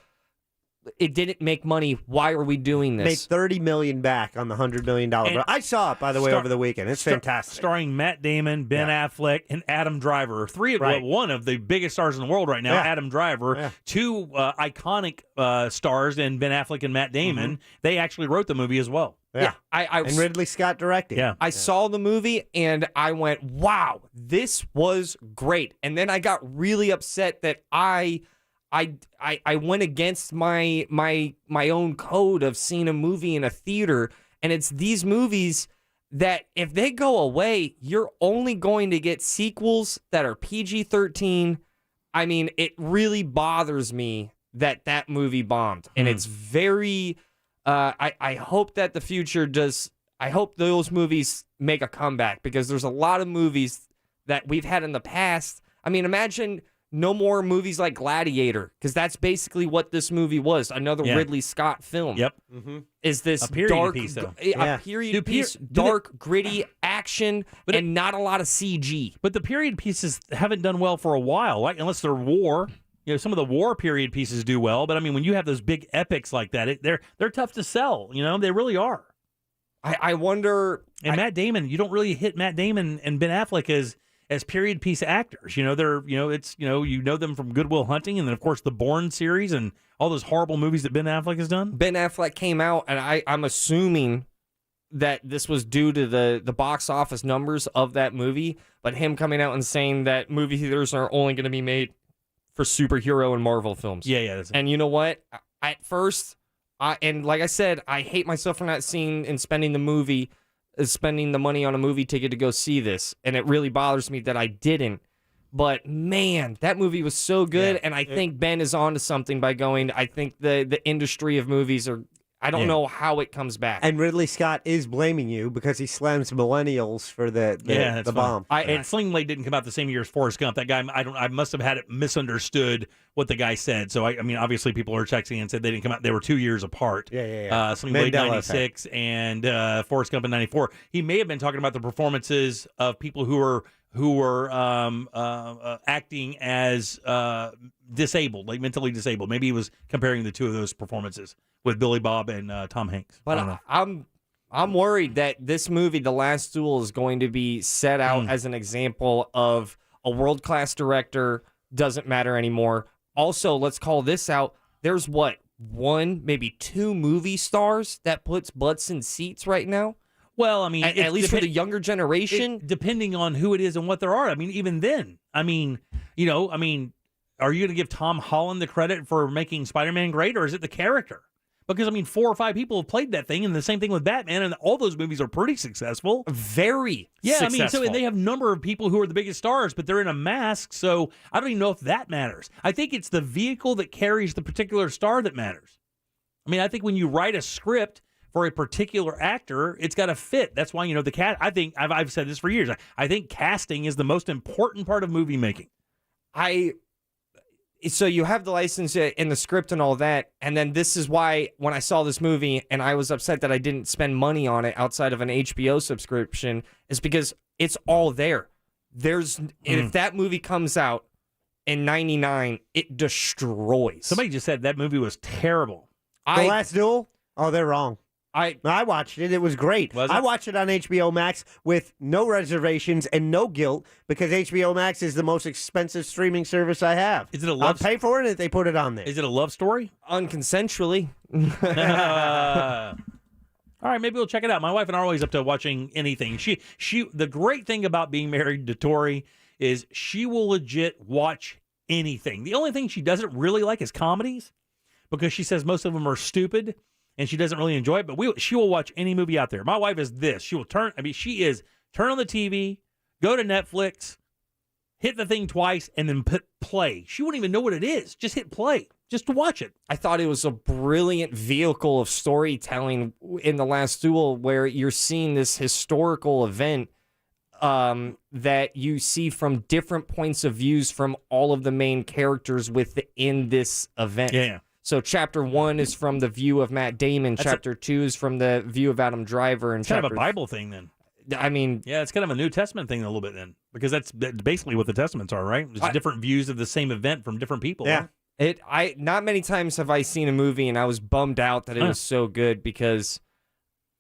it didn't make money. Why are we doing this? Made $30 million back on the $100 million. I saw it, by the way, over the weekend. It's fantastic. Starring Matt Damon, Ben Affleck, and Adam Driver. One of the biggest stars in the world right now, Adam Driver. Two iconic stars in Ben Affleck and Matt Damon. They actually wrote the movie as well. And Ridley Scott directed. I saw the movie and I went, wow, this was great. And then I got really upset that I went against my own code of seeing a movie in a theater, and it's these movies that if they go away, you're only going to get sequels that are PG-13. I mean, it really bothers me that movie bombed, and it's very. I hope that the future does. I hope those movies make a comeback, because there's a lot of movies that we've had in the past. I mean, imagine no more movies like Gladiator, because that's basically what this movie was. Another Ridley Scott film. Is this a period piece, though. A period piece, dark, gritty action, and not a lot of CG. But the period pieces haven't done well for a while, right? Unless they're war. Some of the war period pieces do well, but I mean, when you have those big epics like that, they're tough to sell. They really are. I wonder. And Matt Damon, you don't really hit Matt Damon and Ben Affleck as period piece actors. They're you know them from Good Will Hunting, and then of course the Bourne series and all those horrible movies that Ben Affleck has done. Ben Affleck came out, and I'm assuming that this was due to the box office numbers of that movie, but him coming out and saying that movie theaters are only going to be made for superhero and Marvel films. That's it. And you know what? At first, and like I said, I hate myself for not seeing and spending the money on a movie ticket to go see this, and it really bothers me that I didn't. But man, that movie was so good, and I think Ben is onto something by going. I think the industry of movies are. I don't know how it comes back. And Ridley Scott is blaming you because he slams millennials for the bomb. And Sling Blade didn't come out the same year as Forrest Gump. That guy, I must have had it misunderstood what the guy said. So I mean, obviously people are texting and said they didn't come out. They were 2 years apart. Sling Blade 96 and Forrest Gump in 94. He may have been talking about the performances of people who were acting as disabled, like mentally disabled. Maybe he was comparing the two of those performances with Billy Bob and Tom Hanks. But I'm worried that this movie, The Last Duel, is going to be set out as an example of a world-class director doesn't matter anymore. Also, let's call this out. There's one, maybe two movie stars that puts butts in seats right now. Well, I mean, at least for the younger generation, depending on who it is and what there are. I mean, even then, are you going to give Tom Holland the credit for making Spider-Man great, or is it the character? Because, 4 or 5 people have played that thing, and the same thing with Batman, and all those movies are pretty successful. Very successful. And they have a number of people who are the biggest stars, but they're in a mask, so I don't even know if that matters. I think it's the vehicle that carries the particular star that matters. I think when you write a script for a particular actor, it's got to fit. That's why, the cast. I think I've said this for years. I think casting is the most important part of movie making. So you have the license and the script and all that, and then this is why when I saw this movie and I was upset that I didn't spend money on it outside of an HBO subscription, is because it's all there. If that movie comes out in 99, it destroys. Somebody just said that movie was terrible. The Last Duel? Oh, they're wrong. I watched it. It was great. Was it? I watched it on HBO Max with no reservations and no guilt because HBO Max is the most expensive streaming service I have. Is it a love? I'll pay for it if they put it on there. Is it a love story? Unconsensually. All right, maybe we'll check it out. My wife and I are always up to watching anything. She. The great thing about being married to Tori is she will legit watch anything. The only thing she doesn't really like is comedies because she says most of them are stupid. And she doesn't really enjoy it, but she will watch any movie out there. My wife is this. She will turn on the TV, go to Netflix, hit the thing twice, and then put play. She wouldn't even know what it is. Just hit play, just to watch it. I thought it was a brilliant vehicle of storytelling in The Last Duel where you're seeing this historical event that you see from different points of views from all of the main characters within this event. Yeah. So chapter 1 is from the view of Matt Damon. Chapter 2 is from the view of Adam Driver. And it's kind of a Bible thing then. I mean... Yeah, it's kind of a New Testament thing a little bit then. Because that's basically what the Testaments are, right? It's different views of the same event from different people. Yeah. Right? Not many times have I seen a movie and I was bummed out that it was so good because...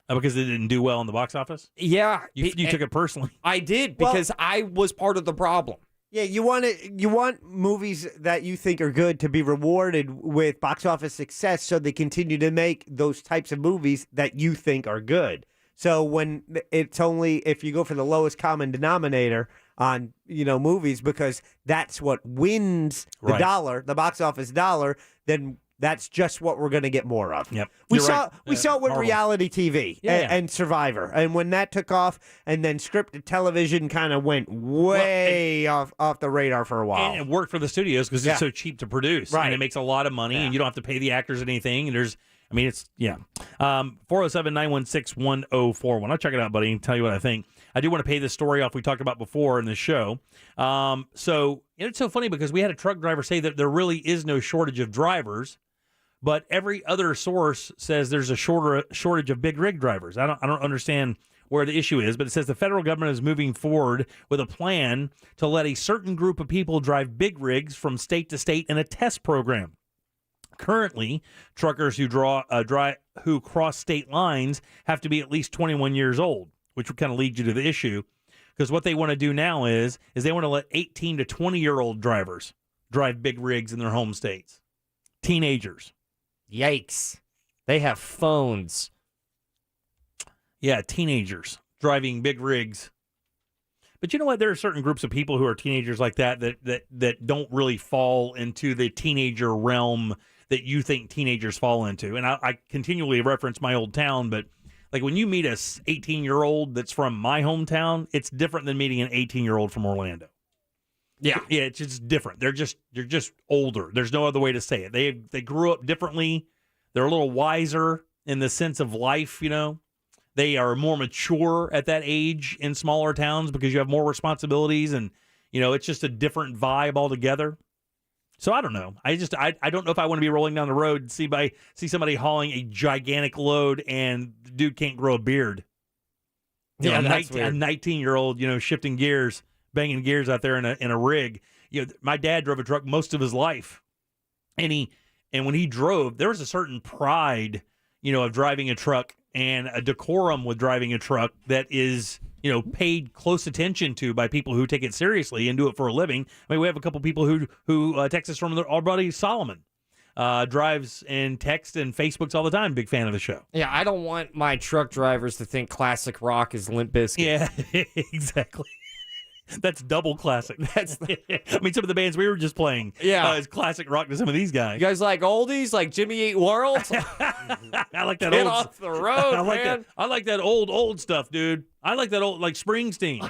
because it didn't do well in the box office? Yeah. You took it personally. I did because I was part of the problem. Yeah, you want movies that you think are good to be rewarded with box office success so they continue to make those types of movies that you think are good. So when it's only if you go for the lowest common denominator on, movies because that's what wins the dollar, the box office dollar, then that's just what we're going to get more of. Yep. We saw it with reality TV and Survivor. And when that took off and then scripted television kind of went way off the radar for a while. And it worked for the studios because it's so cheap to produce. Right. And it makes a lot of money and you don't have to pay the actors anything. And 407-916-1041. I'll check it out, buddy, and tell you what I think. I do want to pay this story off we talked about before in the show. So it's so funny because we had a truck driver say that there really is no shortage of drivers. But every other source says there's a shortage of big rig drivers. I don't understand where the issue is, but it says the federal government is moving forward with a plan to let a certain group of people drive big rigs from state to state in a test program. Currently, truckers who cross state lines have to be at least 21 years old, which would kind of lead you to the issue. Because what they want to do now is they want to let 18 to 20-year-old drivers drive big rigs in their home states. Teenagers. Yikes. They have phones. Yeah, teenagers driving big rigs. But you know what? There are certain groups of people who are teenagers like that don't really fall into the teenager realm that you think teenagers fall into. And I continually reference my old town, but like when you meet a 18-year-old that's from my hometown, it's different than meeting an 18-year-old from Orlando. Yeah, it's just different. They're just older. There's no other way to say it. They grew up differently. They're a little wiser in the sense of life, They are more mature at that age in smaller towns because you have more responsibilities and, it's just a different vibe altogether. So I don't know. I don't know if I want to be rolling down the road and see somebody hauling a gigantic load and the dude can't grow a beard. Yeah, that's weird. A 19-year-old, shifting gears, banging gears out there in a rig. My dad drove a truck most of his life, and when he drove, there was a certain pride, of driving a truck and a decorum with driving a truck that is, paid close attention to by people who take it seriously and do it for a living. I mean, we have a couple people who text us from our buddy Solomon. Drives and texts and Facebooks all the time. Big fan of the show. Yeah, I don't want my truck drivers to think classic rock is Limp Bizkit. Yeah, exactly. That's double classic. I mean, some of the bands we were just playing is classic rock to some of these guys. You guys like oldies, like Jimmy Eat World? I like that Get old off the road, man. I like that old stuff, dude. I like that old, like Springsteen.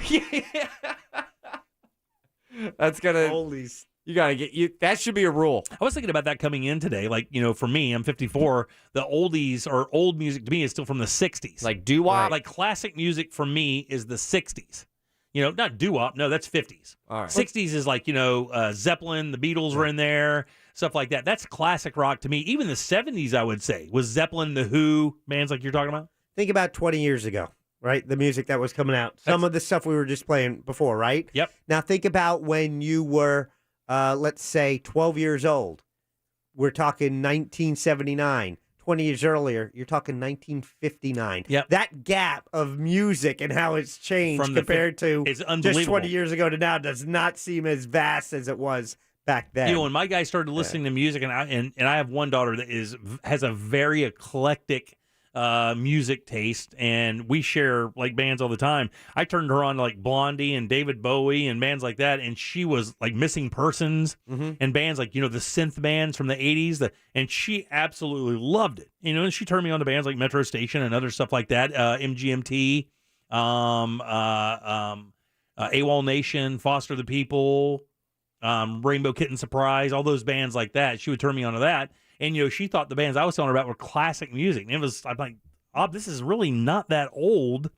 That's gonna oldies. You gotta get that should be a rule. I was thinking about that coming in today. Like, for me, I'm 54. The oldies or old music to me is still from the 60s. Like doo-wop? Right. Like classic music for me is the 60s. Not doo-wop. No, that's 50s. All right. 60s is like, Zeppelin, the Beatles were in there, stuff like that. That's classic rock to me. Even the 70s, I would say, was Zeppelin, The Who, bands like you're talking about. Think about 20 years ago, right? The music that was coming out. Some of the stuff we were just playing before, right? Yep. Now think about when you were let's say 12 years old. We're talking 1979. 20 years earlier, you're talking 1959. Yep. That gap of music and how it's changed From the compared to it's just unbelievable. 20 years ago to now does not seem as vast as it was back then. You know, when my guy started listening to music, and I have one daughter that has a very eclectic music taste, and we share like bands all the time. I turned her on to like Blondie and David Bowie and bands like that, and she was like Missing Persons and bands like, you know, the synth bands from the 80s, and she absolutely loved it. You know, and she turned me on to bands like Metro Station and other stuff like that, MGMT, AWOL Nation, Foster the People, Rainbow Kitten Surprise, all those bands like that. She would turn me on to that. And, you know, she thought the bands I was telling her about were classic music. And I'm like, this is really not that old.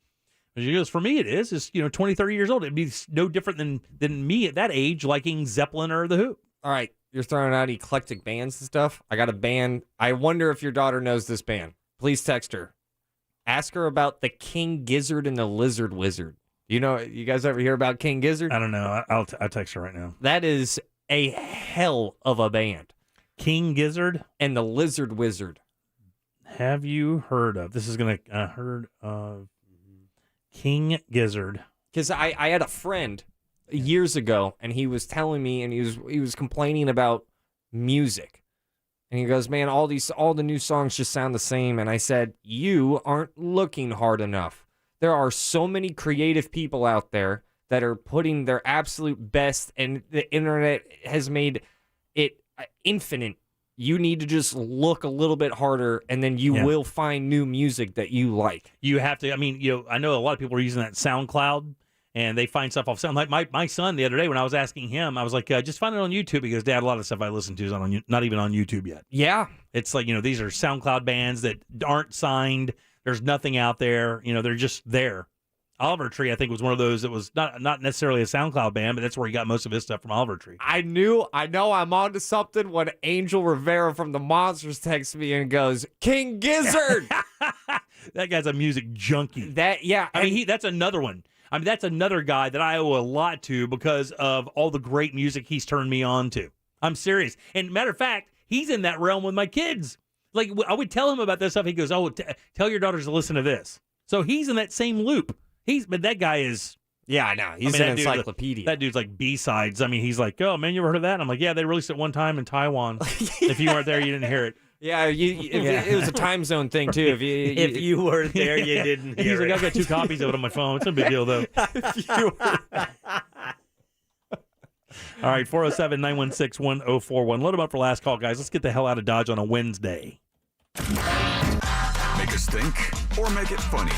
And she goes, for me, it is. It's, you know, 20, 30 years old. It'd be no different than me at that age liking Zeppelin or The Who. All right, you're throwing out eclectic bands and stuff. I got a band. I wonder if your daughter knows this band. Please text her. Ask her about the King Gizzard and the Lizard Wizard. You know, you guys ever hear about King Gizzard? I don't know. I'll text her right now. That is a hell of a band. King Gizzard and the Lizard Wizard. Have you heard of? This is going to heard of King Gizzard. Because I had a friend years ago, and he was telling me, and he was complaining about music. And he goes, man, all the new songs just sound the same. And I said, you aren't looking hard enough. There are so many creative people out there that are putting their absolute best, and the internet has made it infinite. You need to just look a little bit harder, and then you will find new music that you like. You have to, I mean, you know, I know a lot of people are using that SoundCloud, and they find stuff off Sound. Like my son the other day, when I was asking him, I was like, just find it on YouTube. He goes, Dad, a lot of stuff I listen to is not even on YouTube yet. Yeah. It's like, you know, these are SoundCloud bands that aren't signed. There's nothing out there. You know, they're just there. Oliver Tree, I think, was one of those that was not necessarily a SoundCloud band, but that's where he got most of his stuff from, Oliver Tree. I know I'm onto something when Angel Rivera from the Monsters texts me and goes, King Gizzard! That guy's a music junkie. I mean, that's another one. I mean, that's another guy that I owe a lot to because of all the great music he's turned me on to. I'm serious. And matter of fact, he's in that realm with my kids. Like, I would tell him about this stuff. He goes, tell your daughters to listen to this. So he's in that same loop. But that guy is... Yeah, I know. He's an encyclopedia. That dude's like B-sides. I mean, he's like, oh, man, you ever heard of that? And I'm like, yeah, they released it one time in Taiwan. If you weren't there, you didn't hear it. Yeah, it was a time zone thing, too. If you weren't there, you didn't hear he's like, it. I've got 2 copies of it on my phone. It's no big deal, though. All right, 407-916-1041. Load them up for last call, guys. Let's get the hell out of Dodge on a Wednesday. Make us think or make it funny.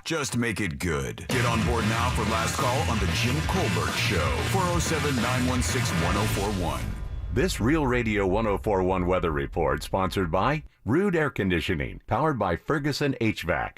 Just make it good. Get on board now for last call on the Jim Colbert Show. 407-916-1041. This Real Radio 1041 weather report sponsored by Rude Air Conditioning, powered by Ferguson HVAC.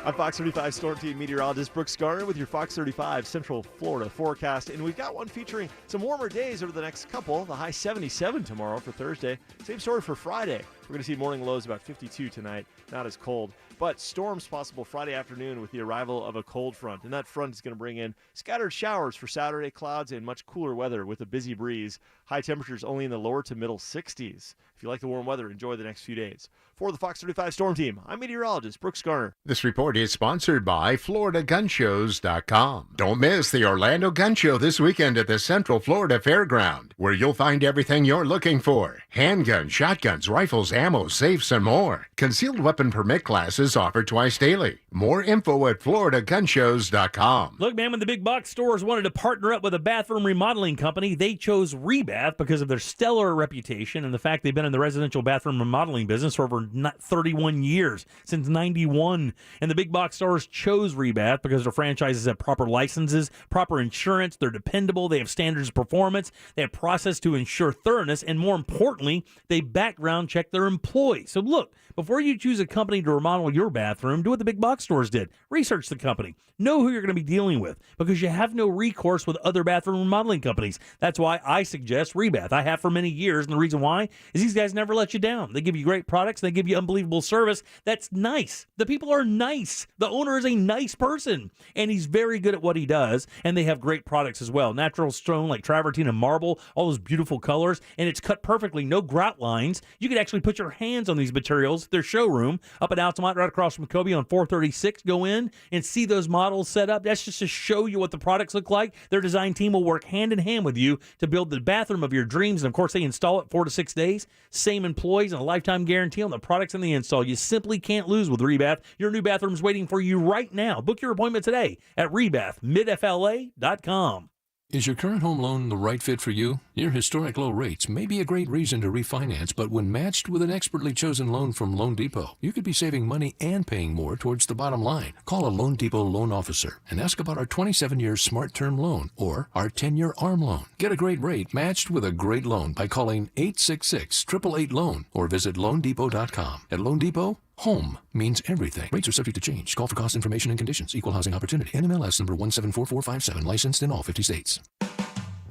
I'm Fox 35 Storm Team meteorologist Brooks Garner with your Fox 35 Central Florida forecast. And we've got one featuring some warmer days over the next couple. The high 77 tomorrow for Thursday. Same story for Friday. We're going to see morning lows about 52 tonight. Not as cold. But storms possible Friday afternoon with the arrival of a cold front. And that front is going to bring in scattered showers for Saturday, clouds, and much cooler weather with a busy breeze. High temperatures only in the lower to middle 60s. If you like the warm weather, enjoy the next few days. For the Fox 35 Storm Team, I'm meteorologist Brooks Garner. This report is sponsored by FloridaGunShows.com. Don't miss the Orlando Gun Show this weekend at the Central Florida Fairground, where you'll find everything you're looking for. Handguns, shotguns, rifles, ammo, safes, and more. Concealed weapon permit classes offered twice daily. More info at FloridaGunShows.com. Look, man, when the big box stores wanted to partner up with a bathroom remodeling company, they chose Rebath because of their stellar reputation and the fact they've been in the residential bathroom remodeling business for over 31 years, since 91. And the big box stores chose Rebath because their franchises have proper licenses, proper insurance, they're dependable, they have standards of performance, they have process to ensure thoroughness, and more importantly, they background check their your employees. So look, before you choose a company to remodel your bathroom, do what the big box stores did. Research the company. Know who you're going to be dealing with because you have no recourse with other bathroom remodeling companies. That's why I suggest Rebath. I have for many years, and the reason why is these guys never let you down. They give you great products. They give you unbelievable service. That's nice. The people are nice. The owner is a nice person, and he's very good at what he does, and they have great products as well. Natural stone like travertine and marble, all those beautiful colors, and it's cut perfectly, no grout lines. You could actually put your hands on these materials. Their showroom up at Altamont, right across from Kobe on 436. Go in and see those models set up. That's just to show you what the products look like. Their design team will work hand in hand with you to build the bathroom of your dreams. And of course, they install it 4 to 6 days. Same employees and a lifetime guarantee on the products and the install. You simply can't lose with Rebath. Your new bathroom's waiting for you right now. Book your appointment today at rebathmidfla.com. Is your current home loan the right fit for you? Your historic low rates may be a great reason to refinance, but when matched with an expertly chosen loan from Loan Depot, you could be saving money and paying more towards the bottom line. Call a Loan Depot loan officer and ask about our 27-year Smart Term loan or our 10-year ARM loan. Get a great rate matched with a great loan by calling 866-888-LOAN or visit loandepot.com. At Loan Depot, home means everything. Rates are subject to change. Call for cost information and conditions. Equal housing opportunity. NMLS number 174457. Licensed in all 50 states.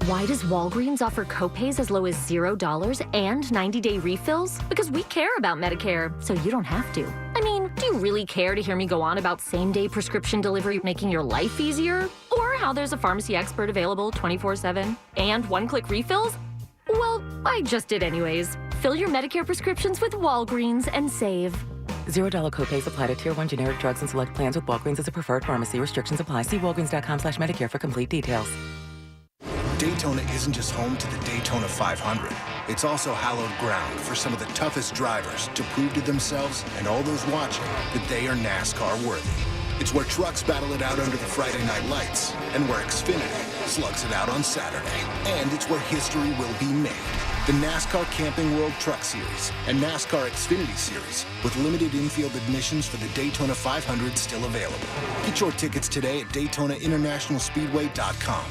Why does Walgreens offer copays as low as $0 and 90-day refills? Because we care about Medicare, so you don't have to. I mean, do you really care to hear me go on about same-day prescription delivery making your life easier? Or how there's a pharmacy expert available 24/7 and one-click refills? Well, I just did anyways. Fill your Medicare prescriptions with Walgreens and save. $0 copays apply to Tier 1 generic drugs and select plans with Walgreens as a preferred pharmacy. Restrictions apply. See walgreens.com/Medicare for complete details. Daytona isn't just home to the Daytona 500. It's also hallowed ground for some of the toughest drivers to prove to themselves and all those watching that they are NASCAR worthy. It's where trucks battle it out under the Friday night lights and where Xfinity slugs it out on Saturday. And it's where history will be made. The NASCAR Camping World Truck Series and NASCAR Xfinity Series with limited infield admissions for the Daytona 500 still available. Get your tickets today at DaytonaInternationalSpeedway.com.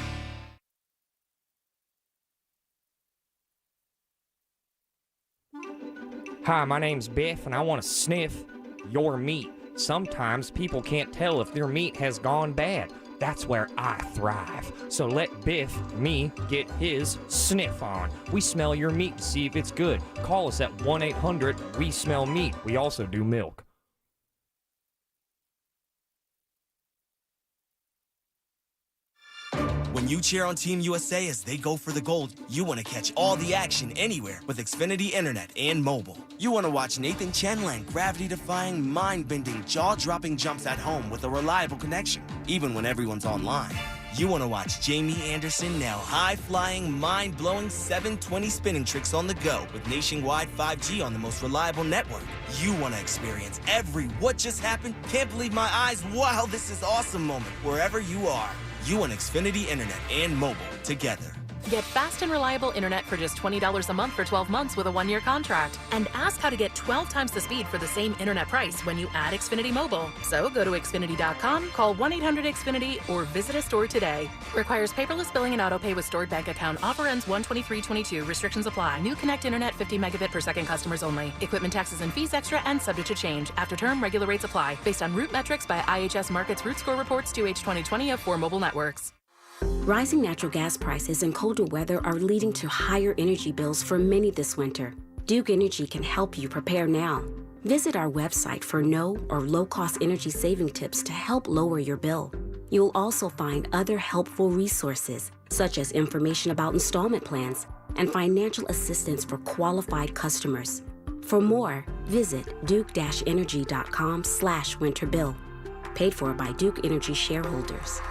Hi, my name's Biff, and I want to sniff your meat. Sometimes people can't tell if their meat has gone bad. That's where I thrive. So let Biff, me, get his sniff on. We smell your meat to see if it's good. Call us at 1-800-WE-SMELL-MEAT. We also do milk. When you cheer on Team USA as they go for the gold, you want to catch all the action anywhere with Xfinity Internet and mobile. You want to watch Nathan Chen land gravity-defying, mind-bending, jaw-dropping jumps at home with a reliable connection, even when everyone's online. You want to watch Jamie Anderson nail high-flying, mind-blowing 720 spinning tricks on the go with nationwide 5G on the most reliable network. You want to experience every what just happened, can't believe my eyes, wow, this is awesome moment wherever you are. You want Xfinity Internet and mobile together. Get fast and reliable internet for just $20 a month for 12 months with a 1-year contract. And ask how to get 12 times the speed for the same internet price when you add Xfinity Mobile. So go to Xfinity.com, call 1-800-XFINITY, or visit a store today. Requires paperless billing and autopay with stored bank account. Offer ends 1/23/22. Restrictions apply. New Connect Internet 50 megabit per second customers only. Equipment taxes and fees extra and subject to change. After term, regular rates apply. Based on root metrics by IHS Markit's Root Score Reports 2H 2020 of 4 mobile networks. Rising natural gas prices and colder weather are leading to higher energy bills for many this winter. Duke Energy can help you prepare now. Visit our website for no or low-cost energy saving tips to help lower your bill. You'll also find other helpful resources, such as information about installment plans and financial assistance for qualified customers. For more, visit duke-energy.com/winterbill. Paid for by Duke Energy shareholders.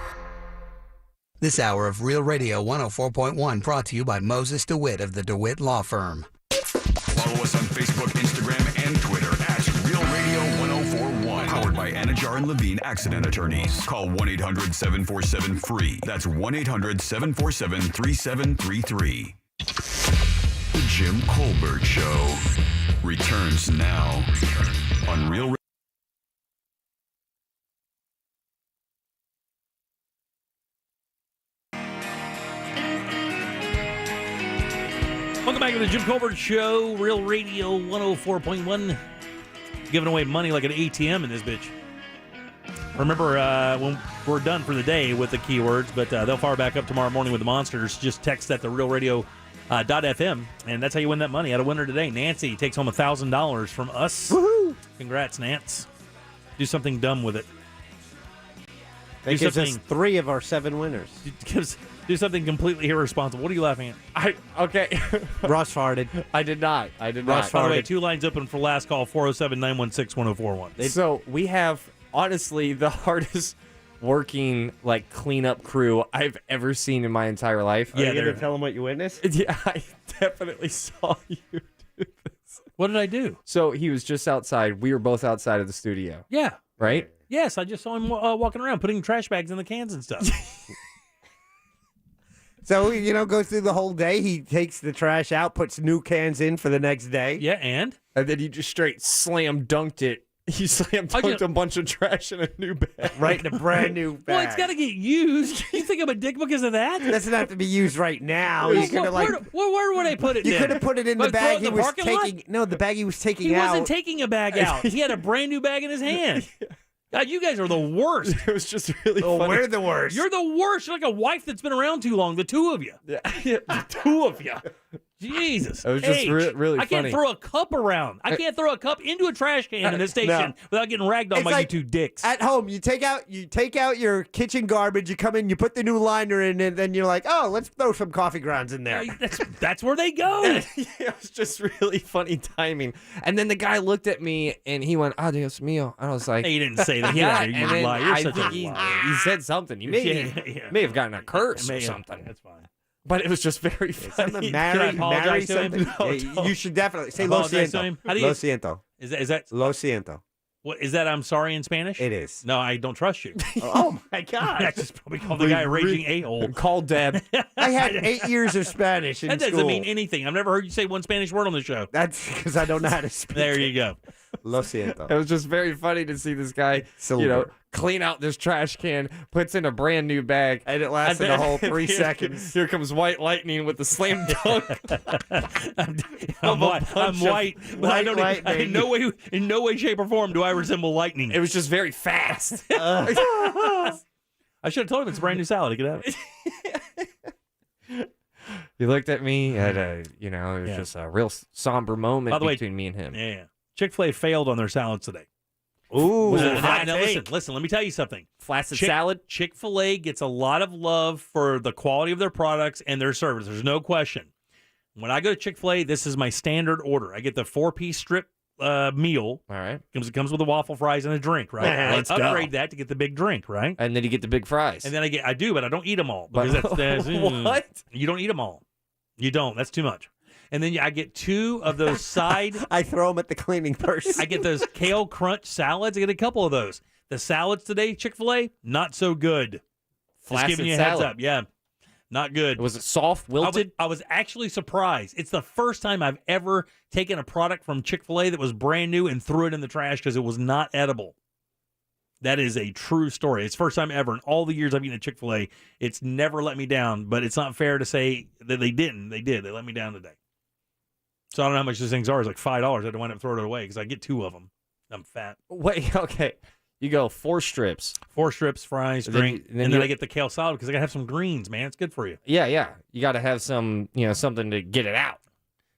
This hour of Real Radio 104.1 brought to you by Moses DeWitt of the DeWitt Law Firm. Follow us on Facebook, Instagram, and Twitter at Real Radio 1041. Powered by Anajar and Levine Accident Attorneys. Call 1-800-747-FREE. That's 1-800-747-3733. The Jim Colbert Show returns now on Real Radio. Welcome back, to the Jim Colbert Show, Real Radio 104.1. Giving away money like an ATM in this bitch. Remember, when we're done for the day with the keywords, but they'll fire back up tomorrow morning with the monsters. Just text that to realradio.fm, and that's how you win that money. Had a winner today. Nancy takes home $1,000 from us. Woohoo! Congrats, Nance. Do something dumb with it. That gives us 3 of our 7 winners. Do something completely irresponsible. What are you laughing at? Okay. Russ farted. I did not. Russ farted. By the way, 2 lines open for last call, 407-916-1041. So we have, honestly, the hardest working cleanup crew I've ever seen in my entire life. Are you going to tell them what you witnessed? Yeah, I definitely saw you do this. What did I do? So he was just outside. We were both outside of the studio. Yeah. Right? Yes, I just saw him walking around putting trash bags in the cans and stuff. So, goes through the whole day. He takes the trash out, puts new cans in for the next day. Yeah, and then he just straight slam dunked it. He slam dunked a bunch of trash in a new bag. Right in a brand new bag. Well, it's got to get used. You think I'm a dick because of that? It doesn't have to be used right now. Where would I put it? You could have put it in the bag he was taking. No, the bag he was taking out. He wasn't taking a bag out. He had a brand new bag in his hand. God, you guys are the worst. It was just really funny. We're the worst. You're the worst. You're like a wife that's been around too long. The 2 of you. Yeah. The 2 of you. Jesus. It was just really I can't funny. throw a cup around. I can't throw a cup into a trash can in this station without getting ragged on by you 2 dicks. At home, you take out your kitchen garbage, you come in, you put the new liner in, and then you're like, oh, let's throw some coffee grounds in there. That's where they go. It was just really funny timing. And then the guy looked at me and he went, "Ah, Dios mío." I was like, he didn't say that. Yeah, you and then lie. You're I such think a liar. he said something. He may have gotten a curse or something. That's fine. But it was just very funny. Can I apologize to him? No, you should definitely say lo Apologize to siento. him? How do you- Lo siento. Is that Lo siento? what is that? I'm sorry in Spanish. It is. No, I don't trust you. Oh my God! I just probably called the guy a raging a-hole. Call Deb. I had 8 years of Spanish in That doesn't school. mean anything. I've never heard you say one Spanish word on the show. That's because I don't know how to speak. There you go. Lo siento. It was just very funny to see this guy, clean out this trash can, puts in a brand new bag. And it lasted a whole 3 seconds. Here comes White Lightning with the slam dunk. I'm white, but I don't. In no way, shape, or form do I resemble lightning. It was just very fast. I should have told him it's a brand new salad. He could have it. He looked at me, and it was just a real somber moment By the way, between me and him. Yeah. Chick-fil-A failed on their salads today. Ooh, now listen. Let me tell you something. Flaccid salad. Chick-fil-A gets a lot of love for the quality of their products and their service. There's no question. When I go to Chick-fil-A, this is my standard order. I get the 4-piece strip meal. All right. It comes with the waffle fries and a drink, right? Let's upgrade that to get the big drink, right? And then you get the big fries. And then I do, but I don't eat them all because that's what? You don't eat them all. You don't. That's too much. And then I get 2 of those side. I throw them at the cleaning person. I get those kale crunch salads. I get a couple of those. The salads today, Chick-fil-A, not so good. Flaccid Just giving you a salad. heads up. Yeah, not good. Was it soft, wilted? I was actually surprised. It's the first time I've ever taken a product from Chick-fil-A that was brand new and threw it in the trash because it was not edible. That is a true story. It's the first time ever in all the years I've eaten at Chick-fil-A. It's never let me down, but it's not fair to say that they didn't. They did. They let me down today. So I don't know how much these things are. It's like $5. I had to wind up throwing it away because I get 2 of them. I'm fat. Wait, okay. You go 4 strips. 4 strips, fries, drink, and then I get the kale salad because I got to have some greens, man. It's good for you. Yeah. You got to have some, something to get it out.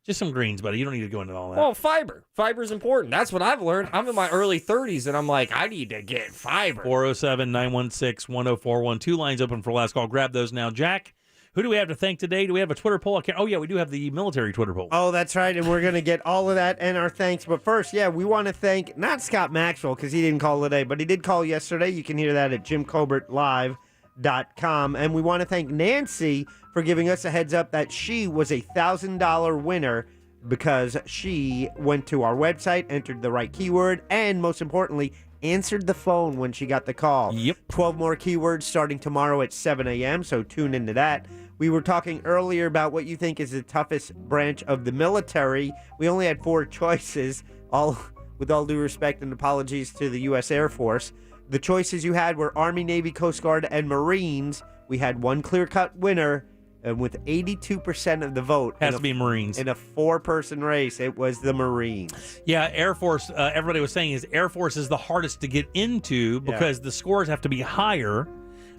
Just some greens, buddy. You don't need to go into all that. Well, fiber. Fiber's important. That's what I've learned. I'm in my early 30s, and I'm like, I need to get fiber. 407-916-1041. 2 lines open for last call. Grab those now. Jack, who do we have to thank today? Do we have a Twitter poll? Oh, yeah, we do have the military Twitter poll. Oh, that's right, and we're going to get all of that and our thanks. But first, we want to thank, not Scott Maxwell, because he didn't call today, but he did call yesterday. You can hear that at JimColbertLive.com. And we want to thank Nancy for giving us a heads up that she was a $1,000 winner because she went to our website, entered the right keyword, and most importantly, answered the phone when she got the call. Yep. 12 more keywords starting tomorrow at 7 a.m., so tune into that. We were talking earlier about what you think is the toughest branch of the military. We only had 4 choices, all with all due respect and apologies to the U.S. Air Force. The choices you had were Army, Navy, Coast Guard, and Marines. We had one clear-cut winner, And with 82% of the vote, has to be Marines. In a 4-person race, it was the Marines. Yeah, Air Force, everybody was saying is Air Force is the hardest to get into because the scores have to be higher.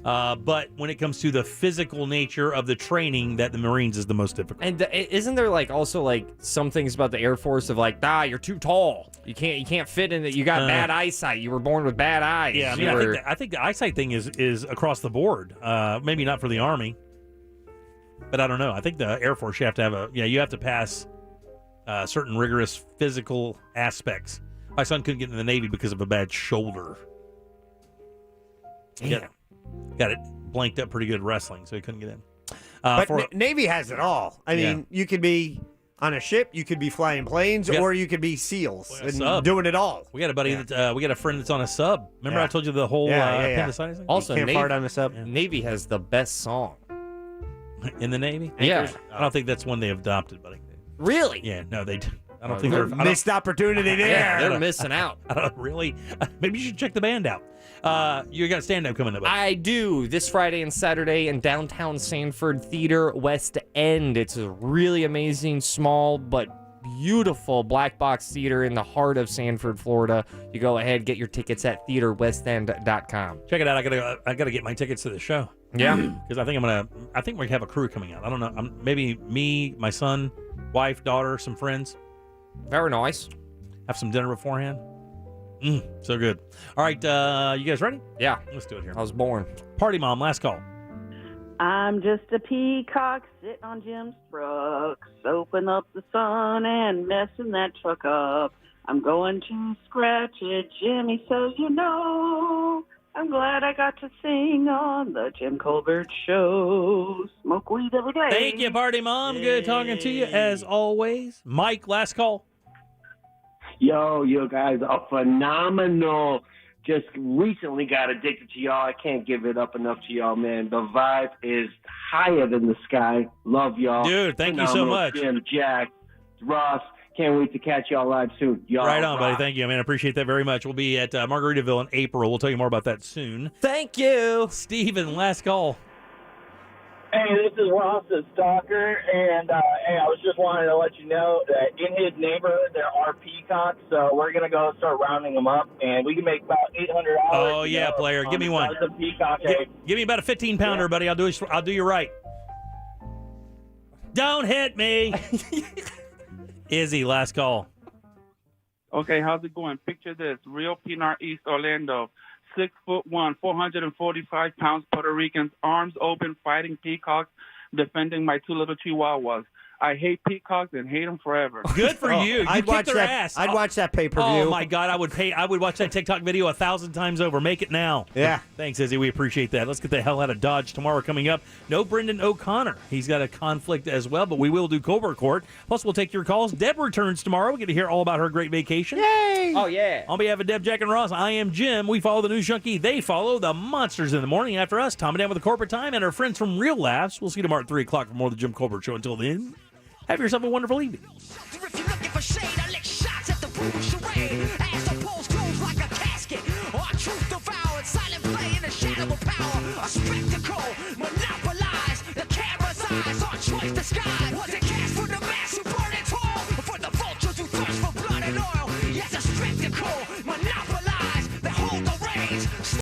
But when it comes to the physical nature of the training, that the Marines is the most difficult. And isn't there also some things about the Air Force of you're too tall. You can't fit in it. You got bad eyesight. You were born with bad eyes. Yeah, I mean, I think the eyesight thing is across the board. Maybe not for the Army, but I don't know. I think the Air Force you have to pass certain rigorous physical aspects. My son couldn't get in the Navy because of a bad shoulder. Yeah. Got it blanked up pretty good wrestling, so he couldn't get in. But Navy has it all. I mean, you could be on a ship, you could be flying planes, or you could be SEALs and doing it all. We got a buddy we got a friend that's on a sub. Remember I told you the whole appendicitis thing? Also, you can't fart on a sub. Navy has the best song. In the Navy? Yeah. I don't think that's one they adopted, buddy. Really? Yeah, no, they I don't think they're missed opportunity there. Yeah, they're missing out. I don't really. Maybe you should check the band out. You got stand-up coming up. I do. This Friday and Saturday in downtown Sanford Theater, West End. It's a really amazing, small, but beautiful black box theater in the heart of Sanford, Florida. You go ahead, get your tickets at theaterwestend.com. Check it out. I gotta get my tickets to the show. Yeah. Because I think we have a crew coming out. I don't know. Maybe me, my son, wife, daughter, some friends. Very nice. Have some dinner beforehand. So good. All right, you guys ready? Yeah. Let's do it here. I was born. Party Mom, last call. I'm just a peacock sitting on Jim's truck, soaping up the sun and messing that truck up. I'm going to scratch it, Jimmy, so you know. I'm glad I got to sing on the Jim Colbert Show. Smoke weed every day. Thank you, Party Mom. Good talking to you, as always. Mike, last call. Yo, you guys are phenomenal. Just recently got addicted to y'all. I can't give it up enough to y'all, man. The vibe is higher than the sky. Love y'all. Dude, thank you so much. Jim, Jack, Ross, can't wait to catch y'all live soon. Y'all right on, buddy. Thank you, man. I appreciate that very much. We'll be at Margaritaville in April. We'll tell you more about that soon. Thank you. Steven, last call. Hey, this is Ross the Stalker, and hey, I was just wanting to let you know that in his neighborhood there are peacocks, so we're gonna go start rounding them up, and we can make about $800. Oh yeah, player, give me one. Peacock, give me about a 15-pounder, buddy. I'll do you right. Don't hit me, Izzy. Last call. Okay, how's it going? Picture this: real Pinar East Orlando. 6'1", 445 pounds, Puerto Ricans, arms open, fighting peacocks, defending my two little chihuahuas. I hate peacocks and hate them forever. Good for you. You I'd kicked watch their that. ass. I'd watch that pay-per-view. Oh my God, I would watch that TikTok video 1,000 times over. Make it now. Yeah. Thanks, Izzy. We appreciate that. Let's get the hell out of Dodge tomorrow. Coming up, no Brendan O'Connor. He's got a conflict as well, but we will do Cobra Court. Plus, we'll take your calls. Deb returns tomorrow. We get to hear all about her great vacation. Yay! Oh yeah. On behalf of Deb, Jack, and Ross, I am Jim. We follow the News Junkie. They follow the Monsters in the Morning. After us, Tom and Dan with the Corporate Time and our friends from Real Laughs. We'll see you tomorrow at 3 o'clock for more of the Jim Colbert Show. Until then, have yourself a wonderful evening. If you're looking for shade, I lick shots at the brutal charade. As the polls close like a casket, our truth devoured, silent play in the shadow of power. A spectacle, monopolize the camera's eyes, our choice disguised.